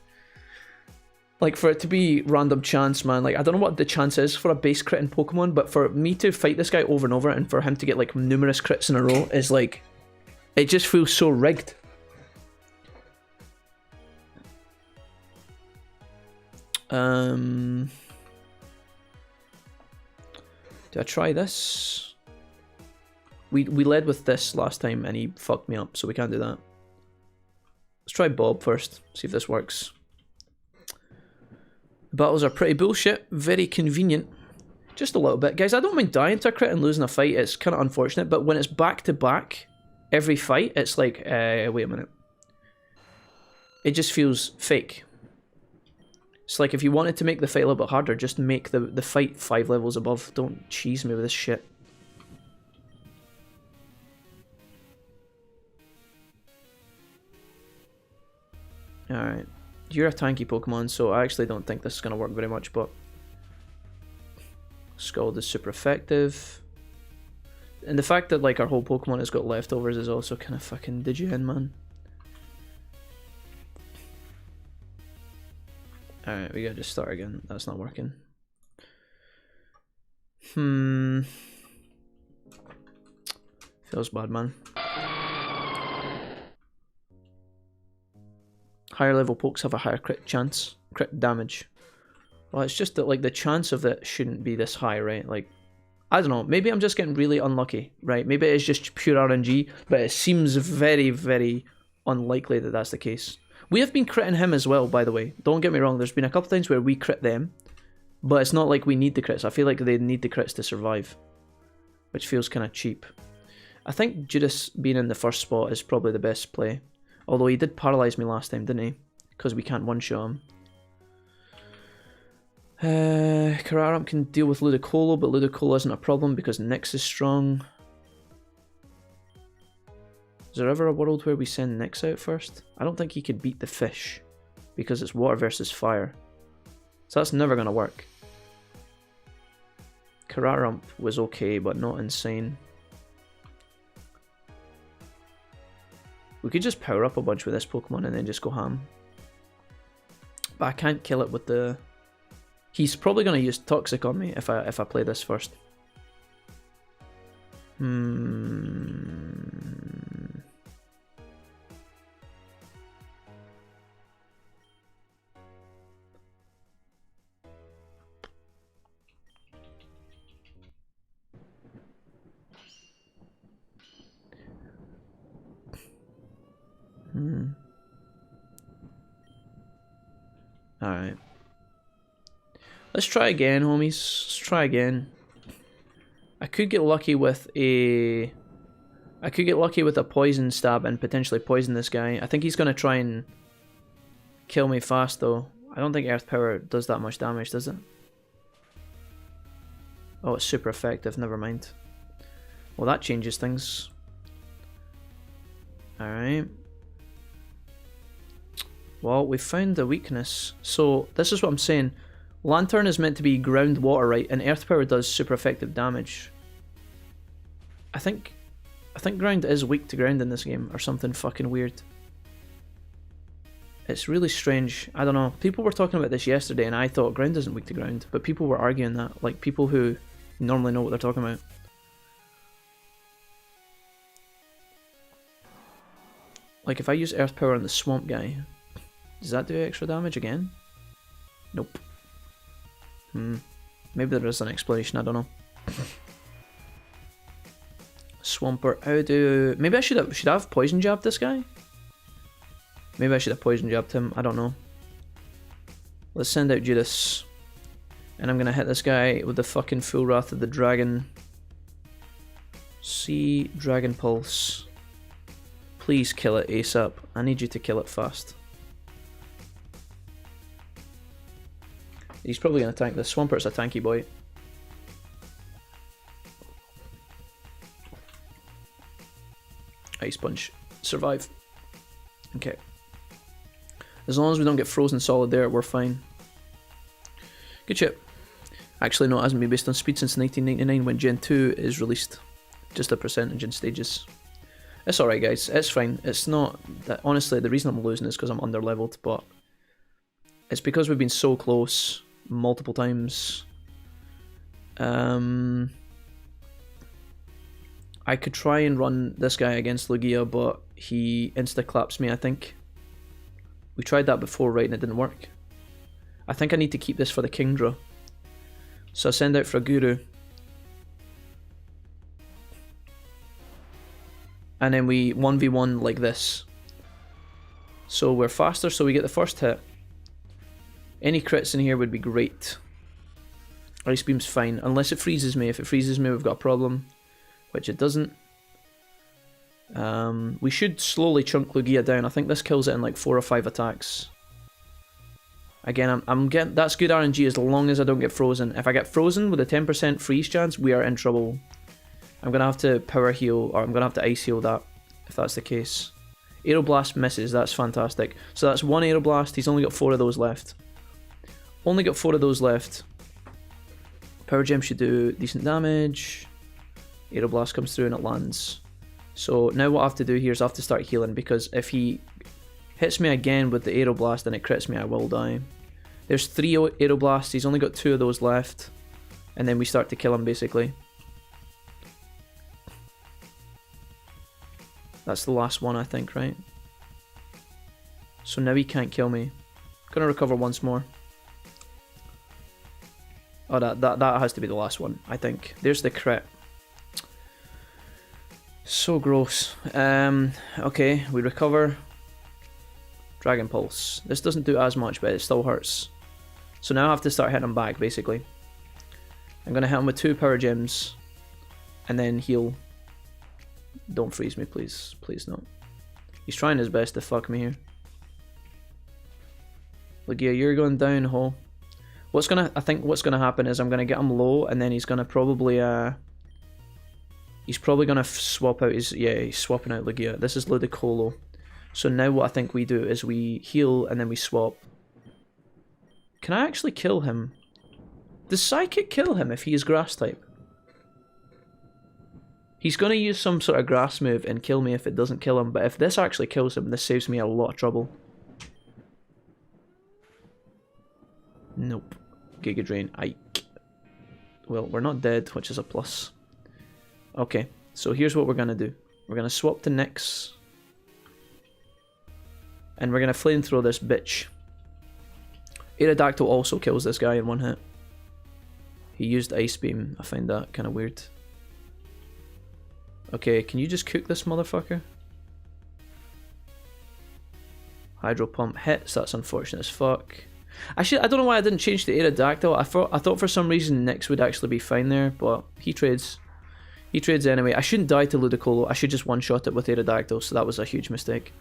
for it to be random chance, man. Like, I don't know what the chance is for a base crit in Pokemon, but for me to fight this guy over and over and for him to get like numerous crits in a row is like, it just feels so rigged. Do I try this? We led with this last time and he fucked me up, so we can't do that. Let's try Bob first, see if this works. The battles are pretty bullshit, very convenient. Just a little bit. Guys, I don't mind dying to a crit and losing a fight, it's kind of unfortunate, but when it's back to back, every fight, it's like, wait a minute. It just feels fake. It's like if you wanted to make the fight a little bit harder, just make the fight 5 levels above. Don't cheese me with this shit. Alright. You're a tanky Pokemon, so I actually don't think this is going to work very much, but Scald is super effective. And the fact that like our whole Pokemon has got leftovers is also kind of fucking did you in, man. Alright, we gotta just start again. That's not working. Feels bad, man. Higher level pokes have a higher crit chance, crit damage. Well, it's just that like the chance of that shouldn't be this high, right? Like, I don't know, maybe I'm just getting really unlucky, right? Maybe it's just pure RNG, but it seems very, very unlikely that that's the case. We have been critting him as well, by the way. Don't get me wrong, there's been a couple times where we crit them, but it's not like we need the crits. I feel like they need the crits to survive, which feels kind of cheap. I think Judas being in the first spot is probably the best play. Although he did paralyze me last time, didn't he? Because we can't one-shot him. Kararam can deal with Ludicolo, but Ludicolo isn't a problem because Nyx is strong. Is there ever a world where we send Nyx out first? I don't think he could beat the fish because it's water versus fire. So that's never going to work. Kararam was okay, but not insane. We could just power up a bunch with this Pokemon and then just go ham. But I can't kill it with the... He's probably going to use Toxic on me if I play this first. Alright. Let's try again, homies. Let's try again. I could get lucky with a... I could get lucky with a poison stab and potentially poison this guy. I think he's going to try and kill me fast though. I don't think Earth Power does that much damage, does it? Oh, it's super effective. Never mind. Well, that changes things. Alright. Well, we found a weakness. So, this is what I'm saying. Lantern is meant to be ground water, right? And Earth Power does super effective damage. I think ground is weak to ground in this game, or something fucking weird. It's really strange. I don't know. People were talking about this yesterday, and I thought ground isn't weak to ground. But people were arguing that. Like, people who normally know what they're talking about. Like, if I use Earth Power on the Swamp guy... Does that do extra damage again? Nope. Maybe there is an explanation, I don't know. Swampert, how do... Maybe I should have poison jabbed this guy? Maybe I should have poison jabbed him, I don't know. Let's send out Judas. And I'm gonna hit this guy with the fucking full wrath of the dragon. See, Dragon Pulse. Please kill it ASAP. I need you to kill it fast. He's probably going to tank this. Swampert's a tanky boy. Ice Punch. Survive. Okay. As long as we don't get frozen solid there, we're fine. Good shit. Actually, no, it hasn't been based on speed since 1999 when Gen 2 is released. Just a percentage in stages. It's alright, guys. It's fine. It's not... that. Honestly, the reason I'm losing is because I'm under-leveled, but... It's because we've been so close... multiple times. I could try and run this guy against Lugia, but he insta-claps me, I think. We tried that before, right, and it didn't work. I think I need to keep this for the Kingdra. So I send out for a Guru. And then we 1v1 like this. So we're faster, so we get the first hit. Any crits in here would be great. Ice Beam's fine, unless it freezes me. If it freezes me, we've got a problem, which it doesn't. We should slowly chunk Lugia down. I think this kills it in like 4 or 5 attacks. Again, I'm getting... That's good RNG as long as I don't get frozen. If I get frozen with a 10% freeze chance, we are in trouble. I'm going to have to power heal, or I'm going to have to ice heal that, if that's the case. Aeroblast misses, that's fantastic. So that's one Aeroblast, he's only got 4 of those left. Only got 4 of those left. Power Gem should do decent damage. Aeroblast comes through and it lands. So now what I have to do here is I have to start healing, because if he hits me again with the Aeroblast and it crits me, I will die. There's 3 Aeroblasts, he's only got 2 of those left. And then we start to kill him basically. That's the last one, I think, right? So now he can't kill me. Gonna recover once more. Oh, that has to be the last one, I think. There's the crit. So gross. Okay, we recover. Dragon Pulse. This doesn't do as much, but it still hurts. So now I have to start hitting him back, basically. I'm gonna hit him with 2 Power Gems. And then heal. Don't freeze me, please. Please, no. He's trying his best to fuck me here. Lugia, you're going down, ho. I think what's gonna happen is I'm gonna get him low, and then he's gonna probably he's probably gonna swap out his... Yeah, he's swapping out Lugia. This is Ludicolo. So now what I think we do is we heal and then we swap. Can I actually kill him? Does Psychic kill him if he is Grass type? He's going to use some sort of grass move and kill me if it doesn't kill him, but if this actually kills him, this saves me a lot of trouble. Nope. Giga Drain. Ike. Well, we're not dead, which is a plus. Okay, so here's what we're going to do. We're going to swap to Nyx. And we're going to flamethrow this bitch. Aerodactyl also kills this guy in one hit. He used Ice Beam. I find that kind of weird. Okay, can you just cook this motherfucker? Hydro Pump hits, that's unfortunate as fuck. Actually, I don't know why I didn't change the Aerodactyl. I thought for some reason Nyx would actually be fine there, but he trades. He trades anyway. I shouldn't die to Ludicolo. I should just one-shot it with Aerodactyl, so that was a huge mistake.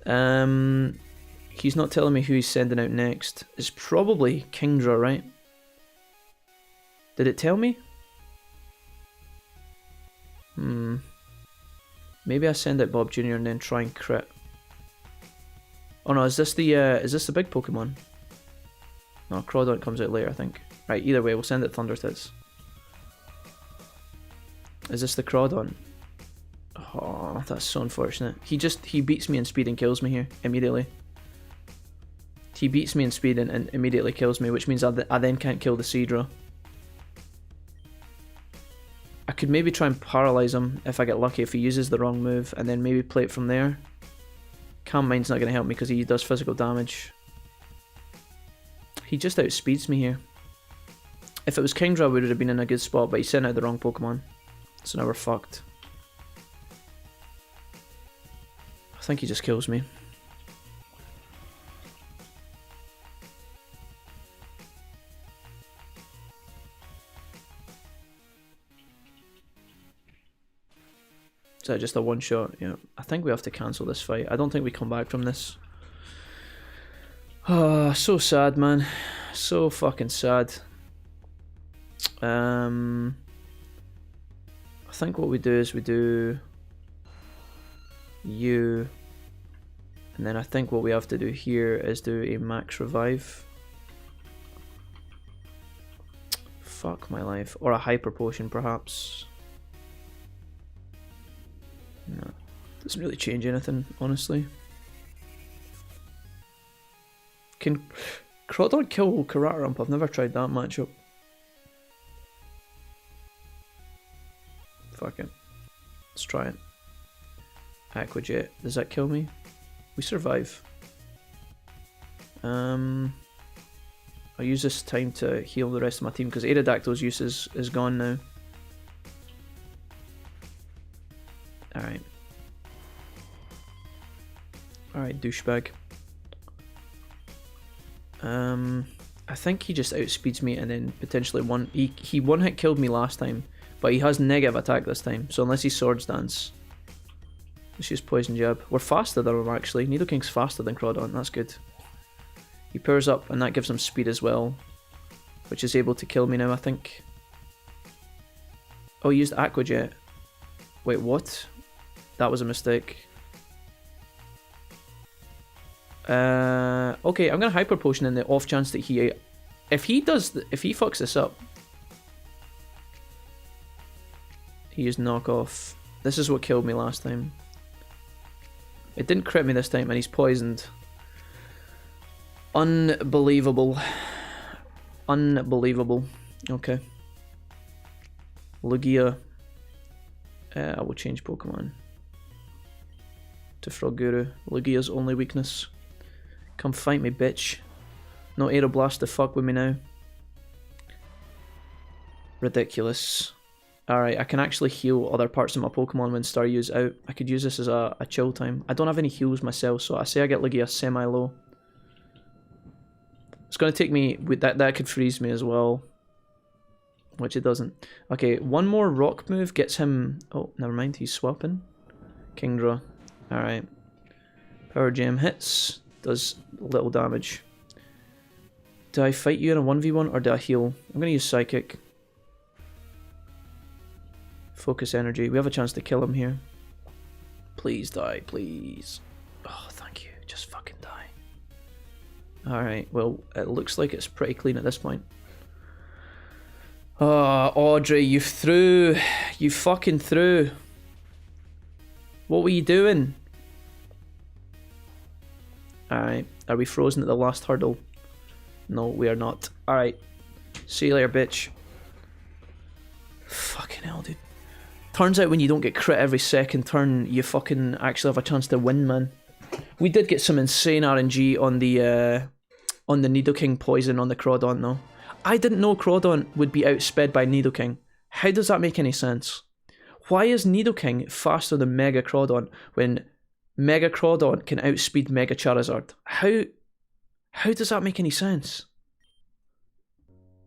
He's not telling me who he's sending out next. It's probably Kingdra, right? Did it tell me? Maybe I send out Bob Jr. and then try and crit. Oh no, is this the big Pokemon? No, Crawdaunt comes out later, I think. Right, either way, we'll send it Thunder Tits. Is this the Crawdaunt? Oh, that's so unfortunate. He beats me in speed and kills me here immediately. He beats me in speed and immediately kills me, which means I then can't kill the Seadra. I could maybe try and paralyze him if I get lucky, if he uses the wrong move, and then maybe play it from there. Calm Mind's not going to help me because he does physical damage. He just outspeeds me here. If it was Kingdra, we would have been in a good spot, but he sent out the wrong Pokemon. So now we're fucked. I think he just kills me. Is that just a one shot? Yeah. I think we have to cancel this fight. I don't think we come back from this. Oh, so sad, man. So fucking sad. I think what we do is we do you, and then I think what we have to do here is do a max revive. Fuck my life. Or a hyper potion, perhaps. No, doesn't really change anything, honestly. Can Crawdaunt kill Karatarump? I've never tried that matchup. Fuck it. Let's try it. Aqua Jet. Does that kill me? We survive. I'll use this time to heal the rest of my team because Aerodactyl's use is gone now. Alright. Alright, douchebag. I think he just outspeeds me and then potentially he one hit killed me last time, but he has negative attack this time, so unless he Swords Dance. Let's use Poison Jab. We're faster than him actually. Nidoking's faster than Crawdaunt, that's good. He powers up and that gives him speed as well, which is able to kill me now, I think. Oh, he used Aqua Jet. Wait, what? That was a mistake. Okay, I'm gonna Hyper Potion in the off chance that if he fucks this up. He used Knockoff. This is what killed me last time. It didn't crit me this time and he's poisoned. Unbelievable. Unbelievable. Okay. Lugia. I will change Pokemon to Froguru. Lugia's only weakness. Come fight me, bitch. No Aeroblast to fuck with me now. Ridiculous. Alright, I can actually heal other parts of my Pokemon when Staryu's out. I could use this as a chill time. I don't have any heals myself, so I say I get Lugia semi-low. It's going to take me... That could freeze me as well. Which it doesn't. Okay, one more rock move gets him... Oh, never mind, he's swapping. Kingdra. Alright. Power Gem hits. Does little damage. Do I fight you in a 1v1 or do I heal? I'm going to use Psychic. Focus Energy. We have a chance to kill him here. Please die, please. Oh, thank you. Just fucking die. Alright, well, it looks like it's pretty clean at this point. Oh, Audrey, you threw. You fucking threw. What were you doing? Alright, are we frozen at the last hurdle? No, we are not. Alright, see you later, bitch. Fucking hell, dude. Turns out when you don't get crit every second turn, you fucking actually have a chance to win, man. We did get some insane RNG on the Nidoking poison on the Crawdon, though. I didn't know Crawdon would be outsped by Nidoking. How does that make any sense? Why is Nidoking faster than Mega Crawdon when Mega Crawdon can outspeed Mega Charizard? How does that make any sense?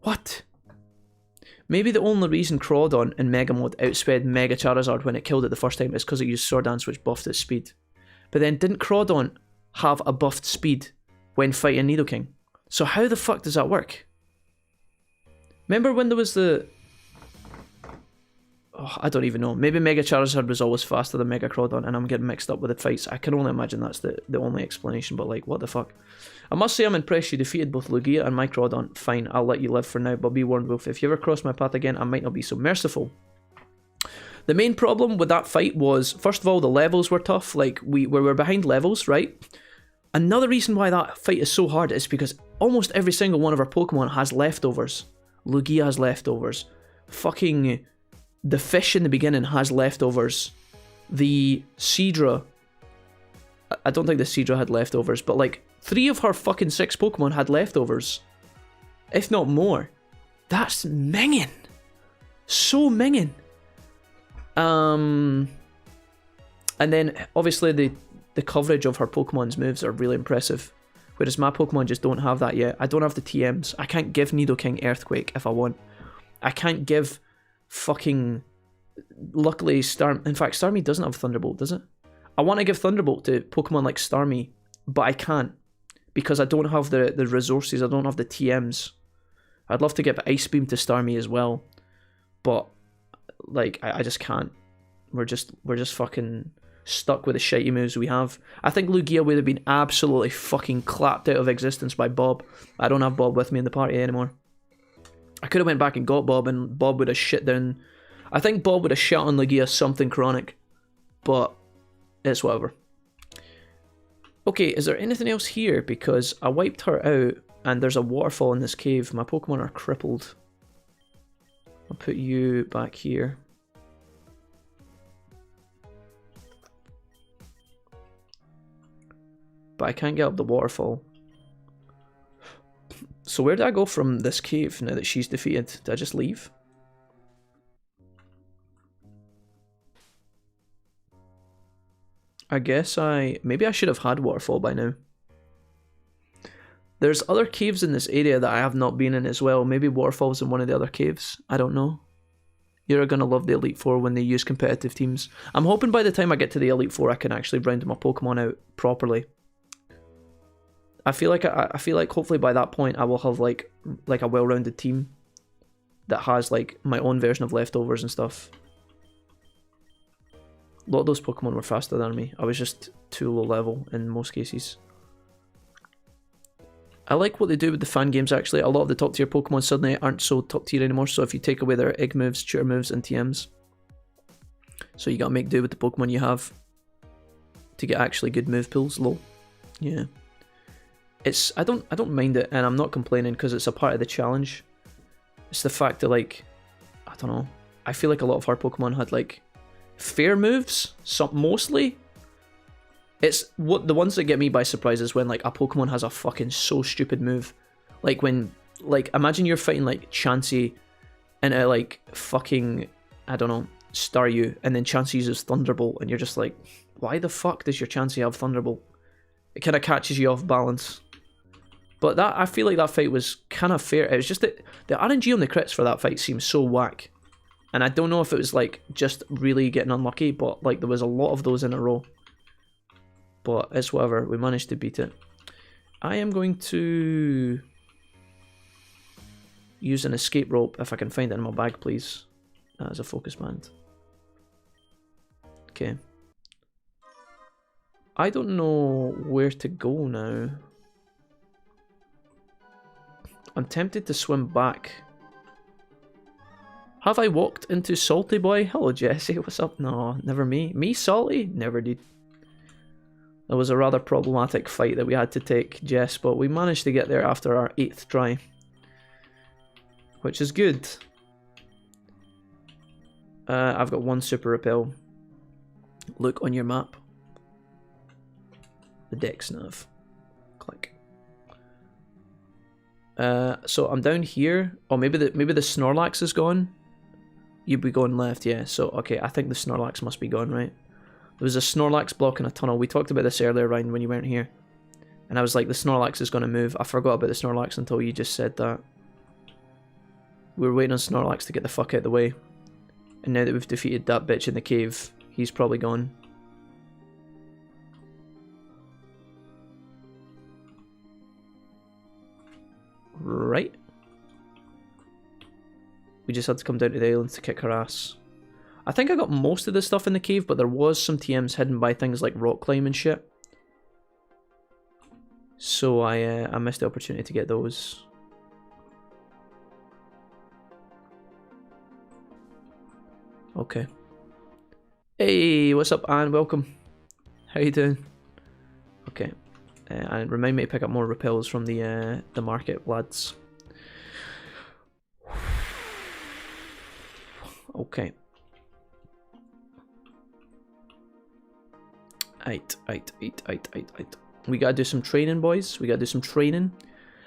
What? Maybe the only reason Crawdon in Mega Mode outsped Mega Charizard when it killed it the first time is because it used Sword Dance, which buffed its speed. But then didn't Crawdon have a buffed speed when fighting Nidoking? So how the fuck does that work? Remember when there was the... Oh, I don't even know. Maybe Mega Charizard was always faster than Mega Crawdon and I'm getting mixed up with the fights. I can only imagine that's the only explanation, but like, what the fuck? I must say I'm impressed you defeated both Lugia and my Crawdon. Fine, I'll let you live for now, but be warned, Wolf, if you ever cross my path again, I might not be so merciful. The main problem with that fight was, first of all, the levels were tough. Like, we were behind levels, right? Another reason why that fight is so hard is because almost every single one of our Pokemon has leftovers. Lugia has leftovers. Fucking the fish in the beginning has leftovers. The Seadra, I don't think the Seadra had leftovers, but like 3 of her fucking 6 Pokemon had leftovers, if not more. That's minging. So minging. And then obviously the coverage of her Pokemon's moves are really impressive, whereas my Pokemon just don't have that yet. I don't have the TMs. I can't give Nidoking Earthquake if I want. I can't give fucking... Luckily, in fact, Starmie doesn't have Thunderbolt, does it? I want to give Thunderbolt to Pokemon like Starmie, but I can't, because I don't have the resources, I don't have the TMs. I'd love to give Ice Beam to Starmie as well, but like I just can't. We're just fucking stuck with the shitty moves we have. I think Lugia would have been absolutely fucking clapped out of existence by Bob. I don't have Bob with me in the party anymore. I could have went back and got Bob, and Bob would have shit down. I think Bob would have shot on Lugia something chronic, but it's whatever. Okay, is there anything else here? Because I wiped her out, and there's a waterfall in this cave. My Pokemon are crippled. I'll put you back here. But I can't get up the waterfall. So where do I go from this cave now that she's defeated? Do I just leave? I guess maybe I should have had waterfall by now. There's other caves in this area that I have not been in as well. Maybe waterfall's in one of the other caves. I don't know. You're gonna love the Elite Four when they use competitive teams. I'm hoping by the time I get to the Elite Four I can actually round my Pokemon out properly. I feel like hopefully by that point I will have like a well-rounded team that has like my own version of leftovers and stuff. A lot of those Pokemon were faster than me. I was just too low level in most cases. I like what they do with the fan games actually. A lot of the top tier Pokemon suddenly aren't so top tier anymore, so if you take away their egg moves, tutor moves and TMs. So you gotta make do with the Pokemon you have to get actually good move pools, lol. Yeah. I don't mind it, and I'm not complaining because it's a part of the challenge. It's the fact that like, I don't know, I feel like a lot of our Pokemon had like fair moves, mostly. It's what the ones that get me by surprise is when like a Pokemon has a fucking so stupid move. Like when, like, imagine you're fighting like Chansey and it like fucking, I don't know, Staryu, and then Chansey uses Thunderbolt and you're just like, why the fuck does your Chansey have Thunderbolt? It kind of catches you off balance. But that, I feel like that fight was kind of fair. It was just that the RNG on the crits for that fight seems so whack. And I don't know if it was like just really getting unlucky, but like there was a lot of those in a row. But it's whatever, we managed to beat it. I am going to use an escape rope if I can find it in my bag, please. As a focus band. Okay. I don't know where to go now. I'm tempted to swim back. Have I walked into Salty Boy? Hello, Jesse. What's up? No, never me. Me, Salty? Never did. There was a rather problematic fight that we had to take, Jess, but we managed to get there after our 8th try. Which is good. I've got 1 super repel. Look on your map. The dex nav. Click. So I'm down here. Oh, maybe the Snorlax is gone. You'd be going left, yeah. So okay, I think the Snorlax must be gone, right? There was a Snorlax blocking a tunnel. We talked about this earlier, Ryan, when you weren't here. And I was like, the Snorlax is going to move. I forgot about the Snorlax until you just said that. We were waiting on Snorlax to get the fuck out of the way. And now that we've defeated that bitch in the cave, he's probably gone. Right. We just had to come down to the island to kick her ass. I think I got most of the stuff in the cave, but there was some TMs hidden by things like rock climbing shit. So I missed the opportunity to get those. Okay. Hey, what's up, Anne? Welcome. How you doing? Okay. And remind me to pick up more repels from the market, lads. Okay. Aight. We gotta do some training, boys. We gotta do some training.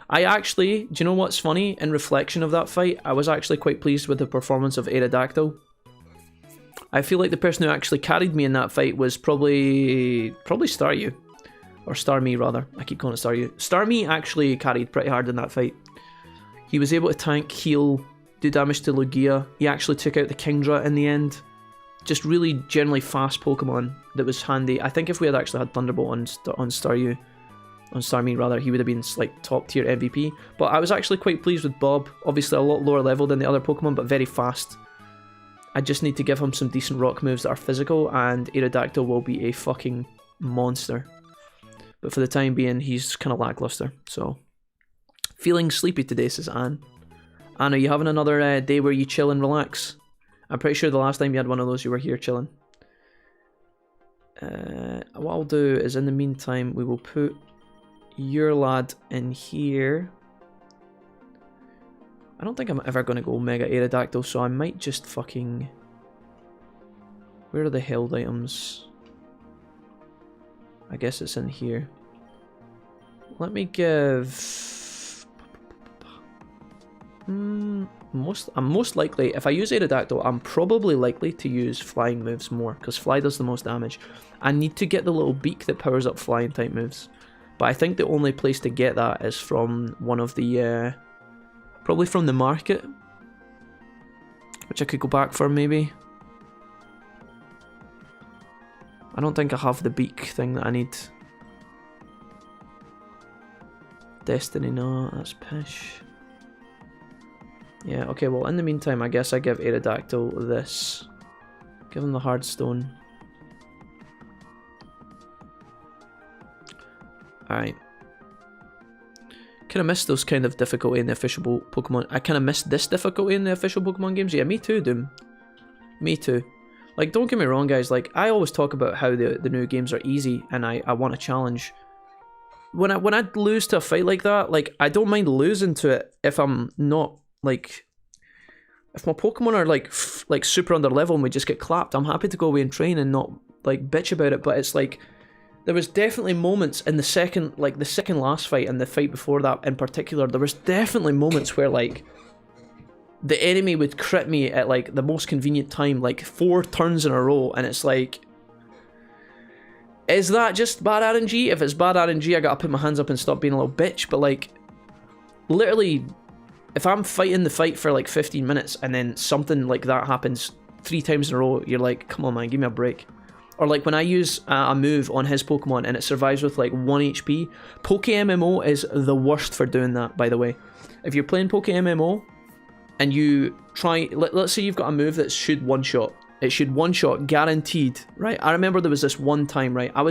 I actually, do you know what's funny? In reflection of that fight, I was actually quite pleased with the performance of Aerodactyl. I feel like the person who actually carried me in that fight was probably Staryu. Or Starmie, rather. I keep calling it Staryu. Starmie actually carried pretty hard in that fight. He was able to tank, heal, do damage to Lugia. He actually took out the Kingdra in the end. Just really generally fast Pokemon that was handy. I think if we had actually had Thunderbolt on Staryu, on Starmie rather, he would have been like top tier MVP. But I was actually quite pleased with Bob. Obviously a lot lower level than the other Pokemon, but very fast. I just need to give him some decent rock moves that are physical, and Aerodactyl will be a fucking monster. But for the time being, he's kind of lackluster. So, feeling sleepy today, says Anne. Anne, are you having another day where you chill and relax? I'm pretty sure the last time you had one of those, you were here chilling. What I'll do is, in the meantime, we will put your lad in here. I don't think I'm ever going to go Mega Aerodactyl, so I might just fucking... Where are the held items? I guess it's in here. Let me give... I'm most likely, if I use Aerodactyl, I'm probably likely to use flying moves more, because fly does the most damage. I need to get the little beak that powers up flying type moves. But I think the only place to get that is from one of the... probably from the market. Which I could go back for, maybe. I don't think I have the beak thing that I need. Destiny, no, that's pish. Yeah, okay, well, in the meantime, I guess I give Aerodactyl this. Give him the hard stone. Alright. Kind of missed those kind of difficulty in the official Pokemon. I kind of missed this difficulty in the official Pokemon games. Yeah, me too, Doom. Me too. Like, don't get me wrong, guys. Like, I always talk about how the new games are easy, and I want a challenge. When I lose to a fight like that, like, I don't mind losing to it if I'm not, like... If my Pokemon are, like super under level and we just get clapped, I'm happy to go away and train and not, like, bitch about it. But it's like... There was definitely moments in the second last fight and the fight before that in particular, there was definitely moments where, like, the enemy would crit me at, like, the most convenient time, like, 4 turns in a row, and it's like... Is that just bad RNG? If it's bad RNG, I gotta put my hands up and stop being a little bitch, but, like, literally, if I'm fighting the fight for, like, 15 minutes, and then something like that happens 3 times in a row, you're like, come on, man, give me a break. Or like when I use a move on his Pokemon and it survives with like 1 HP, PokeMMO is the worst for doing that, by the way. If you're playing PokeMMO and you try, let's say you've got a move that should one-shot. It should one-shot, guaranteed, right? I remember there was this one time, right? I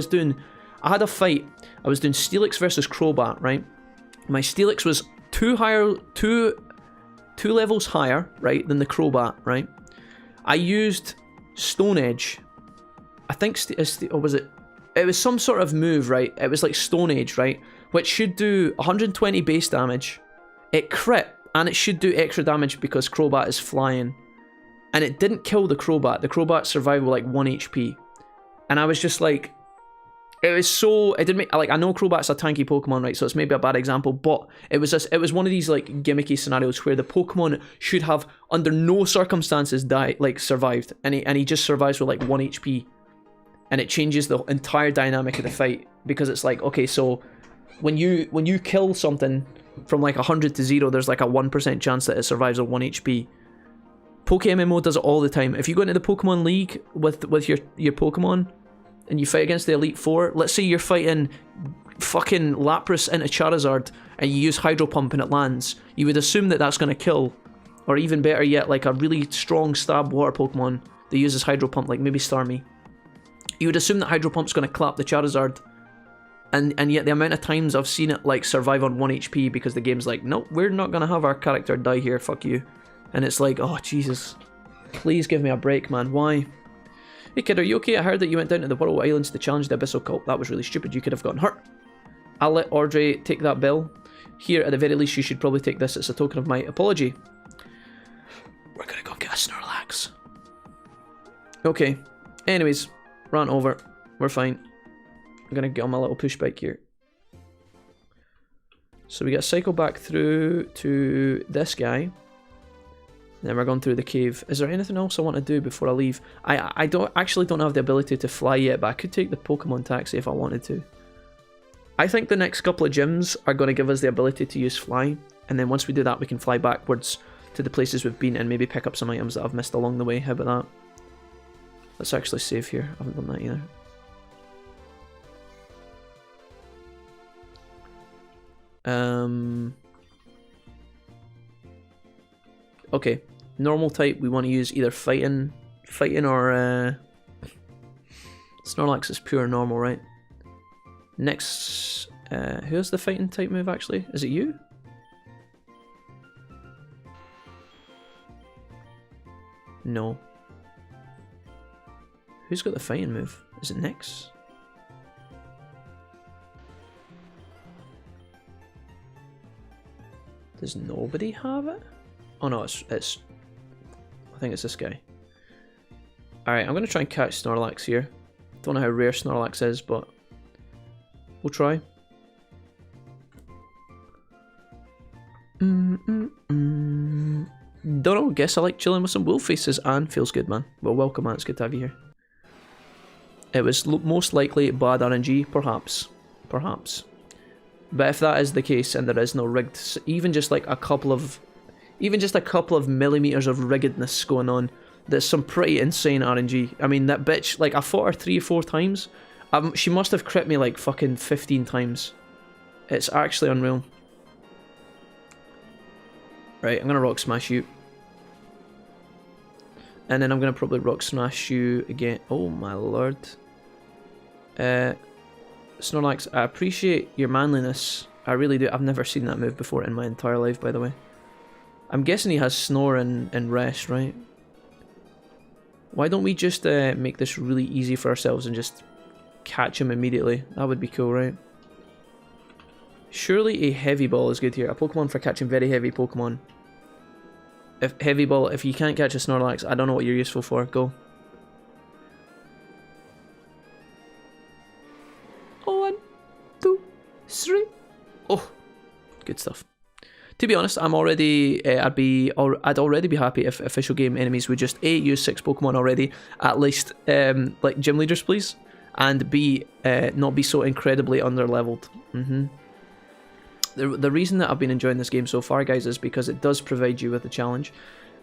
had a fight. I was doing Steelix versus Crobat, right? My Steelix was too 2 levels higher, right, than the Crobat, right? I used Stone Edge. I think, or was it? It was some sort of move, right? It was like Stone Age, right? Which should do 120 base damage. It crit, and it should do extra damage because Crobat is flying. And it didn't kill the Crobat. The Crobat survived with like 1 HP. And I was just like, it was so, it didn't make, like, I know Crobat's a tanky Pokemon, right, so it's maybe a bad example, but it was one of these, like, gimmicky scenarios where the Pokemon should have, under no circumstances, survived, and he just survives with, like, 1 HP, and it changes the entire dynamic of the fight, because it's like, okay, so, when you kill something from, like, 100 to 0, there's, like, a 1% chance that it survives with 1 HP. PokeMMO does it all the time. If you go into the Pokemon League with your Pokemon, and you fight against the Elite Four, let's say you're fighting fucking Lapras into Charizard, and you use Hydro Pump and it lands, you would assume that that's going to kill, or even better yet, like a really strong stab water Pokemon that uses Hydro Pump, like maybe Starmie. You would assume that Hydro Pump's going to clap the Charizard, and yet the amount of times I've seen it like survive on 1 HP because the game's like, nope, we're not going to have our character die here, fuck you. And it's like, oh Jesus, please give me a break, man, why? Hey kid, are you okay? I heard that you went down to the Whirl Islands to challenge the Abyssal Cult. That was really stupid. You could have gotten hurt. I'll let Audrey take that bill. Here, at the very least, you should probably take this. It's a token of my apology. We're gonna go get a Snorlax. Okay. Anyways, rant over. We're fine. I'm gonna get on my little push bike here. So we got to cycle back through to this guy. Then we're going through the cave. Is there anything else I want to do before I leave? I don't have the ability to fly yet, but I could take the Pokemon taxi if I wanted to. I think the next couple of gyms are going to give us the ability to use fly, and then once we do that, we can fly backwards to the places we've been and maybe pick up some items that I've missed along the way. How about that? Let's actually save here. I haven't done that either. Okay. Normal type, we want to use either fighting or Snorlax is pure normal, right? Next, who has the fighting type move actually? Is it you? No. Who's got the fighting move? Is it Nyx? Does nobody have it? Oh no, it's I think it's this guy. Alright, I'm going to try and catch Snorlax here. Don't know how rare Snorlax is, but we'll try. Don't know, guess I like chilling with some wolf faces, and feels good, man. Well, welcome, man, it's good to have you here. It was most likely bad RNG, perhaps. Perhaps. But if that is the case, and there is no rigged, even just a couple of millimeters of riggedness going on, there's some pretty insane RNG. I mean, that bitch, like, I fought her 3 or 4 times. She must have crit me like fucking 15 times. It's actually unreal. Right, I'm gonna rock smash you. And then I'm gonna probably rock smash you again. Oh my lord. Snorlax, I appreciate your manliness. I really do. I've never seen that move before in my entire life, by the way. I'm guessing he has Snore and Rest, right? Why don't we just make this really easy for ourselves and just catch him immediately? That would be cool, right? Surely a Heavy Ball is good here. A Pokemon for catching very heavy Pokemon. If Heavy Ball, if you can't catch a Snorlax, I don't know what you're useful for. Go. 1, 2, 3. Oh, good stuff. To be honest, I'm already, I'd already be happy if official game enemies would just A, use 6 Pokemon already, at least, like gym leaders please, and B, not be so incredibly under-leveled. The reason that I've been enjoying this game so far, guys, is because it does provide you with a challenge,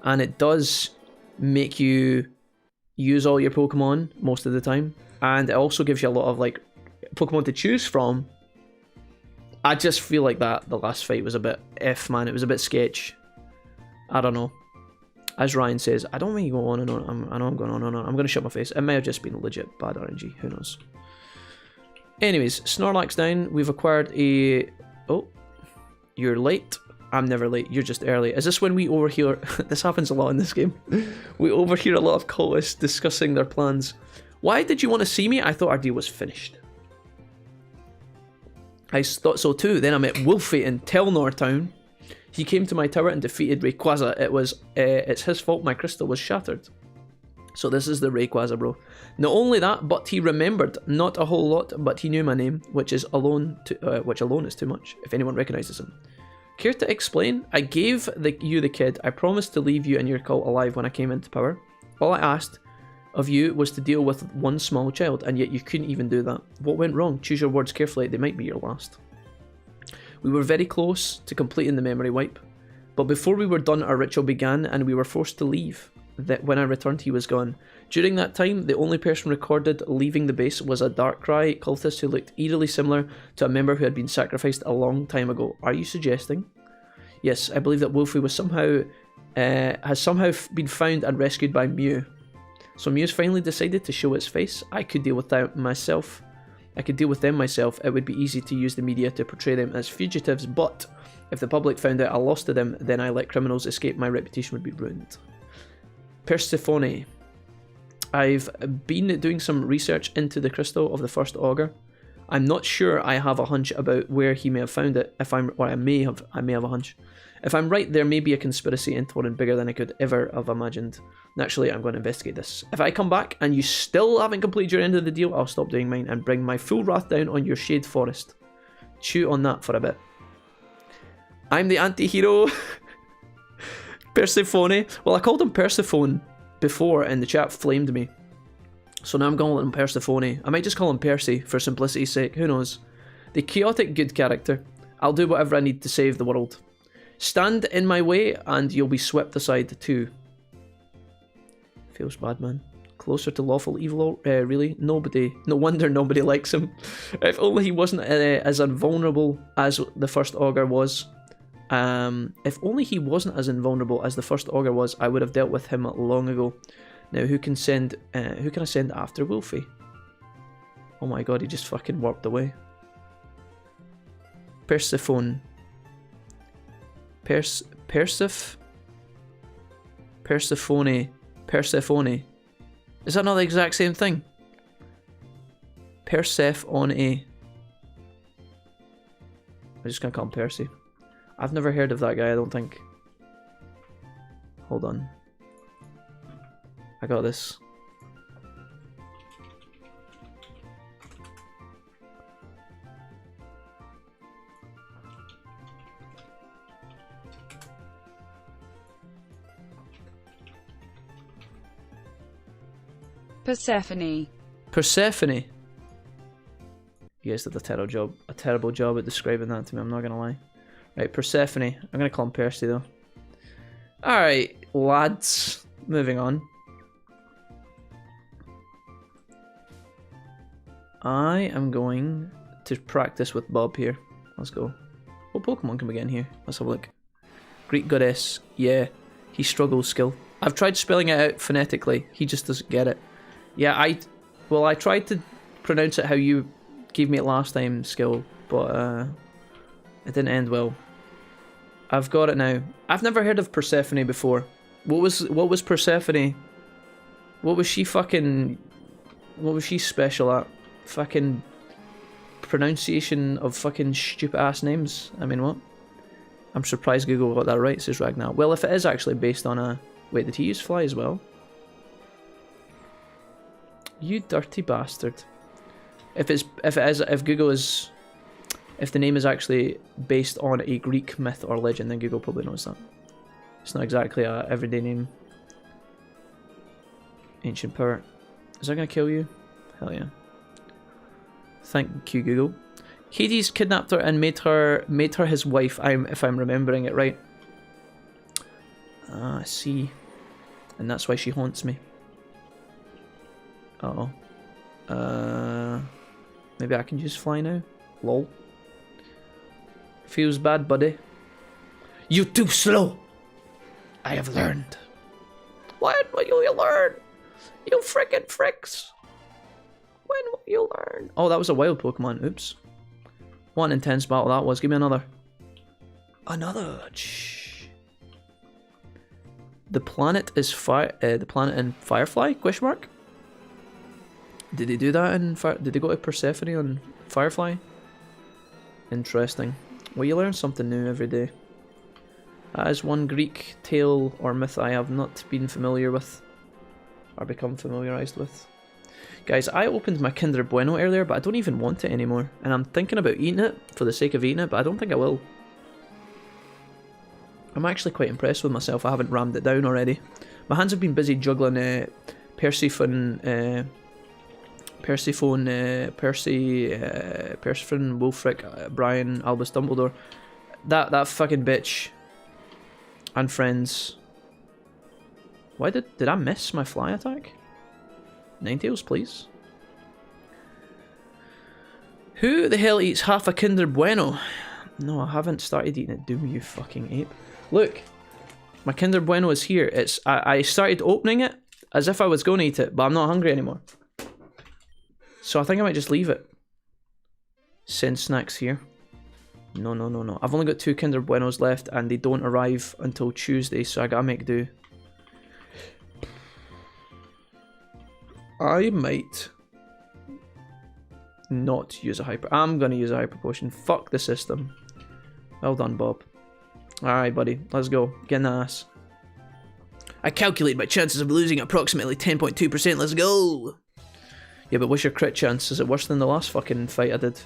and it does make you use all your Pokemon most of the time, and it also gives you a lot of, like, Pokemon to choose from. I just feel like that the last fight was a bit man. It was a bit sketch. I don't know. As Ryan says, I don't mean you go on and on. I know I'm going on and on. I'm going to shut my face. It may have just been legit bad RNG. Who knows? Anyways, Snorlax down. We've acquired a... Oh, you're late. I'm never late, you're just early. Is this when we overhear... This happens a lot in this game. We overhear a lot of cultists discussing their plans. Why did you want to see me? I thought our deal was finished. I thought so too. Then I met Wolfie in Telnor Town. He came to my tower and defeated Rayquaza. It's his fault my crystal was shattered. So this is the Rayquaza, bro. Not only that, but he remembered not a whole lot, but he knew my name, which alone is too much, if anyone recognises him. Care to explain? I gave you the kid. I promised to leave you and your cult alive when I came into power. All I asked of you was to deal with one small child, and yet you couldn't even do that. What went wrong? Choose your words carefully, they might be your last. We were very close to completing the memory wipe, but before we were done, our ritual began and we were forced to leave. That when I returned, he was gone. During that time, the only person recorded leaving the base was a Darkrai cultist who looked eerily similar to a member who had been sacrificed a long time ago. Are you suggesting? Yes, I believe that Wolfie was has somehow been found and rescued by Mew. So Mew's finally decided to show its face. I could deal with that myself. I could deal with them myself. It would be easy to use the media to portray them as fugitives, but if the public found out I lost to them, then I let criminals escape. My reputation would be ruined. Persephone. I've been doing some research into the crystal of the First Augur. I'm not sure. I have a hunch about where he may have found it. I may have a hunch. If I'm right, there may be a conspiracy in Torren bigger than I could ever have imagined. Naturally, I'm going to investigate this. If I come back and you still haven't completed your end of the deal, I'll stop doing mine and bring my full wrath down on your shade forest. Chew on that for a bit. I'm the anti-hero. Persephone. Well, I called him Persephone before and the chat flamed me. So now I'm calling him Persephone. I might just call him Percy for simplicity's sake. Who knows? The chaotic good character. I'll do whatever I need to save the world. Stand in my way and you'll be swept aside too. Feels bad, man. Closer to lawful evil, really? No wonder nobody likes him. If only he wasn't as invulnerable as the First Augur was. If only he wasn't as invulnerable as the First Augur was, I would have dealt with him long ago. Now, who can I send after Wolfie? Oh my god, he just fucking warped away. Persephone. Persephone. Is that not the exact same thing? Persephone. I'm just gonna call him Percy. I've never heard of that guy, I don't think. Hold on. I got this. Persephone. Persephone. You guys did a terrible job at describing that to me, I'm not gonna lie. Right, Persephone. I'm gonna call him Percy though. Alright, lads. Moving on. I am going to practice with Bob here. Let's go. What Pokemon can we get in here? Let's have a look. Greek Goddess. Yeah, he struggles skill. I've tried spelling it out phonetically. He just doesn't get it. Yeah, I tried to pronounce it how you gave me it last time, skill, but it didn't end well. I've got it now. I've never heard of Persephone before. What was Persephone? What was she special at? Fucking pronunciation of fucking stupid ass names. I mean, what? I'm surprised Google got that right, says Ragnar. Well, if it is actually based on a... Wait, did he use fly as well? You dirty bastard. If Google is... If the name is actually based on a Greek myth or legend, then Google probably knows that. It's not exactly a everyday name. Ancient power. Is that gonna kill you? Hell yeah. Thank you, Google. Hades kidnapped her and made her his wife. If I'm remembering it right. Ah, I see. And that's why she haunts me. Uh oh. Maybe I can just fly now. Lol. Feels bad, buddy. You too slow. I have learned. What will you learn? You frickin' fricks. When will you learn? Oh, that was a wild Pokemon. Oops. What an intense battle that was. Give me another. Another. The planet is the planet in Firefly? Question mark. Did they do that in Did they go to Persephone on Firefly? Interesting. Well, you learn something new every day. That is one Greek tale or myth I have not been familiar with. Or become familiarized with. Guys, I opened my Kinder Bueno earlier, but I don't even want it anymore. And I'm thinking about eating it for the sake of eating it, but I don't think I will. I'm actually quite impressed with myself. I haven't rammed it down already. My hands have been busy juggling Persephone, Wulfric, Brian, Albus Dumbledore. That fucking bitch. And friends. Why did I miss my fly attack? Ninetales, please. Who the hell eats half a Kinder Bueno? No, I haven't started eating it. Doom, you fucking ape. Look, my Kinder Bueno is here. I started opening it as if I was going to eat it, but I'm not hungry anymore. So I think I might just leave it. Send snacks here. No. I've only got 2 Kinder Buenos left, and they don't arrive until Tuesday, so I gotta make do. I might not use a hyper. I'm gonna use a hyper potion. Fuck the system. Well done, Bob. Alright, buddy. Let's go. Get in the ass. I calculate my chances of losing approximately 10.2%. Let's go! Yeah, but what's your crit chance? Is it worse than the last fucking fight I did?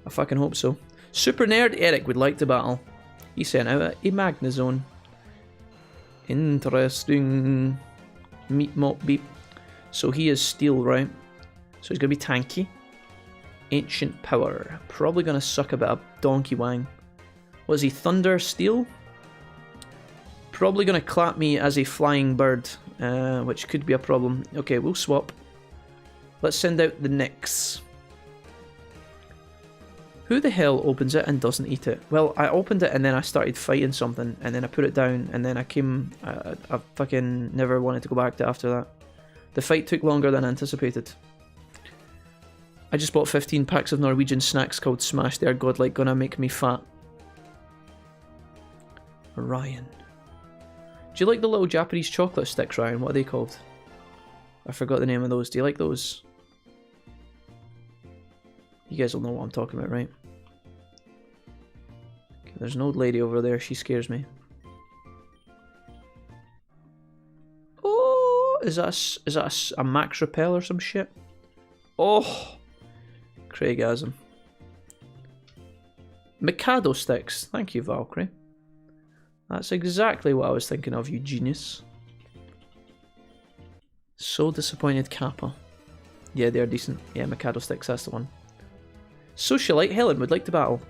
I fucking hope so. Super Nerd Eric would like to battle. He sent out a Magnezone. Interesting. Meat mop beep. So he is steel, right? So he's gonna be tanky. Ancient power. Probably gonna suck a bit of donkey wang. What is he? Thunder steel? Probably gonna clap me as a flying bird, which could be a problem. Okay, we'll swap. Let's send out the Nyx. Who the hell opens it and doesn't eat it? Well, I opened it and then I started fighting something, and then I put it down, and then I fucking never wanted to go back to after that. The fight took longer than anticipated. I just bought 15 packs of Norwegian snacks called Smash. They're godlike, gonna make me fat. Ryan. Do you like the little Japanese chocolate sticks, Ryan? What are they called? I forgot the name of those. Do you like those? You guys will know what I'm talking about, right? Okay, there's an old lady over there. She scares me. Oh, is that a max repel or some shit? Oh, Craigasm. Mikado sticks. Thank you, Valkyrie. That's exactly what I was thinking of, you genius. So disappointed, Kappa. Yeah, they're decent. Yeah, Mikado sticks, that's the one. Socialite Helen would like to battle.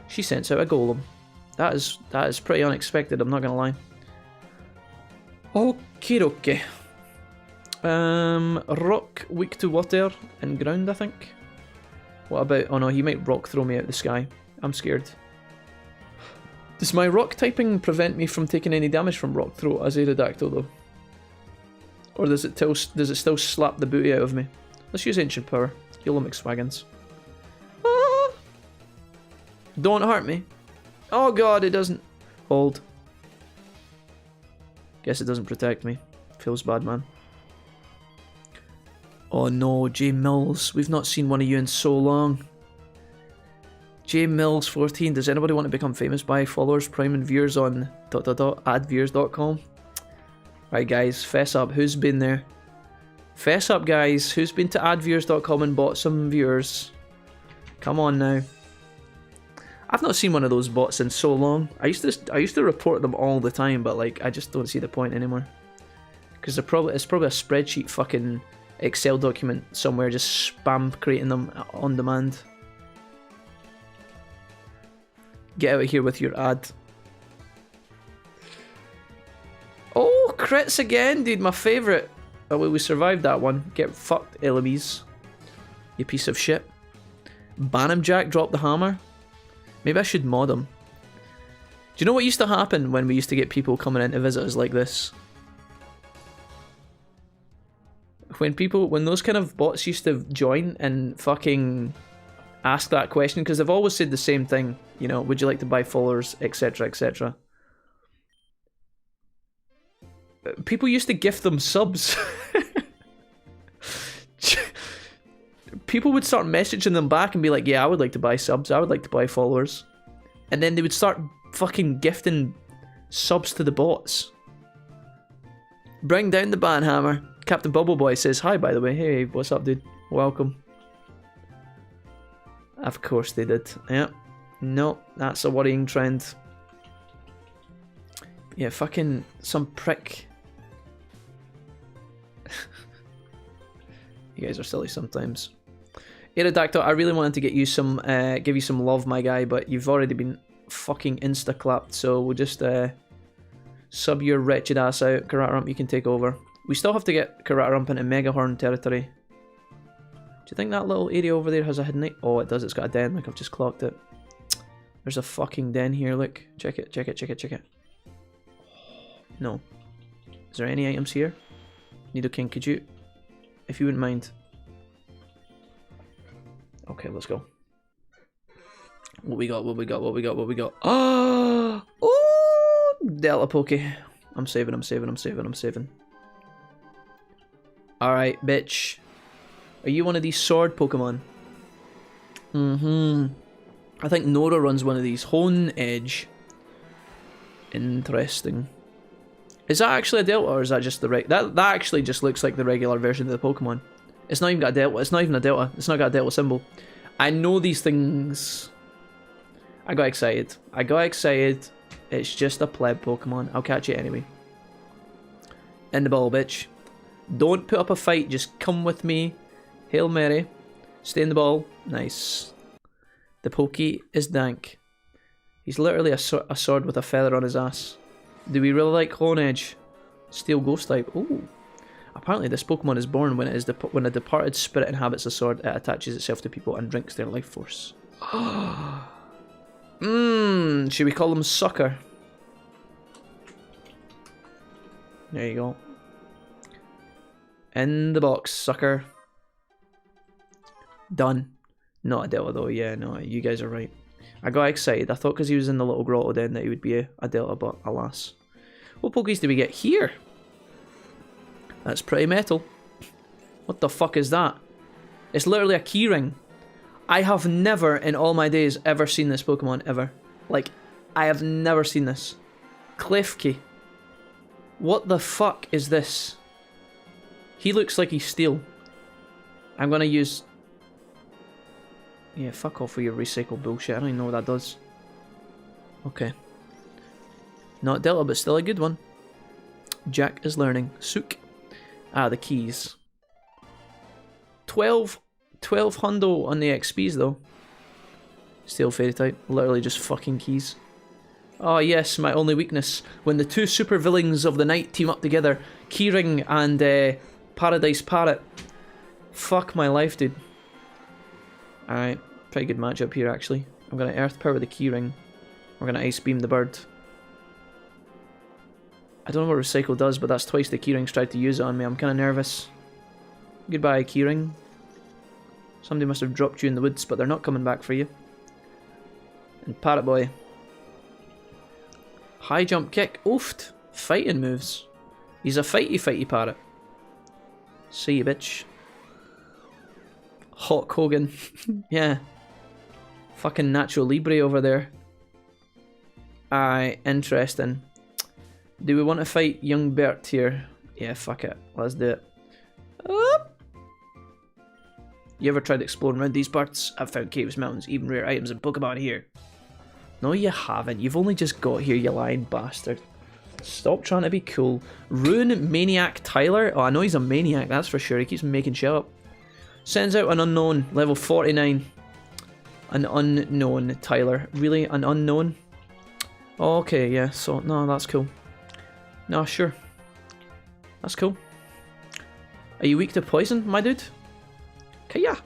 She sends out a golem. That is pretty unexpected, I'm not gonna lie. Okie dokie. Rock, weak to water, and ground, I think. What about... Oh no, he might rock throw me out the sky. I'm scared. Does my rock typing prevent me from taking any damage from rock throw as Aerodactyl though? Or does it still slap the booty out of me? Let's use Ancient Power. Heal him McSwaggins. Ah! Don't hurt me. Oh god, it doesn't. Hold. Guess it doesn't protect me. Feels bad, man. Oh no, J Mills. We've not seen one of you in so long. J Mills 14. Does anybody want to become famous by followers, prime, and viewers on adviewers.com? Right, guys, fess up. Who's been there? Fess up, guys. Who's been to adviewers.com and bought some viewers? Come on now. I've not seen one of those bots in so long. I used to report them all the time, but like I just don't see the point anymore. Because it's probably a spreadsheet fucking Excel document somewhere, just spam creating them on demand. Get out of here with your ad. Oh, crits again, dude, my favourite. Oh, well, we survived that one. Get fucked, Eloise. You piece of shit. Banham Jack dropped the hammer. Maybe I should mod him. Do you know what used to happen when we used to get people coming in to visit us like this? When those kind of bots used to join and fucking ask that question, because they've always said the same thing. You know, would you like to buy followers, etc., etc. People used to gift them subs. People would start messaging them back and be like, yeah, I would like to buy subs, I would like to buy followers. And then they would start fucking gifting subs to the bots. Bring down the banhammer. Captain Bubble Boy says hi, by the way. Hey, what's up, dude? Welcome. Of course they did. Yeah. No, that's a worrying trend. Yeah, fucking some prick. You guys are silly sometimes. Aerodactyl, I really wanted to get you some, give you some love, my guy, but you've already been fucking insta-clapped, so we'll just sub your wretched ass out. Karatarump, you can take over. We still have to get Karatarump into Megahorn territory. Do you think that little area over there has a hidden... Oh, it does. It's got a den. Like, I've just clocked it. There's a fucking den here. Look. Check it. Check it. Check it. Check it. No. Is there any items here? Nidoking, could you... If you wouldn't mind. Okay, let's go. What we got? What we got? What we got? What we got? Oh! Delta Poke. I'm saving. I'm saving. I'm saving. I'm saving. Alright, bitch. Are you one of these sword Pokemon? I think Nora runs one of these. Hone Edge. Interesting. Is that actually a Delta, or is that just the that actually just looks like the regular version of the Pokemon. It's not even got a Delta. It's not even a Delta. It's not got a Delta symbol. I know these things. I got excited. I got excited. It's just a pleb Pokemon. I'll catch it anyway. In the ball, bitch. Don't put up a fight. Just come with me. Hail Mary. Stay in the ball. Nice. The Pokey is dank. He's literally a sword with a feather on his ass. Do we really like Hone Edge? Steel Ghost type. Ooh. Apparently this Pokemon is born when when a departed spirit inhabits a sword, it attaches itself to people and drinks their life force. Should we call him Sucker? There you go. In the box, Sucker. Done. Not a Delta though, yeah, no, you guys are right. I got excited. I thought because he was in the little grotto then that he would be a Delta, but alas. What Pokies do we get here? That's pretty metal. What the fuck is that? It's literally a keyring. I have never in all my days ever seen this Pokemon, ever. Like, I have never seen this. Klefki. What the fuck is this? He looks like he's steel. I'm gonna use... Yeah, fuck off with your recycle bullshit. I don't even know what that does. Okay. Not Delta, but still a good one. Jack is learning. Sook. Ah, the keys. 12 hundo on the XPs though. Still fairy type. Literally just fucking keys. Oh yes, my only weakness. When the two super villains of the night team up together. Keyring and Paradise Parrot. Fuck my life, dude. Alright, pretty good matchup here actually. I'm gonna Earth Power the Keyring. We're gonna Ice Beam the bird. I don't know what Recycle does, but that's twice the Keyring's tried to use it on me. I'm kinda nervous. Goodbye, Keyring. Somebody must have dropped you in the woods, but they're not coming back for you. And Parrot Boy. High jump kick. Oofed. Fighting moves. He's a fighty parrot. See you, bitch. Hulk Hogan. Yeah. Fucking Natural Libre over there. Aye, interesting. Do we want to fight young Bert here? Yeah, fuck it. Let's do it. You ever tried exploring around these parts? I've found caves, mountains, even rare items and Pokemon here. No, you haven't. You've only just got here, you lying bastard. Stop trying to be cool. Rune Maniac Tyler? Oh, I know he's a maniac, that's for sure. He keeps making shit up. Sends out an unknown, level 49. An unknown Tyler. Really? An unknown? Oh, okay, yeah, so, no, that's cool. No, sure. That's cool. Are you weak to poison, my dude? Kaya.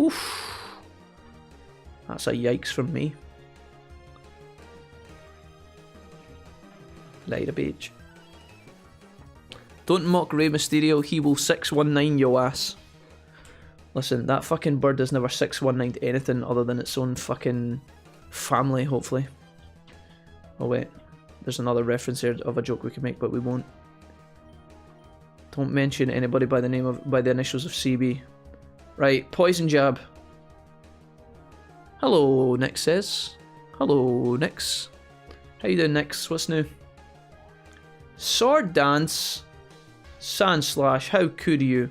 Oof. That's a yikes from me. Later, bitch. Don't mock Rey Mysterio, he will 619 yo ass. Listen, that fucking bird has never 619'd anything other than its own fucking family, hopefully. Oh wait, there's another reference here of a joke we can make, but we won't. Don't mention anybody by the initials of CB. Right, poison jab. Hello, Nick says. Hello, Nix. How you doing, Nix? What's new? Sword dance. Sand slash. How could you?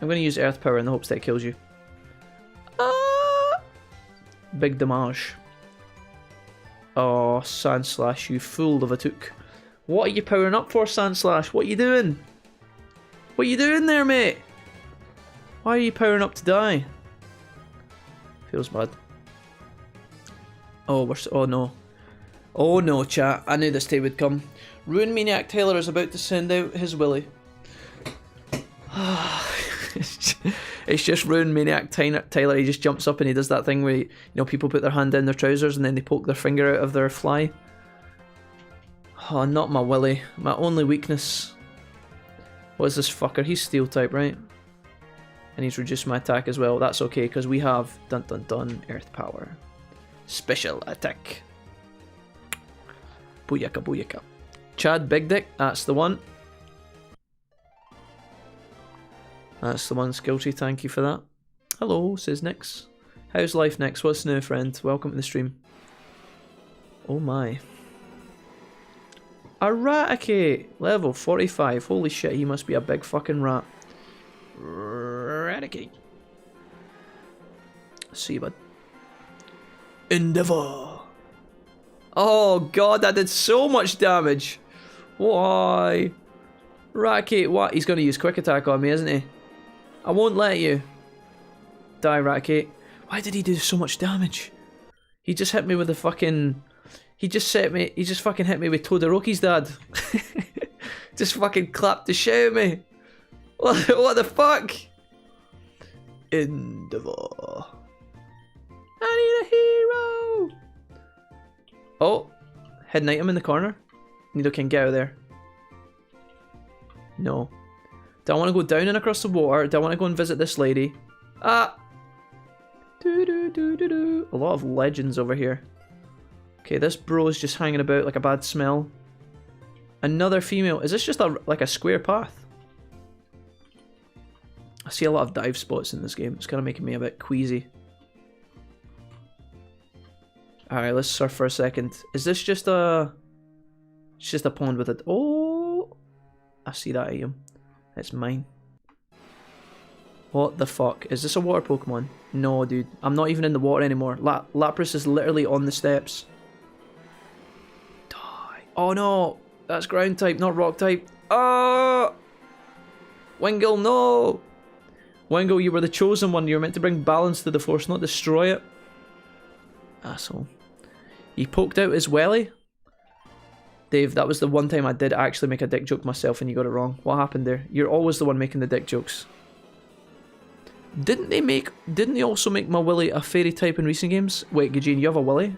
I'm going to use earth power in the hopes that it kills you. Big damage. Oh, sand slash, you fool of a took. What are you powering up for, sand slash? What are you doing? What are you doing there, mate? Why are you powering up to die? Feels bad. Oh, oh no. Oh no, chat. I knew this day would come. Ruin Maniac Taylor is about to send out his willy. It's just Ruin Maniac Taylor. He just jumps up and he does that thing where, you know, people put their hand down their trousers and then they poke their finger out of their fly. Oh, not my willy. My only weakness. What is this fucker? He's steel type, right? And he's reduced my attack as well. That's okay, because we have dun dun dun earth power. Special attack. Booyaka booyaka. Chad Big Dick, that's the one. That's the one, Skilty, thank you for that. Hello, says Nix. How's life, Nix? What's new, friend? Welcome to the stream. Oh my. Eradicate! Level 45. Holy shit, he must be a big fucking rat. Eradicate. See you, bud. Endeavor. Oh god, that did so much damage. Why? Eradicate, what? He's going to use quick attack on me, isn't he? I won't let you. Die, Eradicate. Why did he do so much damage? He just hit me with the fucking... He just fucking hit me with Todoroki's dad. Just fucking clapped the shit out of me. What the fuck? Endeavor. I need a hero. Oh, hidden item in the corner. Nidoking, get out of there. No. Do I want to go down and across the water? Do I want to go and visit this lady? Ah. A lot of legends over here. Okay, this bro's just hanging about like a bad smell. Another female. Is this just like a square path? I see a lot of dive spots in this game. It's kind of making me a bit queasy. Alright, let's surf for a second. Is this just a... It's just a pond with it. Oh! I see that item. It's mine. What the fuck? Is this a water Pokemon? No, dude. I'm not even in the water anymore. Lapras is literally on the steps. Die. Oh no! That's ground type, not rock type. Oh! Wingull, no! Wingull, you were the chosen one. You were meant to bring balance to the force, not destroy it. Asshole. He poked out his welly. Dave, that was the one time I did actually make a dick joke myself and you got it wrong. What happened there? You're always the one making the dick jokes. Didn't they also make my willy a fairy type in recent games? Wait, Gajin, you have a willy?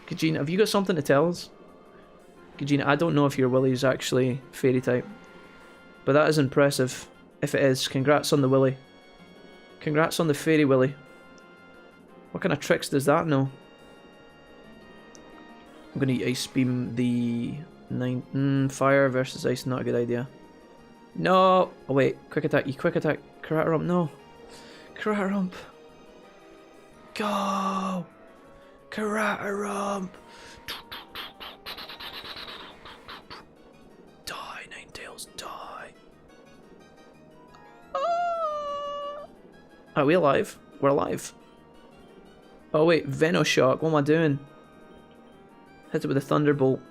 Gajin, have you got something to tell us? Gajin, I don't know if your willy is actually fairy type. But that is impressive. If it is, congrats on the willy. Congrats on the fairy willy. What kind of tricks does that know? I'm gonna ice beam the fire versus ice, not a good idea. No! Oh wait, quick attack, you quick attack. Karate Rump, no. Karate Rump. Go! Karate Rump! Die, Ninetales, die. Ah! Are we alive? We're alive. Oh wait, Venoshock, what am I doing? Hit it with a Thunderbolt.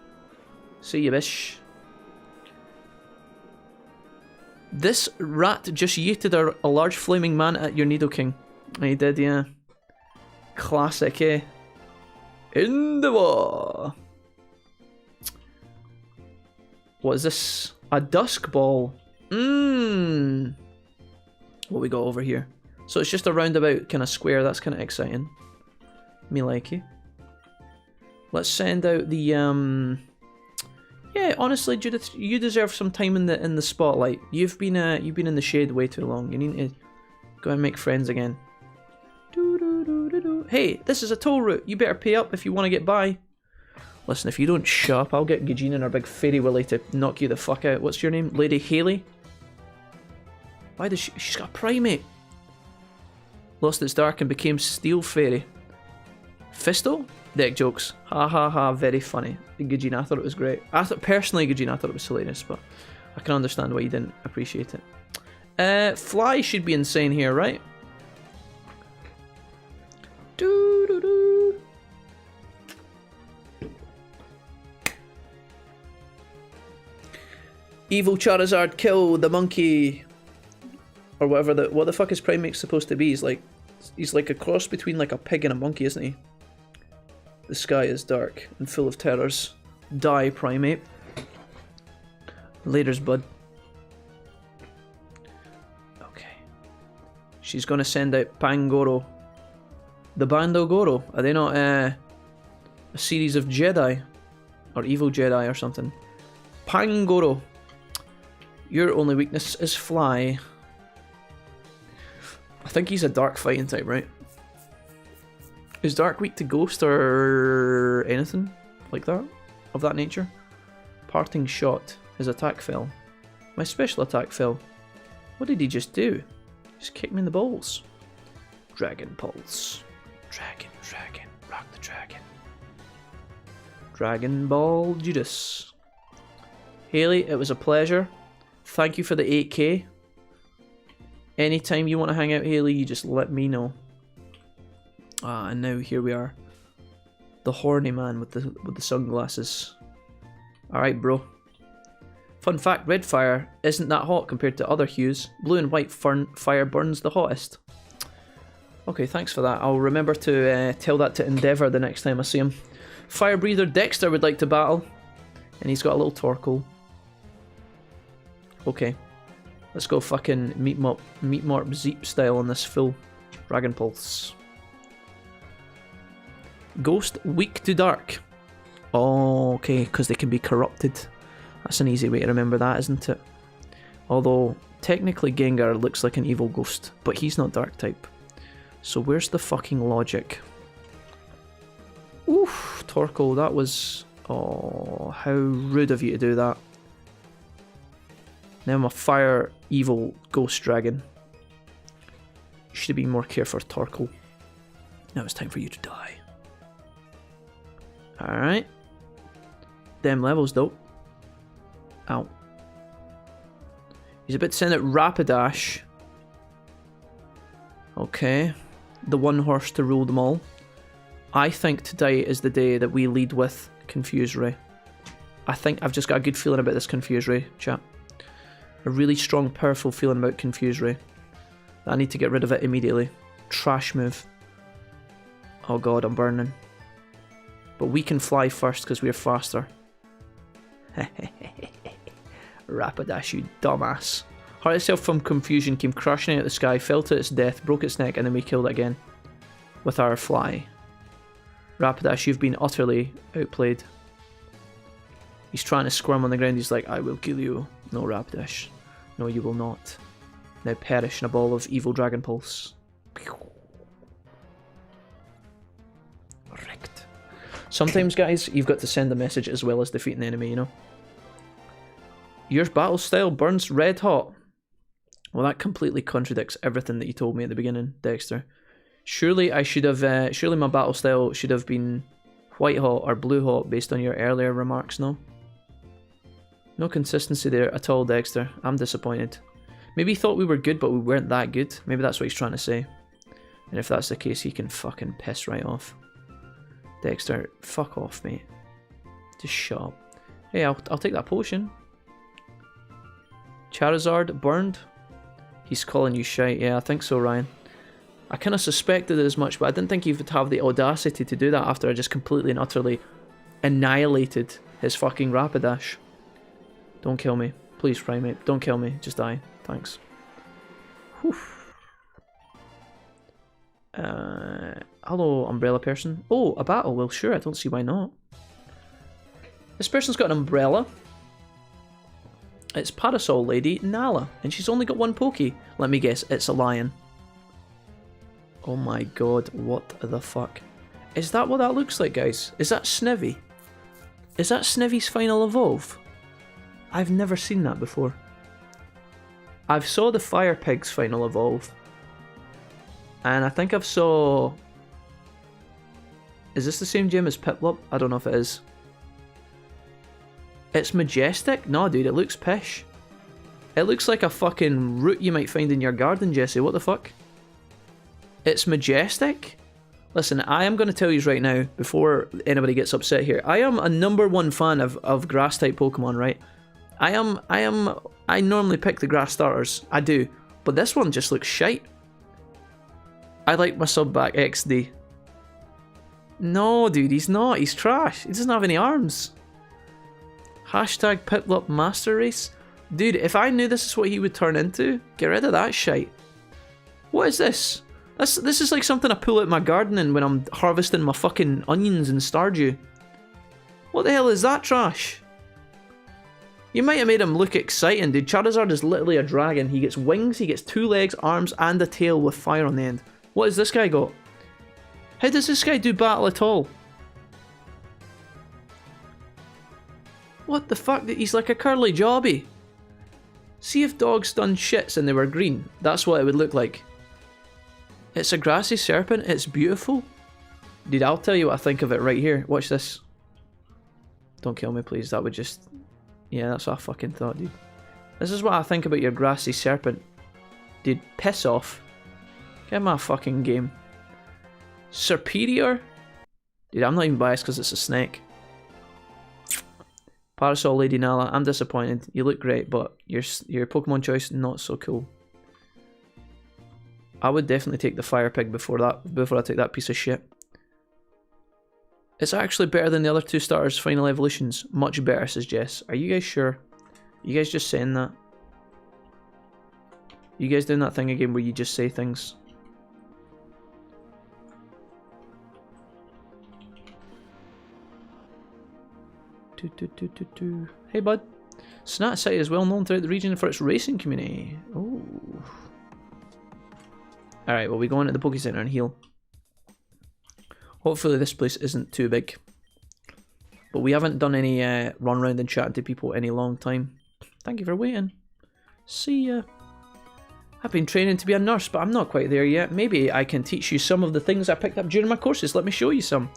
See you, bish. This rat just yeeted a large flaming man at your Nidoking. He did, yeah. Classic, eh? Endeavor! What is this? A Dusk Ball. What we got over here? So it's just a roundabout kind of square. That's kind of exciting. Me like it. Let's send out the, Yeah, honestly, Judith, you deserve some time in the spotlight. You've been in the shade way too long. You need to go and make friends again. Hey, this is a toll route. You better pay up if you want to get by. Listen, if you don't shut up, I'll get Gugine and her big fairy willy to knock you the fuck out. What's your name? Lady Haley? Why does she's got a primate? Lost its dark and became steel fairy. Fisto? Deck jokes. Ha ha ha, very funny. Gugine, I thought it was great. Personally, Gugine, I thought it was hilarious, but I can understand why you didn't appreciate it. Fly should be insane here, right? Doo-doo-doo. Evil Charizard, kill the monkey. Or whatever what the fuck is Primate's supposed to be? He's like a cross between like a pig and a monkey, isn't he? The sky is dark and full of terrors. Die, Primate. Laters, bud. Okay. She's gonna send out Pangoro. The Bandogoro. Are they not a series of Jedi? Or evil Jedi or something? Pangoro. Your only weakness is fly. I think he's a dark fighting type, right? Is Dark weak to Ghost or anything like that? Of that nature? Parting Shot. His attack fell. My special attack fell. What did he just do? Just kick me in the balls. Dragon Pulse. Dragon. Rock the dragon. Dragon Ball Judas. Haley, it was a pleasure. Thank you for the 8k. Anytime you want to hang out, Haley, you just let me know. Ah, and now here we are. The horny man with the sunglasses. Alright, bro. Fun fact, red fire isn't that hot compared to other hues. Blue and white fire burns the hottest. Okay, thanks for that. I'll remember to tell that to Endeavour the next time I see him. Fire breather Dexter would like to battle. And he's got a little Torkoal. Okay. Let's go fucking meat mop Zeep style on this full Dragon Pulse. Ghost weak to dark. Oh, okay, because they can be corrupted. That's an easy way to remember that, isn't it? Although, technically Gengar looks like an evil ghost, but he's not dark type. So where's the fucking logic? Oof, Torkoal, that was... Oh, how rude of you to do that. Now I'm a fire evil ghost dragon. You should have been more careful, Torkoal. Now it's time for you to die. Alright. Them levels though. Ow. He's about to send out Rapidash. Okay. The one horse to rule them all. I think today is the day that we lead with Confuse Ray. I think I've just got a good feeling about this Confuse Ray, chat. A really strong, powerful feeling about Confuse Ray. I need to get rid of it immediately. Trash move. Oh god, I'm burning. But we can fly first because we're faster. Rapidash, you dumbass. Heart itself from confusion came crashing out of the sky, fell to its death, broke its neck, and then we killed it again. With our fly. Rapidash, you've been utterly outplayed. He's trying to squirm on the ground, he's like, I will kill you. No, Rapidash. No, you will not. Now perish in a ball of evil Dragon Pulse. Wrecked. Sometimes, guys, you've got to send a message as well as defeating the enemy, you know? Your battle style burns red hot. Well, that completely contradicts everything that you told me at the beginning, Dexter. Surely I should have, surely my battle style should have been white hot or blue hot based on your earlier remarks, no? No consistency there at all, Dexter. I'm disappointed. Maybe he thought we were good, but we weren't that good. Maybe that's what he's trying to say. And if that's the case, he can fucking piss right off. Dexter, fuck off, mate. Just shut up. Hey, I'll take that potion. Charizard burned. He's calling you shite. Yeah, I think so, Ryan. I kind of suspected it as much, but I didn't think he would have the audacity to do that after I just completely and utterly annihilated his fucking Rapidash. Don't kill me. Please, Primate. Don't kill me. Just die. Thanks. Whew. Hello, umbrella person. Oh, a battle. Well, sure. I don't see why not. This person's got an umbrella. It's Parasol Lady Nala, and she's only got one Poké. Let me guess, it's a lion. Oh my god, what the fuck? Is that what that looks like, guys? Is that Snivy? Is that Snivy's final evolve? I've never seen that before. I've saw the Fire Pig's final evolve. And I think I've saw... Is this the same gym as Piplup? I don't know if it is. It's majestic? No, dude, it looks pish. It looks like a fucking root you might find in your garden, Jesse. What the fuck? It's majestic? Listen, I am going to tell you right now, before anybody gets upset here, I am a #1 fan of grass-type Pokemon, right? I normally pick the grass starters. I do. But this one just looks shite. I like my sub back, XD. No, dude, he's not. He's trash. He doesn't have any arms. Hashtag Piplup Master Race. Dude, if I knew this is what he would turn into, get rid of that shite. What is this? This is like something I pull out my garden when I'm harvesting my fucking onions and Stardew. What the hell is that trash? You might have made him look exciting, dude. Charizard is literally a dragon. He gets wings, he gets 2 legs, arms, and a tail with fire on the end. What has this guy got? How does this guy do battle at all? What the fuck? He's like a curly jobby. See if dogs done shits and they were green. That's what it would look like. It's a grassy serpent. It's beautiful. Dude, I'll tell you what I think of it right here. Watch this. Don't kill me, please. That would just... Yeah, that's what I fucking thought, dude. This is what I think about your grassy serpent. Dude, piss off. Get my fucking game. Serpedior? Dude, I'm not even biased because it's a snake. Parasol Lady Nala, I'm disappointed. You look great, but your Pokemon choice, not so cool. I would definitely take the Fire Pig before I take that piece of shit. It's actually better than the other 2 starters' final evolutions. Much better, says Jess. Are you guys sure? You guys just saying that? You guys doing that thing again where you just say things? Hey bud. Snat City is well known throughout the region for its racing community. Oh. Alright, well we go into the Poké Center and heal. Hopefully this place isn't too big. But we haven't done any run around and chatting to people any long time. Thank you for waiting. See ya. I've been training to be a nurse, but I'm not quite there yet. Maybe I can teach you some of the things I picked up during my courses. Let me show you some.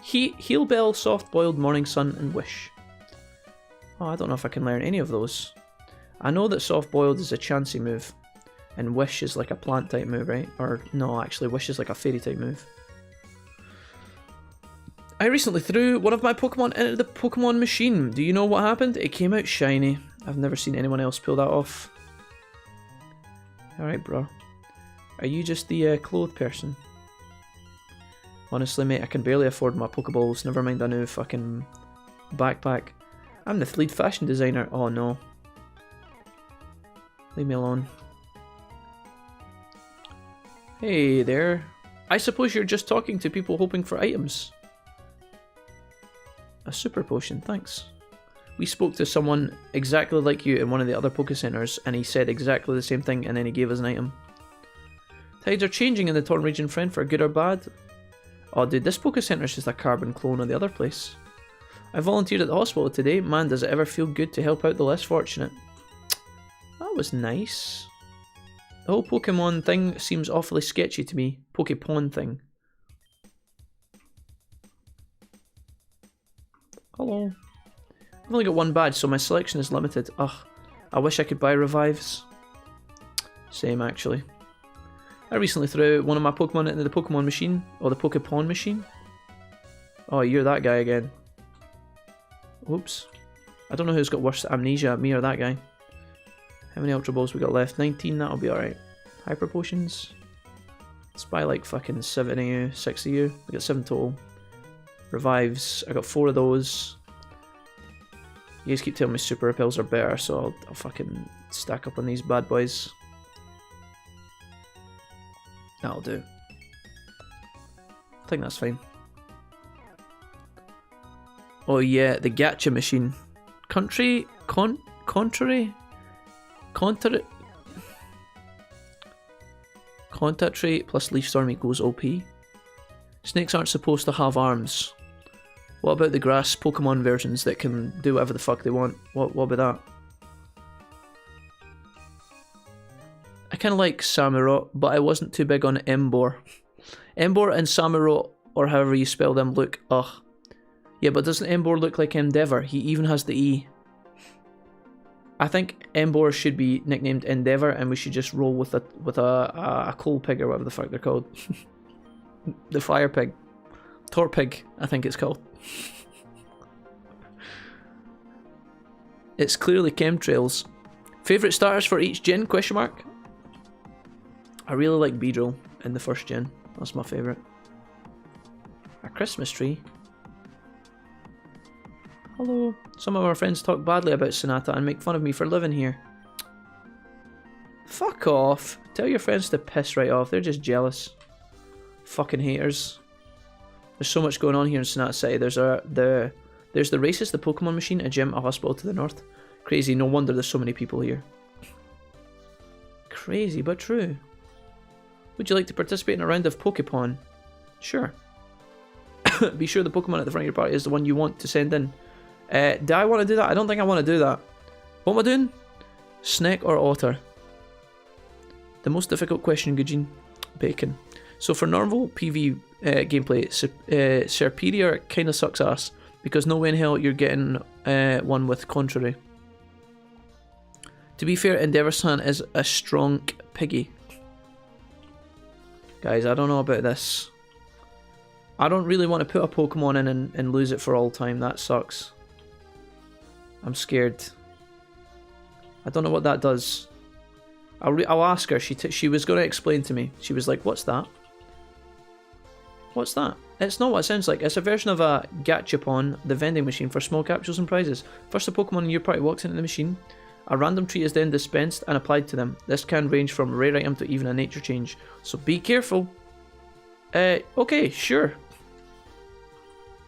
Heal Bell, Soft Boiled, Morning Sun, and Wish. Oh, I don't know if I can learn any of those. I know that Soft Boiled is a Chansey move. And Wish is like a plant type move, right? Or no, actually, Wish is like a fairy type move. I recently threw one of my Pokemon into the Pokemon machine. Do you know what happened? It came out shiny. I've never seen anyone else pull that off. Alright, bro. Are you just the clothed person? Honestly, mate, I can barely afford my Pokeballs. Never mind a new fucking backpack. I'm the lead fashion designer. Oh no. Leave me alone. Hey there. I suppose you're just talking to people hoping for items. A super potion, thanks. We spoke to someone exactly like you in one of the other Poké Centers, and he said exactly the same thing, and then he gave us an item. Tides are changing in the Torren Region, friend, for good or bad. Oh dude, this Poké Center is just a carbon clone of the other place. I volunteered at the hospital today. Man, does it ever feel good to help out the less fortunate. That was nice. The whole Pokemon thing seems awfully sketchy to me. Pokepon thing. Hello. I've only got one badge, so my selection is limited. Ugh, I wish I could buy revives. Same, actually. I recently threw one of my Pokemon into the Pokemon machine, or the Pokepon machine. Oh, you're that guy again. Oops. I don't know who's got worse amnesia, me or that guy. How many Ultra Balls we got left? 19, that'll be alright. Hyper Potions. Let's buy like fucking 7 of you, 6 of you. We got 7 total. Revives, I got 4 of those. You guys keep telling me Super Repels are better, so I'll fucking stack up on these bad boys. That'll do. I think that's fine. Oh yeah, the gacha machine. Contrary? Contact trait plus Leaf Storm equals OP. Snakes aren't supposed to have arms. What about the grass Pokemon versions that can do whatever the fuck they want? What about that? I kind of like Samurott, but I wasn't too big on Embor. Embor and Samurott, or however you spell them, look ugh. Yeah, but doesn't Embor look like Endeavor? He even has the E. I think Embor should be nicknamed Endeavor, and we should just roll with a coal pig or whatever the fuck they're called. The fire pig. Torpig, I think it's called. It's clearly chemtrails. Favourite starters for each gen? Question mark. I really like Beedrill in the first gen. That's my favourite. A Christmas tree. Hello. Some of our friends talk badly about Sonata and make fun of me for living here. Fuck off. Tell your friends to piss right off. They're just jealous. Fucking haters. There's so much going on here in Sonata City. There's the races, the Pokemon machine, a gym, a hospital to the north. Crazy, no wonder there's so many people here. Crazy, but true. Would you like to participate in a round of Pokemon? Sure. Be sure the Pokemon at the front of your party is the one you want to send in. Do I want to do that? I don't think I want to do that. What am I doing? Snake or Otter? The most difficult question, Gujin. Bacon. So for normal PV gameplay, Serperior kind of sucks ass, because no way in hell you're getting one with Contrary. To be fair, Endeavor-san is a strong piggy. Guys, I don't know about this. I don't really want to put a Pokemon in and lose it for all time. That sucks. I'm scared. I don't know what that does. I'll ask her. She was going to explain to me. She was like, what's that? What's that? It's not what it sounds like. It's a version of a Gachapon, the vending machine for small capsules and prizes. First, a Pokemon in your party walks into the machine. A random treat is then dispensed and applied to them. This can range from a rare item to even a nature change. So be careful. Okay, sure.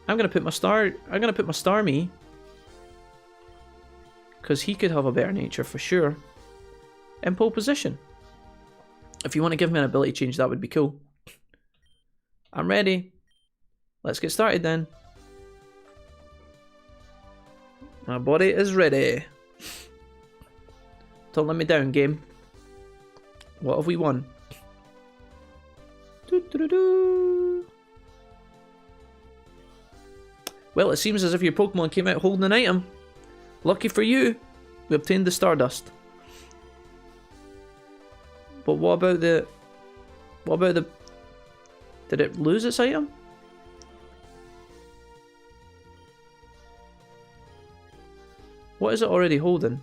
I'm gonna put my Starmie, because he could have a better nature for sure, in pole position. If you want to give me an ability change, that would be cool. I'm ready. Let's get started then. My body is ready. Don't let me down, game. What have we won? Well, it seems as if your Pokemon came out holding an item. Lucky for you, we obtained the Stardust. But what about the... Did it lose its item? What is it already holding?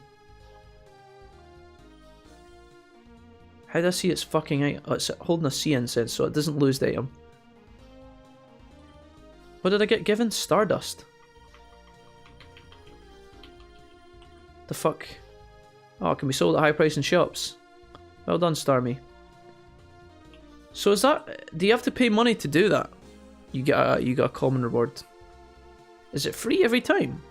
How do I see its fucking item? Oh, it's holding a sea incense, so it doesn't lose the item. What did I get given? Stardust. The fuck? Oh, it can be sold at high price in shops. Well done, Starmie. So is that... Do you have to pay money to do that? You get a common reward. Is it free every time?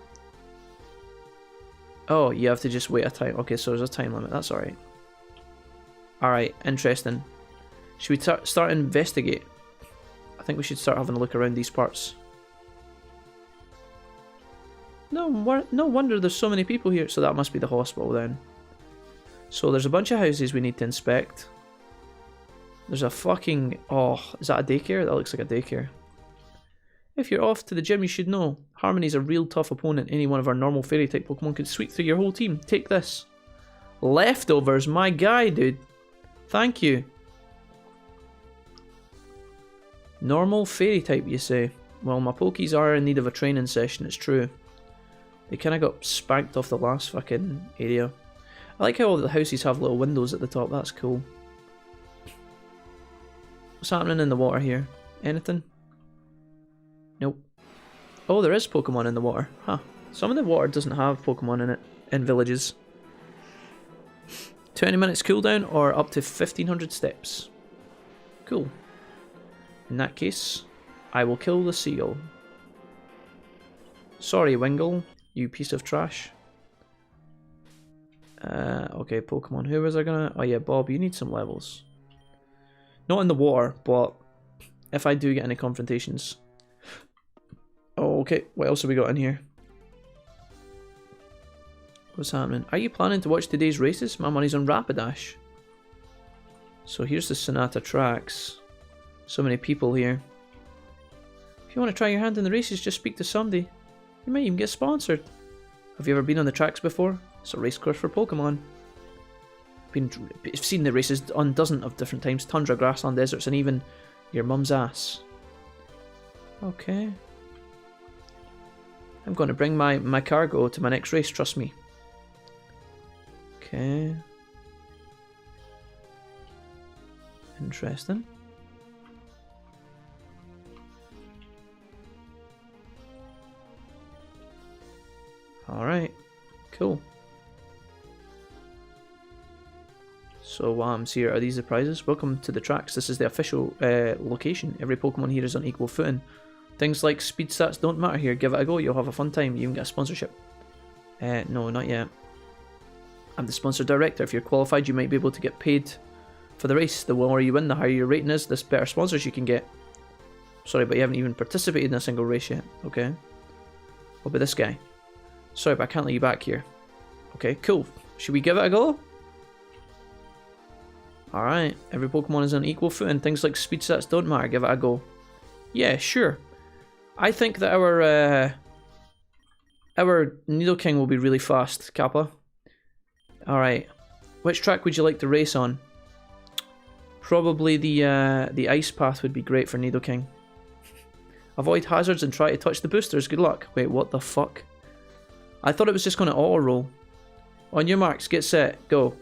Oh, you have to just wait a time. Okay, so there's a time limit. That's alright. Alright, interesting. Should we start investigate? I think we should start having a look around these parts. No wonder there's so many people here. So that must be the hospital then. So there's a bunch of houses we need to inspect. There's a fucking... Oh, is that a daycare? That looks like a daycare. If you're off to the gym, you should know. Harmony's a real tough opponent. Any one of our normal fairy type Pokemon could sweep through your whole team. Take this. Leftovers, my guy, dude. Thank you. Normal fairy type, you say? Well, my Pokies are in need of a training session, it's true. They kind of got spanked off the last fucking area. I like how all the houses have little windows at the top, that's cool. What's happening in the water here? Anything? Nope. Oh, there is Pokemon in the water. Huh. Some of the water doesn't have Pokemon in it, in villages. 20 minutes cooldown or up to 1500 steps. Cool. In that case, I will kill the seal. Sorry, Wingle, you piece of trash. Okay, Pokemon. Who was I gonna... Oh yeah, Bob, you need some levels. Not in the water, but if I do get any confrontations. Oh, okay. What else have we got in here? What's happening? Are you planning to watch today's races? My money's on Rapidash. So here's the Sonata tracks. So many people here. If you want to try your hand in the races, just speak to somebody. You might even get sponsored. Have you ever been on the tracks before? It's a race course for Pokemon. I've seen the races on dozens of different times. Tundra, grassland, deserts, and even your mum's ass. Okay. I'm going to bring my cargo to my next race, trust me. Okay. Interesting. Alright. Cool. So while I'm here, are these the prizes? Welcome to the tracks. This is the official location. Every Pokemon here is on equal footing. Things like speed stats don't matter here. Give it a go. You'll have a fun time. You even get a sponsorship. No, not yet. I'm the sponsor director. If you're qualified, you might be able to get paid for the race. The more you win, the higher your rating is, the better sponsors you can get. Sorry, but you haven't even participated in a single race yet. Okay. What about this guy? Sorry, but I can't let you back here. Okay, cool. Should we give it a go? Alright. Every Pokemon is on equal footing. Things like speed stats don't matter. Give it a go. Yeah, sure. I think that our Nidoking will be really fast, Kappa. Alright. Which track would you like to race on? Probably the ice path would be great for Nidoking. Avoid hazards and try to touch the boosters. Good luck. Wait, what the fuck? I thought it was just going to auto-roll. On your marks, get set, go.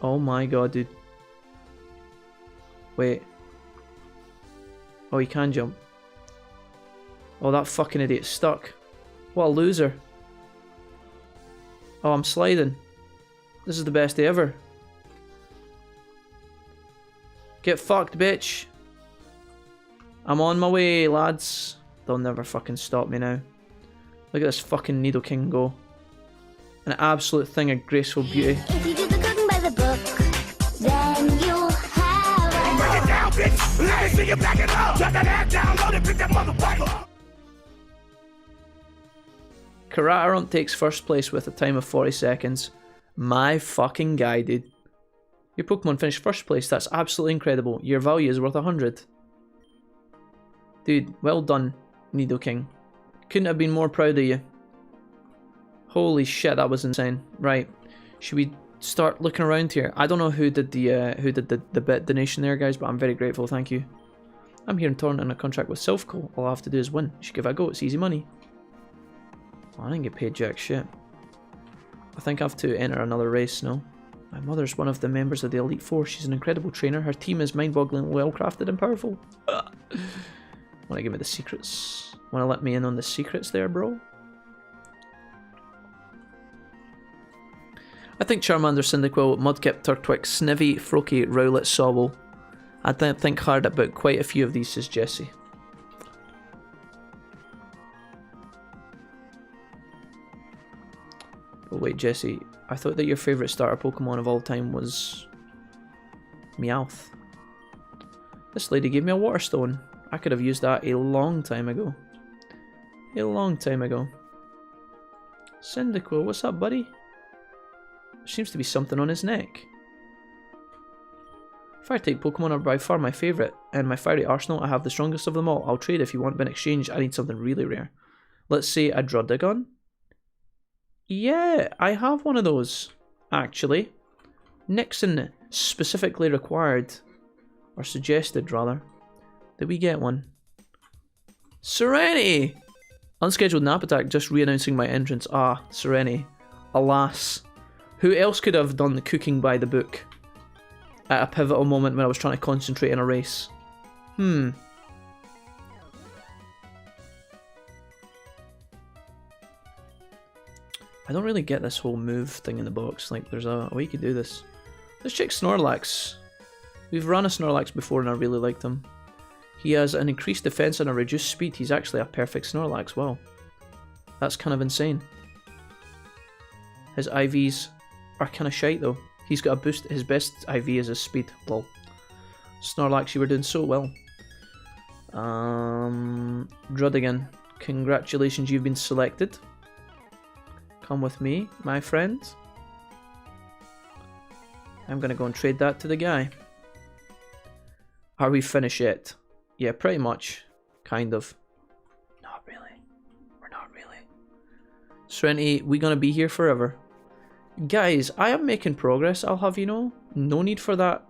Oh my god, dude. Wait. Oh, he can jump. Oh, that fucking idiot's stuck. What a loser. Oh, I'm sliding. This is the best day ever. Get fucked, bitch. I'm on my way, lads. They'll never fucking stop me now. Look at this fucking Nidoking go. An absolute thing of graceful beauty. If you do the cooking by the book, then you'll have Break it down, bitch. Let me see you back it up. Shut that ass down, load it, pick that motherfucker up. Karatarunt takes first place with a time of 40 seconds. My fucking guy, dude. Your Pokemon finished first place. That's absolutely incredible. Your value is worth 100. Dude, well done, Nidoking. Couldn't have been more proud of you. Holy shit, that was insane. Right, should we start looking around here? I don't know who did the bit donation there, guys, but I'm very grateful. Thank you. I'm here in Torren on a contract with Selfco. All I have to do is win. You should give it a go. It's easy money. Oh, I didn't get paid jack shit. I think I have to enter another race now. My mother's one of the members of the Elite Four. She's an incredible trainer. Her team is mind-boggling, well-crafted and powerful. Wanna give me the secrets? Wanna let me in on the secrets there, bro? I think Charmander, Cyndaquil, Mudkip, Turtwig, Snivy, Froakie, Rowlet, Sobble. I think hard about quite a few of these, says Jesse. Oh wait, Jesse, I thought that your favourite starter Pokemon of all time was Meowth. This lady gave me a Water Stone. I could have used that a long time ago. A long time ago. Cyndaquil, what's up, buddy? There seems to be something on his neck. Fire-type Pokemon are by far my favourite, and my fiery arsenal, I have the strongest of them all. I'll trade if you want, but in exchange, I need something really rare. Let's say a Druddigon. Yeah, I have one of those, actually. Nixon specifically required, or suggested rather, that we get one. Serenity! Unscheduled nap attack, just re-announcing my entrance. Ah, Serenity. Alas. Who else could have done the cooking by the book at a pivotal moment when I was trying to concentrate in a race? I don't really get this whole move thing in the box. Like, there's a way you could do this. Let's check Snorlax. We've run a Snorlax before and I really liked him. He has an increased defense and a reduced speed. He's actually a perfect Snorlax. Wow. That's kind of insane. His IVs are kind of shite though. He's got a boost. His best IV is his speed. Lol. Snorlax, you were doing so well. Drudigan, congratulations, you've been selected. Come with me, my friend. I'm gonna go and trade that to the guy. Are we finished yet? Yeah, pretty much. Kind of. Not really. We're not really. Serenity, we gonna be here forever. Guys, I am making progress, I'll have you know. No need for that.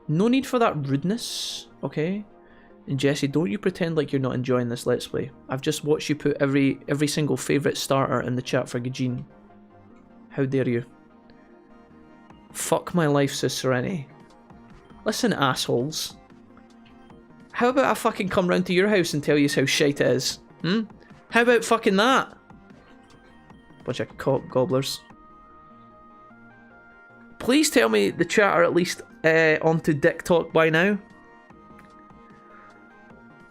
No need for that rudeness, okay? And Jesse, don't you pretend like you're not enjoying this Let's Play. I've just watched you put every single favourite starter in the chat for Gajin. How dare you? Fuck my life, says Serenity. Listen, assholes. How about I fucking come round to your house and tell you how shite it is? Hmm? How about fucking that? Bunch of cock gobblers. Please tell me the chat are at least onto Dick Talk by now.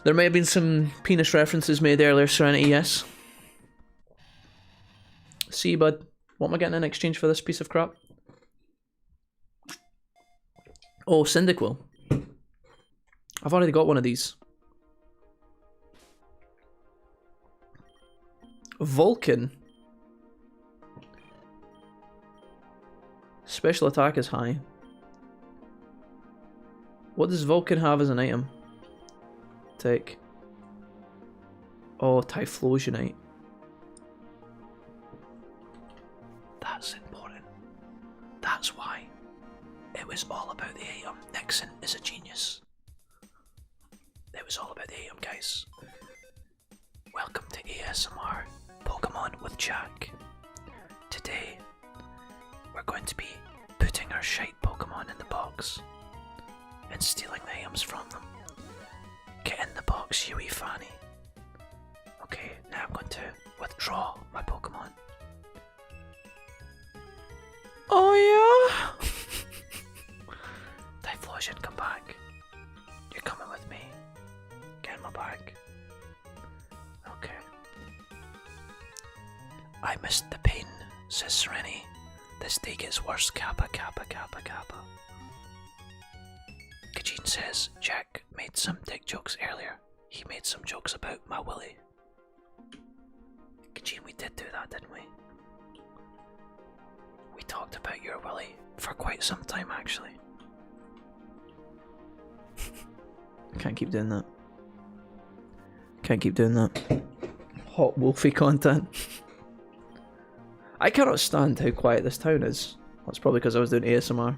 There may have been some penis references made earlier, Serenity, yes. See, bud. What am I getting in exchange for this piece of crap? Oh, Cyndaquil. I've already got one of these. Vulcan. Special attack is high. What does Vulcan have as an item? Take. Oh, Typhlosionite. That's important. That's why. It was all about the item. Nixon is a genius. It was all about the item, guys. Welcome to ASMR Pokemon with Jack. Today, we're going to be putting our shite Pokemon in the box and stealing the items from them. Get in the box, you wee fanny. Okay, now I'm going to withdraw my Pokemon. Oh yeah? Typhlosion, come back. You're coming with me. Get in my bag. Okay. I missed the pain, says Serenity. This day gets worse, Kappa, Kappa, Kappa, Kappa. Kajin says, Jack made some dick jokes earlier. He made some jokes about my willy. Kajin, we did do that, didn't we? We talked about your willy for quite some time, actually. Can't keep doing that. Can't keep doing that. Hot wolfy content. I cannot stand how quiet this town is. That's probably because I was doing ASMR.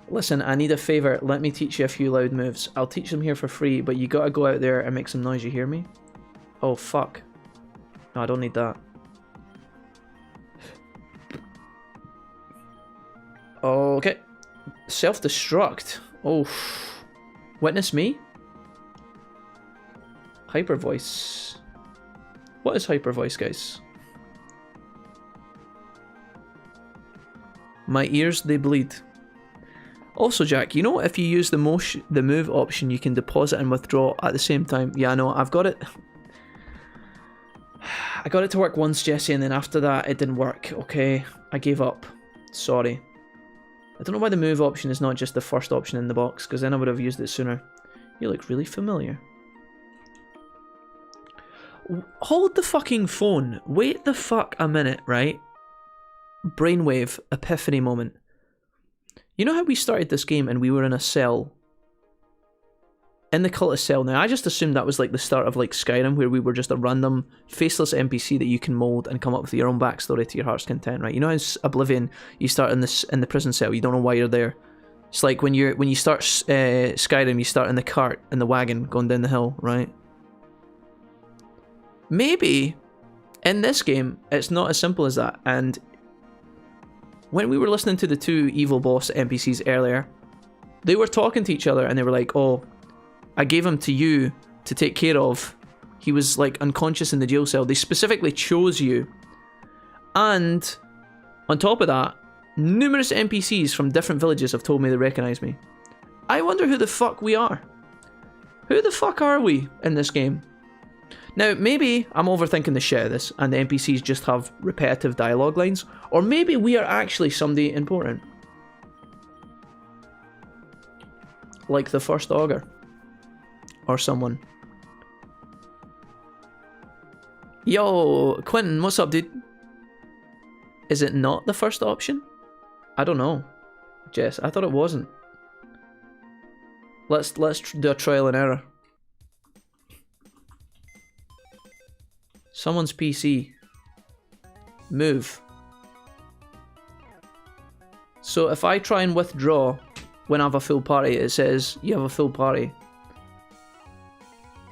Listen, I need a favour. Let me teach you a few loud moves. I'll teach them here for free, but you gotta go out there and make some noise, you hear me? Oh, fuck. No, I don't need that. Okay. Self-destruct. Oh. Witness me? Hyper voice. What is hyper voice, guys? My ears, they bleed. Also, Jack, you know if you use the move option, you can deposit and withdraw at the same time. Yeah, I know. I've got it. I got it to work once, Jesse, and then after that, it didn't work. Okay, I gave up. Sorry. I don't know why the move option is not just the first option in the box, because then I would have used it sooner. You look really familiar. Hold the fucking phone. Wait the fuck a minute, right? Brainwave, epiphany moment. You know how we started this game and we were in a cell? In the cultist cell. Now, I just assumed that was like the start of like Skyrim, where we were just a random, faceless NPC that you can mold and come up with your own backstory to your heart's content, right? You know how Oblivion, you start in the prison cell, you don't know why you're there. It's like when you start Skyrim, you start in the cart, in the wagon, going down the hill, right? Maybe, in this game, it's not as simple as that, and when we were listening to the two evil boss NPCs earlier, they were talking to each other and they were like, oh, I gave him to you to take care of. He was like unconscious in the jail cell. They specifically chose you. And on top of that, numerous NPCs from different villages have told me they recognize me. I wonder who the fuck we are. Who the fuck are we in this game? Now, maybe I'm overthinking the shit out of this, and the NPCs just have repetitive dialogue lines, or maybe we are actually somebody important. Like the First Augur. Or someone. Yo, Quentin, what's up, dude? Is it not the first option? I don't know. Jess, I thought it wasn't. Let's do a trial and error. Someone's PC. Move. So if I try and withdraw when I have a full party, it says you have a full party.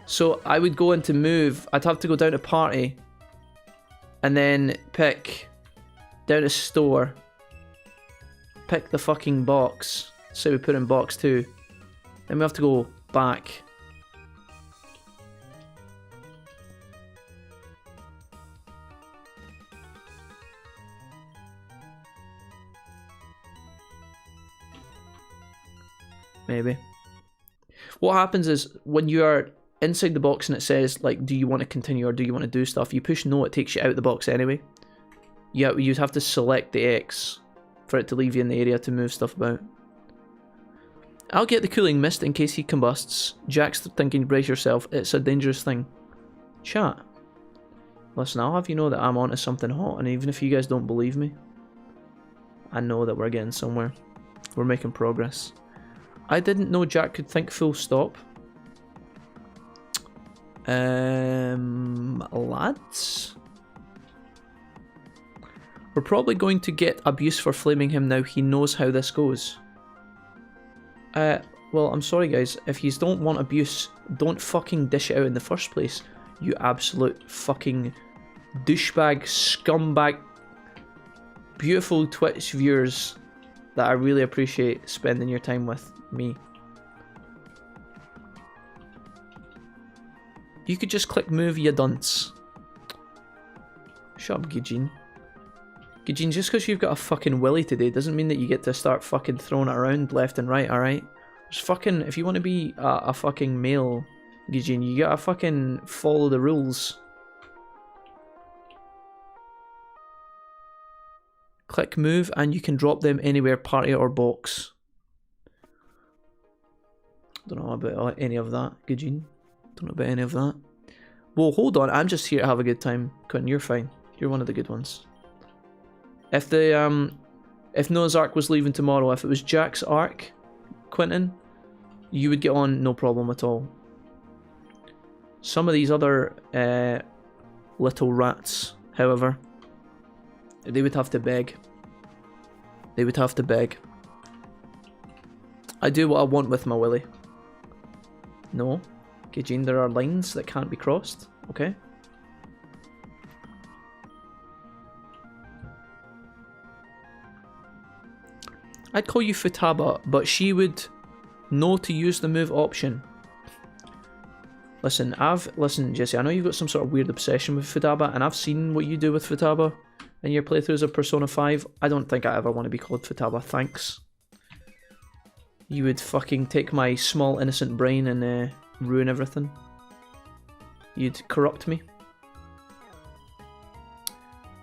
So I would go into move, I'd have to go down to party, and then pick down to store, pick the fucking box, so we put in box 2, then we have to go back. Maybe. What happens is when you are inside the box and it says like, do you want to continue or do you want to do stuff, you push no, it takes you out of the box anyway. Yeah, you'd have to select the X for it to leave you in the area to move stuff about. I'll get the cooling mist in case he combusts. Jack's thinking brace yourself, it's a dangerous thing. Chat. Listen, I'll have you know that I'm onto something hot, and even if you guys don't believe me, I know that we're getting somewhere. We're making progress. I didn't know Jack could think full stop. Lads? We're probably going to get abuse for flaming him now. He knows how this goes. Well, I'm sorry guys. If you don't want abuse, don't fucking dish it out in the first place. You absolute fucking douchebag, scumbag. Beautiful Twitch viewers that I really appreciate spending your time with me. You could just click move, you dunce. Shut up, Gijin. Gijin, just because you've got a fucking willy today doesn't mean that you get to start fucking throwing it around left and right, alright? Just fucking, if you want to be a fucking male, Gijin, you gotta fucking follow the rules. Click move and you can drop them anywhere, party or box. Don't know about any of that, Gijin. Don't know about any of that. Well, hold on, I'm just here to have a good time. Quentin, you're fine. You're one of the good ones. If the if Noah's Ark was leaving tomorrow, if it was Jack's Ark, Quentin, you would get on no problem at all. Some of these other little rats, however, they would have to beg. They would have to beg. I do what I want with my willy. No. Gijin, there are lines that can't be crossed. Okay. I'd call you Futaba, but she would know to use the move option. Listen, Jesse, I know you've got some sort of weird obsession with Futaba, and I've seen what you do with Futaba in your playthroughs of Persona 5. I don't think I ever want to be called Futaba, thanks. You would fucking take my small innocent brain and ruin everything. You'd corrupt me.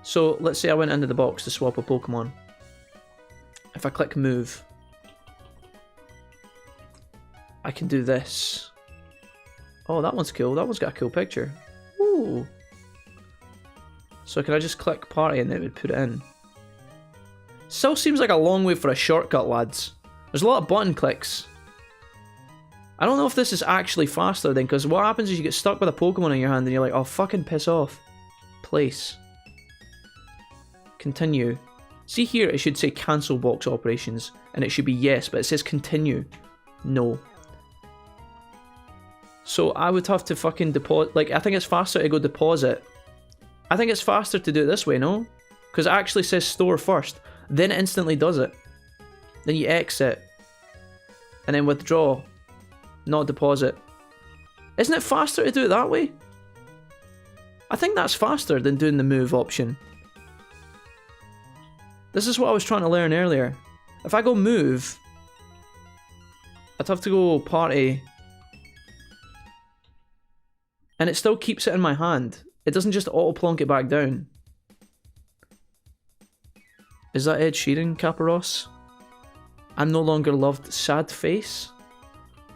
So, let's say I went into the box to swap a Pokemon. If I click move, I can do this. Oh, that one's cool. That one's got a cool picture. Ooh. So can I just click party and then it would put it in? Still seems like a long way for a shortcut, lads. There's a lot of button clicks. I don't know if this is actually faster then, because what happens is you get stuck with a Pokemon in your hand and you're like, oh, fucking piss off. Place. Continue. See here, it should say cancel box operations, and it should be yes, but it says continue. No. So I would have to fucking deposit, like, I think it's faster to go deposit. I think it's faster to do it this way, no? Because it actually says store first, then it instantly does it. Then you exit, and then withdraw, not deposit. Isn't it faster to do it that way? I think that's faster than doing the move option. This is what I was trying to learn earlier. If I go move, I'd have to go party. And it still keeps it in my hand. It doesn't just auto-plonk it back down. Is that Ed Sheeran, Caparos? I'm no longer loved. Sad face?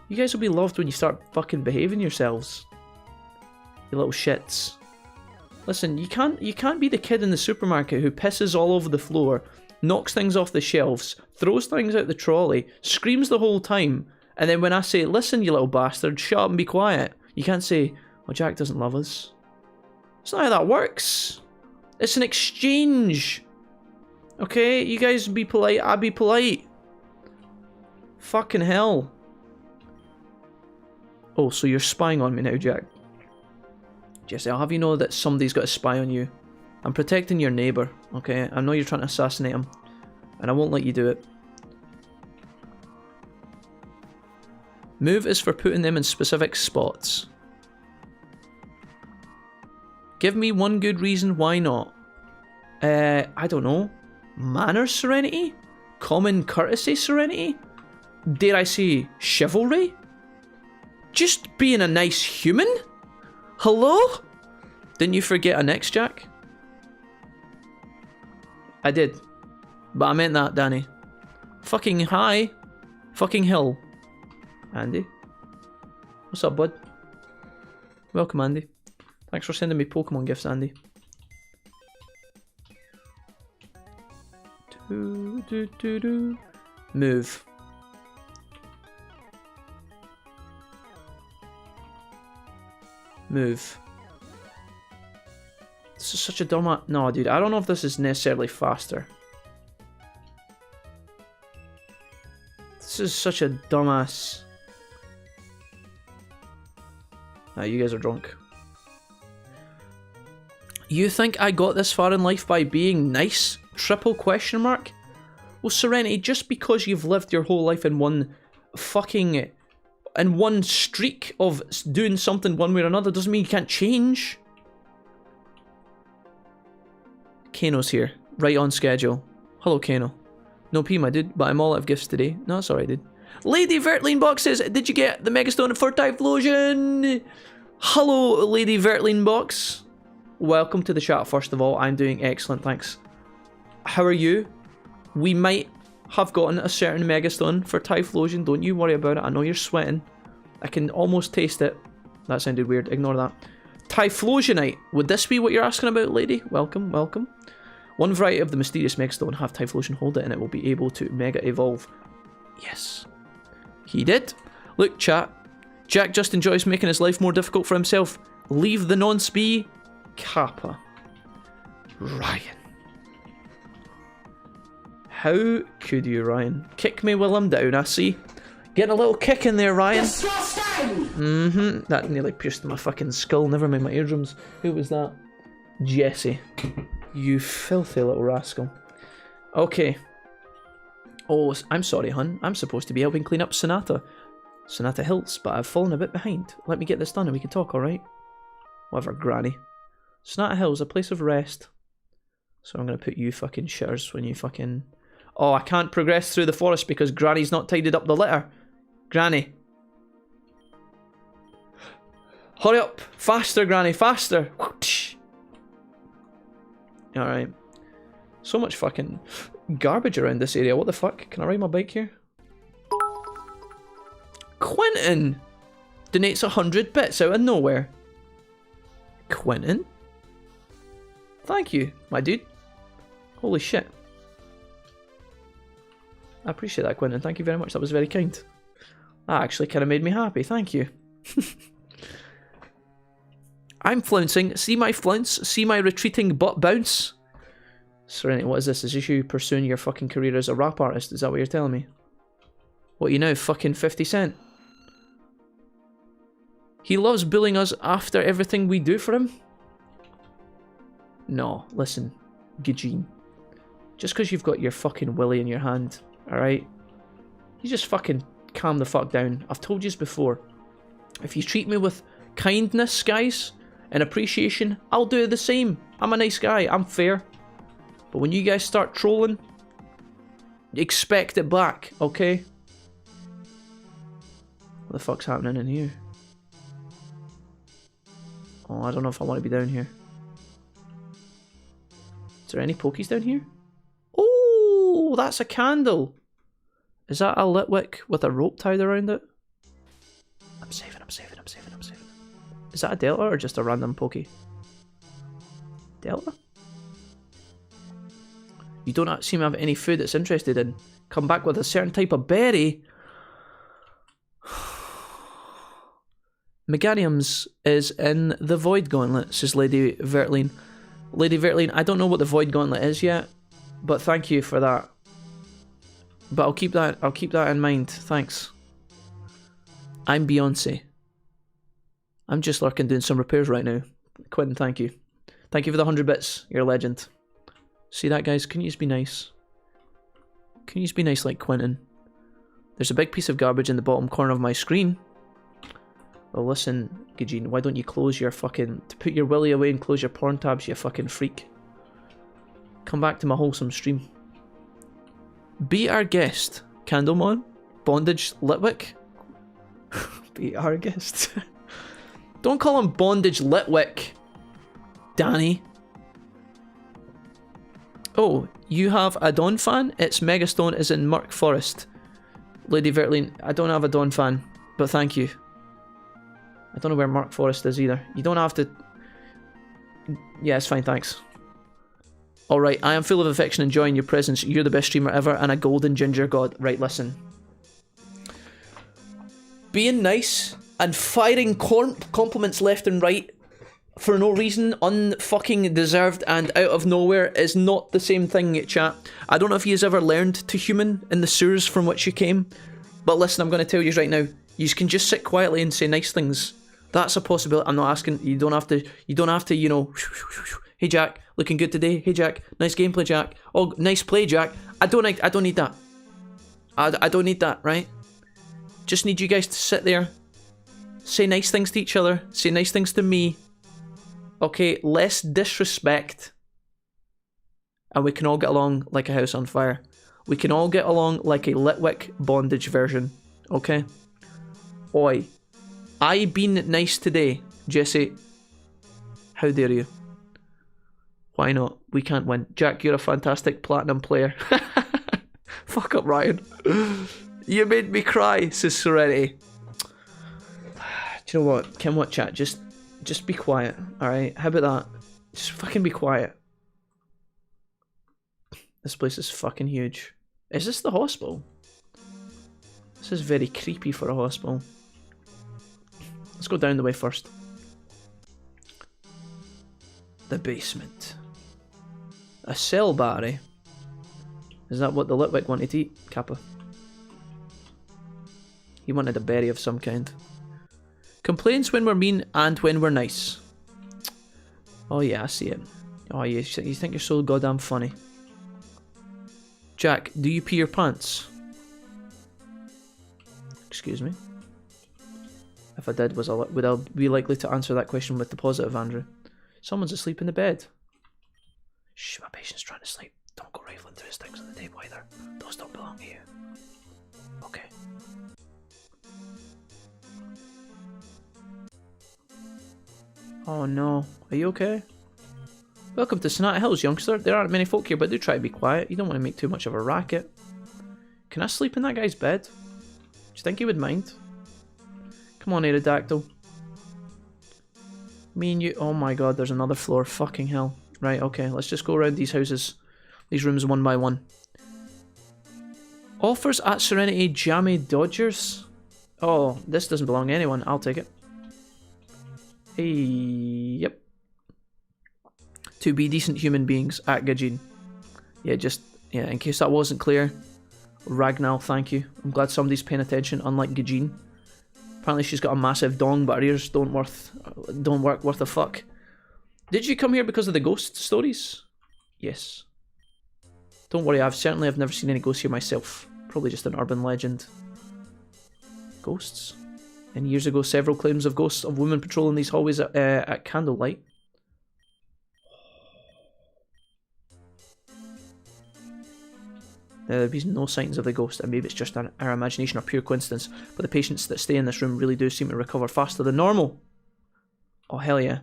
You guys will be loved when you start fucking behaving yourselves. You little shits. Listen, you can't be the kid in the supermarket who pisses all over the floor, knocks things off the shelves, throws things out the trolley, screams the whole time, and then when I say, listen you little bastard, shut up and be quiet, you can't say, well, Jack doesn't love us. That's not how that works. It's an exchange. Okay, you guys be polite, I be polite. Fucking hell. Oh, so you're spying on me now, Jack. Jesse, I'll have you know that somebody's got a spy on you. I'm protecting your neighbour, okay? I know you're trying to assassinate him, and I won't let you do it. Move is for putting them in specific spots. Give me one good reason why not. I don't know. Manners Serenity? Common courtesy Serenity? Dare I say, chivalry? Just being a nice human? Hello? Didn't you forget an X, Jack? I did. But I meant that, Danny. Fucking hi. Fucking hill. Andy? What's up, bud? Welcome, Andy. Thanks for sending me Pokemon gifts, Andy. Move. Move. This is such a dumb... No, dude, I don't know if this is necessarily faster. This is such a dumbass... Nah, you guys are drunk. You think I got this far in life by being nice? Triple question mark? Well, Serenity, just because you've lived your whole life in one fucking... in one streak of doing something one way or another doesn't mean you can't change. Kano's here. Right on schedule. Hello, Kano. No P, my dude, but I'm all out of gifts today. No, it's alright, dude. Lady Vertline Box says, did you get the Megastone for Typhlosion? Hello, Lady Vertline Box. Welcome to the chat, first of all. I'm doing excellent, thanks. How are you? We might have gotten a certain Megastone for Typhlosion. Don't you worry about it. I know you're sweating. I can almost taste it. That sounded weird. Ignore that. Typhlosionite. Would this be what you're asking about, lady? Welcome, welcome. One variety of the mysterious Megastone. Have Typhlosion hold it and it will be able to Mega Evolve. Yes. He did. Look, chat. Jack just enjoys making his life more difficult for himself. Leave the non-spee. Kappa. Ryan. How could you, Ryan? Kick me while I'm down, I see. Getting a little kick in there, Ryan. That nearly pierced my fucking skull. Never mind my eardrums. Who was that? Jesse. You filthy little rascal. Okay. Oh, I'm sorry, hun. I'm supposed to be helping clean up Sonata Hills, but I've fallen a bit behind. Let me get this done and we can talk, alright? Whatever, Granny. Sonata Hills, a place of rest. So I'm going to put you fucking shitters when you fucking... Oh, I can't progress through the forest because Granny's not tidied up the litter. Granny. Hurry up! Faster, Granny, faster! Alright. So much fucking garbage around this area. What the fuck? Can I ride my bike here? Quentin donates 100 bits out of nowhere. Quentin? Thank you, my dude. Holy shit. I appreciate that, Quentin. Thank you very much. That was very kind. That actually kind of made me happy. Thank you. I'm flouncing. See my flounce? See my retreating butt bounce? Serenity, what is this? Is this you pursuing your fucking career as a rap artist? Is that what you're telling me? What, you now fucking 50 Cent? He loves bullying us after everything we do for him? No, listen, Gajin. Just because you've got your fucking willy in your hand, alright? You just fucking calm the fuck down. I've told you this before. If you treat me with kindness, guys, and appreciation, I'll do the same. I'm a nice guy, I'm fair. But when you guys start trolling, expect it back, okay? What the fuck's happening in here? Oh, I don't know if I want to be down here. Is there any Pokies down here? Oh, that's a candle. Is that a lit wick with a rope tied around it? I'm saving. Is that a Delta or just a random Poke? Delta? You don't seem to have any food that's interested in. Come back with a certain type of berry. Meganiums is in the Void Gauntlet, says Lady Vertline. Lady Vertline, I don't know what the Void Gauntlet is yet, but thank you for that. But I'll keep that in mind. Thanks. I'm Beyonce. I'm just lurking doing some repairs right now. Quentin, thank you. Thank you for the 100 bits. You're a legend. See that, guys? Can you just be nice? Can you just be nice like Quentin? There's a big piece of garbage in the bottom corner of my screen. Well, listen, Gajin, why don't you close your fucking... To put your willy away and close your porn tabs, you fucking freak. Come back to my wholesome stream. Be our guest, Candlemon, Bondage Litwick. Be our guest. Don't call him Bondage Litwick, Danny. Oh, you have a Dawn fan? Its Megastone is in Murk Forest. Lady Vertline, I don't have a Dawn fan, but thank you. I don't know where Murk Forest is either. You don't have to... Yeah, it's fine, thanks. Alright, I am full of affection, enjoying your presence. You're the best streamer ever and a golden ginger god. Right, listen. Being nice and firing compliments left and right for no reason, unfucking deserved and out of nowhere is not the same thing, chat. I don't know if you've ever learned to human in the sewers from which you came, but listen, I'm going to tell you right now, you can just sit quietly and say nice things. That's a possibility. I'm not asking, you don't have to, you know, hey Jack, looking good today. Hey Jack, nice gameplay Jack. Oh, nice play Jack. I don't need that. I don't need that, right? Just need you guys to sit there, say nice things to each other, say nice things to me. Okay, less disrespect. And we can all get along like a house on fire. We can all get along like a Litwick bondage version. Okay? Oi. I been nice today, Jesse. How dare you? Why not? We can't win. Jack, you're a fantastic platinum player. Fuck up, Ryan. You made me cry, says Serenity. Do you know what? Kim, what, chat? Just be quiet, alright? How about that? Just fucking be quiet. This place is fucking huge. Is this the hospital? This is very creepy for a hospital. Let's go down the way first. The basement. A cell battery. Is that what the Litwick wanted to eat, Kappa? He wanted a berry of some kind. Complaints when we're mean and when we're nice. Oh yeah, I see it. Oh, you think you're so goddamn funny. Jack, do you pee your pants? Excuse me? If I did, would I be likely to answer that question with the positive, Andrew? Someone's asleep in the bed. Shh, my patient's trying to sleep. Don't go rifling through his things on the table either. Those don't belong to you. Okay. Oh no, are you okay? Welcome to Sonata Hills, youngster. There aren't many folk here, but do try to be quiet. You don't want to make too much of a racket. Can I sleep in that guy's bed? Do you think he would mind? Come on, Aerodactyl. Me and you... Oh my god, there's another floor. Fucking hell. Right, okay, let's just go around these houses. These rooms one by one. Offers at Serenity Jammy Dodgers? Oh, this doesn't belong to anyone. I'll take it. Hey, yep. To be decent human beings at Gajin. Yeah, in case that wasn't clear. Ragnall, thank you. I'm glad somebody's paying attention, unlike Gajin. Apparently she's got a massive dong, but her ears don't work worth a fuck. Did you come here because of the ghost stories? Yes. Don't worry, I've never seen any ghosts here myself. Probably just an urban legend. Ghosts? And years ago, several claims of ghosts of women patrolling these hallways at candlelight. There be no signs of the ghost, and maybe it's just our imagination or pure coincidence, but the patients that stay in this room really do seem to recover faster than normal. Oh, hell yeah.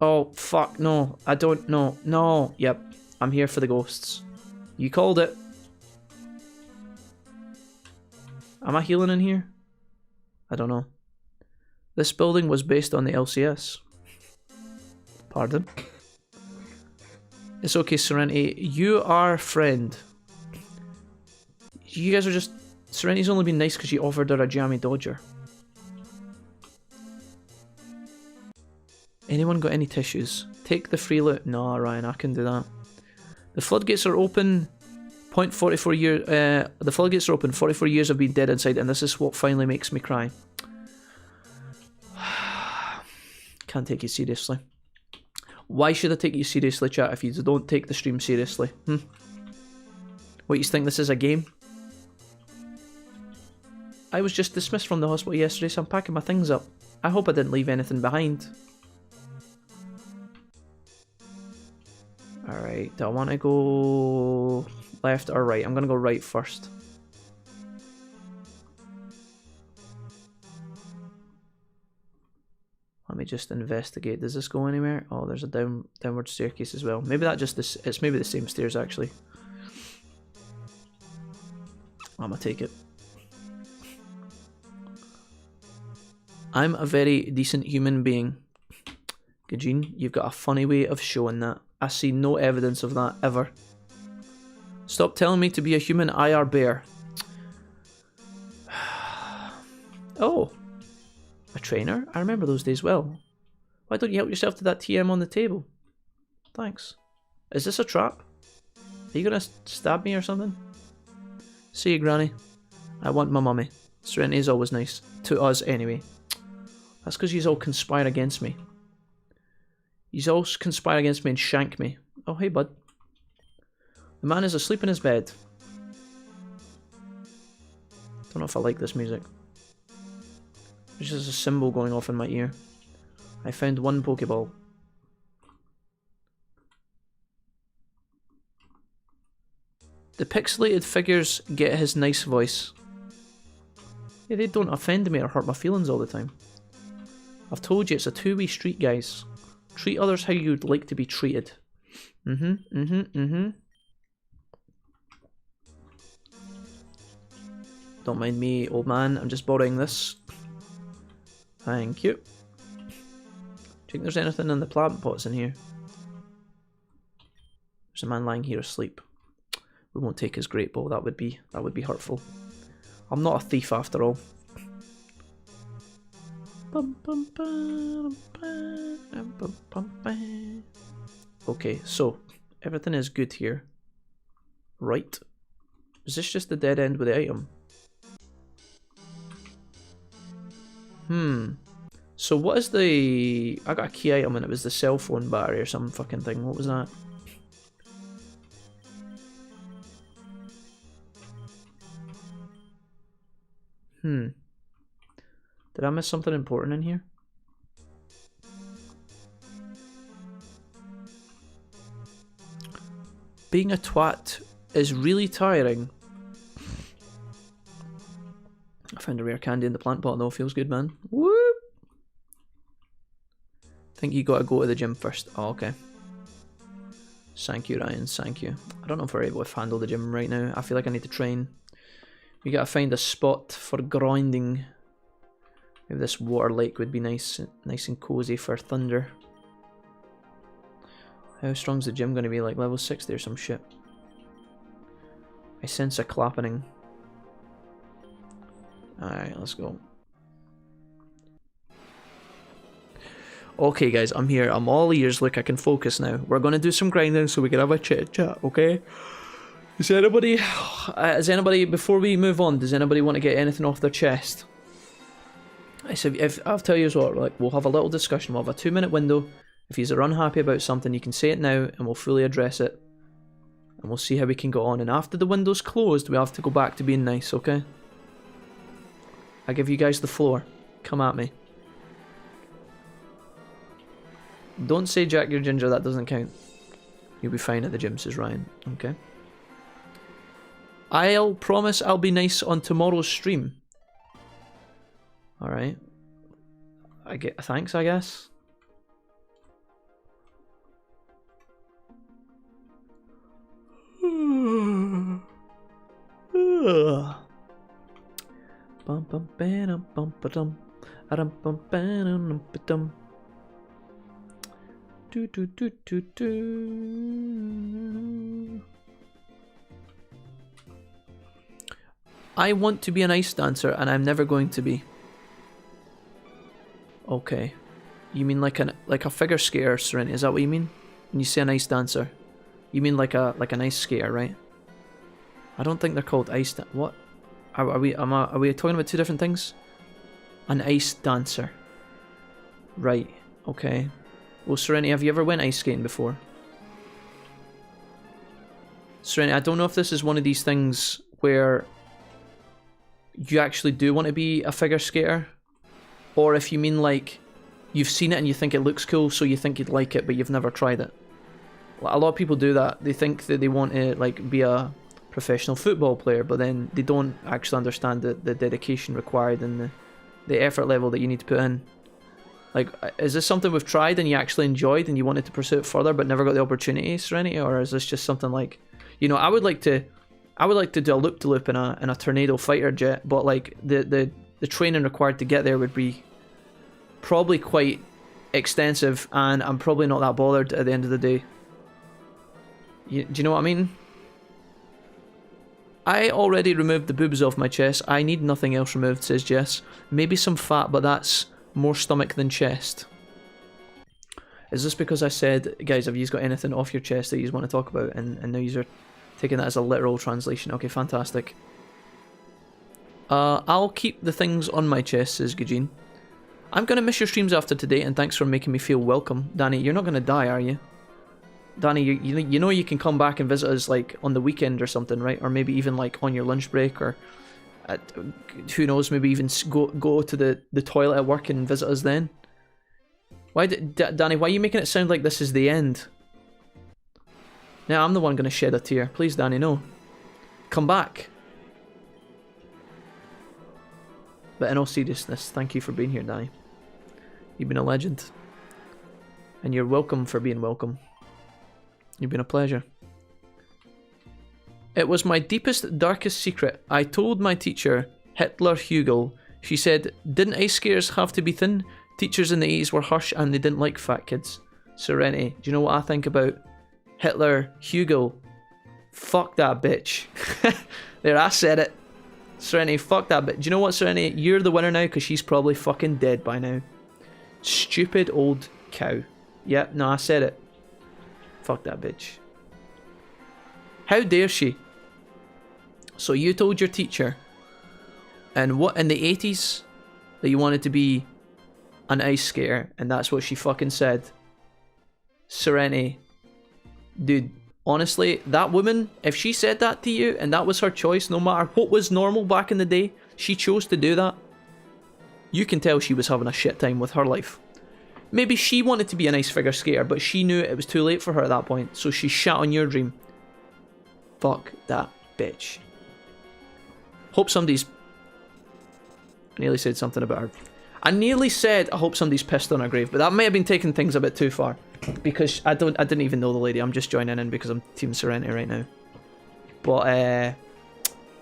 Oh, fuck, no. I don't know. No. Yep. I'm here for the ghosts. You called it. Am I healing in here? I don't know. This building was based on the LCS. Pardon? It's okay, Serenity. You are friend. You guys are just... Serenity's only been nice because you offered her a jammy dodger. Anyone got any tissues? Take the free loot. No, Ryan, I can do that. The floodgates are open. 44 years. The floodgates are open. 44 years have been dead inside, and this is what finally makes me cry. Can't take you seriously. Why should I take you seriously, chat, if you don't take the stream seriously? What, you think this is a game? I was just dismissed from the hospital yesterday, so I'm packing my things up. I hope I didn't leave anything behind. Alright, do I want to go left or right? I'm going to go right first. Let me just investigate. Does this go anywhere? Oh, there's a downward staircase as well. Maybe that just this. It's maybe the same stairs actually. I'm gonna take it. I'm a very decent human being. Gajin, you've got a funny way of showing that. I see no evidence of that ever. Stop telling me to be a human IR bear. Oh. A trainer? I remember those days well. Why don't you help yourself to that TM on the table? Thanks. Is this a trap? Are you gonna stab me or something? See you, Granny. I want my mummy. Serenity is always nice. To us, anyway. That's because you all conspire against me. You all conspire against me and shank me. Oh, hey, bud. The man is asleep in his bed. Don't know if I like this music. There's just a symbol going off in my ear. I found one Pokeball. The pixelated figures get his nice voice. Yeah, they don't offend me or hurt my feelings all the time. I've told you it's a two-way street, guys. Treat others how you'd like to be treated. Don't mind me, old man. I'm just borrowing this. Thank you. Do you think there's anything in the plant pots in here? There's a man lying here asleep. We won't take his great ball. That would be hurtful. I'm not a thief after all. Okay, so everything is good here, right? Is this just the dead end with the item? So what is the... I got a key item and it was the cell phone battery or some fucking thing. What was that? Did I miss something important in here? Being a twat is really tiring. I found a rare candy in the plant pot though. Feels good, man. Whoop! Think you gotta go to the gym first. Oh, okay. Thank you, Ryan. Thank you. I don't know if we're able to handle the gym right now. I feel like I need to train. We gotta find a spot for grinding. Maybe this water lake would be nice and cozy for thunder. How strong's the gym gonna be? Like level 60 or some shit? I sense a clapping. Alright, let's go. Okay guys, I'm here. I'm all ears. Look, I can focus now. We're gonna do some grinding so we can have a chit chat, okay? Is anybody, before we move on, does anybody want to get anything off their chest? I said, if I'll tell you what, like, we'll have a little discussion. We'll have a 2-minute window. If you're unhappy about something, you can say it now and we'll fully address it. And we'll see how we can go on. And after the window's closed, we have to go back to being nice, okay? I give you guys the floor. Come at me. Don't say Jack you're ginger, that doesn't count. You'll be fine at the gym, says Ryan. Okay. I'll promise I'll be nice on tomorrow's stream. Alright. Thanks, I guess. Ugh. Bum bum bam bum ba-dum. Aram bum bam ba-dum. Do do do do do. I want to be an ice dancer, and I'm never going to be. Okay, you mean like a figure skater, Serenity? Is that what you mean when you say an ice dancer? You mean like an ice skater, right? I don't think they're called ice. What? Are we talking about two different things? An ice dancer. Right. Okay. Well, Serenity, have you ever went ice skating before? Serenity, I don't know if this is one of these things where you actually do want to be a figure skater, or if you mean like you've seen it and you think it looks cool, so you think you'd like it, but you've never tried it. A lot of people do that. They think that they want to like be a professional football player, but then they don't actually understand the dedication required and the effort level that you need to put in. Like, is this something we've tried and you actually enjoyed and you wanted to pursue it further but never got the opportunity, Serenity? Or is this just something like, you know, I would like to do a loop-to-loop in a tornado fighter jet, but like the training required to get there would be probably quite extensive, and I'm probably not that bothered at the end of the day. Do you know what I mean? I already removed the boobs off my chest. I need nothing else removed, says Jess. Maybe some fat, but that's more stomach than chest. Is this because I said, guys, have you got anything off your chest that you want to talk about? And now you are taking that as a literal translation. Okay, fantastic. I'll keep the things on my chest, says Gujin. I'm going to miss your streams after today, and thanks for making me feel welcome. Danny, you're not going to die, are you? Danny, you know you can come back and visit us like on the weekend or something, right? Or maybe even like on your lunch break, or who knows, maybe even go to the toilet at work and visit us then. Why, Danny, why are you making it sound like this is the end? Now I'm the one going to shed a tear. Please, Danny, no. Come back. But in all seriousness, thank you for being here, Danny. You've been a legend. And you're welcome for being welcome. You've been a pleasure. It was my deepest, darkest secret. I told my teacher, Hitler Hugel. She said, didn't ice skaters have to be thin? Teachers in the 80s were harsh and they didn't like fat kids. Serenity, do you know what I think about Hitler Hugel? Fuck that bitch. There, I said it. Serenity, fuck that bitch. Do you know what, Serenity? You're the winner now because she's probably fucking dead by now. Stupid old cow. Yep, no, I said it. Fuck that bitch. How dare she? So you told your teacher and what in the 80s that you wanted to be an ice skater, and that's what she fucking said. Serenity, dude, honestly, that woman, if she said that to you and that was her choice, no matter what was normal back in the day, she chose to do that. You can tell she was having a shit time with her life. Maybe she wanted to be an ice figure skater, but she knew it was too late for her at that point, so she shat on your dream. Fuck that bitch. Hope somebody's... I nearly said something about her. I nearly said I hope somebody's pissed on her grave, but that may have been taking things a bit too far. Because I didn't even know the lady, I'm just joining in because I'm Team Serenity right now. But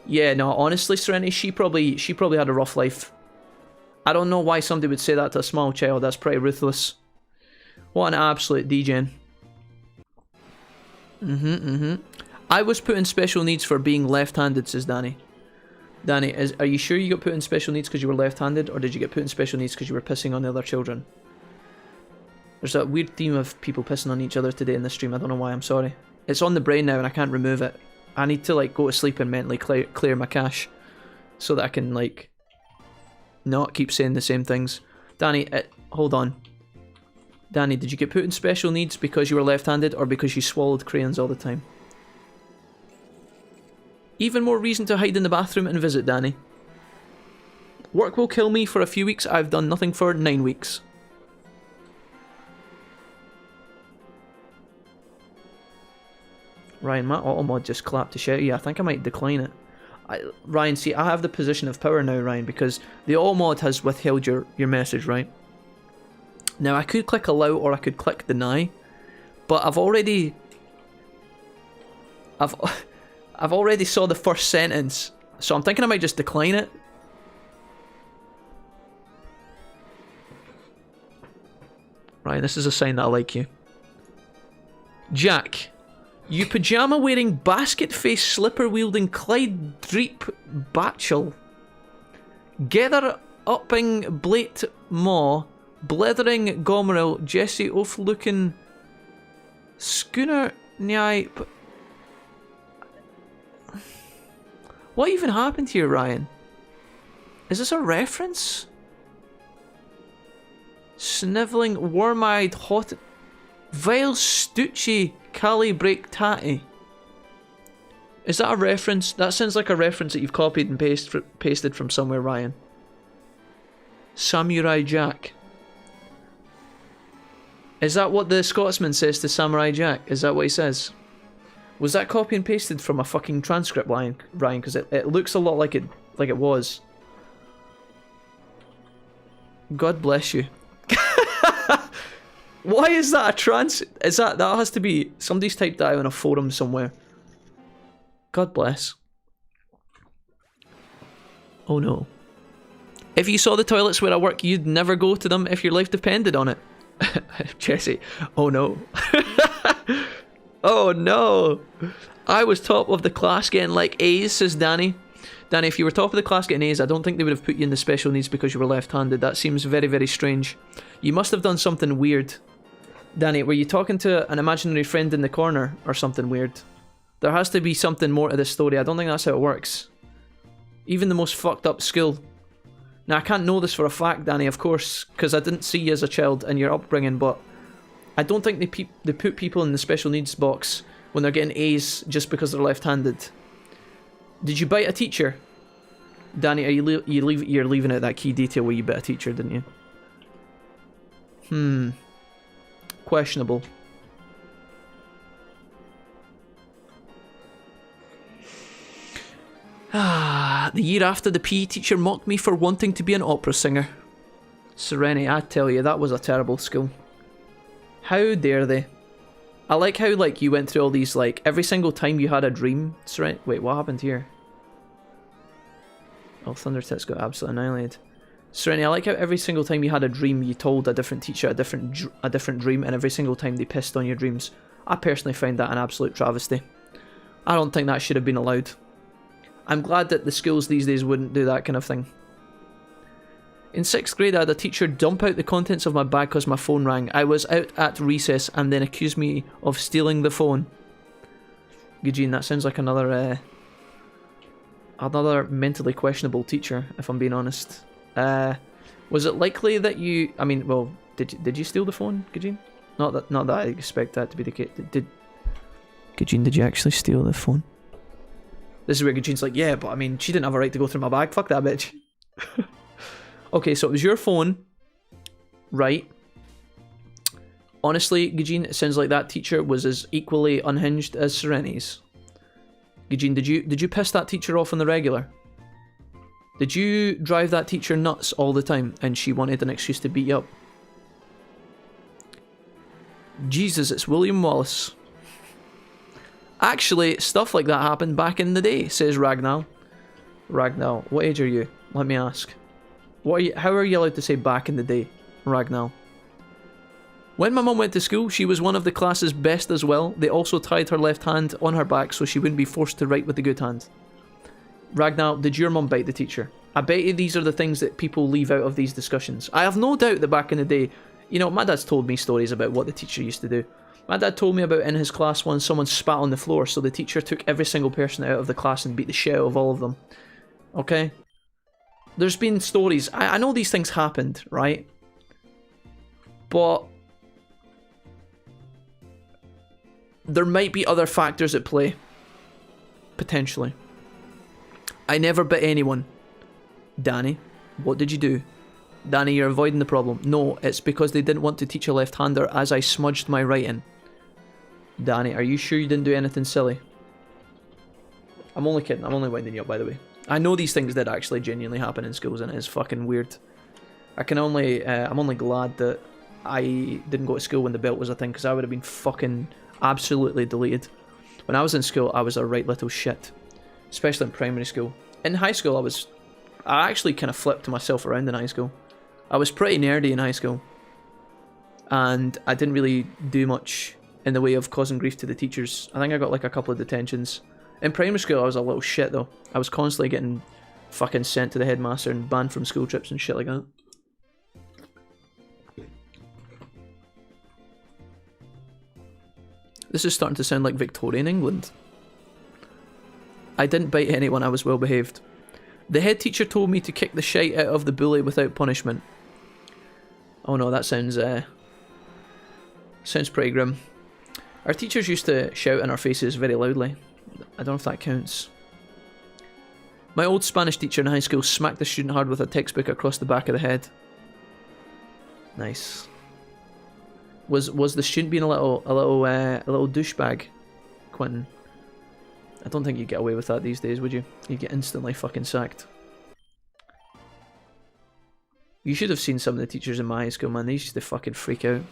yeah, no, honestly, Serenity, she probably had a rough life. I don't know why somebody would say that to a small child. That's pretty ruthless. What an absolute degen. I was put in special needs for being left-handed, says Danny. Danny, are you sure you got put in special needs because you were left-handed, or did you get put in special needs because you were pissing on the other children? There's a weird theme of people pissing on each other today in the stream. I don't know why, I'm sorry. It's on the brain now and I can't remove it. I need to like go to sleep and mentally clear my cache so that I can like not keep saying the same things. Danny, hold on. Danny, did you get put in special needs because you were left-handed or because you swallowed crayons all the time? Even more reason to hide in the bathroom and visit, Danny. Work will kill me for a few weeks. I've done nothing for 9 weeks. Ryan, my auto mod just clapped to shout. Yeah, I think I might decline it. Ryan, see, I have the position of power now, Ryan, because the auto mod has withheld your message, right? Now, I could click allow or I could click deny, but I've already saw the first sentence So I'm thinking I might just decline it. Right, this is a sign that I like you. Jack, you pajama-wearing, basket-faced, slipper-wielding Clyde Dreep Batchel. Gether upping Blate Maw, blethering Gomeril, Jesse Off-looking Schooner Nyai. What even happened here, Ryan? Is this a reference? Snivelling, worm-eyed, hot... Vile Stucci Cali Break Tatty. Is that a reference? That sounds like a reference that you've copied and pasted from somewhere, Ryan. Samurai Jack. Is that what the Scotsman says to Samurai Jack? Is that what he says? Was that copy and pasted from a fucking transcript line, Ryan? Because it looks a lot like it was. God bless you. Why is that a that has to be somebody's typed that out on a forum somewhere. God bless. Oh no. If you saw the toilets where I work, you'd never go to them if your life depended on it. Jesse. Oh no. Oh no. I was top of the class getting like A's, says Danny. Danny, if you were top of the class getting A's, I don't think they would have put you in the special needs because you were left-handed. That seems very, very strange. You must have done something weird. Danny, were you talking to an imaginary friend in the corner or something weird? There has to be something more to this story. I don't think that's how it works. Even the most fucked up school. Now, I can't know this for a fact, Danny, of course, because I didn't see you as a child and your upbringing, but I don't think they put people in the special needs box when they're getting A's just because they're left-handed. Did you bite a teacher? Danny, are you're leaving out that key detail where you bit a teacher, didn't you? Questionable. The year after, the PE teacher mocked me for wanting to be an opera singer. Sereni, I tell you, that was a terrible school. How dare they? I like how, like, you went through all these, like, every single time you had a dream. Sereni, wait, what happened here? Oh, Thundertits got absolutely annihilated. Sereni, I like how every single time you had a dream, you told a different teacher a different dream, and every single time they pissed on your dreams. I personally find that an absolute travesty. I don't think that should have been allowed. I'm glad that the schools these days wouldn't do that kind of thing. In 6th grade, I had a teacher dump out the contents of my bag because my phone rang. I was out at recess and then accused me of stealing the phone. Eugene, that sounds like another mentally questionable teacher, if I'm being honest. Was it likely that you... I mean, well, did you steal the phone, Eugene? Not that I expect that to be the case. Eugene, did you actually steal the phone? This is where Eugene's like, yeah, but I mean, she didn't have a right to go through my bag. Fuck that bitch. Okay, so it was your phone. Right. Honestly, Eugene, it sounds like that teacher was as equally unhinged as Sereni's. Eugene, did you piss that teacher off on the regular? Did you drive that teacher nuts all the time and she wanted an excuse to beat you up? Jesus, it's William Wallace. Actually, stuff like that happened back in the day, says Ragnall. Ragnall, what age are you? Let me ask. How are you allowed to say back in the day, Ragnall? When my mum went to school, she was one of the class's best as well. They also tied her left hand on her back so she wouldn't be forced to write with the good hand. Ragnall, did your mum bite the teacher? I bet you these are the things that people leave out of these discussions. I have no doubt that back in the day, you know, my dad's told me stories about what the teacher used to do. My dad told me about in his class once someone spat on the floor, so the teacher took every single person out of the class and beat the shit out of all of them. Okay? There's been stories. I know these things happened, right? But there might be other factors at play. Potentially. I never bit anyone. Danny, what did you do? Danny, you're avoiding the problem. No, it's because they didn't want to teach a left-hander as I smudged my writing. Danny, are you sure you didn't do anything silly? I'm only kidding. I'm only winding you up, by the way. I know these things did actually genuinely happen in schools, and it is fucking weird. I'm only glad that I didn't go to school when the belt was a thing, because I would have been fucking absolutely deleted. When I was in school, I was a right little shit. Especially in primary school. in high school, I actually kind of flipped myself around in high school. I was pretty nerdy in high school. And I didn't really do much in the way of causing grief to the teachers. I think I got like a couple of detentions. In primary school, I was a little shit though. I was constantly getting fucking sent to the headmaster and banned from school trips and shit like that. This is starting to sound like Victorian England. I didn't bite anyone, I was well behaved. The head teacher told me to kick the shite out of the bully without punishment. Oh no, that sounds pretty grim. Our teachers used to shout in our faces very loudly. I don't know if that counts. My old Spanish teacher in high school smacked the student hard with a textbook across the back of the head. Nice. Was the student being a little douchebag, Quentin? I don't think you'd get away with that these days, would you? You'd get instantly fucking sacked. You should have seen some of the teachers in my high school, man. They used to fucking freak out.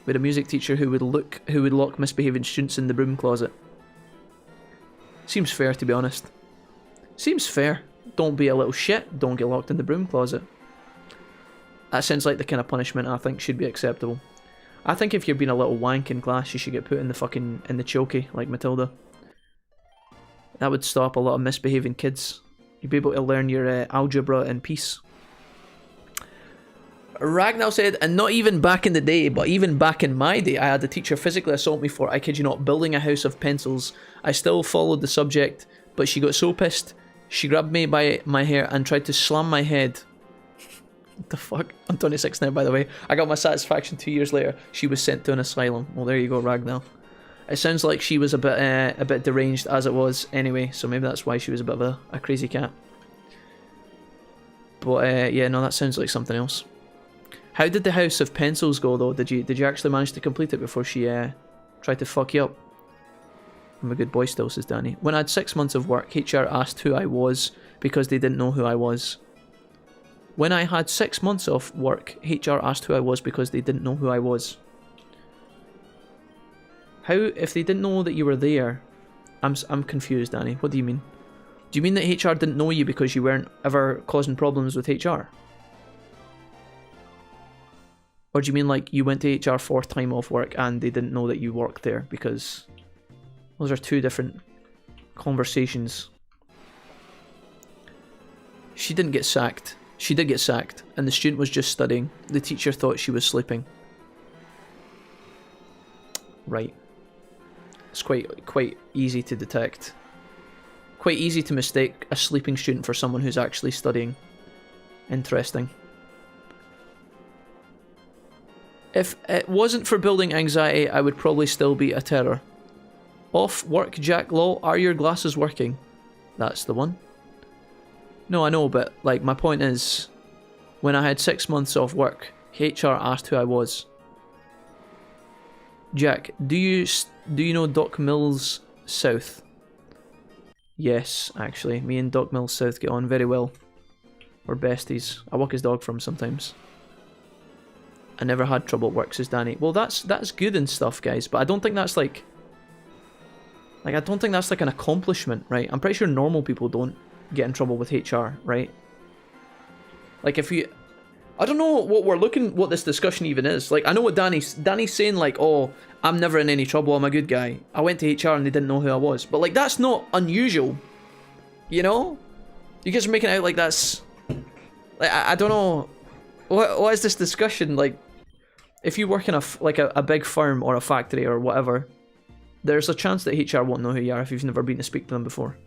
We had a music teacher who would lock misbehaving students in the broom closet. Seems fair, to be honest. Seems fair. Don't be a little shit. Don't get locked in the broom closet. That sounds like the kind of punishment I think should be acceptable. I think if you're being a little wank in class, you should get put in the chokey, like Matilda. That would stop a lot of misbehaving kids. You'd be able to learn your algebra in peace. Ragnar said, and not even back in the day, but even back in my day, I had a teacher physically assault me for, I kid you not, building a house of pencils. I still followed the subject, but she got so pissed, she grabbed me by my hair and tried to slam my head. What the fuck? I'm 26 now, by the way. I got my satisfaction 2 years later. She was sent to an asylum. Well, there you go, Ragnar. It sounds like she was a bit deranged as it was anyway, so maybe that's why she was a bit of a crazy cat. But yeah, no, that sounds like something else. How did the House of Pencils go though? Did you actually manage to complete it before she tried to fuck you up? I'm a good boy still, says Danny. When I had 6 months of work, HR asked who I was because they didn't know who I was. When I had 6 months of work, HR asked who I was because they didn't know who I was. How, if they didn't know that you were there? I'm confused, Danny. What do you mean? Do you mean that HR didn't know you because you weren't ever causing problems with HR? Or do you mean like you went to HR for time off work and they didn't know that you worked there? Because those are two different conversations. She didn't get sacked. She did get sacked, and the student was just studying. The teacher thought she was sleeping. Right. It's quite easy to detect. Quite easy to mistake a sleeping student for someone who's actually studying. Interesting. If it wasn't for building anxiety, I would probably still be a terror. Off work, Jack, lol, are your glasses working? That's the one. No, I know, but like my point is, when I had 6 months off work, HR asked who I was. Jack, do you know Doc Mills South? Yes, actually, me and Doc Mills South get on very well. We're besties. I walk his dog for him sometimes. I never had trouble at work, says Danny. Well, that's good and stuff, guys, but I don't think that's like I don't think that's like an accomplishment, right? I'm pretty sure normal people don't get in trouble with HR, right? Like if you, I don't know what this discussion even is. Like I know what Danny's saying, like, oh, I'm never in any trouble, I'm a good guy. I went to HR and they didn't know who I was. But like that's not unusual, you know? You guys are making it out like that's, like I don't know, what is this discussion? Like if you work in a big firm or a factory or whatever, there's a chance that HR won't know who you are if you've never been to speak to them before.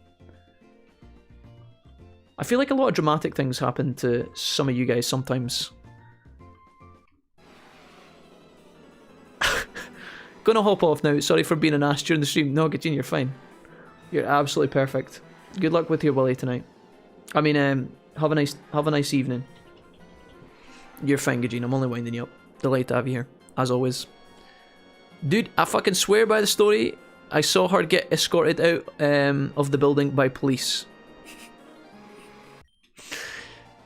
I feel like a lot of dramatic things happen to some of you guys sometimes. Gonna hop off now. Sorry for being an ass during the stream. No, Gajin, you're fine. You're absolutely perfect. Good luck with your willy tonight. I mean, have a nice evening. You're fine, Gajin. I'm only winding you up. Delighted to have you here, as always. Dude, I fucking swear by the story, I saw her get escorted out of the building by police.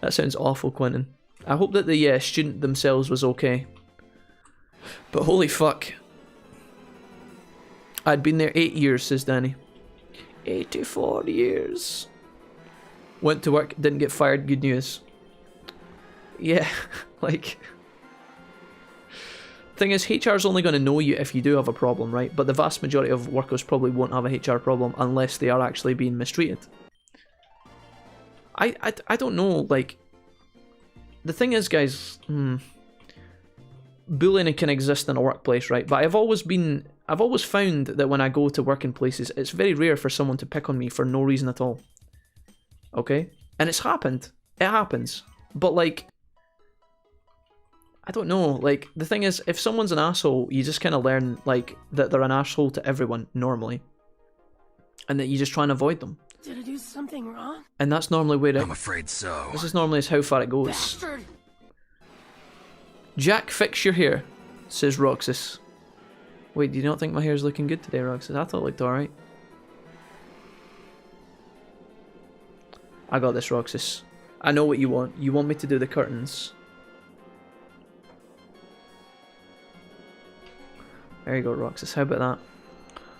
That sounds awful, Quentin. I hope that the student themselves was okay. But holy fuck. I'd been there 8 years, says Danny. 84 years. Went to work, didn't get fired, good news. Yeah, like... Thing is, HR is only going to know you if you do have a problem, right? But the vast majority of workers probably won't have a HR problem unless they are actually being mistreated. I don't know, like... The thing is, guys... Bullying can exist in a workplace, right? But I've always found that when I go to working places, it's very rare for someone to pick on me for no reason at all. Okay? And it's happened. It happens. But, like... I don't know, like, the thing is, if someone's an asshole, you just kind of learn, like, that they're an asshole to everyone, normally. And that you just try and avoid them. Did I do something wrong? And that's normally where it... I'm afraid so. This is normally how far it goes. Bastard! Jack, fix your hair, says Roxas. Wait, do you not think my hair's looking good today, Roxas? I thought it looked alright. I got this, Roxas. I know what you want. You want me to do the curtains. There you go, Roxas. How about that?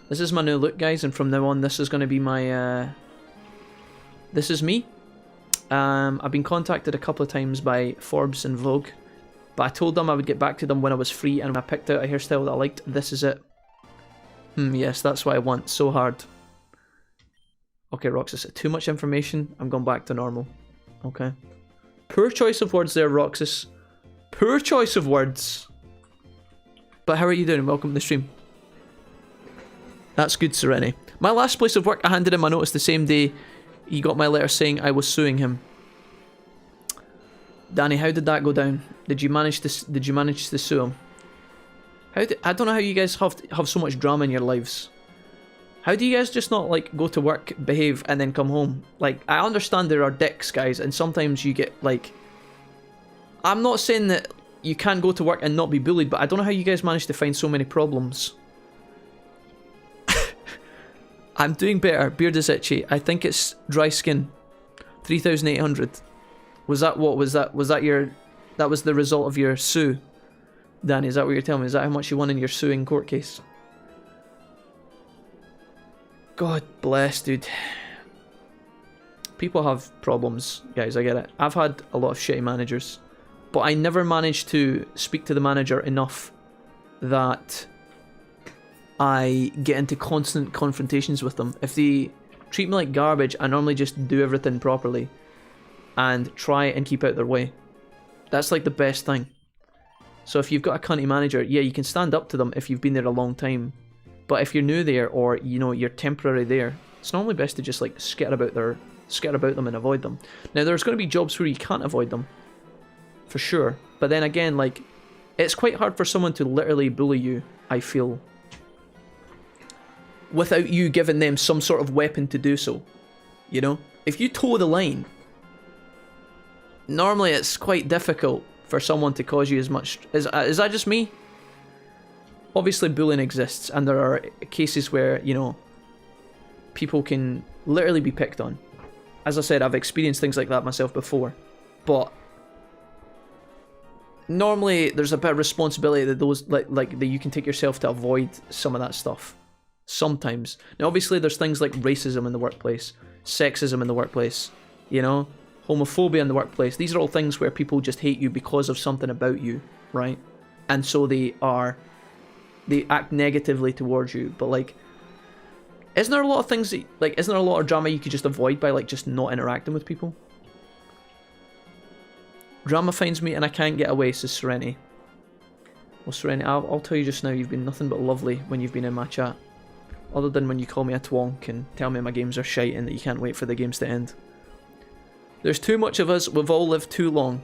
This is my new look, guys, and from now on, this is going to be my, This is me. I've been contacted a couple of times by Forbes and Vogue, but I told them I would get back to them when I was free, and when I picked out a hairstyle that I liked, this is it. Yes, that's what I want. So hard. Okay, Roxas, too much information. I'm going back to normal. Okay. Poor choice of words there, Roxas. Poor choice of words. But how are you doing? Welcome to the stream. That's good, Sereni. My last place of work, I handed in my notice the same day he got my letter saying I was suing him. Danny, how did that go down? Did you manage to sue him? I don't know how you guys have so much drama in your lives. How do you guys just not, like, go to work, behave, and then come home? Like, I understand there are dicks, guys, and sometimes you get, like... I'm not saying that you can't go to work and not be bullied, but I don't know how you guys manage to find so many problems. I'm doing better. Beard is itchy. I think it's dry skin. 3,800. Was that what? Was that your... That was the result of your sue? Danny, is that what you're telling me? Is that how much you won in your suing court case? God bless, dude. People have problems, guys, I get it. I've had a lot of shitty managers, but I never managed to speak to the manager enough that I get into constant confrontations with them. If they treat me like garbage, I normally just do everything properly and try and keep out their way. That's like the best thing. So if you've got a cunty manager, yeah, you can stand up to them if you've been there a long time. But if you're new there, or, you know, you're temporary there, it's normally best to just, like, skitter about them and avoid them. Now, there's going to be jobs where you can't avoid them, for sure. But then again, like, it's quite hard for someone to literally bully you, I feel, without you giving them some sort of weapon to do so. You know? If you toe the line, normally it's quite difficult for someone to cause you as much... Is that just me? Obviously bullying exists, and there are cases where, you know, people can literally be picked on. As I said, I've experienced things like that myself before, but normally there's a bit of responsibility that those, like that you can take yourself to avoid some of that stuff. Sometimes. Now obviously there's things like racism in the workplace, sexism in the workplace, you know, homophobia in the workplace. These are all things where people just hate you because of something about you, right? And so they act negatively towards you. But, like, isn't there a lot of things that, like, isn't there a lot of drama you could just avoid by, like, just not interacting with people? Drama finds me and I can't get away, says Serenity. Well, Serenity, I'll tell you just now, you've been nothing but lovely when you've been in my chat. Other than when you call me a twonk and tell me my games are shite and that you can't wait for the games to end. There's too much of us, we've all lived too long.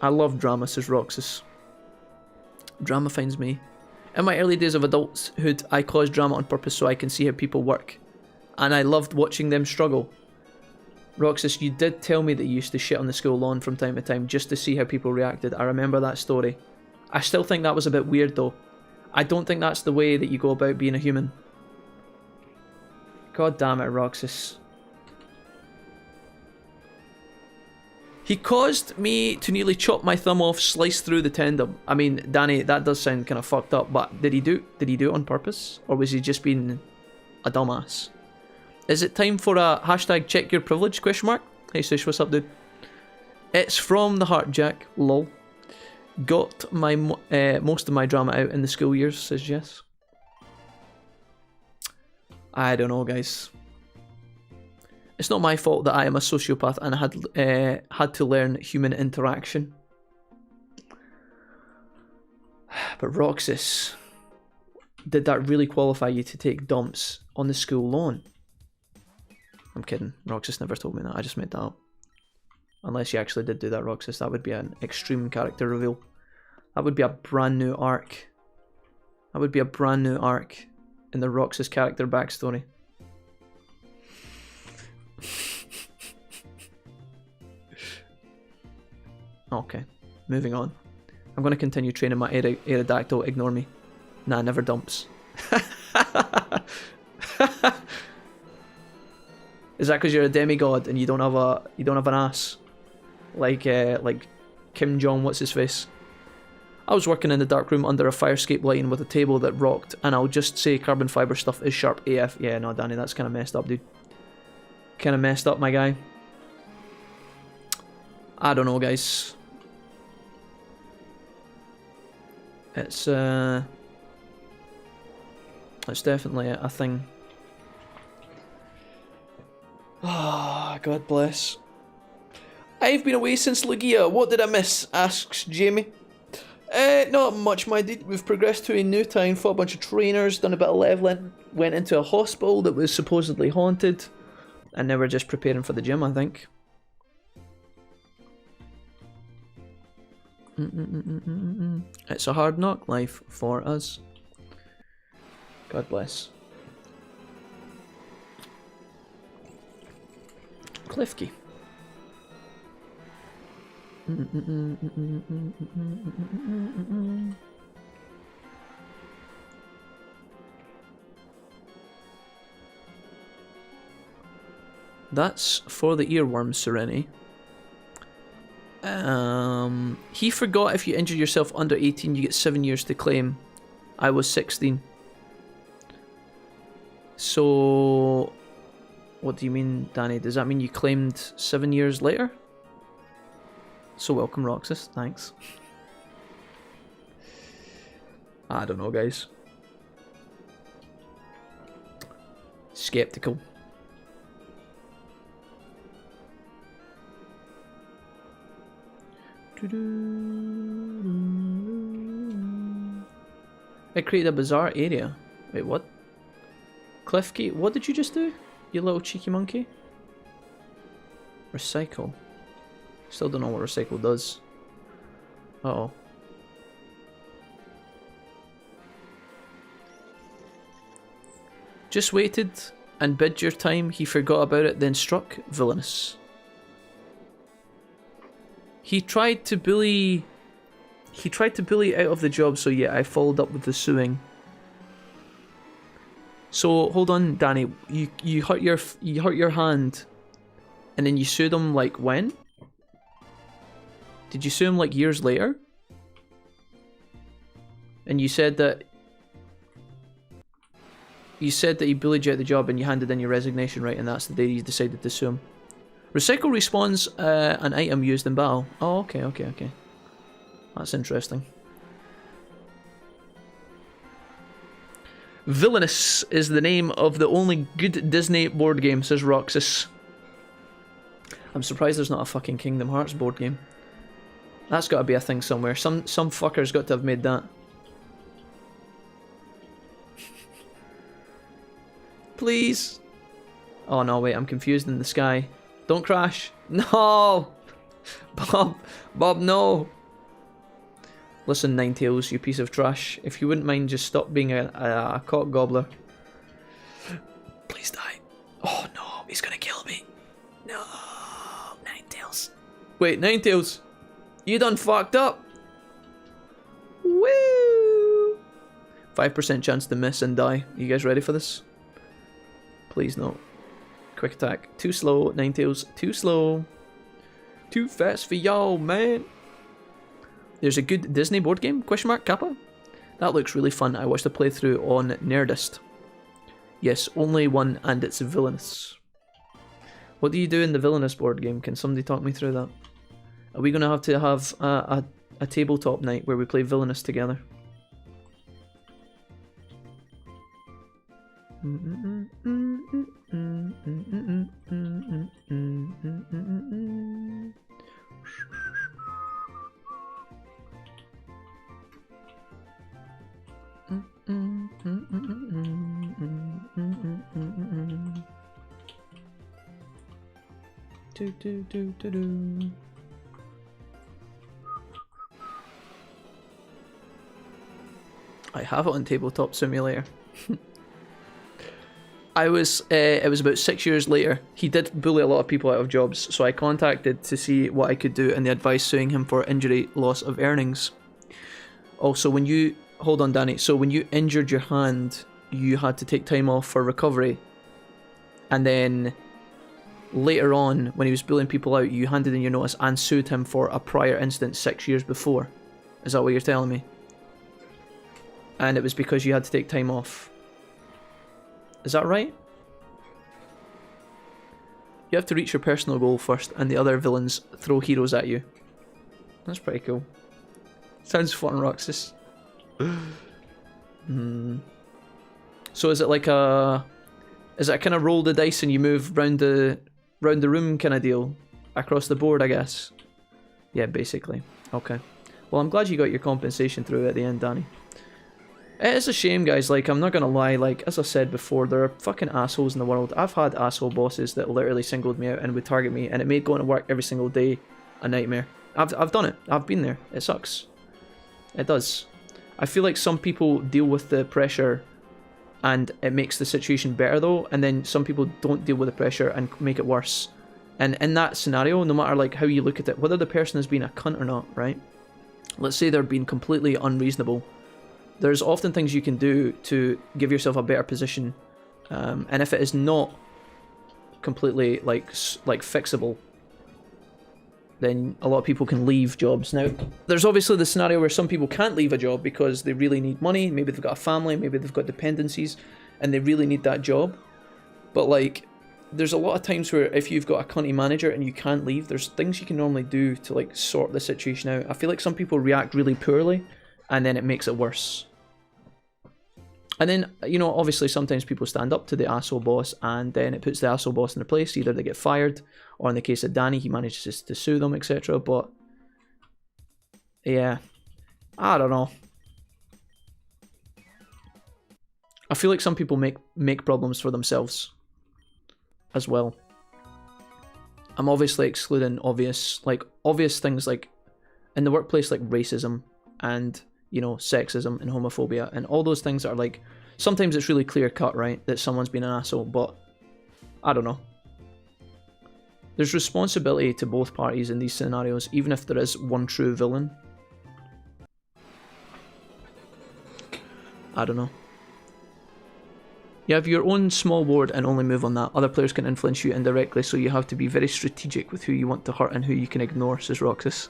I love drama, says Roxas. Drama finds me. In my early days of adulthood, I caused drama on purpose so I can see how people work. And I loved watching them struggle. Roxas, you did tell me that you used to shit on the school lawn from time to time just to see how people reacted. I remember that story. I still think that was a bit weird though. I don't think that's the way that you go about being a human. God damn it, Roxas. He caused me to nearly chop my thumb off, slice through the tendon. I mean, Danny, that does sound kind of fucked up, but did he do it on purpose? Or was he just being a dumbass? Is it time for a hashtag check your privilege question mark? Hey Sush, what's up, dude? It's from the heart, Jack. Lol. Got my most of my drama out in the school years, says Jess. I don't know, guys. It's not my fault that I am a sociopath and I had to learn human interaction. But Roxas, did that really qualify you to take dumps on the school lawn? I'm kidding. Roxas never told me that. I just made that up. Unless you actually did do that, Roxas. That would be an extreme character reveal. That would be a brand new arc. That would be a brand new arc in the Roxas character backstory. Okay, moving on. I'm going to continue training my Aerodactyl. Ignore me. Nah, never dumps. Is that because you're a demigod and you don't have an ass? Like Kim Jong, what's his face? I was working in the dark room under a fire escape lighting with a table that rocked, and I'll just say carbon fiber stuff is sharp AF. Yeah, no, Danny, that's kind of messed up, dude. Kind of messed up, my guy. I don't know, guys. It's definitely a thing. Ah, God bless. I've been away since Legia. What did I miss? Asks Jamie. Not much, my dude. We've progressed to a new town, fought a bunch of trainers, done a bit of leveling, went into a hospital that was supposedly haunted, and now we're just preparing for the gym, I think. It's a hard knock life for us. God bless. Cliffkey. That's for the earworms, Serenity. He forgot if you injure yourself under 18, you get 7 years to claim. I was 16. So, what do you mean, Danny? Does that mean you claimed 7 years later? So welcome, Roxas. Thanks. I don't know, guys. Skeptical. I created a bizarre area. Wait, what? Cliffkey, what did you just do? You little cheeky monkey? Recycle. Still don't know what recycle does. Uh-oh. Just waited and bid your time. He forgot about it, then struck. Villainous. He tried to bully out of the job, so yeah, I followed up with the suing. So hold on, Danny. You hurt your hand, and then you sued him like when? Did you sue him like years later? And you said that he bullied you out of the job, and you handed in your resignation, right? And that's the day you decided to sue him. Recycle respawns an item used in battle. Oh, okay. That's interesting. Villainous is the name of the only good Disney board game, says Roxas. I'm surprised there's not a fucking Kingdom Hearts board game. That's got to be a thing somewhere. Some fucker's got to have made that. Please. Oh no, wait, I'm confused in the sky. Don't crash. No! Bob, no! Listen, Ninetales, you piece of trash. If you wouldn't mind, just stop being a cock gobbler. Please die. Oh no, he's gonna kill me. No, Ninetales. Wait, Ninetales, you done fucked up. Woo! 5% chance to miss and die. You guys ready for this? Please no. Quick attack. Too slow, Ninetales. Too slow. Too fast for y'all, man. There's a good Disney board game? Question mark, Kappa? That looks really fun. I watched a playthrough on Nerdist. Yes, only one, and it's villainous. What do you do in the villainous board game? Can somebody talk me through that? Are we going to have a tabletop night where we play villainous together? I have it on Tabletop Simulator. It was about 6 years later. He did bully a lot of people out of jobs, so I contacted to see what I could do, and they advised suing him for injury, loss of earnings. Also, when you... Hold on, Danny. So when you injured your hand, you had to take time off for recovery. And then later on, when he was bullying people out, you handed in your notice and sued him for a prior incident 6 years before. Is that what you're telling me? And it was because you had to take time off. Is that right? You have to reach your personal goal first, and the other villains throw heroes at you. That's pretty cool. Sounds fun, Roxas. So is it like a... Is it a kind of roll the dice and you move round the room kind of deal? Across the board, I guess. Yeah, basically. Okay. Well, I'm glad you got your compensation through at the end, Danny. It is a shame, guys. Like, I'm not gonna lie. Like, as I said before, there are fucking assholes in the world. I've had asshole bosses that literally singled me out and would target me, and it made going to work every single day a nightmare. I've done it. I've been there. It sucks. It does. I feel like some people deal with the pressure and it makes the situation better though, and then some people don't deal with the pressure and make it worse. And in that scenario, no matter like how you look at it, whether the person has been a cunt or not, right? Let's say they're being completely unreasonable. There's often things you can do to give yourself a better position, and if it is not completely like fixable, then a lot of people can leave jobs. Now, there's obviously the scenario where some people can't leave a job because they really need money, maybe they've got a family, maybe they've got dependencies, and they really need that job. But like, there's a lot of times where if you've got a cunty manager and you can't leave, there's things you can normally do to like sort the situation out. I feel like some people react really poorly, and then it makes it worse. And then, you know, obviously sometimes people stand up to the asshole boss, and then it puts the asshole boss in their place. Either they get fired, or in the case of Danny, he manages to sue them, etc. But yeah, I don't know. I feel like some people make problems for themselves as well. I'm obviously excluding obvious things like in the workplace, like racism and, you know, sexism and homophobia and all those things that are like, sometimes it's really clear cut, right, that someone's been an asshole, but I don't know. There's responsibility to both parties in these scenarios, even if there is one true villain. I don't know. You have your own small board and only move on that. Other players can influence you indirectly, so you have to be very strategic with who you want to hurt and who you can ignore, says Roxas.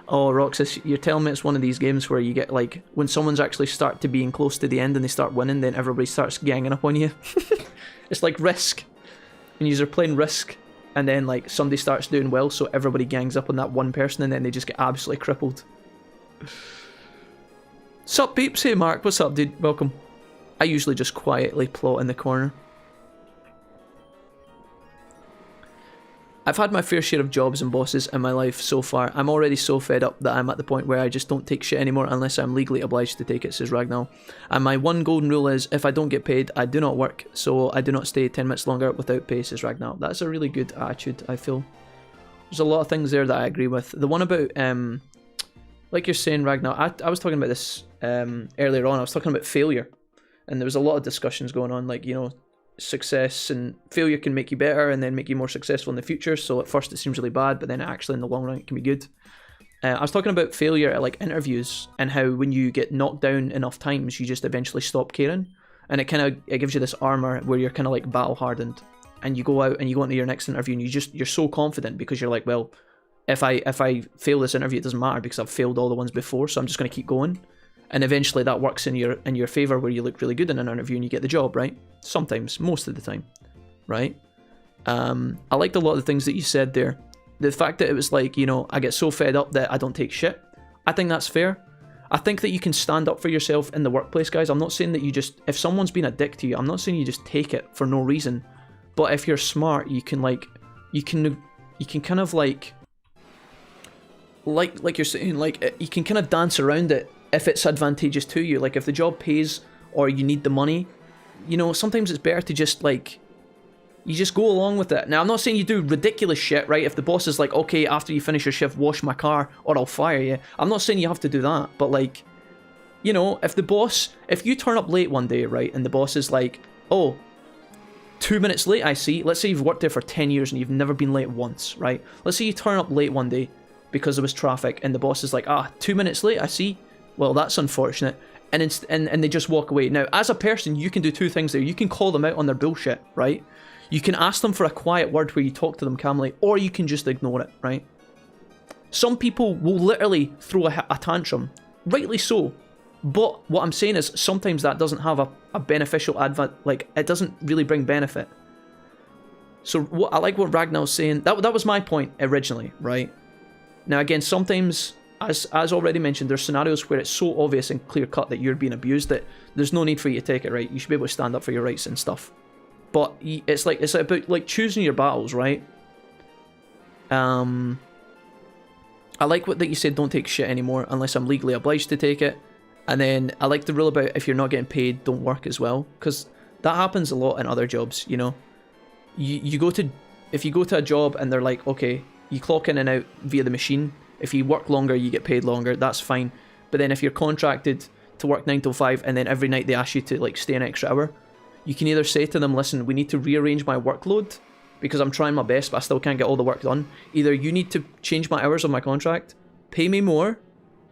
Oh, Roxas, you're telling me it's one of these games where you get, like, when someone's actually start to being close to the end and they start winning, then everybody starts ganging up on you. It's like Risk. And you're playing Risk, and then, like, somebody starts doing well, so everybody gangs up on that one person, and then they just get absolutely crippled. Sup, peeps? Hey, Mark. What's up, dude? Welcome. I usually just quietly plot in the corner. I've had my fair share of jobs and bosses in my life so far. I'm already so fed up that I'm at the point where I just don't take shit anymore unless I'm legally obliged to take it, says Ragnall. And my one golden rule is, if I don't get paid, I do not work, so I do not stay 10 minutes longer without pay, says Ragnall. That's a really good attitude, I feel. There's a lot of things there that I agree with. The one about, like you're saying, Ragnall, I was talking about this earlier on. I was talking about failure. And there was a lot of discussions going on, like, you know, success and failure can make you better and then make you more successful in the future. So at first it seems really bad, but then actually in the long run it can be good. I was talking about failure at like interviews and how when you get knocked down enough times, you just eventually stop caring. And it gives you this armor where you're kind of like battle hardened, and you go out and you go into your next interview and you're so confident because you're like, well, if I fail this interview, it doesn't matter because I've failed all the ones before, so I'm just going to keep going. and eventually that works in your favor, where you look really good in an interview and you get the job, right? Sometimes, most of the time, right? I liked a lot of the things that you said there. The fact that it was like, you know, I get so fed up that I don't take shit. I think that's fair. I think that you can stand up for yourself in the workplace, guys. I'm not saying that you just, if someone's been a dick to you, I'm not saying you just take it for no reason. But if you're smart, you can like, you can kind of like you're saying, like, you can kind of dance around it if it's advantageous to you. Like if the job pays or you need the money, you know, sometimes it's better to just like, you just go along with it. Now, I'm not saying you do ridiculous shit, right? If the boss is like, okay, after you finish your shift, wash my car or I'll fire you. I'm not saying you have to do that, but like, you know, if you turn up late one day, right, and the boss is like, oh, 2 minutes late, I see. Let's say you've worked there for 10 years and you've never been late once, right? Let's say you turn up late one day because there was traffic and the boss is like, 2 minutes late, I see. Well, that's unfortunate. And they just walk away. Now, as a person, you can do two things there. You can call them out on their bullshit, right? You can ask them for a quiet word where you talk to them calmly, or you can just ignore it, right? Some people will literally throw a tantrum, rightly so. But what I'm saying is sometimes that doesn't have a beneficial like, it doesn't really bring benefit. So I like what Ragnar's saying. That was my point originally, right? Now again, sometimes, as already mentioned, there's scenarios where it's so obvious and clear cut that you're being abused that there's no need for you to take it, right? You should be able to stand up for your rights and stuff. But it's about like choosing your battles, right? I like that you said don't take shit anymore unless I'm legally obliged to take it. And then I like the rule about if you're not getting paid, don't work as well, because that happens a lot in other jobs, you know. If you go to a job and they're like, okay, you clock in and out via the machine. If you work longer, you get paid longer. That's fine. But then if you're contracted to work 9 till 5 and then every night they ask you to like stay an extra hour, you can either say to them, listen, we need to rearrange my workload because I'm trying my best but I still can't get all the work done. Either you need to change my hours on my contract, pay me more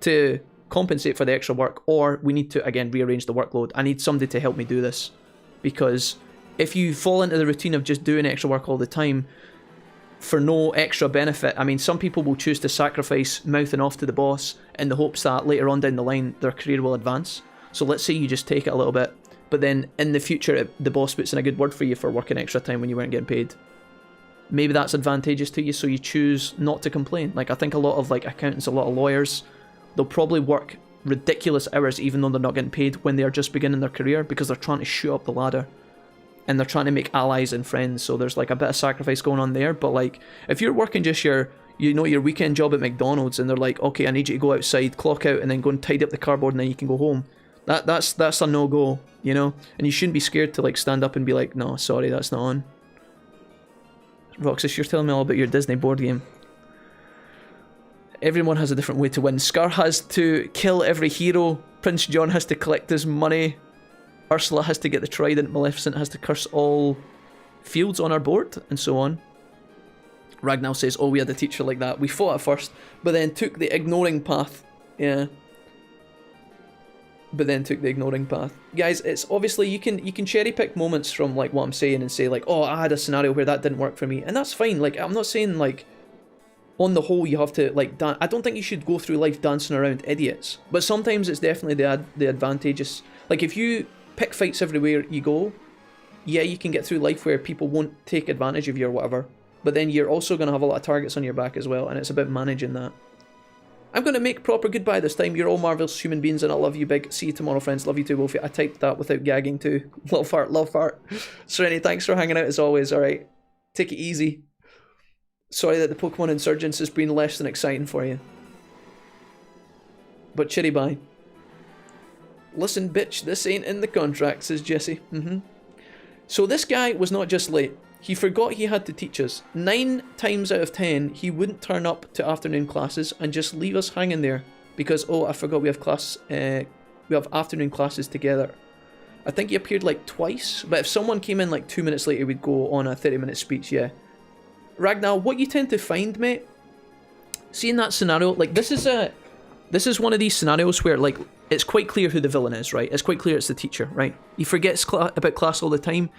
to compensate for the extra work, or we need to, again, rearrange the workload. I need somebody to help me do this. Because if you fall into the routine of just doing extra work all the time for no extra benefit, I mean, some people will choose to sacrifice mouthing off to the boss in the hopes that later on down the line their career will advance. So let's say you just take it a little bit, but then in the future the boss puts in a good word for you for working extra time when you weren't getting paid. Maybe that's advantageous to you, so you choose not to complain. Like, I think a lot of like accountants, a lot of lawyers, they'll probably work ridiculous hours even though they're not getting paid when they're just beginning their career because they're trying to shoot up the ladder. And they're trying to make allies and friends, so there's like a bit of sacrifice going on there. But like, if you're working just your weekend job at McDonald's and they're like, okay, I need you to go outside, clock out, and then go and tidy up the cardboard and then you can go home. That's a no-go, you know? And you shouldn't be scared to like stand up and be like, no, sorry, that's not on. Roxas, you're telling me all about your Disney board game. Everyone has a different way to win. Scar has to kill every hero. Prince John has to collect his money. Ursula has to get the trident. Maleficent has to curse all fields on our board, and so on. Ragnar says, oh, we had a teacher like that. We fought at first, but then took the ignoring path. Yeah. But then took the ignoring path. Guys, it's obviously, you can cherry pick moments from like what I'm saying and say like, oh, I had a scenario where that didn't work for me. And that's fine. Like, I'm not saying like, on the whole, you have to like I don't think you should go through life dancing around idiots. But sometimes it's definitely the advantageous. Like, if you pick fights everywhere you go, yeah, you can get through life where people won't take advantage of you or whatever. But then you're also going to have a lot of targets on your back as well, and it's about managing that. I'm going to make proper goodbye this time. You're all marvellous human beings, and I love you big. See you tomorrow, friends. Love you too, Wolfie. I typed that without gagging too. Love fart, love fart. Serenity, thanks for hanging out as always, alright? Take it easy. Sorry that the Pokemon Insurgence has been less than exciting for you. But chitty bye. Listen, bitch, this ain't in the contract, says Jesse. So this guy was not just late. He forgot he had to teach us. 9 times out of 10, he wouldn't turn up to afternoon classes and just leave us hanging there because, oh, I forgot we have we have afternoon classes together. I think he appeared like twice, but if someone came in like 2 minutes later, we'd go on a 30-minute speech, yeah. Ragnar, what you tend to find, mate, seeing that scenario, like this is one of these scenarios where like it's quite clear who the villain is, right? It's quite clear it's the teacher, right? He forgets about class all the time,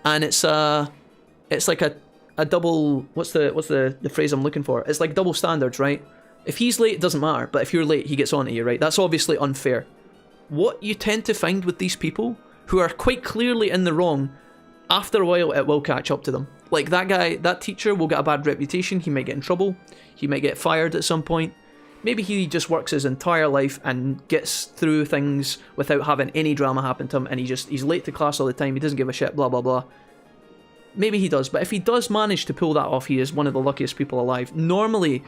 and it's like a double, what's the phrase I'm looking for? It's like double standards, right? If he's late, it doesn't matter, but if you're late, he gets on to you, right? That's obviously unfair. what you tend to find with these people who are quite clearly in the wrong, after a while it will catch up to them. Like that guy, that teacher will get a bad reputation, he might get in trouble, he might get fired at some point. Maybe he just works his entire life and gets through things without having any drama happen to him, and he's late to class all the time, he doesn't give a shit, blah blah blah. Maybe he does, but if he does manage to pull that off, he is one of the luckiest people alive. Normally,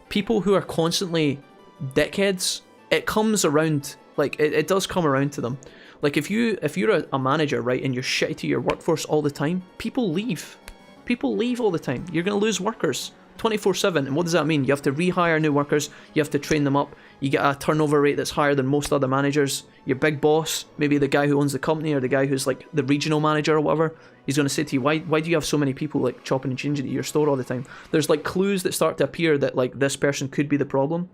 people who are constantly dickheads, it comes around, like, it does come around to them. Like, if you're a manager, right, and you're shitty to your workforce all the time, people leave. People leave all the time. You're going to lose workers 24/7, and what does that mean? You have to rehire new workers, you have to train them up, you get a turnover rate that's higher than most other managers. Your big boss, maybe the guy who owns the company, or the guy who's like the regional manager or whatever, he's going to say to you, why do you have so many people like chopping and changing at your store all the time? There's like clues that start to appear that like this person could be the problem.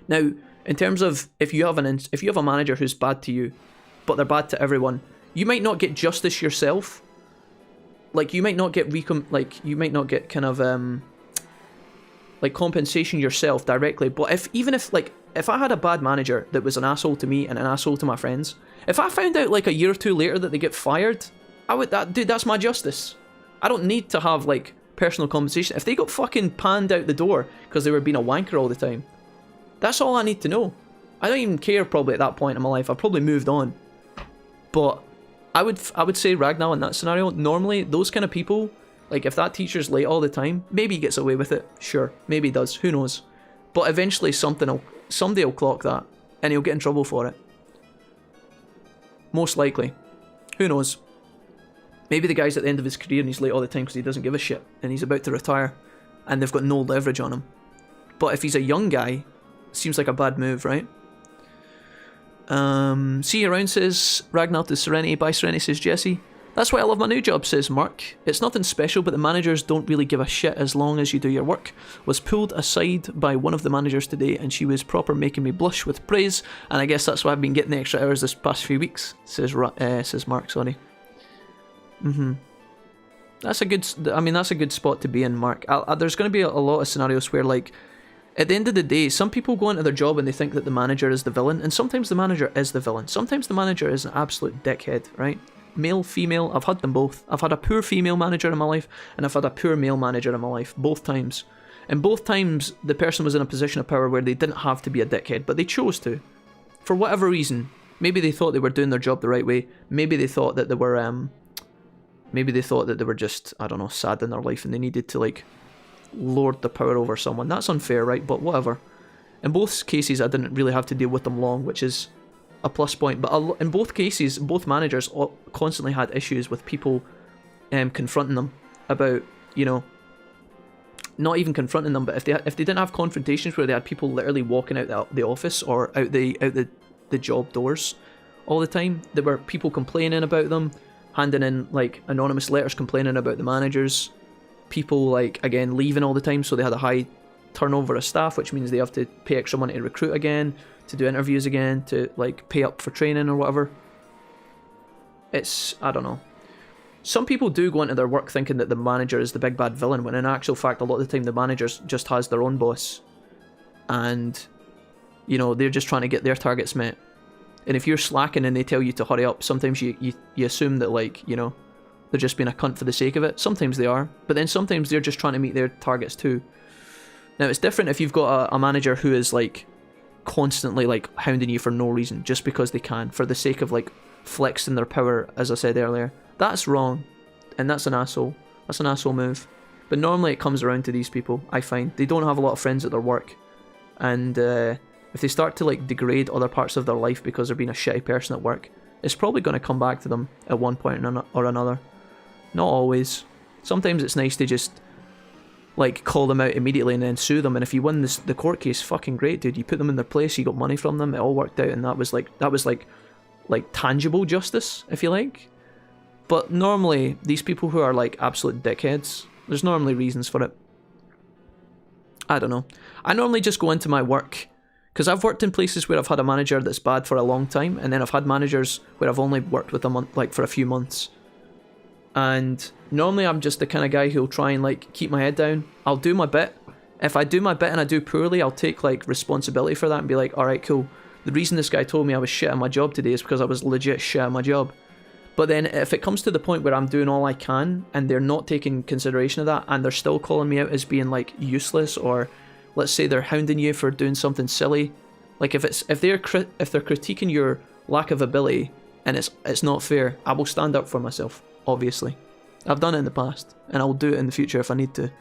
Now, in terms of if you have a manager who's bad to you, but they're bad to everyone, you might not get justice yourself. Like, you might not get kind of like compensation yourself directly. But if I had a bad manager that was an asshole to me and an asshole to my friends, if I found out like a year or two later that they get fired, dude, that's my justice. I don't need to have like personal compensation. If they got fucking panned out the door because they were being a wanker all the time, that's all I need to know. I don't even care probably at that point in my life. I've probably moved on. But I would say Ragnar in that scenario, normally those kind of people, like if that teacher's late all the time, maybe he gets away with it. Sure, maybe he does. Who knows? But eventually somebody will clock that and he'll get in trouble for it. Most likely. Who knows? Maybe the guy's at the end of his career and he's late all the time because he doesn't give a shit and he's about to retire and they've got no leverage on him. But if he's a young guy, it seems like a bad move, right? See you around, says Ragnar to Serenity. Bye Serenity, says Jesse. That's why I love my new job, says Mark. It's nothing special, but the managers don't really give a shit as long as you do your work. Was pulled aside by one of the managers today and she was proper making me blush with praise, and I guess that's why I've been getting the extra hours this past few weeks, says Mark, sorry. That's a good spot to be in, Mark. There's going to be a lot of scenarios where, like, at the end of the day, some people go into their job and they think that the manager is the villain, and sometimes the manager is the villain. Sometimes the manager is an absolute dickhead, right? Male, female, I've had them both. I've had a poor female manager in my life, and I've had a poor male manager in my life, both times. And both times, the person was in a position of power where they didn't have to be a dickhead, but they chose to. For whatever reason. Maybe they thought they were doing their job the right way. Maybe they thought that they were just, I don't know, sad in their life and they needed to, like, lord the power over someone. That's unfair, right? But whatever. In both cases, I didn't really have to deal with them long, which is a plus point. But in both cases, both managers constantly had issues with people confronting them about, you know, not even confronting them, but if they didn't have confrontations where they had people literally walking out the office or out the job doors all the time, there were people complaining about them, handing in like anonymous letters complaining about the managers. People, like, again, leaving all the time, so they had a high turnover of staff, which means they have to pay extra money to recruit again, to do interviews again, to, like, pay up for training or whatever. It's, I don't know. Some people do go into their work thinking that the manager is the big bad villain, when in actual fact, a lot of the time, the manager just has their own boss. And, you know, they're just trying to get their targets met. And if you're slacking and they tell you to hurry up, sometimes you assume that, like, you know, they're just being a cunt for the sake of it. Sometimes they are, but then sometimes they're just trying to meet their targets too. Now, it's different if you've got a manager who is, like, constantly, like, hounding you for no reason, just because they can, for the sake of, like, flexing their power, as I said earlier. That's wrong, and that's an asshole. That's an asshole move. But normally it comes around to these people, I find. They don't have a lot of friends at their work, and if they start to, like, degrade other parts of their life because they're being a shitty person at work, it's probably going to come back to them at one point or another. Not always. Sometimes it's nice to just, like, call them out immediately and then sue them, and if you win the court case, fucking great, dude. You put them in their place, you got money from them, it all worked out, and that was like tangible justice, if you like. But normally, these people who are, like, absolute dickheads, there's normally reasons for it. I don't know. I normally just go into my work, because I've worked in places where I've had a manager that's bad for a long time, and then I've had managers where I've only worked with them, like, for a few months. And normally I'm just the kind of guy who'll try and, like, keep my head down. I'll do my bit. If I do my bit and I do poorly, I'll take, like, responsibility for that and be like, alright, cool. The reason this guy told me I was shit at my job today is because I was legit shit at my job. But then if it comes to the point where I'm doing all I can and they're not taking consideration of that and they're still calling me out as being like useless, or let's say they're hounding you for doing something silly, like if they're critiquing your lack of ability and it's not fair, I will stand up for myself, obviously. I've done it in the past and I will do it in the future if I need to.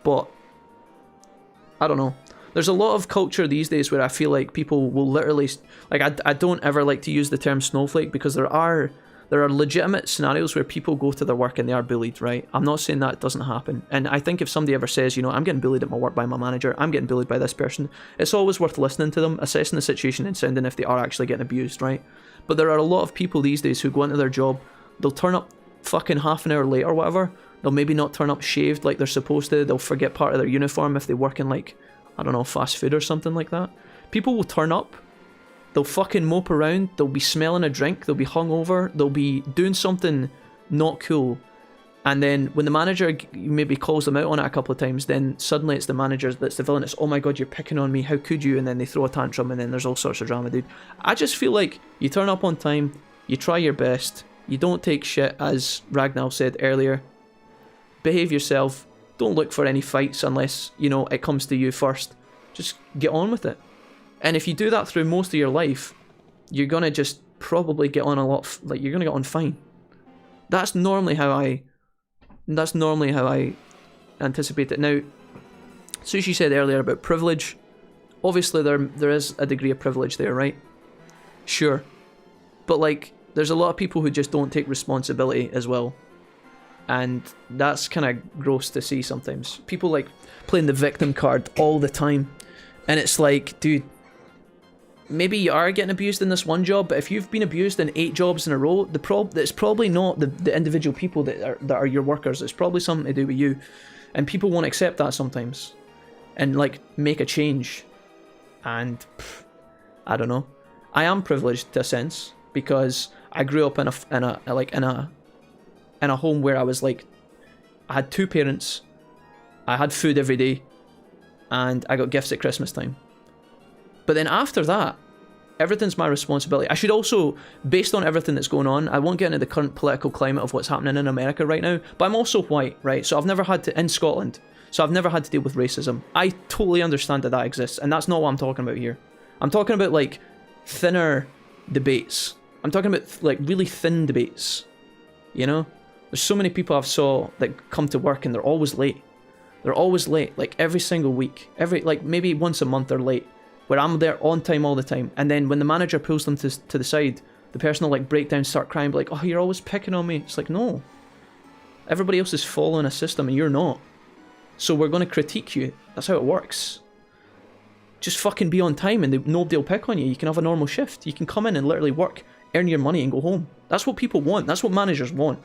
But I don't know. There's a lot of culture these days where I feel like people will literally, like, I don't ever like to use the term snowflake, because there are legitimate scenarios where people go to their work and they are bullied, right? I'm not saying that doesn't happen. And I think if somebody ever says, you know, I'm getting bullied at my work by my manager, I'm getting bullied by this person, it's always worth listening to them, assessing the situation and sounding if they are actually getting abused, right? But there are a lot of people these days who go into their job, they'll turn up fucking half an hour late or whatever, they'll maybe not turn up shaved like they're supposed to, they'll forget part of their uniform if they work in, like, I don't know, fast food or something like that. People will turn up, they'll fucking mope around, they'll be smelling a drink, they'll be hungover, they'll be doing something not cool, and then when the manager maybe calls them out on it a couple of times, then suddenly it's the manager that's the villain. It's, oh my god, you're picking on me, how could you? And then they throw a tantrum and then there's all sorts of drama, dude. I just feel like you turn up on time, you try your best, you don't take shit, as Ragnar said earlier, behave yourself, don't look for any fights unless, you know, it comes to you first. Just get on with it. And if you do that through most of your life, you're gonna just probably get on a lot, like, you're gonna get on fine. That's normally how I anticipate it. Now, Sushi said earlier about privilege. Obviously there is a degree of privilege there, right? Sure. But like, there's a lot of people who just don't take responsibility as well. And that's kind of gross to see sometimes. People like playing the victim card all the time. And it's like, dude, maybe you are getting abused in this one job, but if you've been abused in 8 jobs in a row, it's probably not the individual people that are your workers. It's probably something to do with you. And people won't accept that sometimes. And like, make a change. And I don't know. I am privileged to a sense, because I grew up in a home where I was like, I had 2 parents, I had food every day, and I got gifts at Christmas time. But then after that, everything's my responsibility. I should also, based on everything that's going on, I won't get into the current political climate of what's happening in America right now, but I'm also white, right? So I've never had to, in Scotland, so I've never had to deal with racism. I totally understand that exists, and that's not what I'm talking about here. I'm talking about like thinner debates. I'm talking about like really thin debates, you know? There's so many people I've saw that come to work and they're always late. They're always late, like every single week. Like maybe once a month they're late, where I'm there on time all the time. And then when the manager pulls them to the side, the person will like break down, start crying, be like, oh, you're always picking on me. It's like, no. Everybody else is following a system and you're not. So we're going to critique you. That's how it works. Just fucking be on time and nobody will pick on you. You can have a normal shift. You can come in and literally work, earn your money and go home. That's what people want. That's what managers want.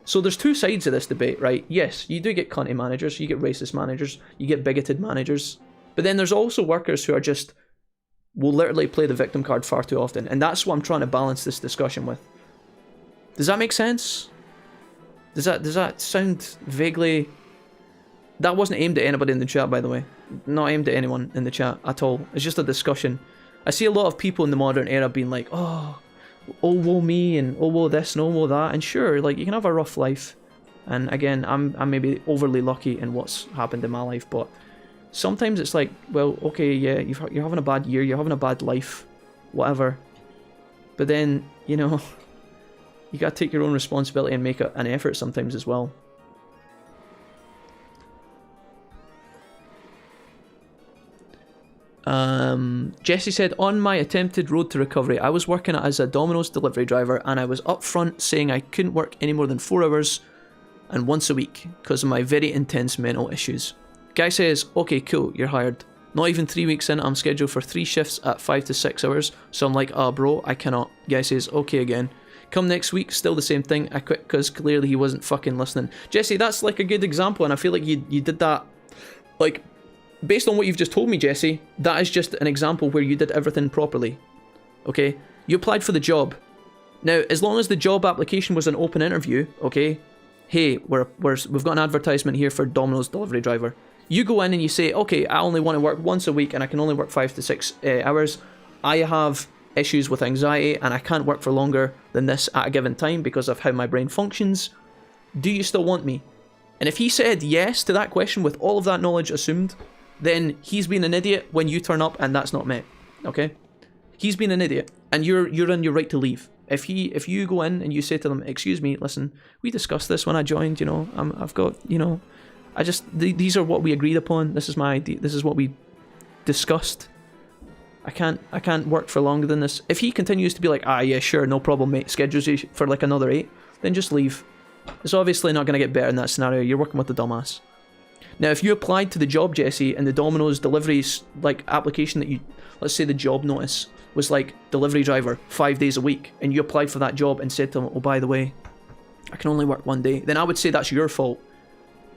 So there's 2 sides of this debate, right? Yes, you do get cunty managers, you get racist managers, you get bigoted managers. But then there's also workers who are just, will literally play the victim card far too often. And that's what I'm trying to balance this discussion with. Does that make sense? Does that sound vaguely... That wasn't aimed at anybody in the chat, by the way. Not aimed at anyone in the chat at all. It's just a discussion. I see a lot of people in the modern era being like, oh woe me, and oh woe this, and oh woe that. And sure, like, you can have a rough life. And again, I'm maybe overly lucky in what's happened in my life, but sometimes it's like, well, okay, yeah, you're having a bad year, you're having a bad life, whatever. But then, you know, you gotta take your own responsibility and make an effort sometimes as well. Jesse said, on my attempted road to recovery, I was working as a Domino's delivery driver, and I was upfront saying I couldn't work any more than 4 hours and once a week because of my very intense mental issues. Guy says, okay, cool, you're hired. Not even 3 weeks in, I'm scheduled for 3 shifts at 5 to 6 hours, so I'm like, bro, I cannot. Guy says, okay again. Come next week, still the same thing. I quit because clearly he wasn't fucking listening. Jesse, that's like a good example, and I feel like you did that, like, based on what you've just told me, Jesse, that is just an example where you did everything properly. Okay? You applied for the job. Now, as long as the job application was an open interview, okay? Hey, we've got an advertisement here for Domino's delivery driver. You go in and you say, okay, I only want to work once a week and I can only work 5 to 6 hours. I have issues with anxiety and I can't work for longer than this at a given time because of how my brain functions. Do you still want me? And if he said yes to that question with all of that knowledge assumed, then he's been an idiot when you turn up and that's not met. Okay? He's been an idiot and you're in your right to leave. If you go in and you say to them, excuse me, listen, we discussed this when I joined, you know, I've got, you know, these are what we agreed upon. This is my idea. This is what we discussed. I can't work for longer than this. If he continues to be like, yeah, sure, no problem, mate, schedules you for like another 8, then just leave. It's obviously not going to get better in that scenario. You're working with the dumbass. Now, if you applied to the job, Jesse, and the Domino's deliveries like application that you, let's say the job notice was like delivery driver 5 days a week, and you applied for that job and said to them, oh, by the way, I can only work 1 day, then I would say that's your fault.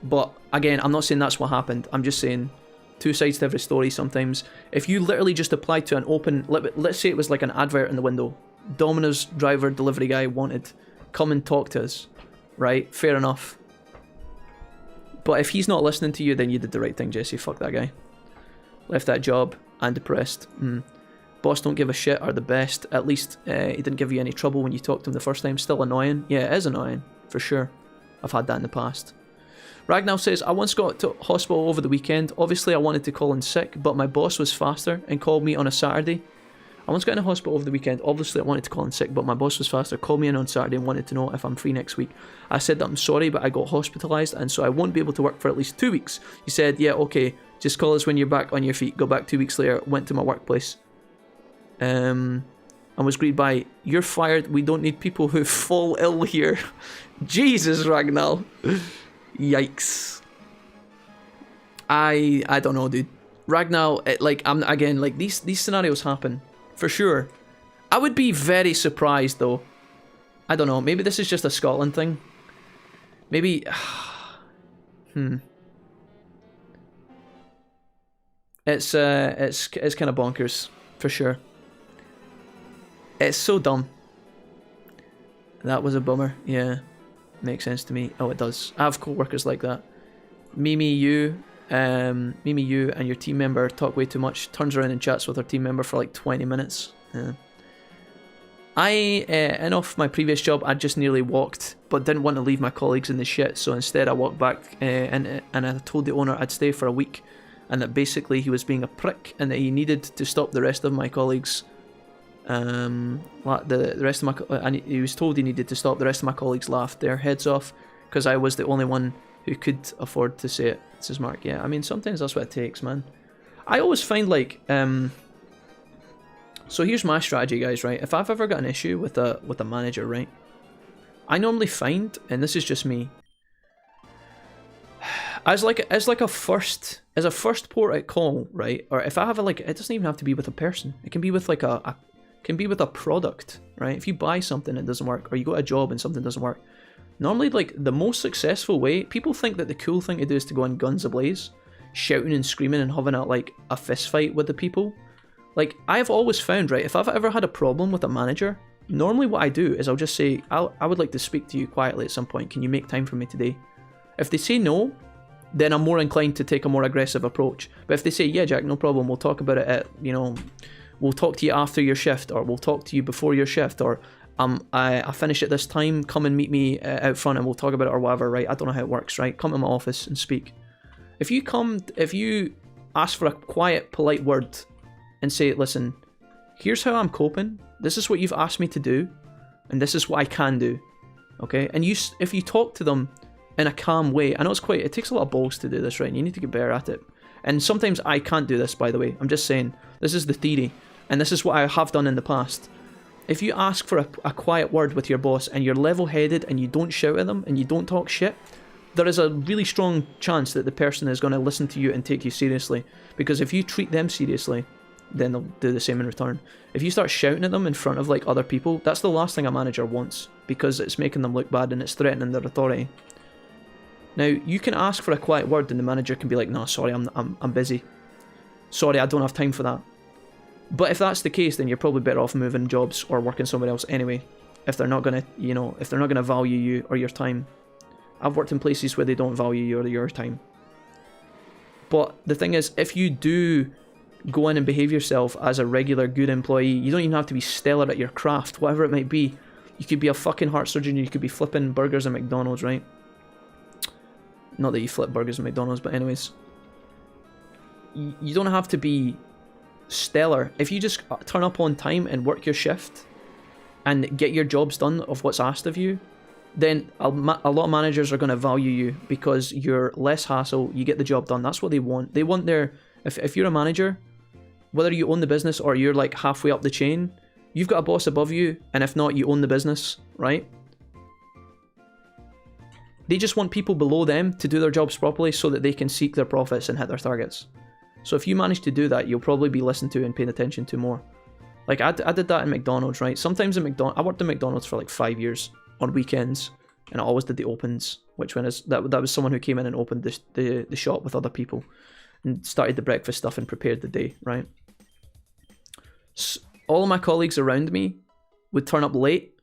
But again, I'm not saying that's what happened. I'm just saying two sides to every story sometimes. If you literally just applied to an open, let's say it was like an advert in the window, Domino's driver delivery guy wanted, come and talk to us, right? Fair enough. But if he's not listening to you, then you did the right thing, Jesse. Fuck that guy. Left that job and depressed. Boss don't give a shit are the best. At least he didn't give you any trouble when you talked to him the first time. Still annoying. Yeah, it is annoying, for sure. I've had that in the past. Ragnar says, I once got to hospital over the weekend. Obviously, I wanted to call in sick, but my boss was faster and called me on a Saturday. I once got in a hospital over the weekend. Obviously, I wanted to call in sick, but my boss was faster, called me in on Saturday and wanted to know if I'm free next week. I said that I'm sorry, but I got hospitalised, and so I won't be able to work for at least 2 weeks. He said, yeah, okay, just call us when you're back on your feet. Go back 2 weeks later, went to my workplace. And was greeted by, you're fired, we don't need people who fall ill here. Jesus, Ragnar. Yikes. I don't know, dude. Ragnar, these scenarios happen for sure. I would be very surprised though. I don't know, maybe this is just a Scotland thing. Maybe it's kind of bonkers for sure. It's so dumb. That was a bummer. Yeah. Makes sense to me. Oh, it does. I have co-workers like that. Mimi, you and your team member talk way too much. Turns around and chats with her team member for like 20 minutes. Yeah. In off my previous job, I just nearly walked, but didn't want to leave my colleagues in the shit. So instead, I walked back and I told the owner I'd stay for a week, and that basically he was being a prick and that he needed to stop the rest of my colleagues. The rest of my he was told he needed to stop. The rest of my colleagues laughed their heads off because I was the only one who could afford to say it. Says Mark. Yeah, I mean sometimes that's what it takes, man. I always find like so here's my strategy, guys. Right, if I've ever got an issue with a manager, right, I normally find, and this is just me, as a first port at call, right, or if I have it doesn't even have to be with a person. It can be with like can be with a product, right? If you buy something and it doesn't work, or you got a job and something doesn't work, normally like the most successful way, people think that the cool thing to do is to go on guns ablaze, shouting and screaming and having a fist fight with the people. Like I've always found, right, if I've ever had a problem with a manager, normally what I do is I'll just say, I would like to speak to you quietly at some point. Can you make time for me today? If they say no, then I'm more inclined to take a more aggressive approach. But if they say, yeah, Jack, no problem, we'll talk about it at, we'll talk to you after your shift, or we'll talk to you before your shift, or I finish at this time, come and meet me out front and we'll talk about it or whatever, right? I don't know how it works, right? Come to my office and speak. If you ask for a quiet, polite word and say, listen, here's how I'm coping, this is what you've asked me to do, and this is what I can do, okay? And if you talk to them in a calm way, I know it takes a lot of balls to do this, right? And you need to get better at it. And sometimes I can't do this, by the way. I'm just saying, this is the theory, and this is what I have done in the past. If you ask for a quiet word with your boss and you're level-headed and you don't shout at them and you don't talk shit, there is a really strong chance that the person is going to listen to you and take you seriously. Because if you treat them seriously, then they'll do the same in return. If you start shouting at them in front of like other people, that's the last thing a manager wants, because it's making them look bad and it's threatening their authority. Now, you can ask for a quiet word and the manager can be like, no, sorry, I'm busy. Sorry, I don't have time for that. But if that's the case, then you're probably better off moving jobs or working somewhere else anyway, if they're not gonna, if they're not gonna value you or your time. I've worked in places where they don't value you or your time. But the thing is, if you do go in and behave yourself as a regular good employee. You don't even have to be stellar at your craft, whatever it might be. You could be a fucking heart surgeon, you could be flipping burgers at McDonald's, right? Not that you flip burgers at McDonald's, but anyways. You don't have to be stellar. If you just turn up on time and work your shift and get your jobs done of what's asked of you, then a lot of managers are going to value you because you're less hassle, you get the job done. That's what they want. They want their... If you're a manager, whether you own the business or you're like halfway up the chain, you've got a boss above you, and if not, you own the business, right? They just want people below them to do their jobs properly so that they can seek their profits and hit their targets. So if you manage to do that, you'll probably be listened to and paid attention to more. Like, I did that in McDonald's, right? Sometimes in I worked in McDonald's for like 5 years on weekends, and I always did the opens, which that was someone who came in and opened the shop with other people and started the breakfast stuff and prepared the day, right? So all of my colleagues around me would turn up late.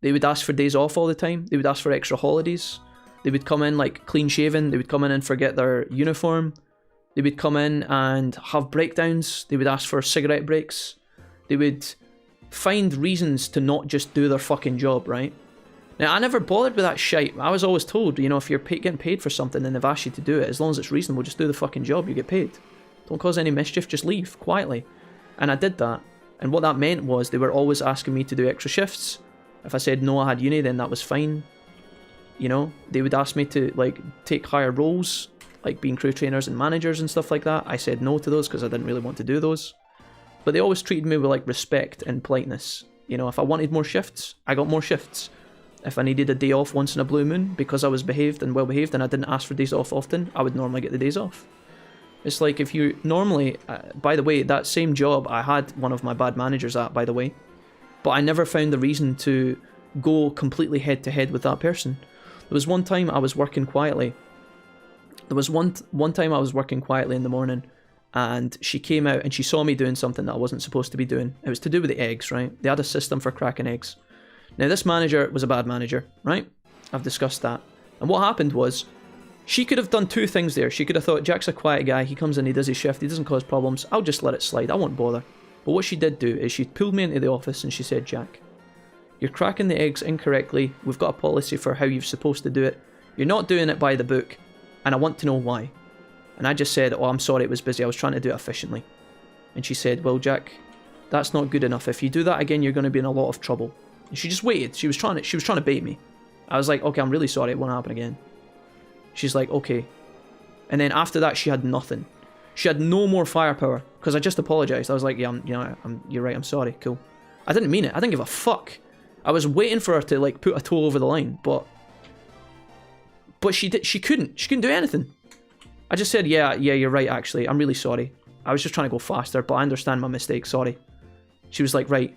They would ask for days off all the time. They would ask for extra holidays. They would come in like clean shaven. They would come in and forget their uniform. They would come in and have breakdowns. They would ask for cigarette breaks. They would find reasons to not just do their fucking job, right? Now, I never bothered with that shite. I was always told, you know, if you're getting paid for something and they've asked you to do it, as long as it's reasonable, just do the fucking job, you get paid. Don't cause any mischief, just leave, quietly. And I did that. And what that meant was they were always asking me to do extra shifts. If I said no, I had uni, then that was fine. You know, they would ask me to, like, take higher roles, like being crew trainers and managers and stuff like that. I said no to those because I didn't really want to do those. But they always treated me with, like, respect and politeness. You know, if I wanted more shifts, I got more shifts. If I needed a day off once in a blue moon because I was behaved and well behaved and I didn't ask for days off often, I would normally get the days off. It's like if you normally, by the way, that same job I had one of my bad managers at, by the way, but I never found the reason to go completely head to head with that person. There was one time I was working quietly. There was one time I was working quietly in the morning, and she came out and she saw me doing something that I wasn't supposed to be doing. It was to do with the eggs, right? They had a system for cracking eggs. Now, this manager was a bad manager, right? I've discussed that. And what happened was, she could have done two things there. She could have thought, Jack's a quiet guy, he comes in, he does his shift, he doesn't cause problems, I'll just let it slide, I won't bother. But what she did do is she pulled me into the office and she said, Jack, you're cracking the eggs incorrectly, we've got a policy for how you're supposed to do it, you're not doing it by the book, and I want to know why. And I just said, oh, I'm sorry, it was busy, I was trying to do it efficiently. And she said, well, Jack, that's not good enough, if you do that again, you're going to be in a lot of trouble. And she just waited. She was trying to bait me. I was like, okay, I'm really sorry, it won't happen again. She's like, okay. And then after that, she had nothing. She had no more firepower because I just apologized. I was like, yeah, you're right, I'm sorry, cool. I didn't mean it. I didn't give a fuck. I was waiting for her to like put a toe over the line, but she couldn't do anything. I just said, yeah, you're right, actually. I'm really sorry. I was just trying to go faster, but I understand my mistake, sorry. She was like, right.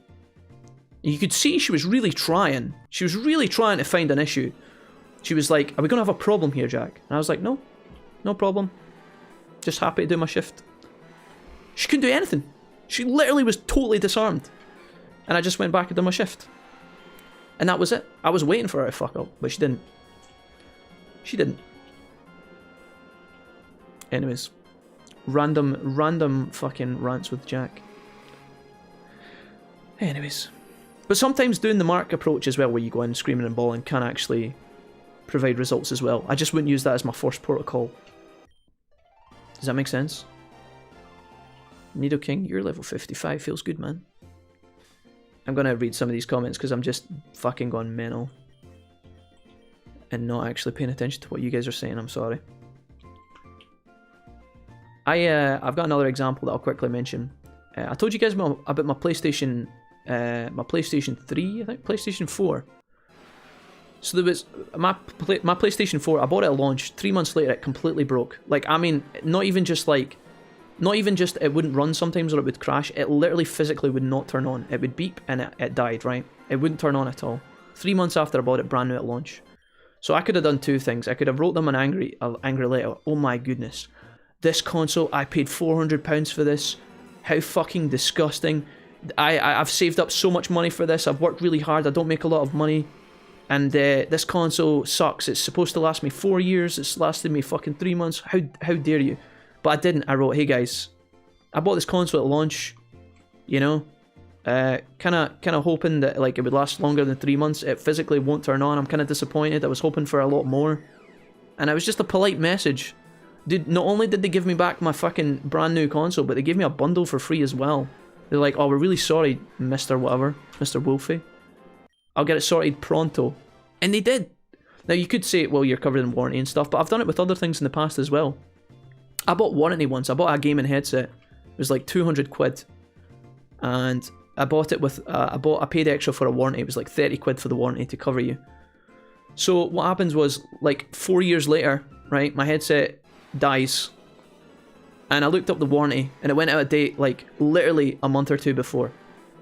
You could see she was really trying. She was really trying to find an issue. She was like, are we going to have a problem here, Jack? And I was like, no problem. Just happy to do my shift. She couldn't do anything. She literally was totally disarmed. And I just went back and did my shift. And that was it. I was waiting for her to fuck up, but she didn't. She didn't. Anyways. Random fucking rants with Jack. Anyways. But sometimes doing the mark approach as well, where you go in screaming and bawling, can actually provide results as well. I just wouldn't use that as my first protocol. Does that make sense? Nido King, you're level 55. Feels good, man. I'm going to read some of these comments because I'm just fucking going mental. And not actually paying attention to what you guys are saying. I'm sorry. I've got another example that I'll quickly mention. I told you guys about my PlayStation 3, I think, PlayStation 4. So there was my PlayStation 4. I bought it at launch. 3 months later, it completely broke. Like, I mean, not even just it wouldn't run sometimes or it would crash. It literally physically would not turn on. It would beep and it died. Right? It wouldn't turn on at all. 3 months after I bought it, brand new at launch. So I could have done two things. I could have wrote them an angry letter. Oh my goodness, this console, I paid £400 for this. How fucking disgusting. I've saved up so much money for this. I've worked really hard. I don't make a lot of money. And this console sucks. It's supposed to last me 4 years. It's lasted me fucking 3 months. How dare you? But I didn't. I wrote, hey guys, I bought this console at launch, you know, kind of hoping that like it would last longer than 3 months. It physically won't turn on. I'm kind of disappointed. I was hoping for a lot more, and it was just a polite message. Dude, not only did they give me back my fucking brand new console, but they gave me a bundle for free as well. They're like, oh, we're really sorry, Mr. Whatever, Mr. Wolfie. I'll get it sorted pronto. And they did. Now, you could say, well, you're covered in warranty and stuff, but I've done it with other things in the past as well. I bought warranty once. I bought a gaming headset. It was like 200 quid. And I bought it with, I paid extra for a warranty. It was like 30 quid for the warranty to cover you. So what happens was, like 4 years later, right, my headset dies. And I looked up the warranty, and it went out of date like literally a month or two before.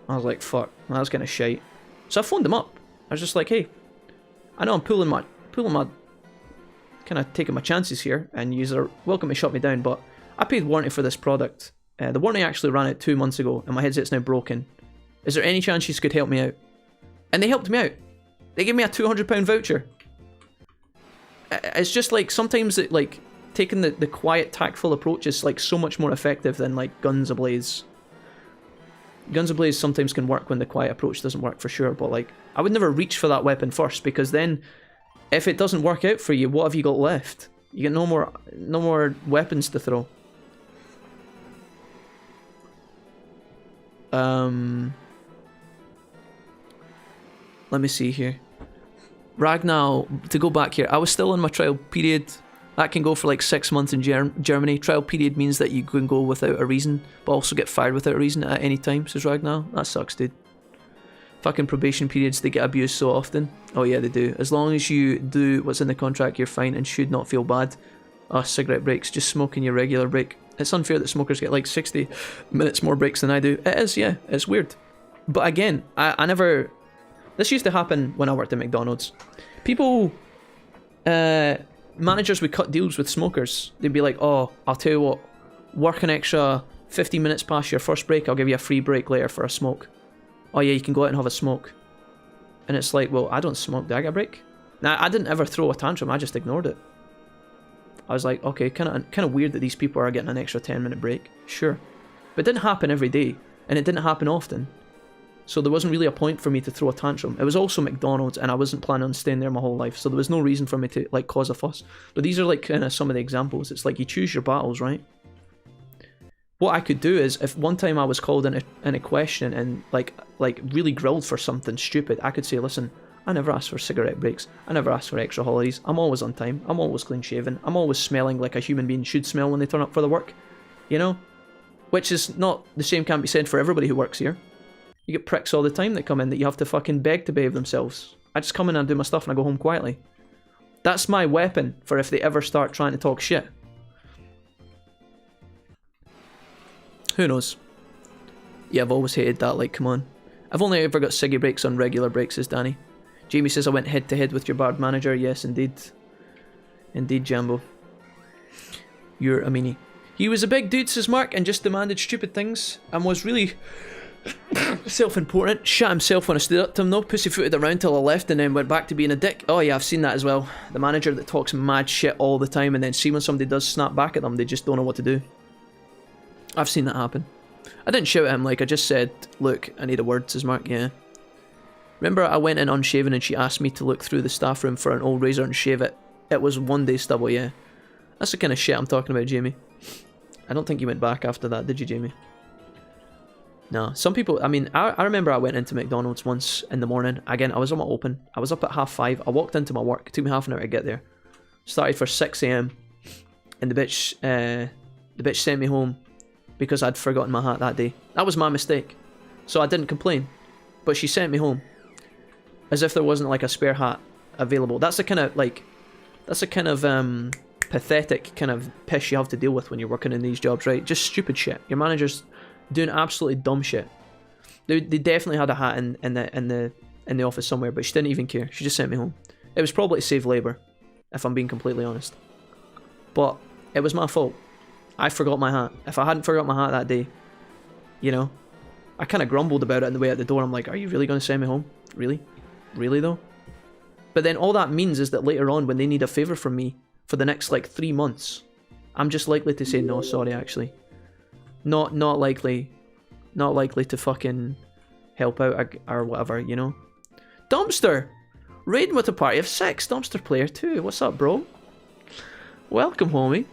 I was like, fuck, well, that's kind of shite. So I phoned them up. I was just like, hey, I know I'm pulling my, kind of taking my chances here, and you are welcome to shut me down, but I paid warranty for this product. The warranty actually ran out 2 months ago, and my headset's now broken. Is there any chance you could help me out? And they helped me out. They gave me a £200 voucher. It's just like, sometimes it, like, taking the quiet, tactful approach is like so much more effective than like guns ablaze. Guns ablaze sometimes can work when the quiet approach doesn't work for sure, but like, I would never reach for that weapon first, because then if it doesn't work out for you, what have you got left? You get no more weapons to throw. Let me see here. Ragnar, to go back here, I was still in my trial period. That can go for like 6 months in Germany. Trial period means that you can go without a reason, but also get fired without a reason at any time, says Ragnar. That sucks, dude. Fucking probation periods, they get abused so often. Oh yeah, they do. As long as you do what's in the contract, you're fine and should not feel bad. Cigarette breaks, just smoking your regular break. It's unfair that smokers get like 60 minutes more breaks than I do. It is, yeah, it's weird. But again, I never... This used to happen when I worked at McDonald's. People... managers would cut deals with smokers. They'd be like, oh, I'll tell you what, work an extra 50 minutes past your first break, I'll give you a free break later for a smoke. Oh yeah, you can go out and have a smoke. And it's like, well, I don't smoke, do I get a break? Now, I didn't ever throw a tantrum, I just ignored it. I was like, okay, kind of weird that these people are getting an extra 10-minute break. Sure. But it didn't happen every day, and it didn't happen often. So there wasn't really a point for me to throw a tantrum. It was also McDonald's, and I wasn't planning on staying there my whole life, so there was no reason for me to like cause a fuss. But these are like kind of some of the examples. It's like you choose your battles, right? What I could do is, if one time I was called in a question and like really grilled for something stupid, I could say, listen, I never asked for cigarette breaks, I never asked for extra holidays, I'm always on time, I'm always clean shaven, I'm always smelling like a human being should smell when they turn up for the work, you know? Which is not, the same can't be said for everybody who works here. You get pricks all the time that come in that you have to fucking beg to behave themselves. I just come in and do my stuff and I go home quietly. That's my weapon for if they ever start trying to talk shit. Who knows? Yeah, I've always hated that, like, come on. I've only ever got Siggy breaks on regular breaks, says Danny. Jamie says I went head to head with your bard manager. Yes, indeed. Indeed, Jambo. You're a meanie. He was a big dude, says Mark, and just demanded stupid things, and was really self-important. Shot himself when I stood up to him though, pussyfooted around till I left and then went back to being a dick. Oh yeah, I've seen that as well. The manager that talks mad shit all the time and then see when somebody does snap back at them, they just don't know what to do. I've seen that happen. I didn't shout at him, like I just said, look, I need a word, says Mark, yeah. Remember I went in unshaven and she asked me to look through the staff room for an old razor and shave it. It was one day stubble, yeah. That's the kind of shit I'm talking about, Jamie. I don't think you went back after that, did you, Jamie? No, some people, I mean, I remember I went into McDonald's once in the morning. Again, I was on my open. I was up at 5:30. I walked into my work. It took me half an hour to get there. Started for 6 AM. And the bitch sent me home because I'd forgotten my hat that day. That was my mistake. So I didn't complain. But she sent me home. As if there wasn't like a spare hat available. That's the kind of like, pathetic kind of piss you have to deal with when you're working in these jobs, right? Just stupid shit. Your manager's doing absolutely dumb shit. They definitely had a hat in the office somewhere, but she didn't even care. She just sent me home. It was probably to save labour, if I'm being completely honest. But it was my fault. I forgot my hat. If I hadn't forgot my hat that day, you know, I kind of grumbled about it on the way out the door. I'm like, are you really going to send me home? Really? Really though? But then all that means is that later on, when they need a favour from me for the next like 3 months, I'm just likely to say no, sorry actually. Not likely. Not likely to fucking help out or whatever, you know. Dumpster! Raiding with a party of 6. Dumpster player 2. What's up, bro? Welcome, homie.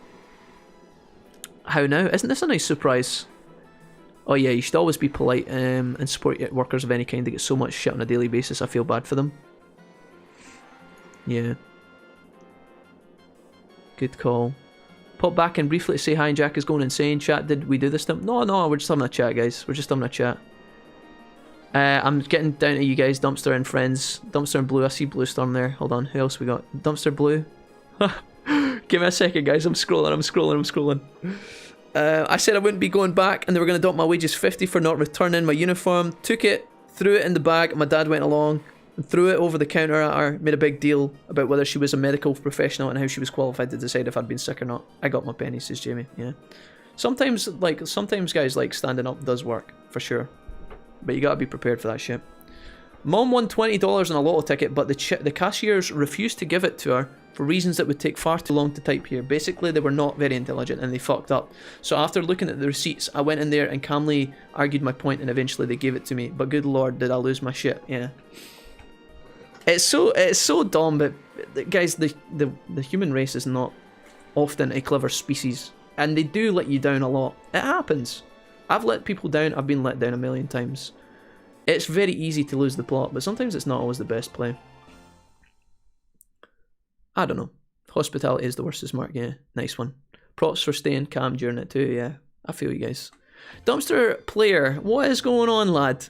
How now? Isn't this a nice surprise? Oh yeah, you should always be polite and support your workers of any kind. They get so much shit on a daily basis. I feel bad for them. Yeah. Good call. Pop back in briefly to say hi, and Jack is going insane. Chat, did we do this to him? No, we're just having a chat, guys. We're just having a chat. I'm getting down to you guys, Dumpster and friends. Dumpster and Blue, I see Blue Storm there. Hold on, who else we got? Dumpster Blue. Give me a second, guys. I'm scrolling. I said I wouldn't be going back, and they were going to dump my wages 50 for not returning my uniform. Took it, threw it in the bag, and my dad went along and threw it over the counter at her. Made a big deal about whether she was a medical professional and how she was qualified to decide if I'd been sick or not. I got my pennies, says Jamie. Yeah. Sometimes guys, like, standing up does work, for sure. But you gotta be prepared for that shit. Mom won $20 on a lotto ticket, but the cashiers refused to give it to her for reasons that would take far too long to type here. Basically, they were not very intelligent and they fucked up. So after looking at the receipts, I went in there and calmly argued my point, and eventually they gave it to me. But good lord, did I lose my shit? Yeah. It's so dumb, but guys, the human race is not often a clever species, and they do let you down a lot. It happens. I've let people down. I've been let down a million times. It's very easy to lose the plot, but sometimes it's not always the best play. I don't know. Hospitality is the worst, is Mark. Yeah, nice one. Props for staying calm during it too. Yeah, I feel you guys. Dumpster player, what is going on, lad?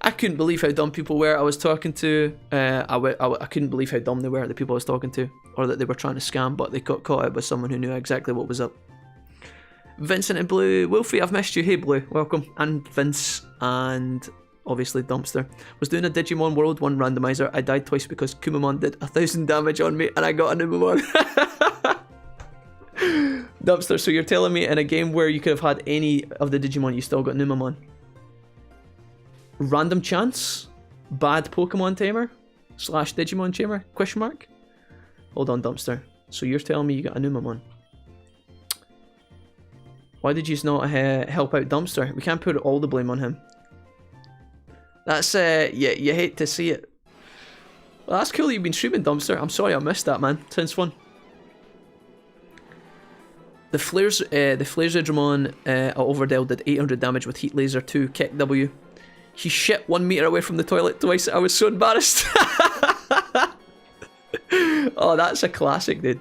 I couldn't believe how dumb people were I was talking to. I couldn't believe how dumb they were, the people I was talking to, or that they were trying to scam, but they got caught out by someone who knew exactly what was up. Vincent and Blue, Wolfie, I've missed you. Hey Blue, welcome. And Vince, and obviously Dumpster. Was doing a Digimon World 1 randomizer. I died twice because Kumamon did 1,000 damage on me and I got a Numamon. Dumpster, so you're telling me in a game where you could have had any of the Digimon, you still got Numamon? Random chance? Bad Pokemon tamer? / Digimon tamer? Question mark? Hold on, Dumpster. So you're telling me you got a Numamon? Why did you not help out Dumpster? We can't put all the blame on him. That's, you hate to see it. Well, that's cool that you've been streaming, Dumpster. I'm sorry I missed that, man. Sounds fun. The Flaresidramon Overdell did 800 damage with Heat Laser 2 Kick W. He shit 1 meter away from the toilet twice. I was so embarrassed. Oh, that's a classic, dude.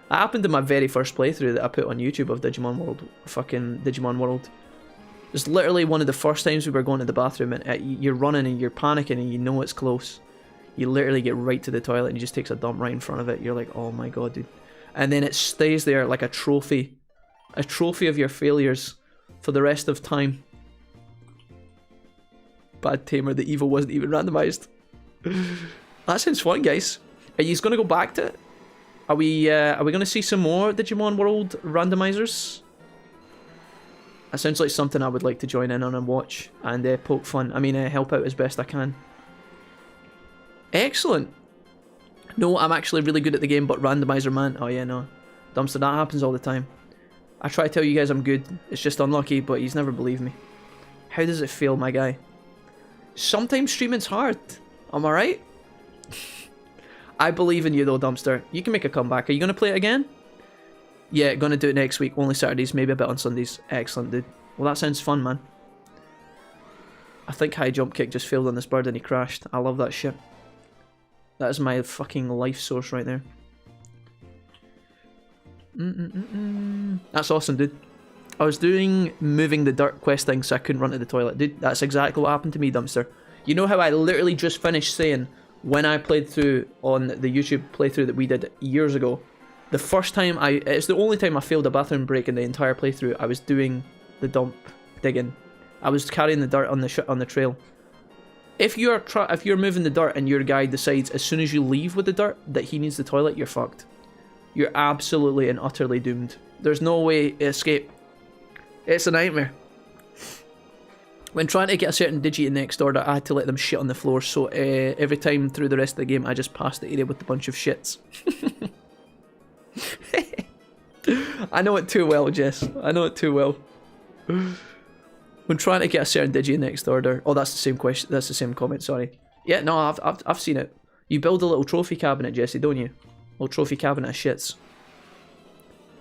That happened in my very first playthrough that I put on YouTube of Digimon World. Fucking Digimon World. It's literally one of the first times we were going to the bathroom, and you're running and you're panicking and you know it's close. You literally get right to the toilet and he just takes a dump right in front of it. You're like, oh my god, dude. And then it stays there like a trophy. A trophy of your failures for the rest of time. Bad tamer, the evil wasn't even randomized. That sounds fun, guys. Are you going to go back to it? Are we going to see some more Digimon World randomizers? That sounds like something I would like to join in on and watch and poke fun. I mean, help out as best I can. Excellent. No, I'm actually really good at the game, but randomizer, man. Oh yeah, no. Dumpster, that happens all the time. I try to tell you guys I'm good. It's just unlucky, but he's never believed me. How does it feel, my guy? Sometimes streaming's hard. Am I right? I believe in you though, Dumpster. You can make a comeback. Are you going to play it again? Yeah, going to do it next week. Only Saturdays, maybe a bit on Sundays. Excellent, dude. Well, that sounds fun, man. I think high jump kick just failed on this bird and he crashed. I love that shit. That is my fucking life source right there. That's awesome, dude. I was doing moving the dirt quest thing so I couldn't run to the toilet. Dude, that's exactly what happened to me, Dumpster. You know how I literally just finished saying when I played through on the YouTube playthrough that we did years ago, the first time it's the only time I failed a bathroom break in the entire playthrough. I was doing the dump digging. I was carrying the dirt on the trail. If you're moving the dirt and your guy decides as soon as you leave with the dirt that he needs the toilet, you're fucked. You're absolutely and utterly doomed. There's no way to escape. It's a nightmare. When trying to get a certain Digi in next order, I had to let them shit on the floor, so every time through the rest of the game, I just passed the area with a bunch of shits. I know it too well, Jess. I know it too well. When trying to get a certain digi in next order. Oh, that's the same question. That's the same comment. Sorry. Yeah, no, I've seen it. You build a little trophy cabinet, Jesse, don't you? Little trophy cabinet of shits.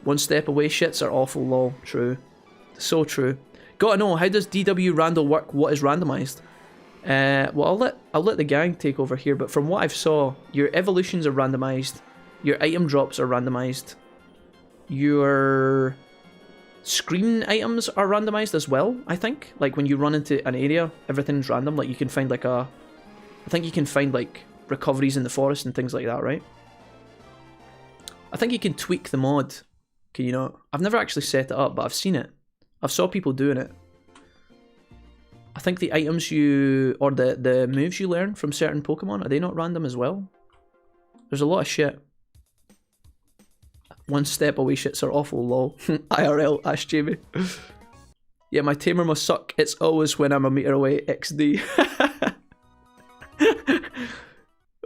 One step away shits are awful. Lol. True. So true. Gotta know, how does DW Randall work? What is randomized? Well, I'll let the gang take over here. But from what I've saw, your evolutions are randomized. Your item drops are randomized. Your screen items are randomized as well, I think. Like when you run into an area, everything's random. Like you can find like I think you can find like recoveries in the forest and things like that, right? I think you can tweak the mod. Can you not? I've never actually set it up, but I've seen it. I've saw people doing it. I think the items you, or the moves you learn from certain Pokemon, are they not random as well? There's a lot of shit. One step away shits are awful, lol. IRL, ask Jamie. Yeah, my tamer must suck. It's always when I'm a meter away, XD.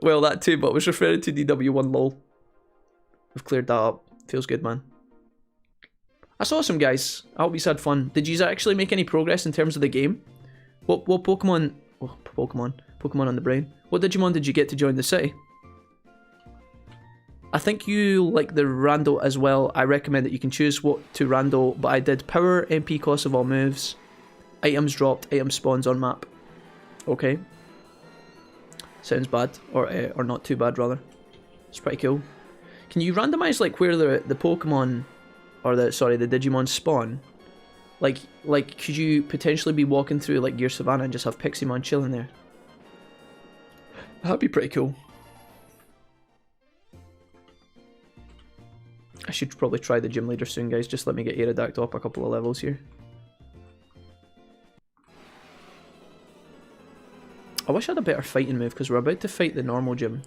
Well, that too, but I was referring to DW1, lol. We've cleared that up. Feels good, man. That's awesome, guys. I hope you had fun. Did you actually make any progress in terms of the game? What Pokemon... Oh, Pokemon on the brain. What Digimon did you get to join the city? I think you like the rando as well. I recommend that you can choose what to rando, but I did power, MP cost of all moves, items dropped, item spawns on map. Okay. Sounds bad, or not too bad rather. It's pretty cool. Can you randomize like where the Pokemon, or the Digimon spawn? Like could you potentially be walking through like your savannah and just have Piximon chilling there? That'd be pretty cool. I should probably try the gym leader soon, guys. Just let me get Aerodactyl up a couple of levels here. I wish I had a better fighting move, because we're about to fight the normal gym.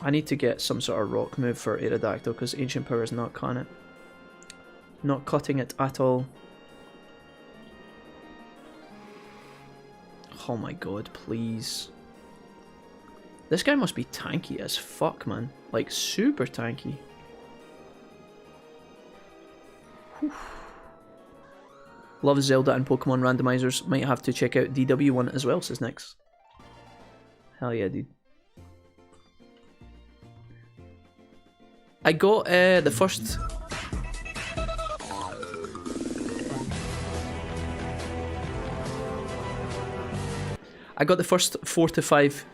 I need to get some sort of rock move for Aerodactyl, because Ancient Power is not cutting it. Not cutting it at all. Oh my god, please. This guy must be tanky as fuck, man. Like, super tanky. Whew. Love Zelda and Pokemon randomizers. Might have to check out DW1 as well, says Nix. Hell yeah, dude. I got the first... I got the first 4 to 5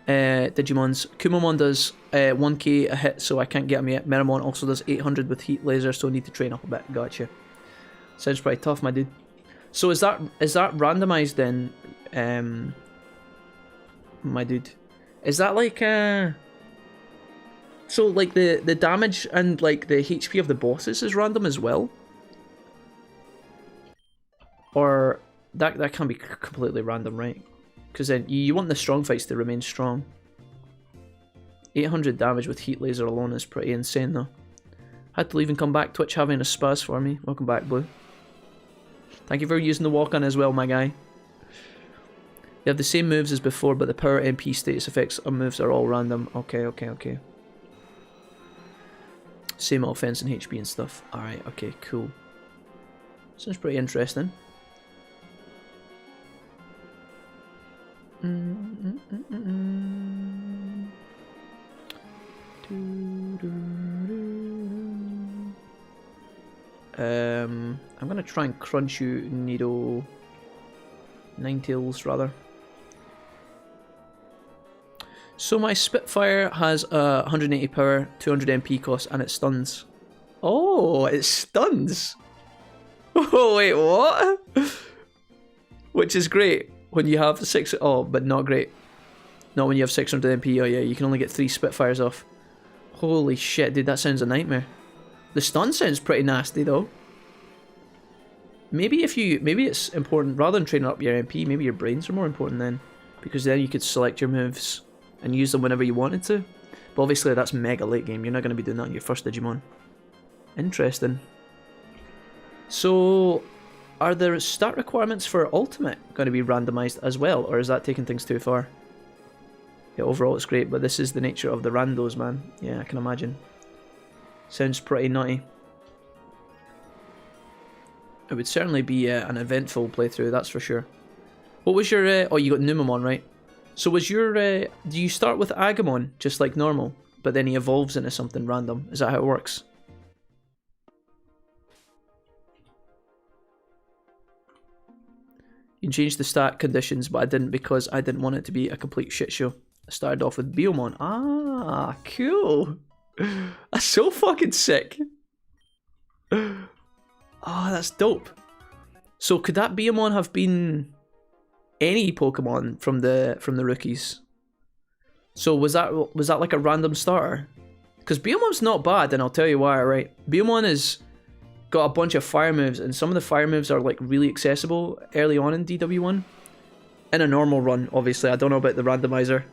Digimons. Kumamon does 1k a hit, so I can't get him yet. Meramon also does 800 with Heat Laser, so I need to train up a bit. Gotcha. Sounds pretty tough, my dude. So is that randomized then, my dude? Is that like so like the damage and like the HP of the bosses is random as well? Or that can be completely random, right? Because then you want the strong fights to remain strong. 800 damage with Heat Laser alone is pretty insane though. Had to leave and come back. Twitch having a spaz for me. Welcome back, Blue. Thank you for using the walk-on as well, my guy. You have the same moves as before, but the power, MP, status effects on moves are all random. Okay. Same offense and HP and stuff. Alright, okay, cool. Sounds pretty interesting. I'm gonna try and crunch you, Nido. Ninetales, rather. So my Spitfire has 180 power, 200 MP cost, and it stuns. Oh, it stuns! Oh, wait, what? Which is great when you have 6... Oh, but not great. Not when you have 600 MP. Oh yeah, you can only get 3 Spitfires off. Holy shit, dude, that sounds a nightmare. The stun sounds pretty nasty, though. Maybe it's important, rather than training up your MP, maybe your brains are more important then. Because then you could select your moves and use them whenever you wanted to. But obviously that's mega late game, you're not going to be doing that on your first Digimon. Interesting. So, are the stat requirements for Ultimate going to be randomized as well, or is that taking things too far? Yeah, overall it's great, but this is the nature of the randos, man. Yeah, I can imagine. Sounds pretty nutty. It would certainly be an eventful playthrough, that's for sure. What was your... oh, you got Numemon, right? So was your... do you start with Agumon, just like normal, but then he evolves into something random? Is that how it works? You can change the stat conditions, but I didn't because I didn't want it to be a complete shit show. I started off with Biomon. Ah, cool. That's so fucking sick. Oh, that's dope. So could that Biomon have been any Pokemon from the rookies? So was that like a random starter? Because Biomon's not bad, and I'll tell you why, right? Biomon has got a bunch of fire moves, and some of the fire moves are like really accessible early on in DW1. In a normal run, obviously. I don't know about the randomizer.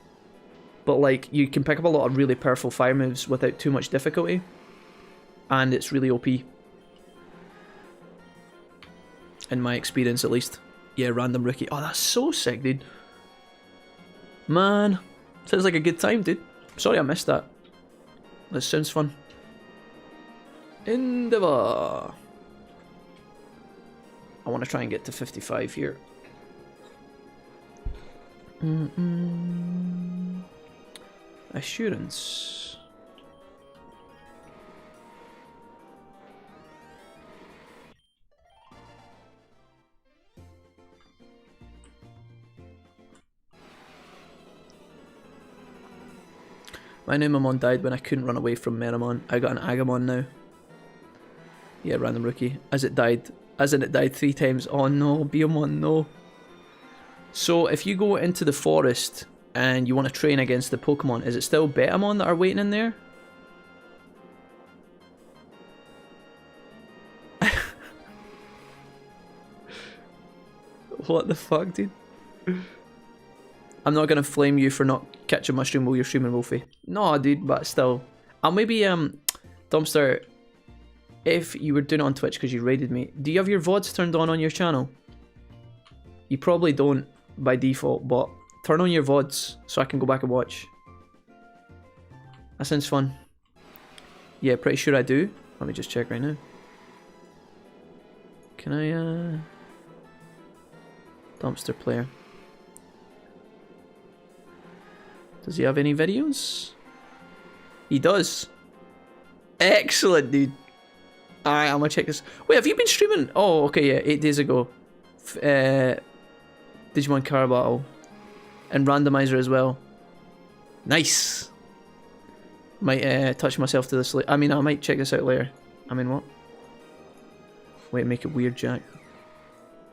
But like, you can pick up a lot of really powerful fire moves without too much difficulty. And it's really OP. In my experience, at least. Yeah, random rookie. Oh, that's so sick, dude. Man. Sounds like a good time, dude. Sorry I missed that. That sounds fun. Endeavor. I want to try and get to 55 here. Assurance. My Numemon died when I couldn't run away from Meramon. I got an Agumon now. Yeah, random rookie. As in it died 3 times. Oh no, Biomon, no. So if you go into the forest and you want to train against the Pokemon, is it still Betamon that are waiting in there? What the fuck, dude? I'm not gonna flame you for not catching my stream while you're streaming, Wolfie. No, dude, but still. I'll maybe, Dumpster, if you were doing it on Twitch because you raided me, do you have your VODs turned on your channel? You probably don't by default, but turn on your VODs so I can go back and watch. That sounds fun. Yeah, pretty sure I do. Let me just check right now. Can I, Dumpster player. Does he have any videos? He does. Excellent, dude. Alright, I'm gonna check this. Wait, have you been streaming? Oh, okay, yeah, 8 days ago. Digimon Car Battle. And Randomizer as well. Nice. Might touch myself to this later. I mean, I might check this out later. I mean, what? Wait, make it weird, Jack.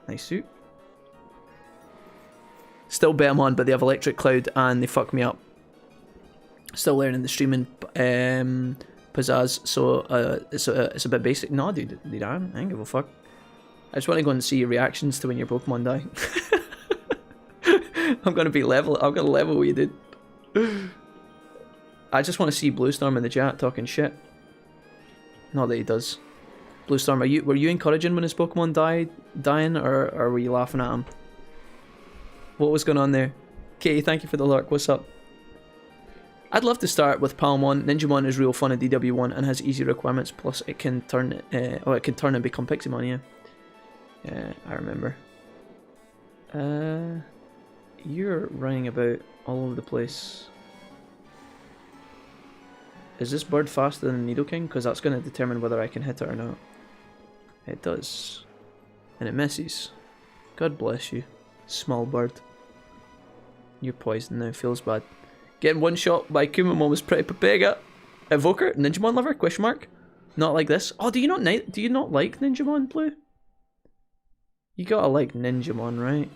Nice suit. Still Betamon, but they have Electric Cloud and they fuck me up. Still learning the streaming pizzazz, so it's a bit basic. No, dude, I don't give a fuck. I just want to go and see your reactions to when your Pokemon die. I'm gonna level with you, dude. I just want to see Bluestorm in the chat talking shit. Not that he does. Bluestorm, were you encouraging when his Pokemon dying, or were you laughing at him? What was going on there? Katie, thank you for the lurk. What's up? I'd love to start with Palmon. Ninjamon is real fun in DW1 and has easy requirements. Plus, it can turn. It can turn and become Piximon. Yeah. Yeah, I remember. You're running about all over the place. Is this bird faster than Nidoking? Because that's going to determine whether I can hit it or not. It does. And it misses. God bless you, small bird. You're poisoned now, feels bad. Getting one shot by Kumamon was pretty Papega. Evoker, Ninjamon lover? Question mark. Not like this. Oh, do you not like Ninjamon, Blue? You gotta like Ninjamon, right?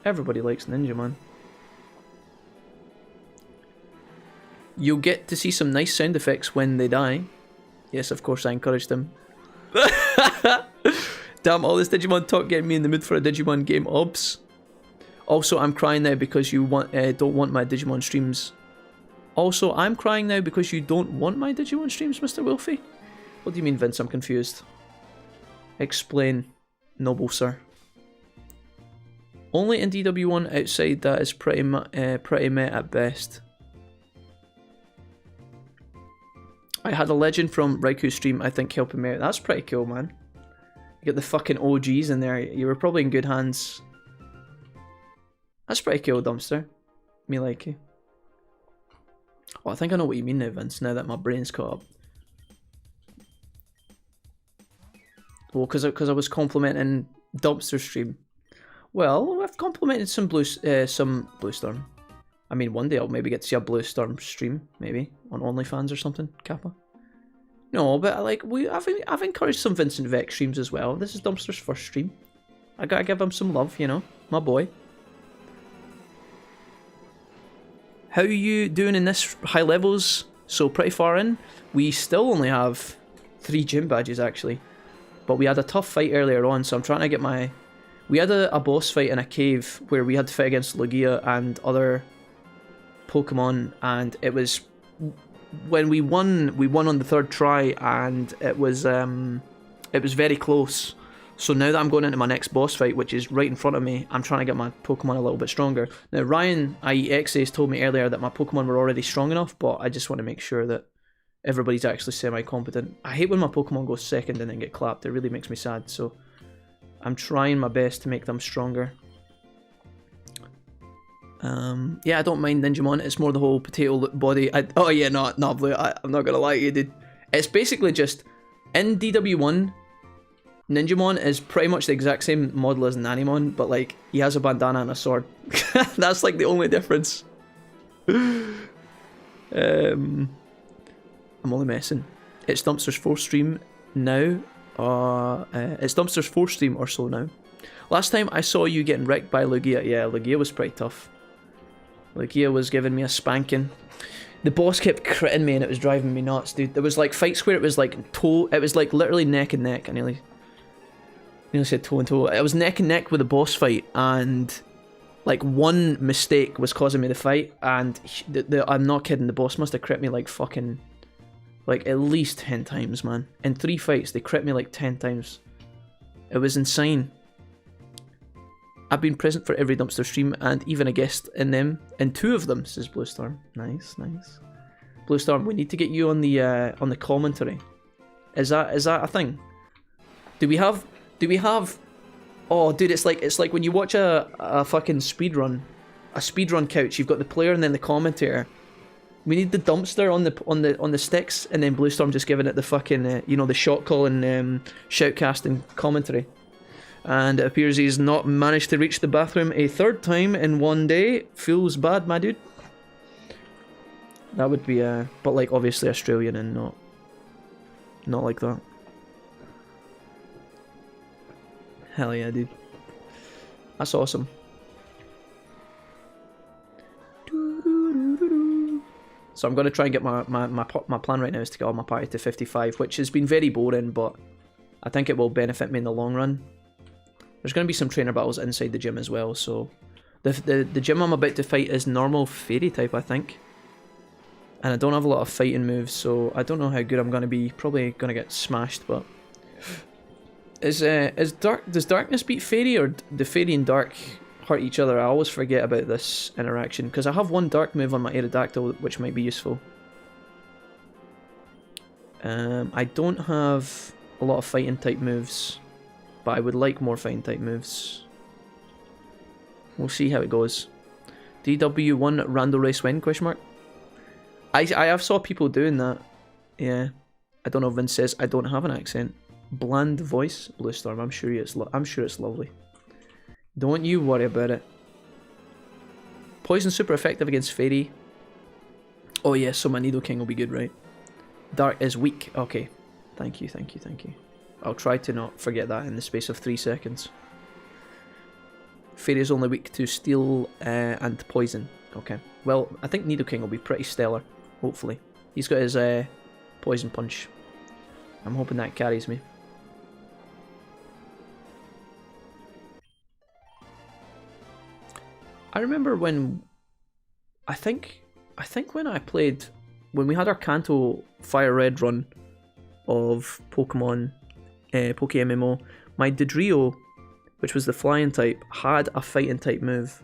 Everybody likes Ninjamon. You'll get to see some nice sound effects when they die. Yes, of course I encouraged them. Damn, all this Digimon talk getting me in the mood for a Digimon game, obs. Also, I'm crying now because you don't want my Digimon streams. Also, I'm crying now because you don't want my Digimon streams, Mr. Wolfie? What do you mean, Vince? I'm confused. Explain, noble sir. Only in DW1 outside that is pretty met at best. I had a legend from Raiku's stream, I think, helping me out. That's pretty cool, man. You got the fucking OGs in there. You were probably in good hands. That's pretty cool, Dumpster. Me like you. Well, I think I know what you mean now, Vince, now that my brain's caught up. Well, because I was complimenting Dumpster's stream. Well, I've complimented some Bluestorm. I mean, one day I'll maybe get to see a Bluestorm stream, maybe on OnlyFans or something, Kappa. No, but like I've encouraged some Vincent Vex streams as well. This is Dumpster's first stream. I gotta give him some love, you know, my boy. How are you doing in this high levels? So pretty far in. We still only have 3 gym badges actually, but we had a tough fight earlier on, so I'm trying to get my. We had a boss fight in a cave where we had to fight against Lugia and other Pokemon, and it was when we won on the 3rd try, and it was very close. So now that I'm going into my next boss fight, which is right in front of me, I'm trying to get my Pokemon a little bit stronger. Now Ryan, i.e. Xace, told me earlier that my Pokemon were already strong enough, but I just want to make sure that everybody's actually semi-competent. I hate when my Pokemon goes second and then get clapped. It really makes me sad, so I'm trying my best to make them stronger. Yeah, I don't mind Ninjamon. It's more the whole potato body. Oh yeah, no, Blue. I'm not gonna lie to you, dude. It's basically just in DW1. Ninjamon is pretty much the exact same model as Nanimon, but like he has a bandana and a sword. That's like the only difference. I'm only messing. It's Dumpster's 4th stream now. It's Dumpster's 4th stream or so now. Last time I saw you getting wrecked by Lugia. Yeah, Lugia was pretty tough. Lugia was giving me a spanking. The boss kept critting me and it was driving me nuts, dude. There was like fights where it was like it was like literally neck and neck. I nearly said toe and toe. It was neck and neck with a boss fight, and like one mistake was causing me the fight, and I'm not kidding, the boss must have crit me like fucking, like at least 10 times, man. In 3 fights, they crit me like 10 times. It was insane. I've been present for every Dumpster stream and even a guest in them. In 2 of them, says Bluestorm. Nice, nice. Bluestorm, we need to get you on the commentary. Is that a thing? Do we have? Oh, dude, it's like when you watch a fucking speedrun, a speedrun couch. You've got the player and then the commentator. We need the Dumpster on the sticks, and then Bluestorm just giving it the fucking you know, the shot call and shoutcasting commentary. And it appears he's not managed to reach the bathroom a 3rd time in one day. Feels bad, my dude. That would be but like obviously Australian and not like that. Hell yeah, dude. That's awesome. So I'm going to try and get my plan right now is to get all my party to 55, which has been very boring, but I think it will benefit me in the long run. There's going to be some trainer battles inside the gym as well, so the gym I'm about to fight is normal fairy type, I think. And I don't have a lot of fighting moves, so I don't know how good I'm going to be. Probably going to get smashed, but does darkness beat fairy, or do fairy and dark hurt each other? I always forget about this interaction, because I have one dark move on my Aerodactyl which might be useful. I don't have a lot of fighting type moves, but I would like more fighting type moves. We'll see how it goes. DW1 Rando race win? Question mark. I have saw people doing that. Yeah. I don't know if Vince says I don't have an accent. Bland voice, Bluestorm. I'm sure it's lovely. Don't you worry about it. Poison super effective against fairy. Oh yeah, so my Nidoking will be good, right? Dark is weak. Okay. Thank you. I'll try to not forget that in the space of 3 seconds. Fairy is only weak to steel and poison. Okay. Well, I think Nidoking will be pretty stellar. Hopefully. He's got his poison punch. I'm hoping that carries me. I remember when I think when we had our Kanto Fire Red run of Pokemon, MMO, my Dodrio which was the flying type, had a fighting type move.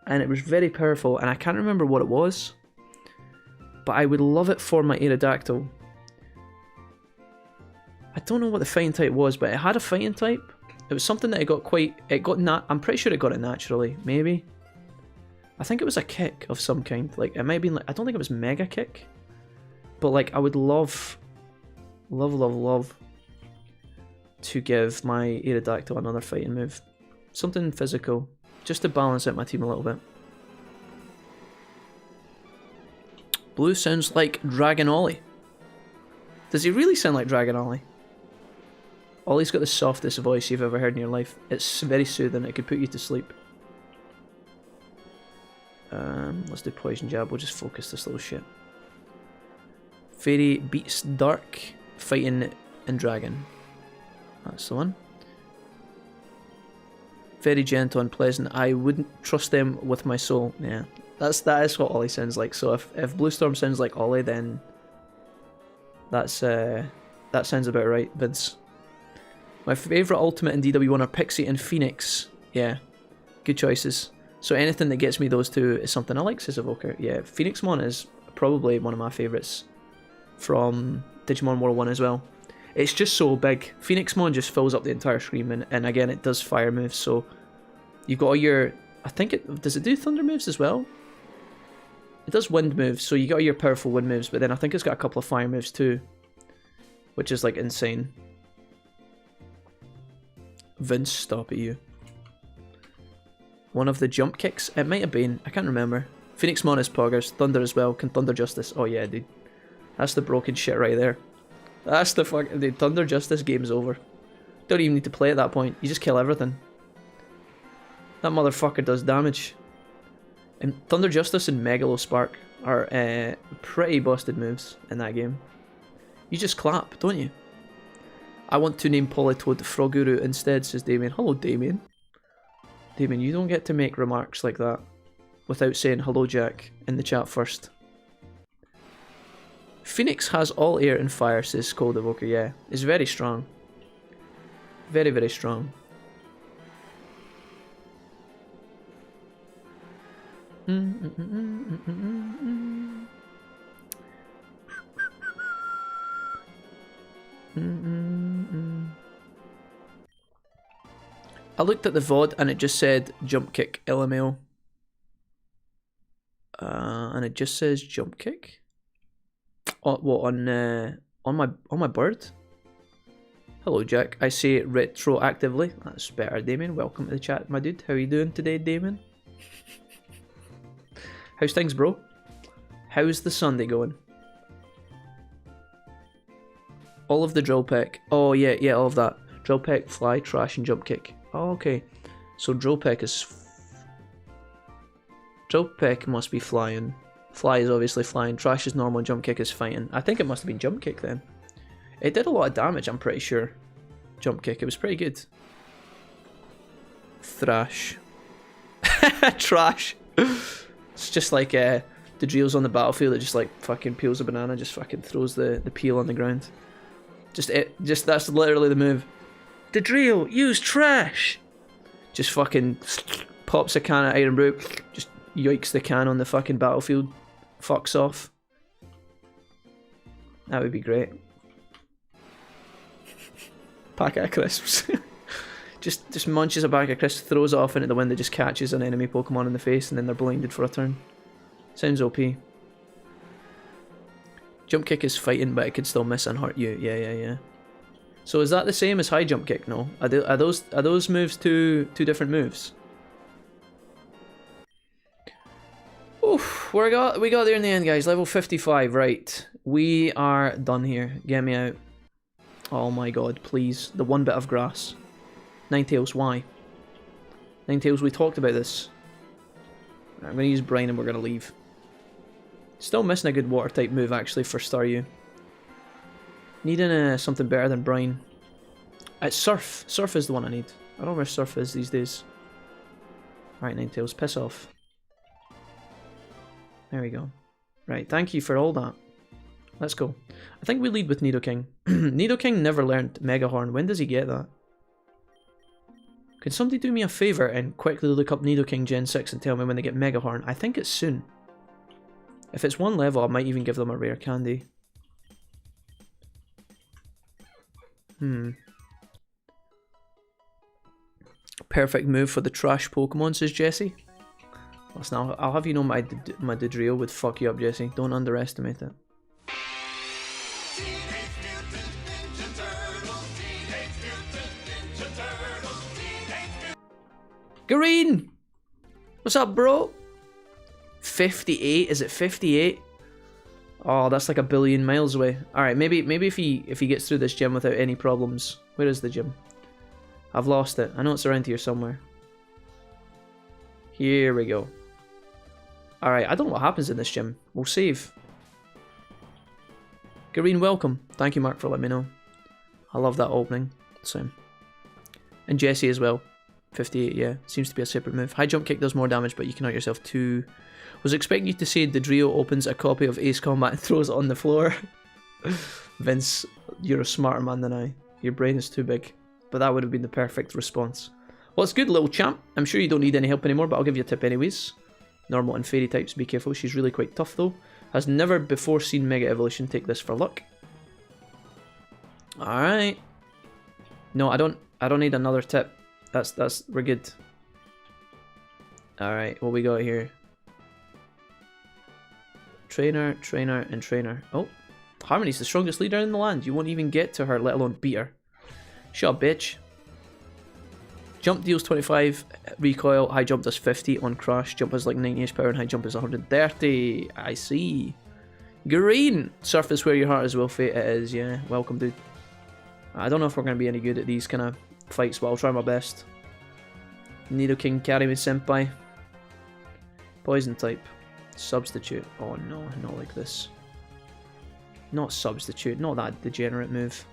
And it was very powerful, and I can't remember what it was, but I would love it for my Aerodactyl. I don't know what the fighting type was, but it had a fighting type. It was something that I'm pretty sure it got it naturally, maybe. I think it was a kick of some kind. Like, it might have been like, I don't think it was Mega Kick. But like, I would love to give my Aerodactyl another fighting move. Something physical, just to balance out my team a little bit. Blue sounds like Dragon Ollie. Does he really sound like Dragon Ollie? Ollie's got the softest voice you've ever heard in your life. It's very soothing, it could put you to sleep. Let's do Poison Jab, we'll just focus this little shit. Fairy beats Dark, fighting and Dragon. That's the one. Very gentle and pleasant. I wouldn't trust them with my soul. Yeah, that is what Ollie sounds like. So if Blue Storm sounds like Ollie, then that sounds about right, Vince. My favourite ultimate in DW1 are Pixie and Phoenix. Yeah, good choices. So anything that gets me those two is something I like, says Evoker. Yeah, Phoenixmon is probably one of my favourites from Digimon World 1 as well. It's just so big. Phoenixmon just fills up the entire screen, and again, it does fire moves, so you've got all your... I think it... Does it do thunder moves as well? It does wind moves, so you got all your powerful wind moves, but then I think it's got a couple of fire moves too, which is like insane. Vince, stop at you. One of the jump kicks? It might have been. I can't remember. Phoenixmon is poggers. Thunder as well. Can Thunder Justice. Oh yeah, dude. That's the broken shit right there. That's the fucking... Dude, Thunder Justice game's over. Don't even need to play at that point. You just kill everything. That motherfucker does damage. And Thunder Justice and Megalo Spark are pretty busted moves in that game. You just clap, don't you? I want to name Politoad Froguru instead, says Damien. Hello, Damien. Damien, you don't get to make remarks like that without saying hello, Jack, in the chat first. Phoenix has all air and fire, says Cold Evoker. Yeah, it's very strong. Very, very strong. I looked at the VOD and it just said jump kick LMAO. And it just says jump kick. Oh, what on my bird? Hello, Jack. I say retroactively. That's better, Damien. Welcome to the chat, my dude. How are you doing today, Damien? How's things, bro? How's the Sunday going? All of the drill peck. Oh yeah, all of that. Drill peck, fly, trash, and jump kick. Oh, okay. So drill peck is... Drill peck must be flying. Fly is obviously flying. Trash is normal, and jump kick is fighting. I think it must have been jump kick then. It did a lot of damage, I'm pretty sure. Jump kick, it was pretty good. Thrash. Trash. It's just like the drills on the battlefield that just like fucking peels a banana, just fucking throws the peel on the ground. Just that's literally the move. The drill, use trash. Just fucking pops a can of Iron Brew, just yoiks the can on the fucking battlefield, fucks off. That would be great. Packet of crisps. just munches a bag of crisps, throws it off into the wind, that just catches an enemy Pokemon in the face, and then they're blinded for a turn. Sounds OP. Jump kick is fighting, but it could still miss and hurt you. Yeah. So is that the same as high jump kick? No. Are those moves two different moves? Oof, we got there in the end, guys. Level 55, right. We are done here. Get me out. Oh my god, please. The one bit of grass. Ninetales, why? Ninetales, we talked about this. I'm going to use Brine and we're going to leave. Still missing a good water type move actually for Staryu. Needing something better than Brine. It's Surf. Surf is the one I need. I don't know where Surf is these days. Right, Ninetales, piss off. There we go. Right, thank you for all that. Let's go. I think we lead with Nidoking. Nidoking never learned Mega Horn. When does he get that? Can somebody do me a favour and quickly look up Nidoking Gen 6 and tell me when they get Mega Horn? I think it's soon. If it's one level, I might even give them a rare candy. Perfect move for the trash Pokemon, says Jesse. Listen, I'll have you know my Dodrio would fuck you up, Jesse. Don't underestimate it. Green! What's up, bro? 58? Is it 58? Oh, that's like a billion miles away. Alright, maybe if he gets through this gym without any problems. Where is the gym? I've lost it. I know it's around here somewhere. Here we go. Alright, I don't know what happens in this gym. We'll save. Green, welcome. Thank you, Mark, for letting me know. I love that opening. Same. And Jesse as well. 58, yeah. Seems to be a separate move. High jump kick does more damage, but you can hurt yourself too. Was expecting you to say Dodrio opens a copy of Ace Combat and throws it on the floor. Vince, you're a smarter man than I. Your brain is too big. But that would have been the perfect response. Well, it's good, little champ. I'm sure you don't need any help anymore, but I'll give you a tip anyways. Normal and fairy types, be careful. She's really quite tough though. Has never before seen Mega Evolution. Take this for luck. Alright. No, I don't need another tip. We're good. Alright, what we got here? Trainer, trainer, and trainer. Oh, Harmony's the strongest leader in the land. You won't even get to her, let alone beat her. Shut up, bitch. Jump deals 25, recoil, high jump does 50 on crash. Jump has like 90 HP and high jump is 130. I see. Green! Surface where your heart is, Will Fate. It is, yeah. Welcome, dude. I don't know if we're going to be any good at these kind of fights, but I'll try my best. Nidoking, carry me, senpai. Poison type. Substitute. Oh no, not like this. Not substitute, not that degenerate move.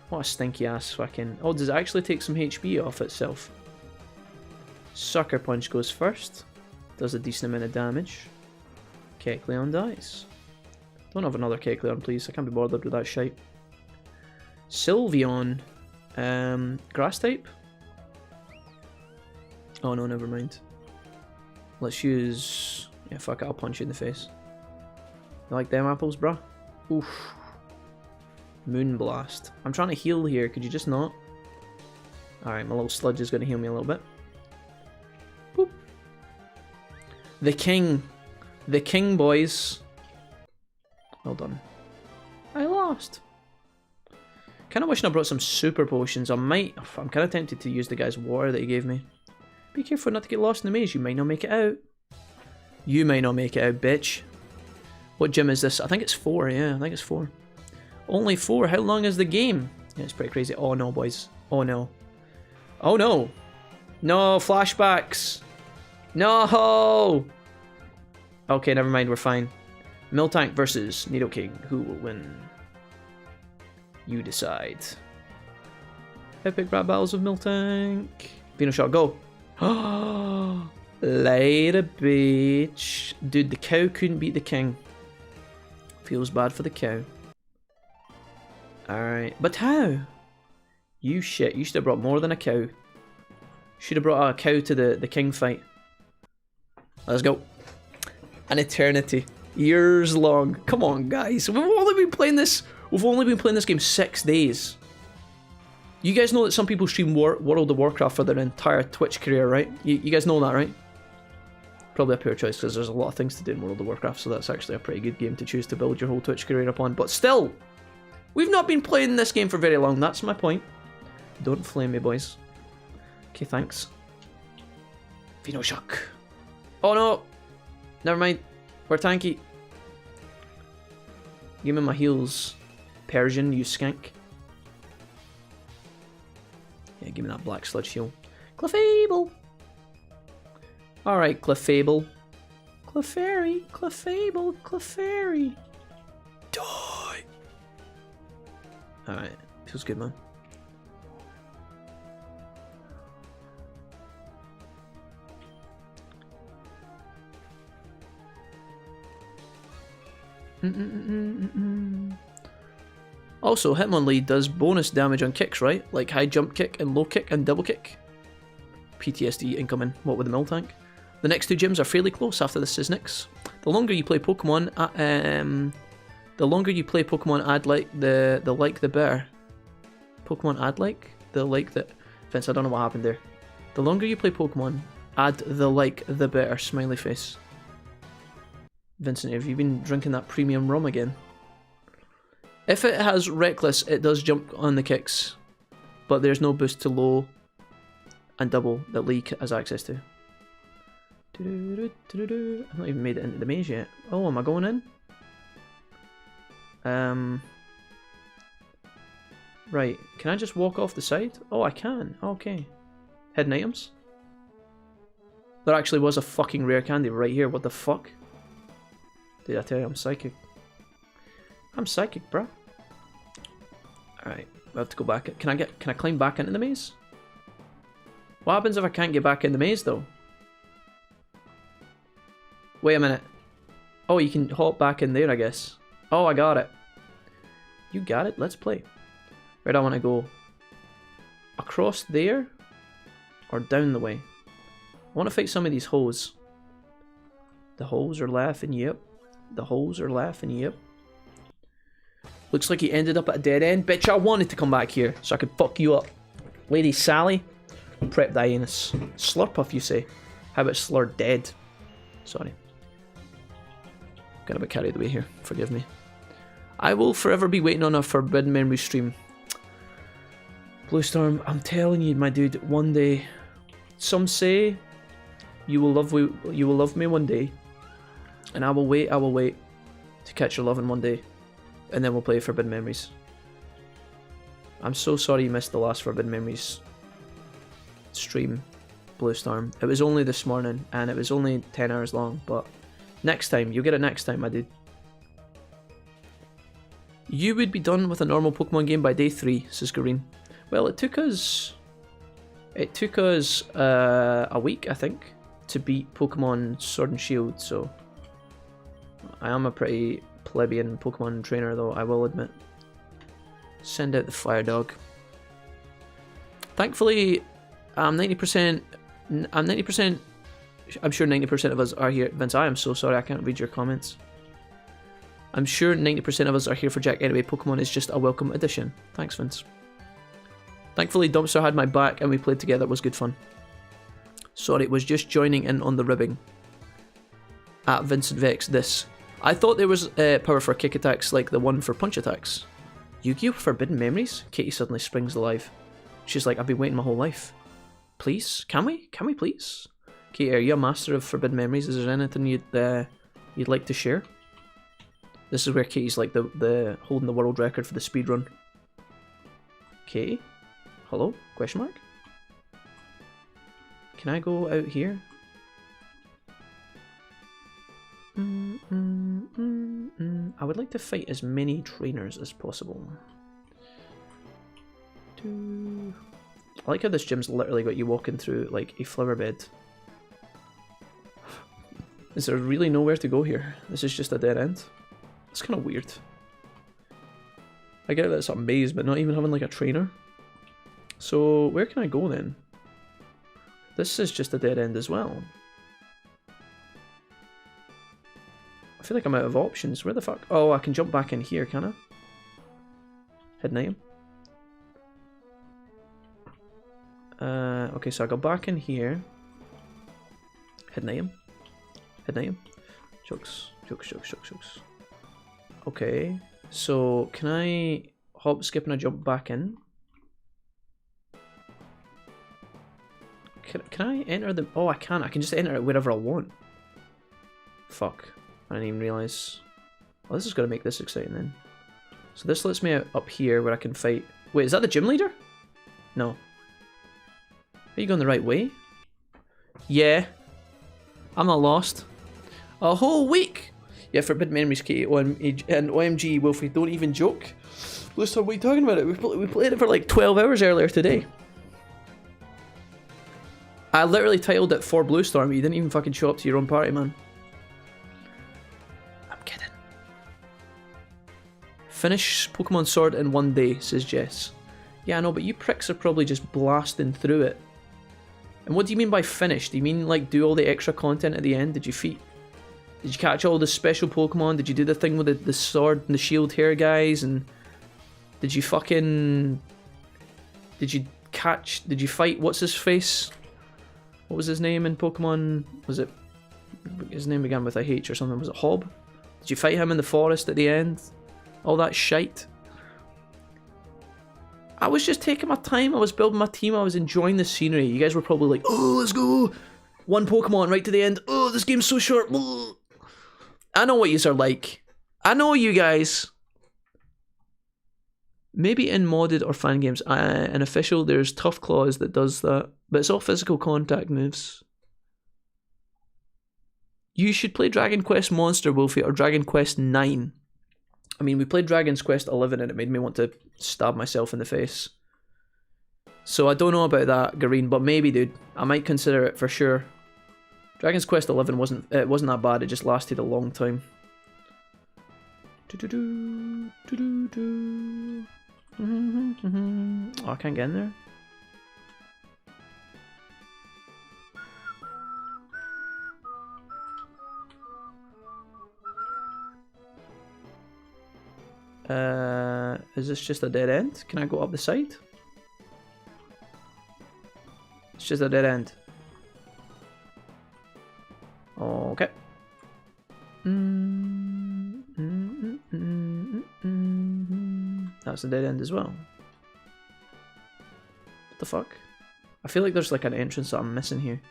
What a stinky ass fucking... Oh, does it actually take some HP off itself? Sucker Punch goes first. Does a decent amount of damage. Kecleon dies. Don't have another Kecleon, please. I can't be bothered with that shite. Sylveon. Grass type? Oh no, never mind. Let's use... Yeah, fuck it, I'll punch you in the face. You like them apples, bruh? Oof. Moonblast. I'm trying to heal here, could you just not? Alright, my little sludge is going to heal me a little bit. Boop. The king. The king, boys. Well done. I lost. Kind of wishing I brought some super potions. I'm kind of tempted to use the guy's water that he gave me. Be careful not to get lost in the maze. You might not make it out. You might not make it out, bitch. What gym is this? I think it's 4. Yeah, I think it's 4. Only 4. How long is the game? Yeah, it's pretty crazy. Oh no, boys. Oh no. Oh no. No, flashbacks. No. Okay, never mind. We're fine. Miltank versus Nidoking. Who will win? You decide. Epic rap battles of Miltank. Venushot, go. Later, bitch. Dude, the cow couldn't beat the king. Feels bad for the cow. Alright. But how? You shit. You should have brought more than a cow. Should have brought a cow to the king fight. Let's go. An eternity. Years long. Come on, guys. We've only been playing this. We've only been playing this game 6 days. You guys know that some people stream World of Warcraft for their entire Twitch career, right? You guys know that, right? Probably a poor choice because there's a lot of things to do in World of Warcraft, so that's actually a pretty good game to choose to build your whole Twitch career upon. But still, we've not been playing this game for very long. That's my point. Don't flame me, boys. Okay, thanks. Venushot. Oh no! Never mind. We're tanky. Give me my heals. Persian, you skank. Yeah, give me that black sludge heal. Clefable! Alright, Clefable. Clefairy, Clefable, Clefairy. Die! Alright, feels good, man. Also, Hitmonlee does bonus damage on kicks, right? Like high jump kick and low kick and double kick. PTSD incoming. What with the Miltank? The next two gyms are fairly close after the Siznix. The longer you play Pokemon, add like the better. Pokemon add like the like the. Vince, I don't know what happened there. The longer you play Pokemon, add the like the better. Smiley face. Vincent, have you been drinking that premium rum again? If it has Reckless, it does jump on the kicks, but there's no boost to low and double that Lee has access to. I've not even made it into the maze yet. Oh, am I going in? Right, can I just walk off the side? Oh, I can. Okay. Hidden items? There actually was a fucking rare candy right here. What the fuck? Did I tell you I'm psychic? I'm psychic, bruh. Alright, I have to go back. Can I climb back into the maze? What happens if I can't get back in the maze though? Wait a minute. Oh, you can hop back in there, I guess. Oh, I got it. You got it? Let's play. Where do I want to go? Across there? Or down the way? I want to fight some of these hoes. The hoes are laughing, yep. The hoes are laughing, yep. Looks like he ended up at a dead end. Bitch, I wanted to come back here so I could fuck you up. Lady Sally, prep thy anus. Slurpuff, you say? How about slur dead? Sorry. Got a bit carried away here. Forgive me. I will forever be waiting on a Forbidden Memory stream. Bluestorm, I'm telling you, my dude, one day. Some say you will love me one day. And I will wait to catch your loving one day. And then we'll play Forbidden Memories. I'm so sorry you missed the last Forbidden Memories stream, Bluestorm. It was only this morning, and it was only 10 hours long, but next time, you'll get it next time, my dude. You would be done with a normal Pokemon game by day 3, says Gareen. Well, it took us a week, I think, to beat Pokemon Sword and Shield, so I am a pretty plebeian Pokemon trainer, though, I will admit. Send out the fire dog. Thankfully, I'm sure 90% of us are here. Vince, I am so sorry, I can't read your comments. I'm sure 90% of us are here for Jack anyway. Pokemon is just a welcome addition. Thanks, Vince. Thankfully, Dumpster had my back and we played together. It was good fun. Sorry, it was just joining in on the ribbing. At Vincent Vex, this. I thought there was power for kick attacks like the one for punch attacks. Yu-Gi-Oh! Forbidden Memories? Katie suddenly springs alive. She's like, I've been waiting my whole life. Please? Can we? Can we please? Katie, are you a master of Forbidden Memories? Is there anything you'd like to share? This is where Katie's like the holding the world record for the speedrun. Katie? Hello? Question mark? Can I go out here? I would like to fight as many trainers as possible. I like how this gym's literally got you walking through like a flower bed. Is there really nowhere to go here? This is just a dead end. It's kind of weird. I get that it's a maze, but not even having like a trainer. So where can I go then? This is just a dead end as well. I feel like I'm out of options. Where the fuck? Oh, I can jump back in here, can I? Hidden item. Okay, so I go back in here. Hidden item. Hidden item. Jokes. Okay, so can I hop, skip, and I jump back in? Can I enter the... Oh, I can. I can just enter it wherever I want. Fuck. I didn't even realise. Oh, this is going to make this exciting then. So this lets me out up here where I can fight... Wait, is that the gym leader? No. Are you going the right way? Yeah. I'm not lost. A whole week! Yeah, Forbidden Memories, Katie, and OMG, Wolfie, don't even joke. Listen, what are you talking about? We played it for like 12 hours earlier today. I literally titled it for Bluestorm, you didn't even fucking show up to your own party, man. I'm kidding. Finish Pokemon Sword in 1 day, says Jess. Yeah, I know, but you pricks are probably just blasting through it. And what do you mean by finish? Do you mean like do all the extra content at the end? Did you catch all the special Pokemon? Did you do the thing with the sword and the shield hair guys? And did you fucking... Did you fight what's his face? What was his name in Pokemon? Was it... His name began with a H or something. Was it Hob? Did you fight him in the forest at the end? All that shite. I was just taking my time. I was building my team. I was enjoying the scenery. You guys were probably like, oh, let's go. 1 Pokemon right to the end. Oh, this game's so short. I know what yous are like. I know you guys. Maybe in modded or fan games. In official, there's Tough Claws that does that. But it's all physical contact moves. You should play Dragon Quest Monster, Wolfie, or Dragon Quest 9. I mean, we played Dragon's Quest 11 and it made me want to stab myself in the face. So I don't know about that, Gareen, but maybe, dude. I might consider it for sure. Dragon's Quest 11 wasn't that bad, it just lasted a long time. Oh, I can't get in there. Is this just a dead end? Can I go up the side? It's just a dead end. Okay. That's a dead end as well. What the fuck? I feel like there's like an entrance that I'm missing here.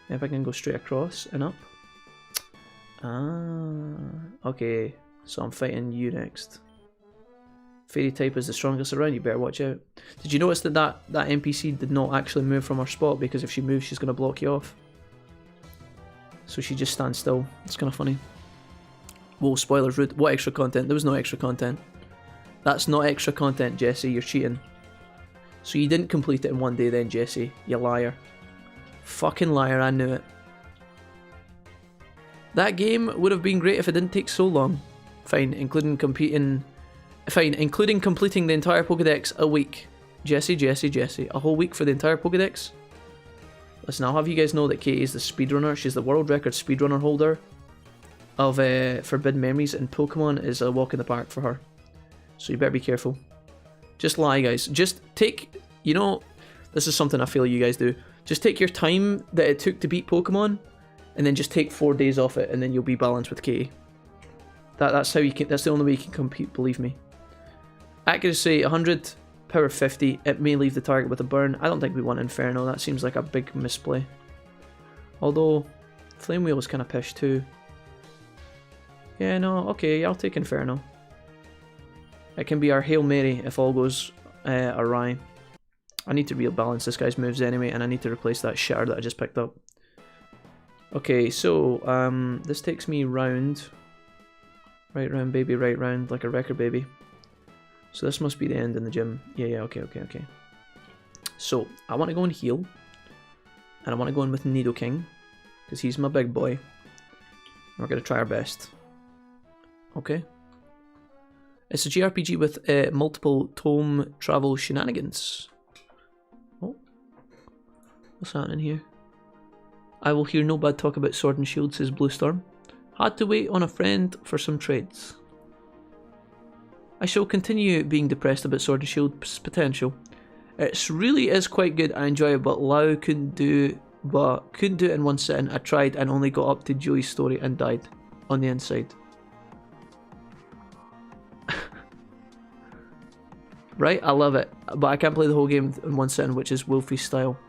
If I can go straight across and up. Ah, okay. So I'm fighting you next. Fairy type is the strongest around, you better watch out. Did you notice that NPC did not actually move from her spot, because if she moves she's going to block you off. So she just stands still. It's kind of funny. Whoa, spoilers, rude. What extra content? There was no extra content. That's not extra content, Jesse, you're cheating. So you didn't complete it in 1 day then, Jesse, you liar. Fucking liar, I knew it. That game would have been great if it didn't take so long. Fine, including completing the entire Pokedex a week. Jesse, a whole week for the entire Pokedex? Listen, I'll have you guys know that Katie is the speedrunner. She's the world record speedrunner holder of Forbidden Memories, and Pokemon is a walk in the park for her. So you better be careful. Just lie, guys. Just take, you know, this is something I feel you guys do. Just take your time that it took to beat Pokemon, and then just take 4 days off it, and then you'll be balanced with Katie. That's how you can. That's the only way you can compete. Believe me. Accuracy 100, power 50. It may leave the target with a burn. I don't think we want Inferno. That seems like a big misplay. Although Flame Wheel is kind of pish too. Yeah, no. Okay, I'll take Inferno. It can be our Hail Mary if all goes awry. I need to rebalance this guy's moves anyway, and I need to replace that shitter that I just picked up. Okay, so this takes me round. Right round, baby, right round, like a record, baby. So this must be the end in the gym. Yeah, okay. So, I want to go and heal. And I want to go in with Nidoking, because he's my big boy. We're going to try our best. Okay. It's a JRPG with multiple tome travel shenanigans. Oh. What's happening here? I will hear no bad talk about Sword and Shield, says Bluestorm. Had to wait on a friend for some trades. I shall continue being depressed about Sword and Shield's potential. It really is quite good, I enjoy it, but Lau couldn't do it in one sitting. I tried and only got up to Joey's story and died on the inside. Right, I love it, but I can't play the whole game in one sitting, which is Wolfie's style.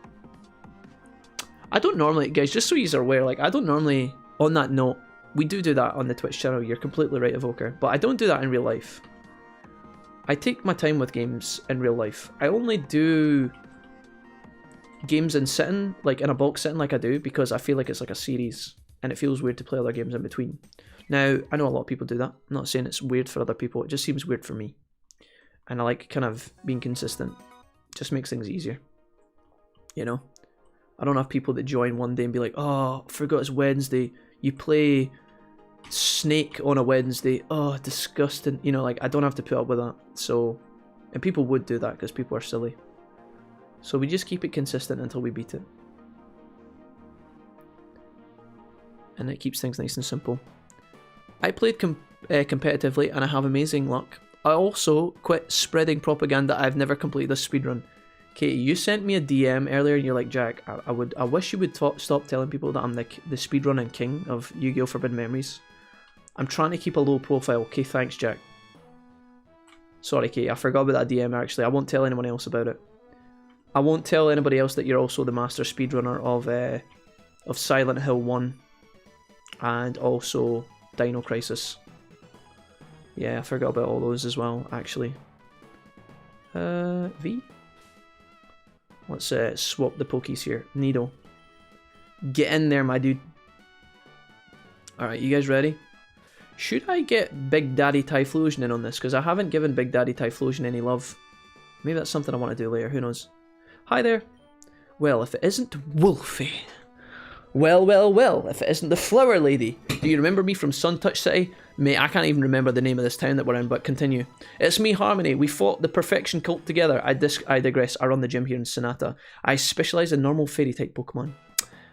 I don't normally, guys, just so you're aware, like, I don't normally, on that note, we do that on the Twitch channel, you're completely right, Evoker, but I don't do that in real life. I take my time with games in real life. I only do games in sitting, like in a box sitting like I do, because I feel like it's like a series, and it feels weird to play other games in between. Now, I know a lot of people do that. I'm not saying it's weird for other people, it just seems weird for me. And I like kind of being consistent. Just makes things easier. You know? I don't have people that join one day and be like, oh, I forgot it's Wednesday. You play snake on a Wednesday. Oh, disgusting. You know, like, I don't have to put up with that. So, and people would do that because people are silly. So we just keep it consistent until we beat it. And it keeps things nice and simple. I played competitively and I have amazing luck. I also quit spreading propaganda. I've never completed a speedrun. Katie, you sent me a DM earlier and you're like, Jack, I wish you would stop telling people that I'm the speedrunning king of Yu-Gi-Oh! Forbidden Memories. I'm trying to keep a low profile. Okay, thanks, Jack. Sorry, Katie, I forgot about that DM actually. I won't tell anyone else about it. I won't tell anybody else that you're also the master speedrunner of Silent Hill 1 and also Dino Crisis. Yeah, I forgot about all those as well, actually. V? Let's swap the pokies here. Nido. Get in there, my dude. Alright, you guys ready? Should I get Big Daddy Typhlosion in on this? Because I haven't given Big Daddy Typhlosion any love. Maybe that's something I want to do later, who knows. Hi there. Well, if it isn't Wolfie. Well, if it isn't the Flower Lady. Do you remember me from Suntouch City? Mate, I can't even remember the name of this town that we're in, but continue. It's me, Harmony. We fought the Perfection Cult together. I digress. I run the gym here in Sonata. I specialise in normal fairy-type Pokemon.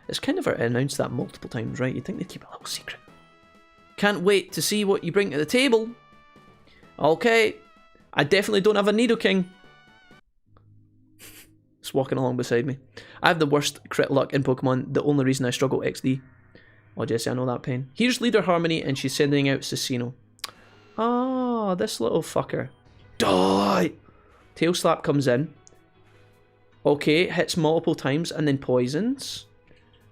It's kind of announced that multiple times, right? You'd think they'd keep a little secret. Can't wait to see what you bring to the table. Okay. I definitely don't have a Nidoking. It's walking along beside me. I have the worst crit luck in Pokemon. The only reason I struggle XD. Oh, Jesse, I know that pain. Here's Leader Harmony, and she's sending out Cicino. Ah, this little fucker. Die! Tail Slap comes in. Okay, hits multiple times, and then poisons.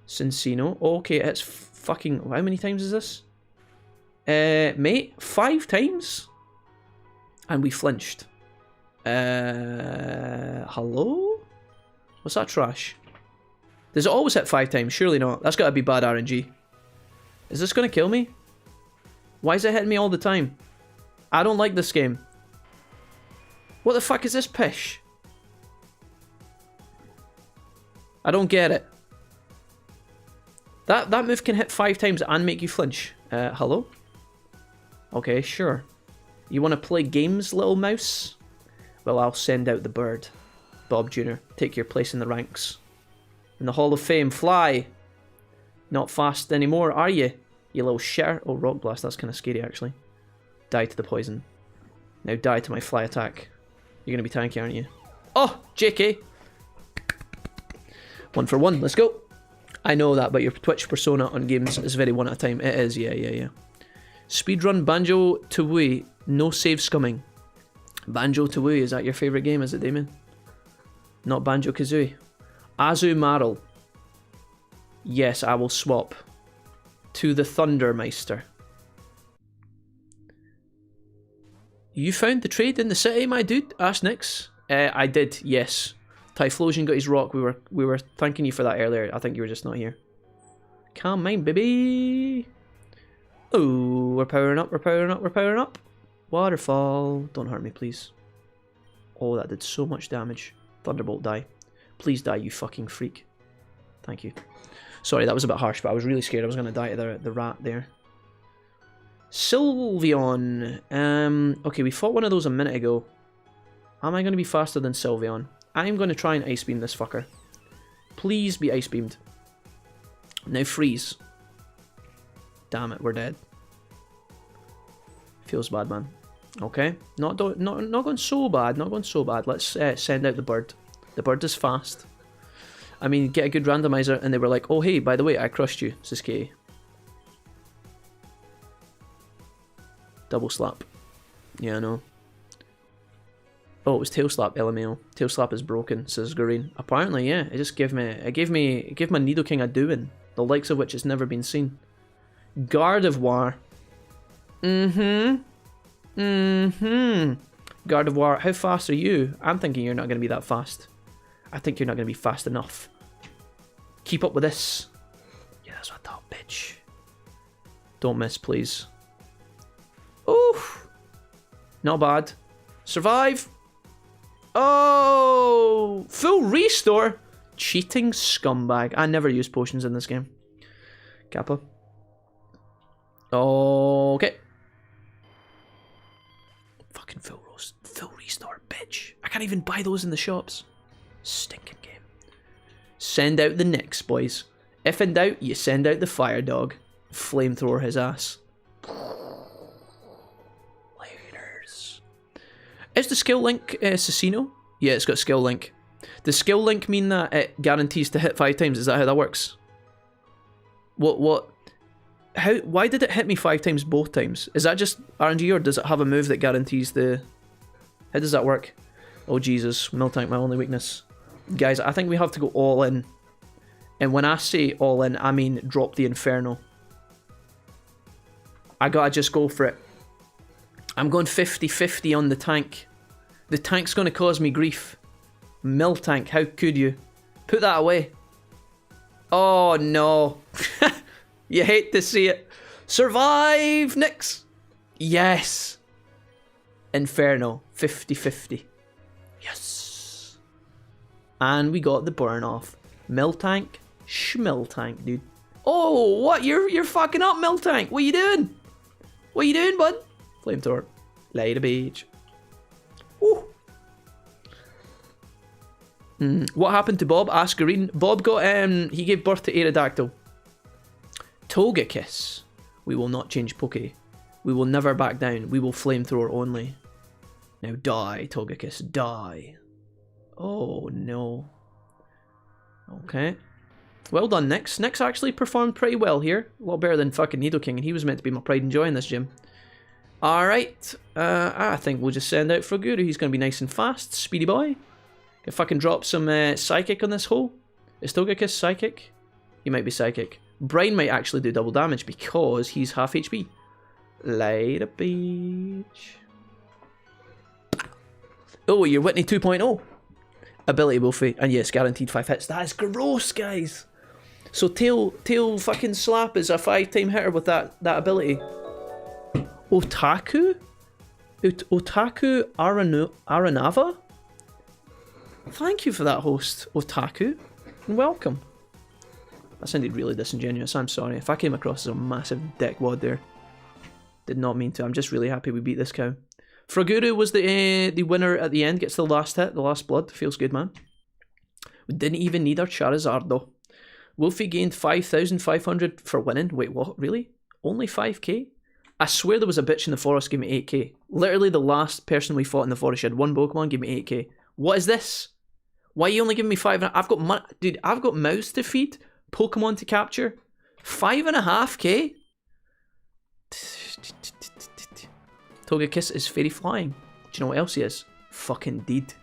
Cincino. Okay, it hits fucking... How many times is this? Mate, 5 times? And we flinched. Hello? What's that trash? Does it always hit 5 times? Surely not. That's gotta be bad RNG. Is this gonna kill me? Why is it hitting me all the time? I don't like this game. What the fuck is this pish? I don't get it. That move can hit 5 times and make you flinch. Hello? Okay, sure. You wanna play games, little mouse? Well, I'll send out the bird. Bob Jr., take your place in the ranks. In the Hall of Fame, fly! Not fast anymore, are you? You little shitter. Oh, Rock Blast, that's kind of scary, actually. Die to the poison. Now die to my fly attack. You're going to be tanky, aren't you? Oh, JK! 1 for 1, let's go! I know that, but your Twitch persona on games is very one at a time. It is, yeah. Speedrun Banjo-Tooie, no save scumming. Banjo-Tooie, is that your favourite game, is it, Damien? Not Banjo-Kazooie. Azumarill. Yes, I will swap to the Thundermeister. You found the trade in the city, my dude? Ask Nix. I did, yes. Typhlosion got his rock. We were thanking you for that earlier. I think you were just not here. Calm mind, baby. Oh, we're powering up. Waterfall. Don't hurt me, please. Oh, that did so much damage. Thunderbolt, die. Please die, you fucking freak. Thank you. Sorry, that was a bit harsh, but I was really scared I was going to die to the rat there. Sylveon. Okay, we fought one of those a minute ago. Am I going to be faster than Sylveon? I'm going to try and Ice Beam this fucker. Please be Ice Beamed. Now freeze. Damn it, we're dead. Feels bad, man. Okay, not going so bad, Let's send out the bird. The bird is fast. I mean, get a good randomizer, and they were like, oh hey, by the way, I crushed you, says Katie. Double slap. Yeah, I know. Oh, it was tail slap, LMAO. Tail slap is broken, says Green. Apparently, yeah, it gave my Nidoking a doing, the likes of which has never been seen. Gardevoir. Gardevoir, how fast are you? I'm thinking you're not going to be that fast. I think you're not going to be fast enough. Keep up with this. Yeah, that's what I thought, bitch. Don't miss, please. Oof. Not bad. Survive. Oh, full restore. Cheating scumbag. I never use potions in this game. Kappa. Okay. Fucking full roast. Full restore, bitch. I can't even buy those in the shops. Stinking game. Send out the Nyx, boys. If in doubt, you send out the fire dog. Flamethrower his ass. Laters. Is the skill link Cecino? Yeah, it's got skill link. Does skill link mean that it guarantees to hit 5 times? Is that how that works? What? How? Why did it hit me 5 times both times? Is that just RNG, or does it have a move that guarantees the... How does that work? Oh Jesus, Miltank, my only weakness. Guys, I think we have to go all in. And when I say all in, I mean drop the Inferno. I gotta just go for it. I'm going 50-50 on the tank. The tank's gonna cause me grief. Miltank, how could you? Put that away. Oh no. You hate to see it. Survive, Nyx. Yes. Inferno, 50-50. Yes. And we got the burn off. Miltank, Schmiltank, dude. Oh, what? You're fucking up, Miltank. What you doing? What you doing, bud? Flamethrower. Light a beach. Woo. What happened to Bob? Ask Green. Bob got he gave birth to Aerodactyl. Togekiss. We will not change Poke. We will never back down. We will flamethrower only. Now die, Togekiss, die. Oh no. Okay. Well done, Nyx. Nyx actually performed pretty well here. A lot better than fucking Nidoking, and he was meant to be my pride and joy in this gym. Alright. I think we'll just send out Froguru. He's going to be nice and fast. Speedy boy. Can fucking drop some Psychic on this hole. Is Togekiss Psychic? He might be Psychic. Brine might actually do double damage because he's half HP. Light a beach. Oh, you're Whitney 2.0. Ability Wolfie. And yes, guaranteed 5 hits. That is gross, guys. So tail fucking slap is a 5-time hitter with that ability. Otaku? Otaku Aranava? Thank you for that, host, Otaku. And welcome. That sounded really disingenuous. I'm sorry. If I came across as a massive dickwad there. Did not mean to. I'm just really happy we beat this cow. Froguru was the winner at the end. Gets the last hit, the last blood. Feels good, man. We didn't even need our Charizard, though. Wolfie gained 5,500 for winning. Wait, what? Really? Only 5k? I swear there was a bitch in the forest gave me 8k. Literally the last person we fought in the forest, she had 1 Pokemon, gave me 8k. What is this? Why are you only giving me 5? I've got money. Dude, I've got mouths to feed. Pokemon to capture. 5.5k? Togekiss is fairy flying. Do you know what else he is? Fucking deed.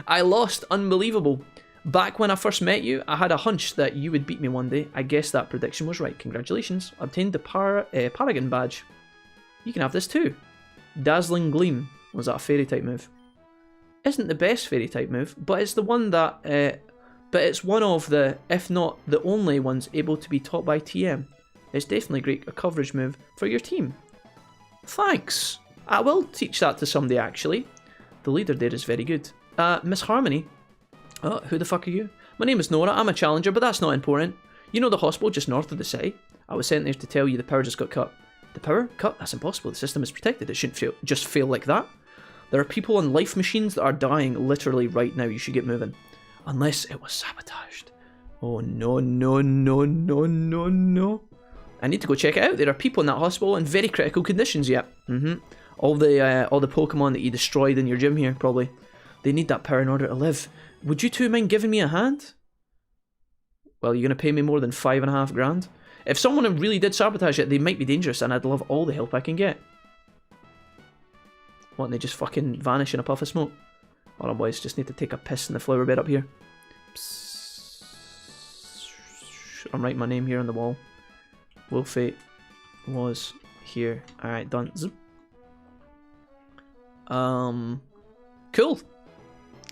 I lost. Unbelievable. Back when I first met you, I had a hunch that you would beat me one day. I guess that prediction was right. Congratulations. Obtained the Paragon badge. You can have this too. Dazzling Gleam. Was that a fairy type move? Isn't the best fairy type move, but it's the one that... but it's one of the, if not the only ones able to be taught by TM. It's definitely great, a coverage move for your team. Thanks. I will teach that to somebody, actually. The leader there is very good. Miss Harmony. Oh, who the fuck are you? My name is Nora. I'm a challenger, but that's not important. You know the hospital just north of the city? I was sent there to tell you the power just got cut. The power? Cut? That's impossible. The system is protected. It shouldn't just fail like that. There are people on life machines that are dying literally right now. You should get moving. Unless it was sabotaged. Oh, no, no, no, no, no, no. I need to go check it out. There are people in that hospital in very critical conditions, yep. All the Pokemon that you destroyed in your gym here, probably. They need that power in order to live. Would you two mind giving me a hand? Well, you're going to pay me more than 5.5 grand? If someone really did sabotage it, they might be dangerous, and I'd love all the help I can get. What, and they just fucking vanish in a puff of smoke? Hold on, boys, just need to take a piss in the flower bed up here. Psst. I'm writing my name here on the wall. Wolfie was here. Alright, done. Zip. Cool.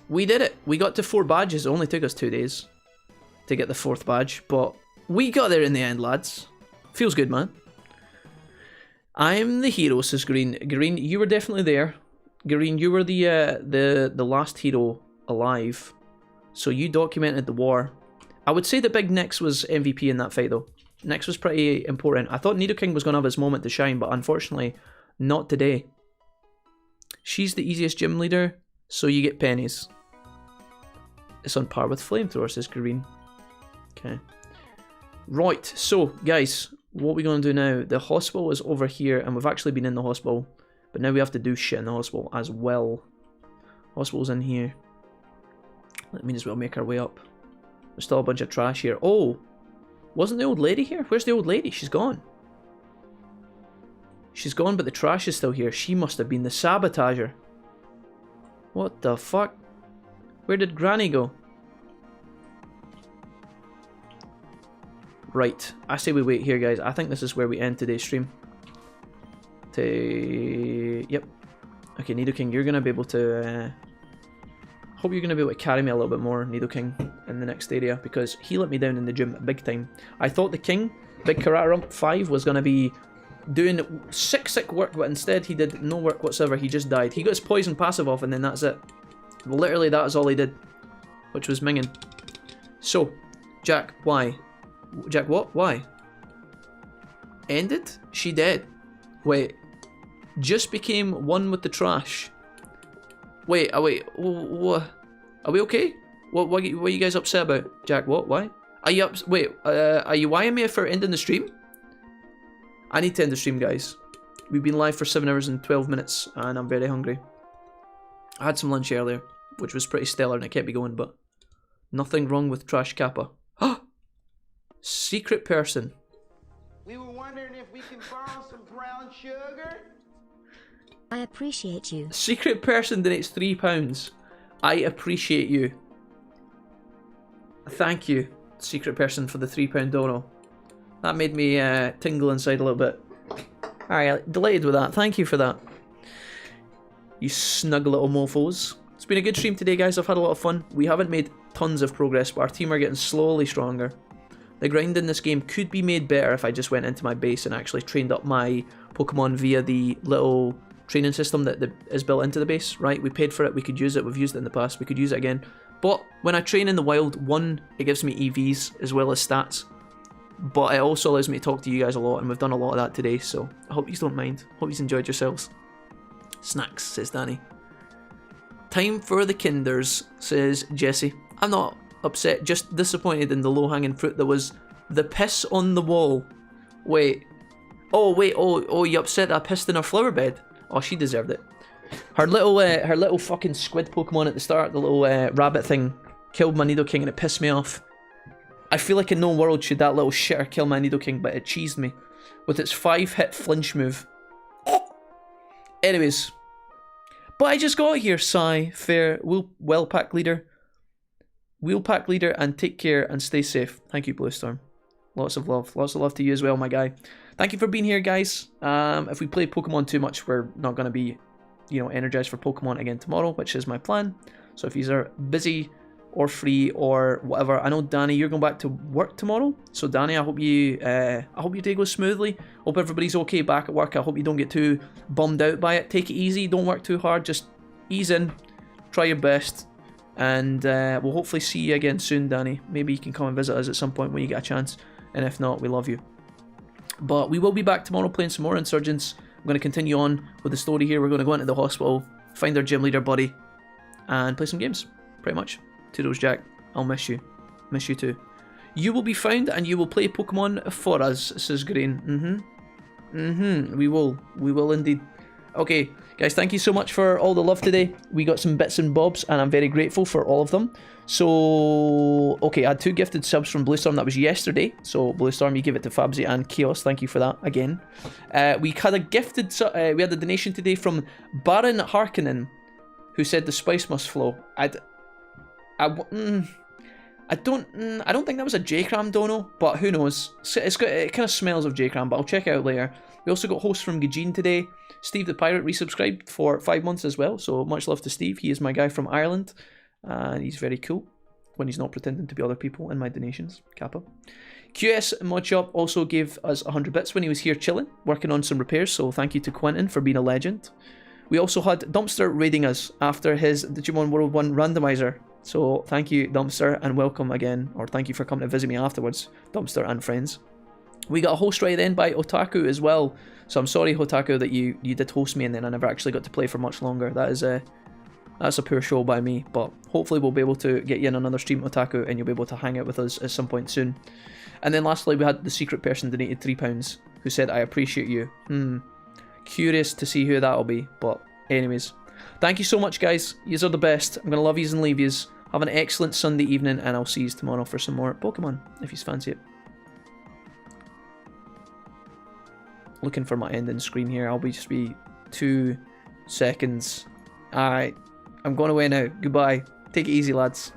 We did it. We got to 4 badges. It only took us 2 days to get the 4th badge, but we got there in the end, lads. Feels good, man. I'm the hero, says Green. Green, you were definitely there. Green, you were the last hero alive, so you documented the war. I would say that Big Nyx was MVP in that fight, though. Next was pretty important. I thought Nidoking was going to have his moment to shine, but unfortunately, not today. She's the easiest gym leader, so you get pennies. It's on par with Flamethrower, says Green. Okay. Right, so, guys, what are we going to do now? The hospital is over here, and we've actually been in the hospital, but now we have to do shit in the hospital as well. Hospital's in here. That means we'll make our way up. There's still a bunch of trash here. Oh! Wasn't the old lady here? Where's the old lady? She's gone. She's gone, but the trash is still here. She must have been the sabotager. What the fuck? Where did Granny go? Right. I say we wait here, guys. I think this is where we end today's stream. Yep. Okay, Nidoking, you're going to be able to... hope you're going to be able to carry me a little bit more, Nidoking, in the next area, because he let me down in the gym big time. I thought the King, Big Karate Rump 5, was going to be doing sick work, but instead he did no work whatsoever. He just died. He got his poison passive off, and then that's it. Literally, that is all he did, which was minging. So, Jack, why? Jack, what? Why? Ended? She dead. Wait. Just became one with the trash. Wait, wait, what? Are we okay? What are you guys upset about? Jack, what? Why? Are you wait, are you whying me for ending the stream? I need to end the stream, guys. We've been live for 7 hours and 12 minutes, and I'm very hungry. I had some lunch earlier, which was pretty stellar, and it kept me going, but nothing wrong with Trash Kappa. Secret person. We were wondering if we can borrow some brown sugar. I appreciate you. Secret person donates £3. I appreciate you. Thank you, secret person, for the £3 dono. That made me tingle inside a little bit. Alright, delighted with that. Thank you for that. You snug little mofos. It's been a good stream today, guys. I've had a lot of fun. We haven't made tons of progress, but our team are getting slowly stronger. The grind in this game could be made better if I just went into my base and actually trained up my Pokemon via the little training system that is built into the base, right? We paid for it, we could use it, we've used it in the past, we could use it again. But when I train in the wild, one, it gives me EVs as well as stats, but it also allows me to talk to you guys a lot, and we've done a lot of that today, so I hope you don't mind. Hope you enjoyed yourselves. Snacks, says Danny. Time for the kinders, says Jesse. I'm not upset, just disappointed in the low-hanging fruit that was the piss on the wall. Wait. Oh, wait, oh, you upset that I pissed in her flower bed? Oh, she deserved it. Her little fucking squid Pokemon at the start, the little rabbit thing, killed my Nidoking and it pissed me off. I feel like in no world should that little shitter kill my Nidoking, but it cheesed me with its 5-hit flinch move. Anyways, but I just got here, Sai, fair, well pack leader. Wheel pack leader, and take care and stay safe. Thank you, Bluestorm. Lots of love to you as well, my guy. Thank you for being here, guys. If we play Pokemon too much, we're not going to be, energized for Pokemon again tomorrow, which is my plan. So if you are busy or free or whatever, I know Danny, you're going back to work tomorrow. So Danny, I hope your day goes smoothly. Hope everybody's okay back at work. I hope you don't get too bummed out by it. Take it easy. Don't work too hard. Just ease in. Try your best. And we'll hopefully see you again soon, Danny. Maybe you can come and visit us at some point when you get a chance. And if not, we love you. But we will be back tomorrow playing some more Insurgents. I'm going to continue on with the story here. We're going to go into the hospital, find our gym leader buddy, and play some games. Pretty much. Toodles, Jack. I'll miss you. Miss you too. You will be found and you will play Pokemon for us, says Green. We will. We will indeed. Okay, guys, thank you so much for all the love today. We got some bits and bobs, and I'm very grateful for all of them. So, okay, I had 2 gifted subs from Bluestorm. That was yesterday. So, Bluestorm, you give it to Fabsy and Chaos. Thank you for that again. We had a gifted, we had a donation today from Baron Harkonnen, who said the spice must flow. I don't think that was a J-Cram dono, but who knows? It kind of smells of J-Cram, but I'll check it out later. We also got hosts from Gajin today. Steve the Pirate resubscribed for 5 months as well, so much love to Steve. He is my guy from Ireland, and he's very cool when he's not pretending to be other people in my donations. Kappa. QS Modshop also gave us 100 bits when he was here chilling, working on some repairs, so thank you to Quentin for being a legend. We also had Dumpster raiding us after his Digimon World 1 randomizer, so thank you, Dumpster, and welcome again, or thank you for coming to visit me afterwards, Dumpster and friends. We got a host right then by Otaku as well. So I'm sorry, Otaku, that you did host me and then I never actually got to play for much longer. That's a poor show by me, but hopefully we'll be able to get you in another stream, Otaku, and you'll be able to hang out with us at some point soon. And then lastly, we had the secret person donated £3 who said, I appreciate you. Curious to see who that'll be, but anyways. Thank you so much, guys. Yous are the best. I'm going to love yous and leave yous. Have an excellent Sunday evening, and I'll see yous tomorrow for some more Pokemon, if yous fancy it. Looking for my ending screen here. I'll just be 2 seconds. Alright. I'm going away now. Goodbye. Take it easy, lads.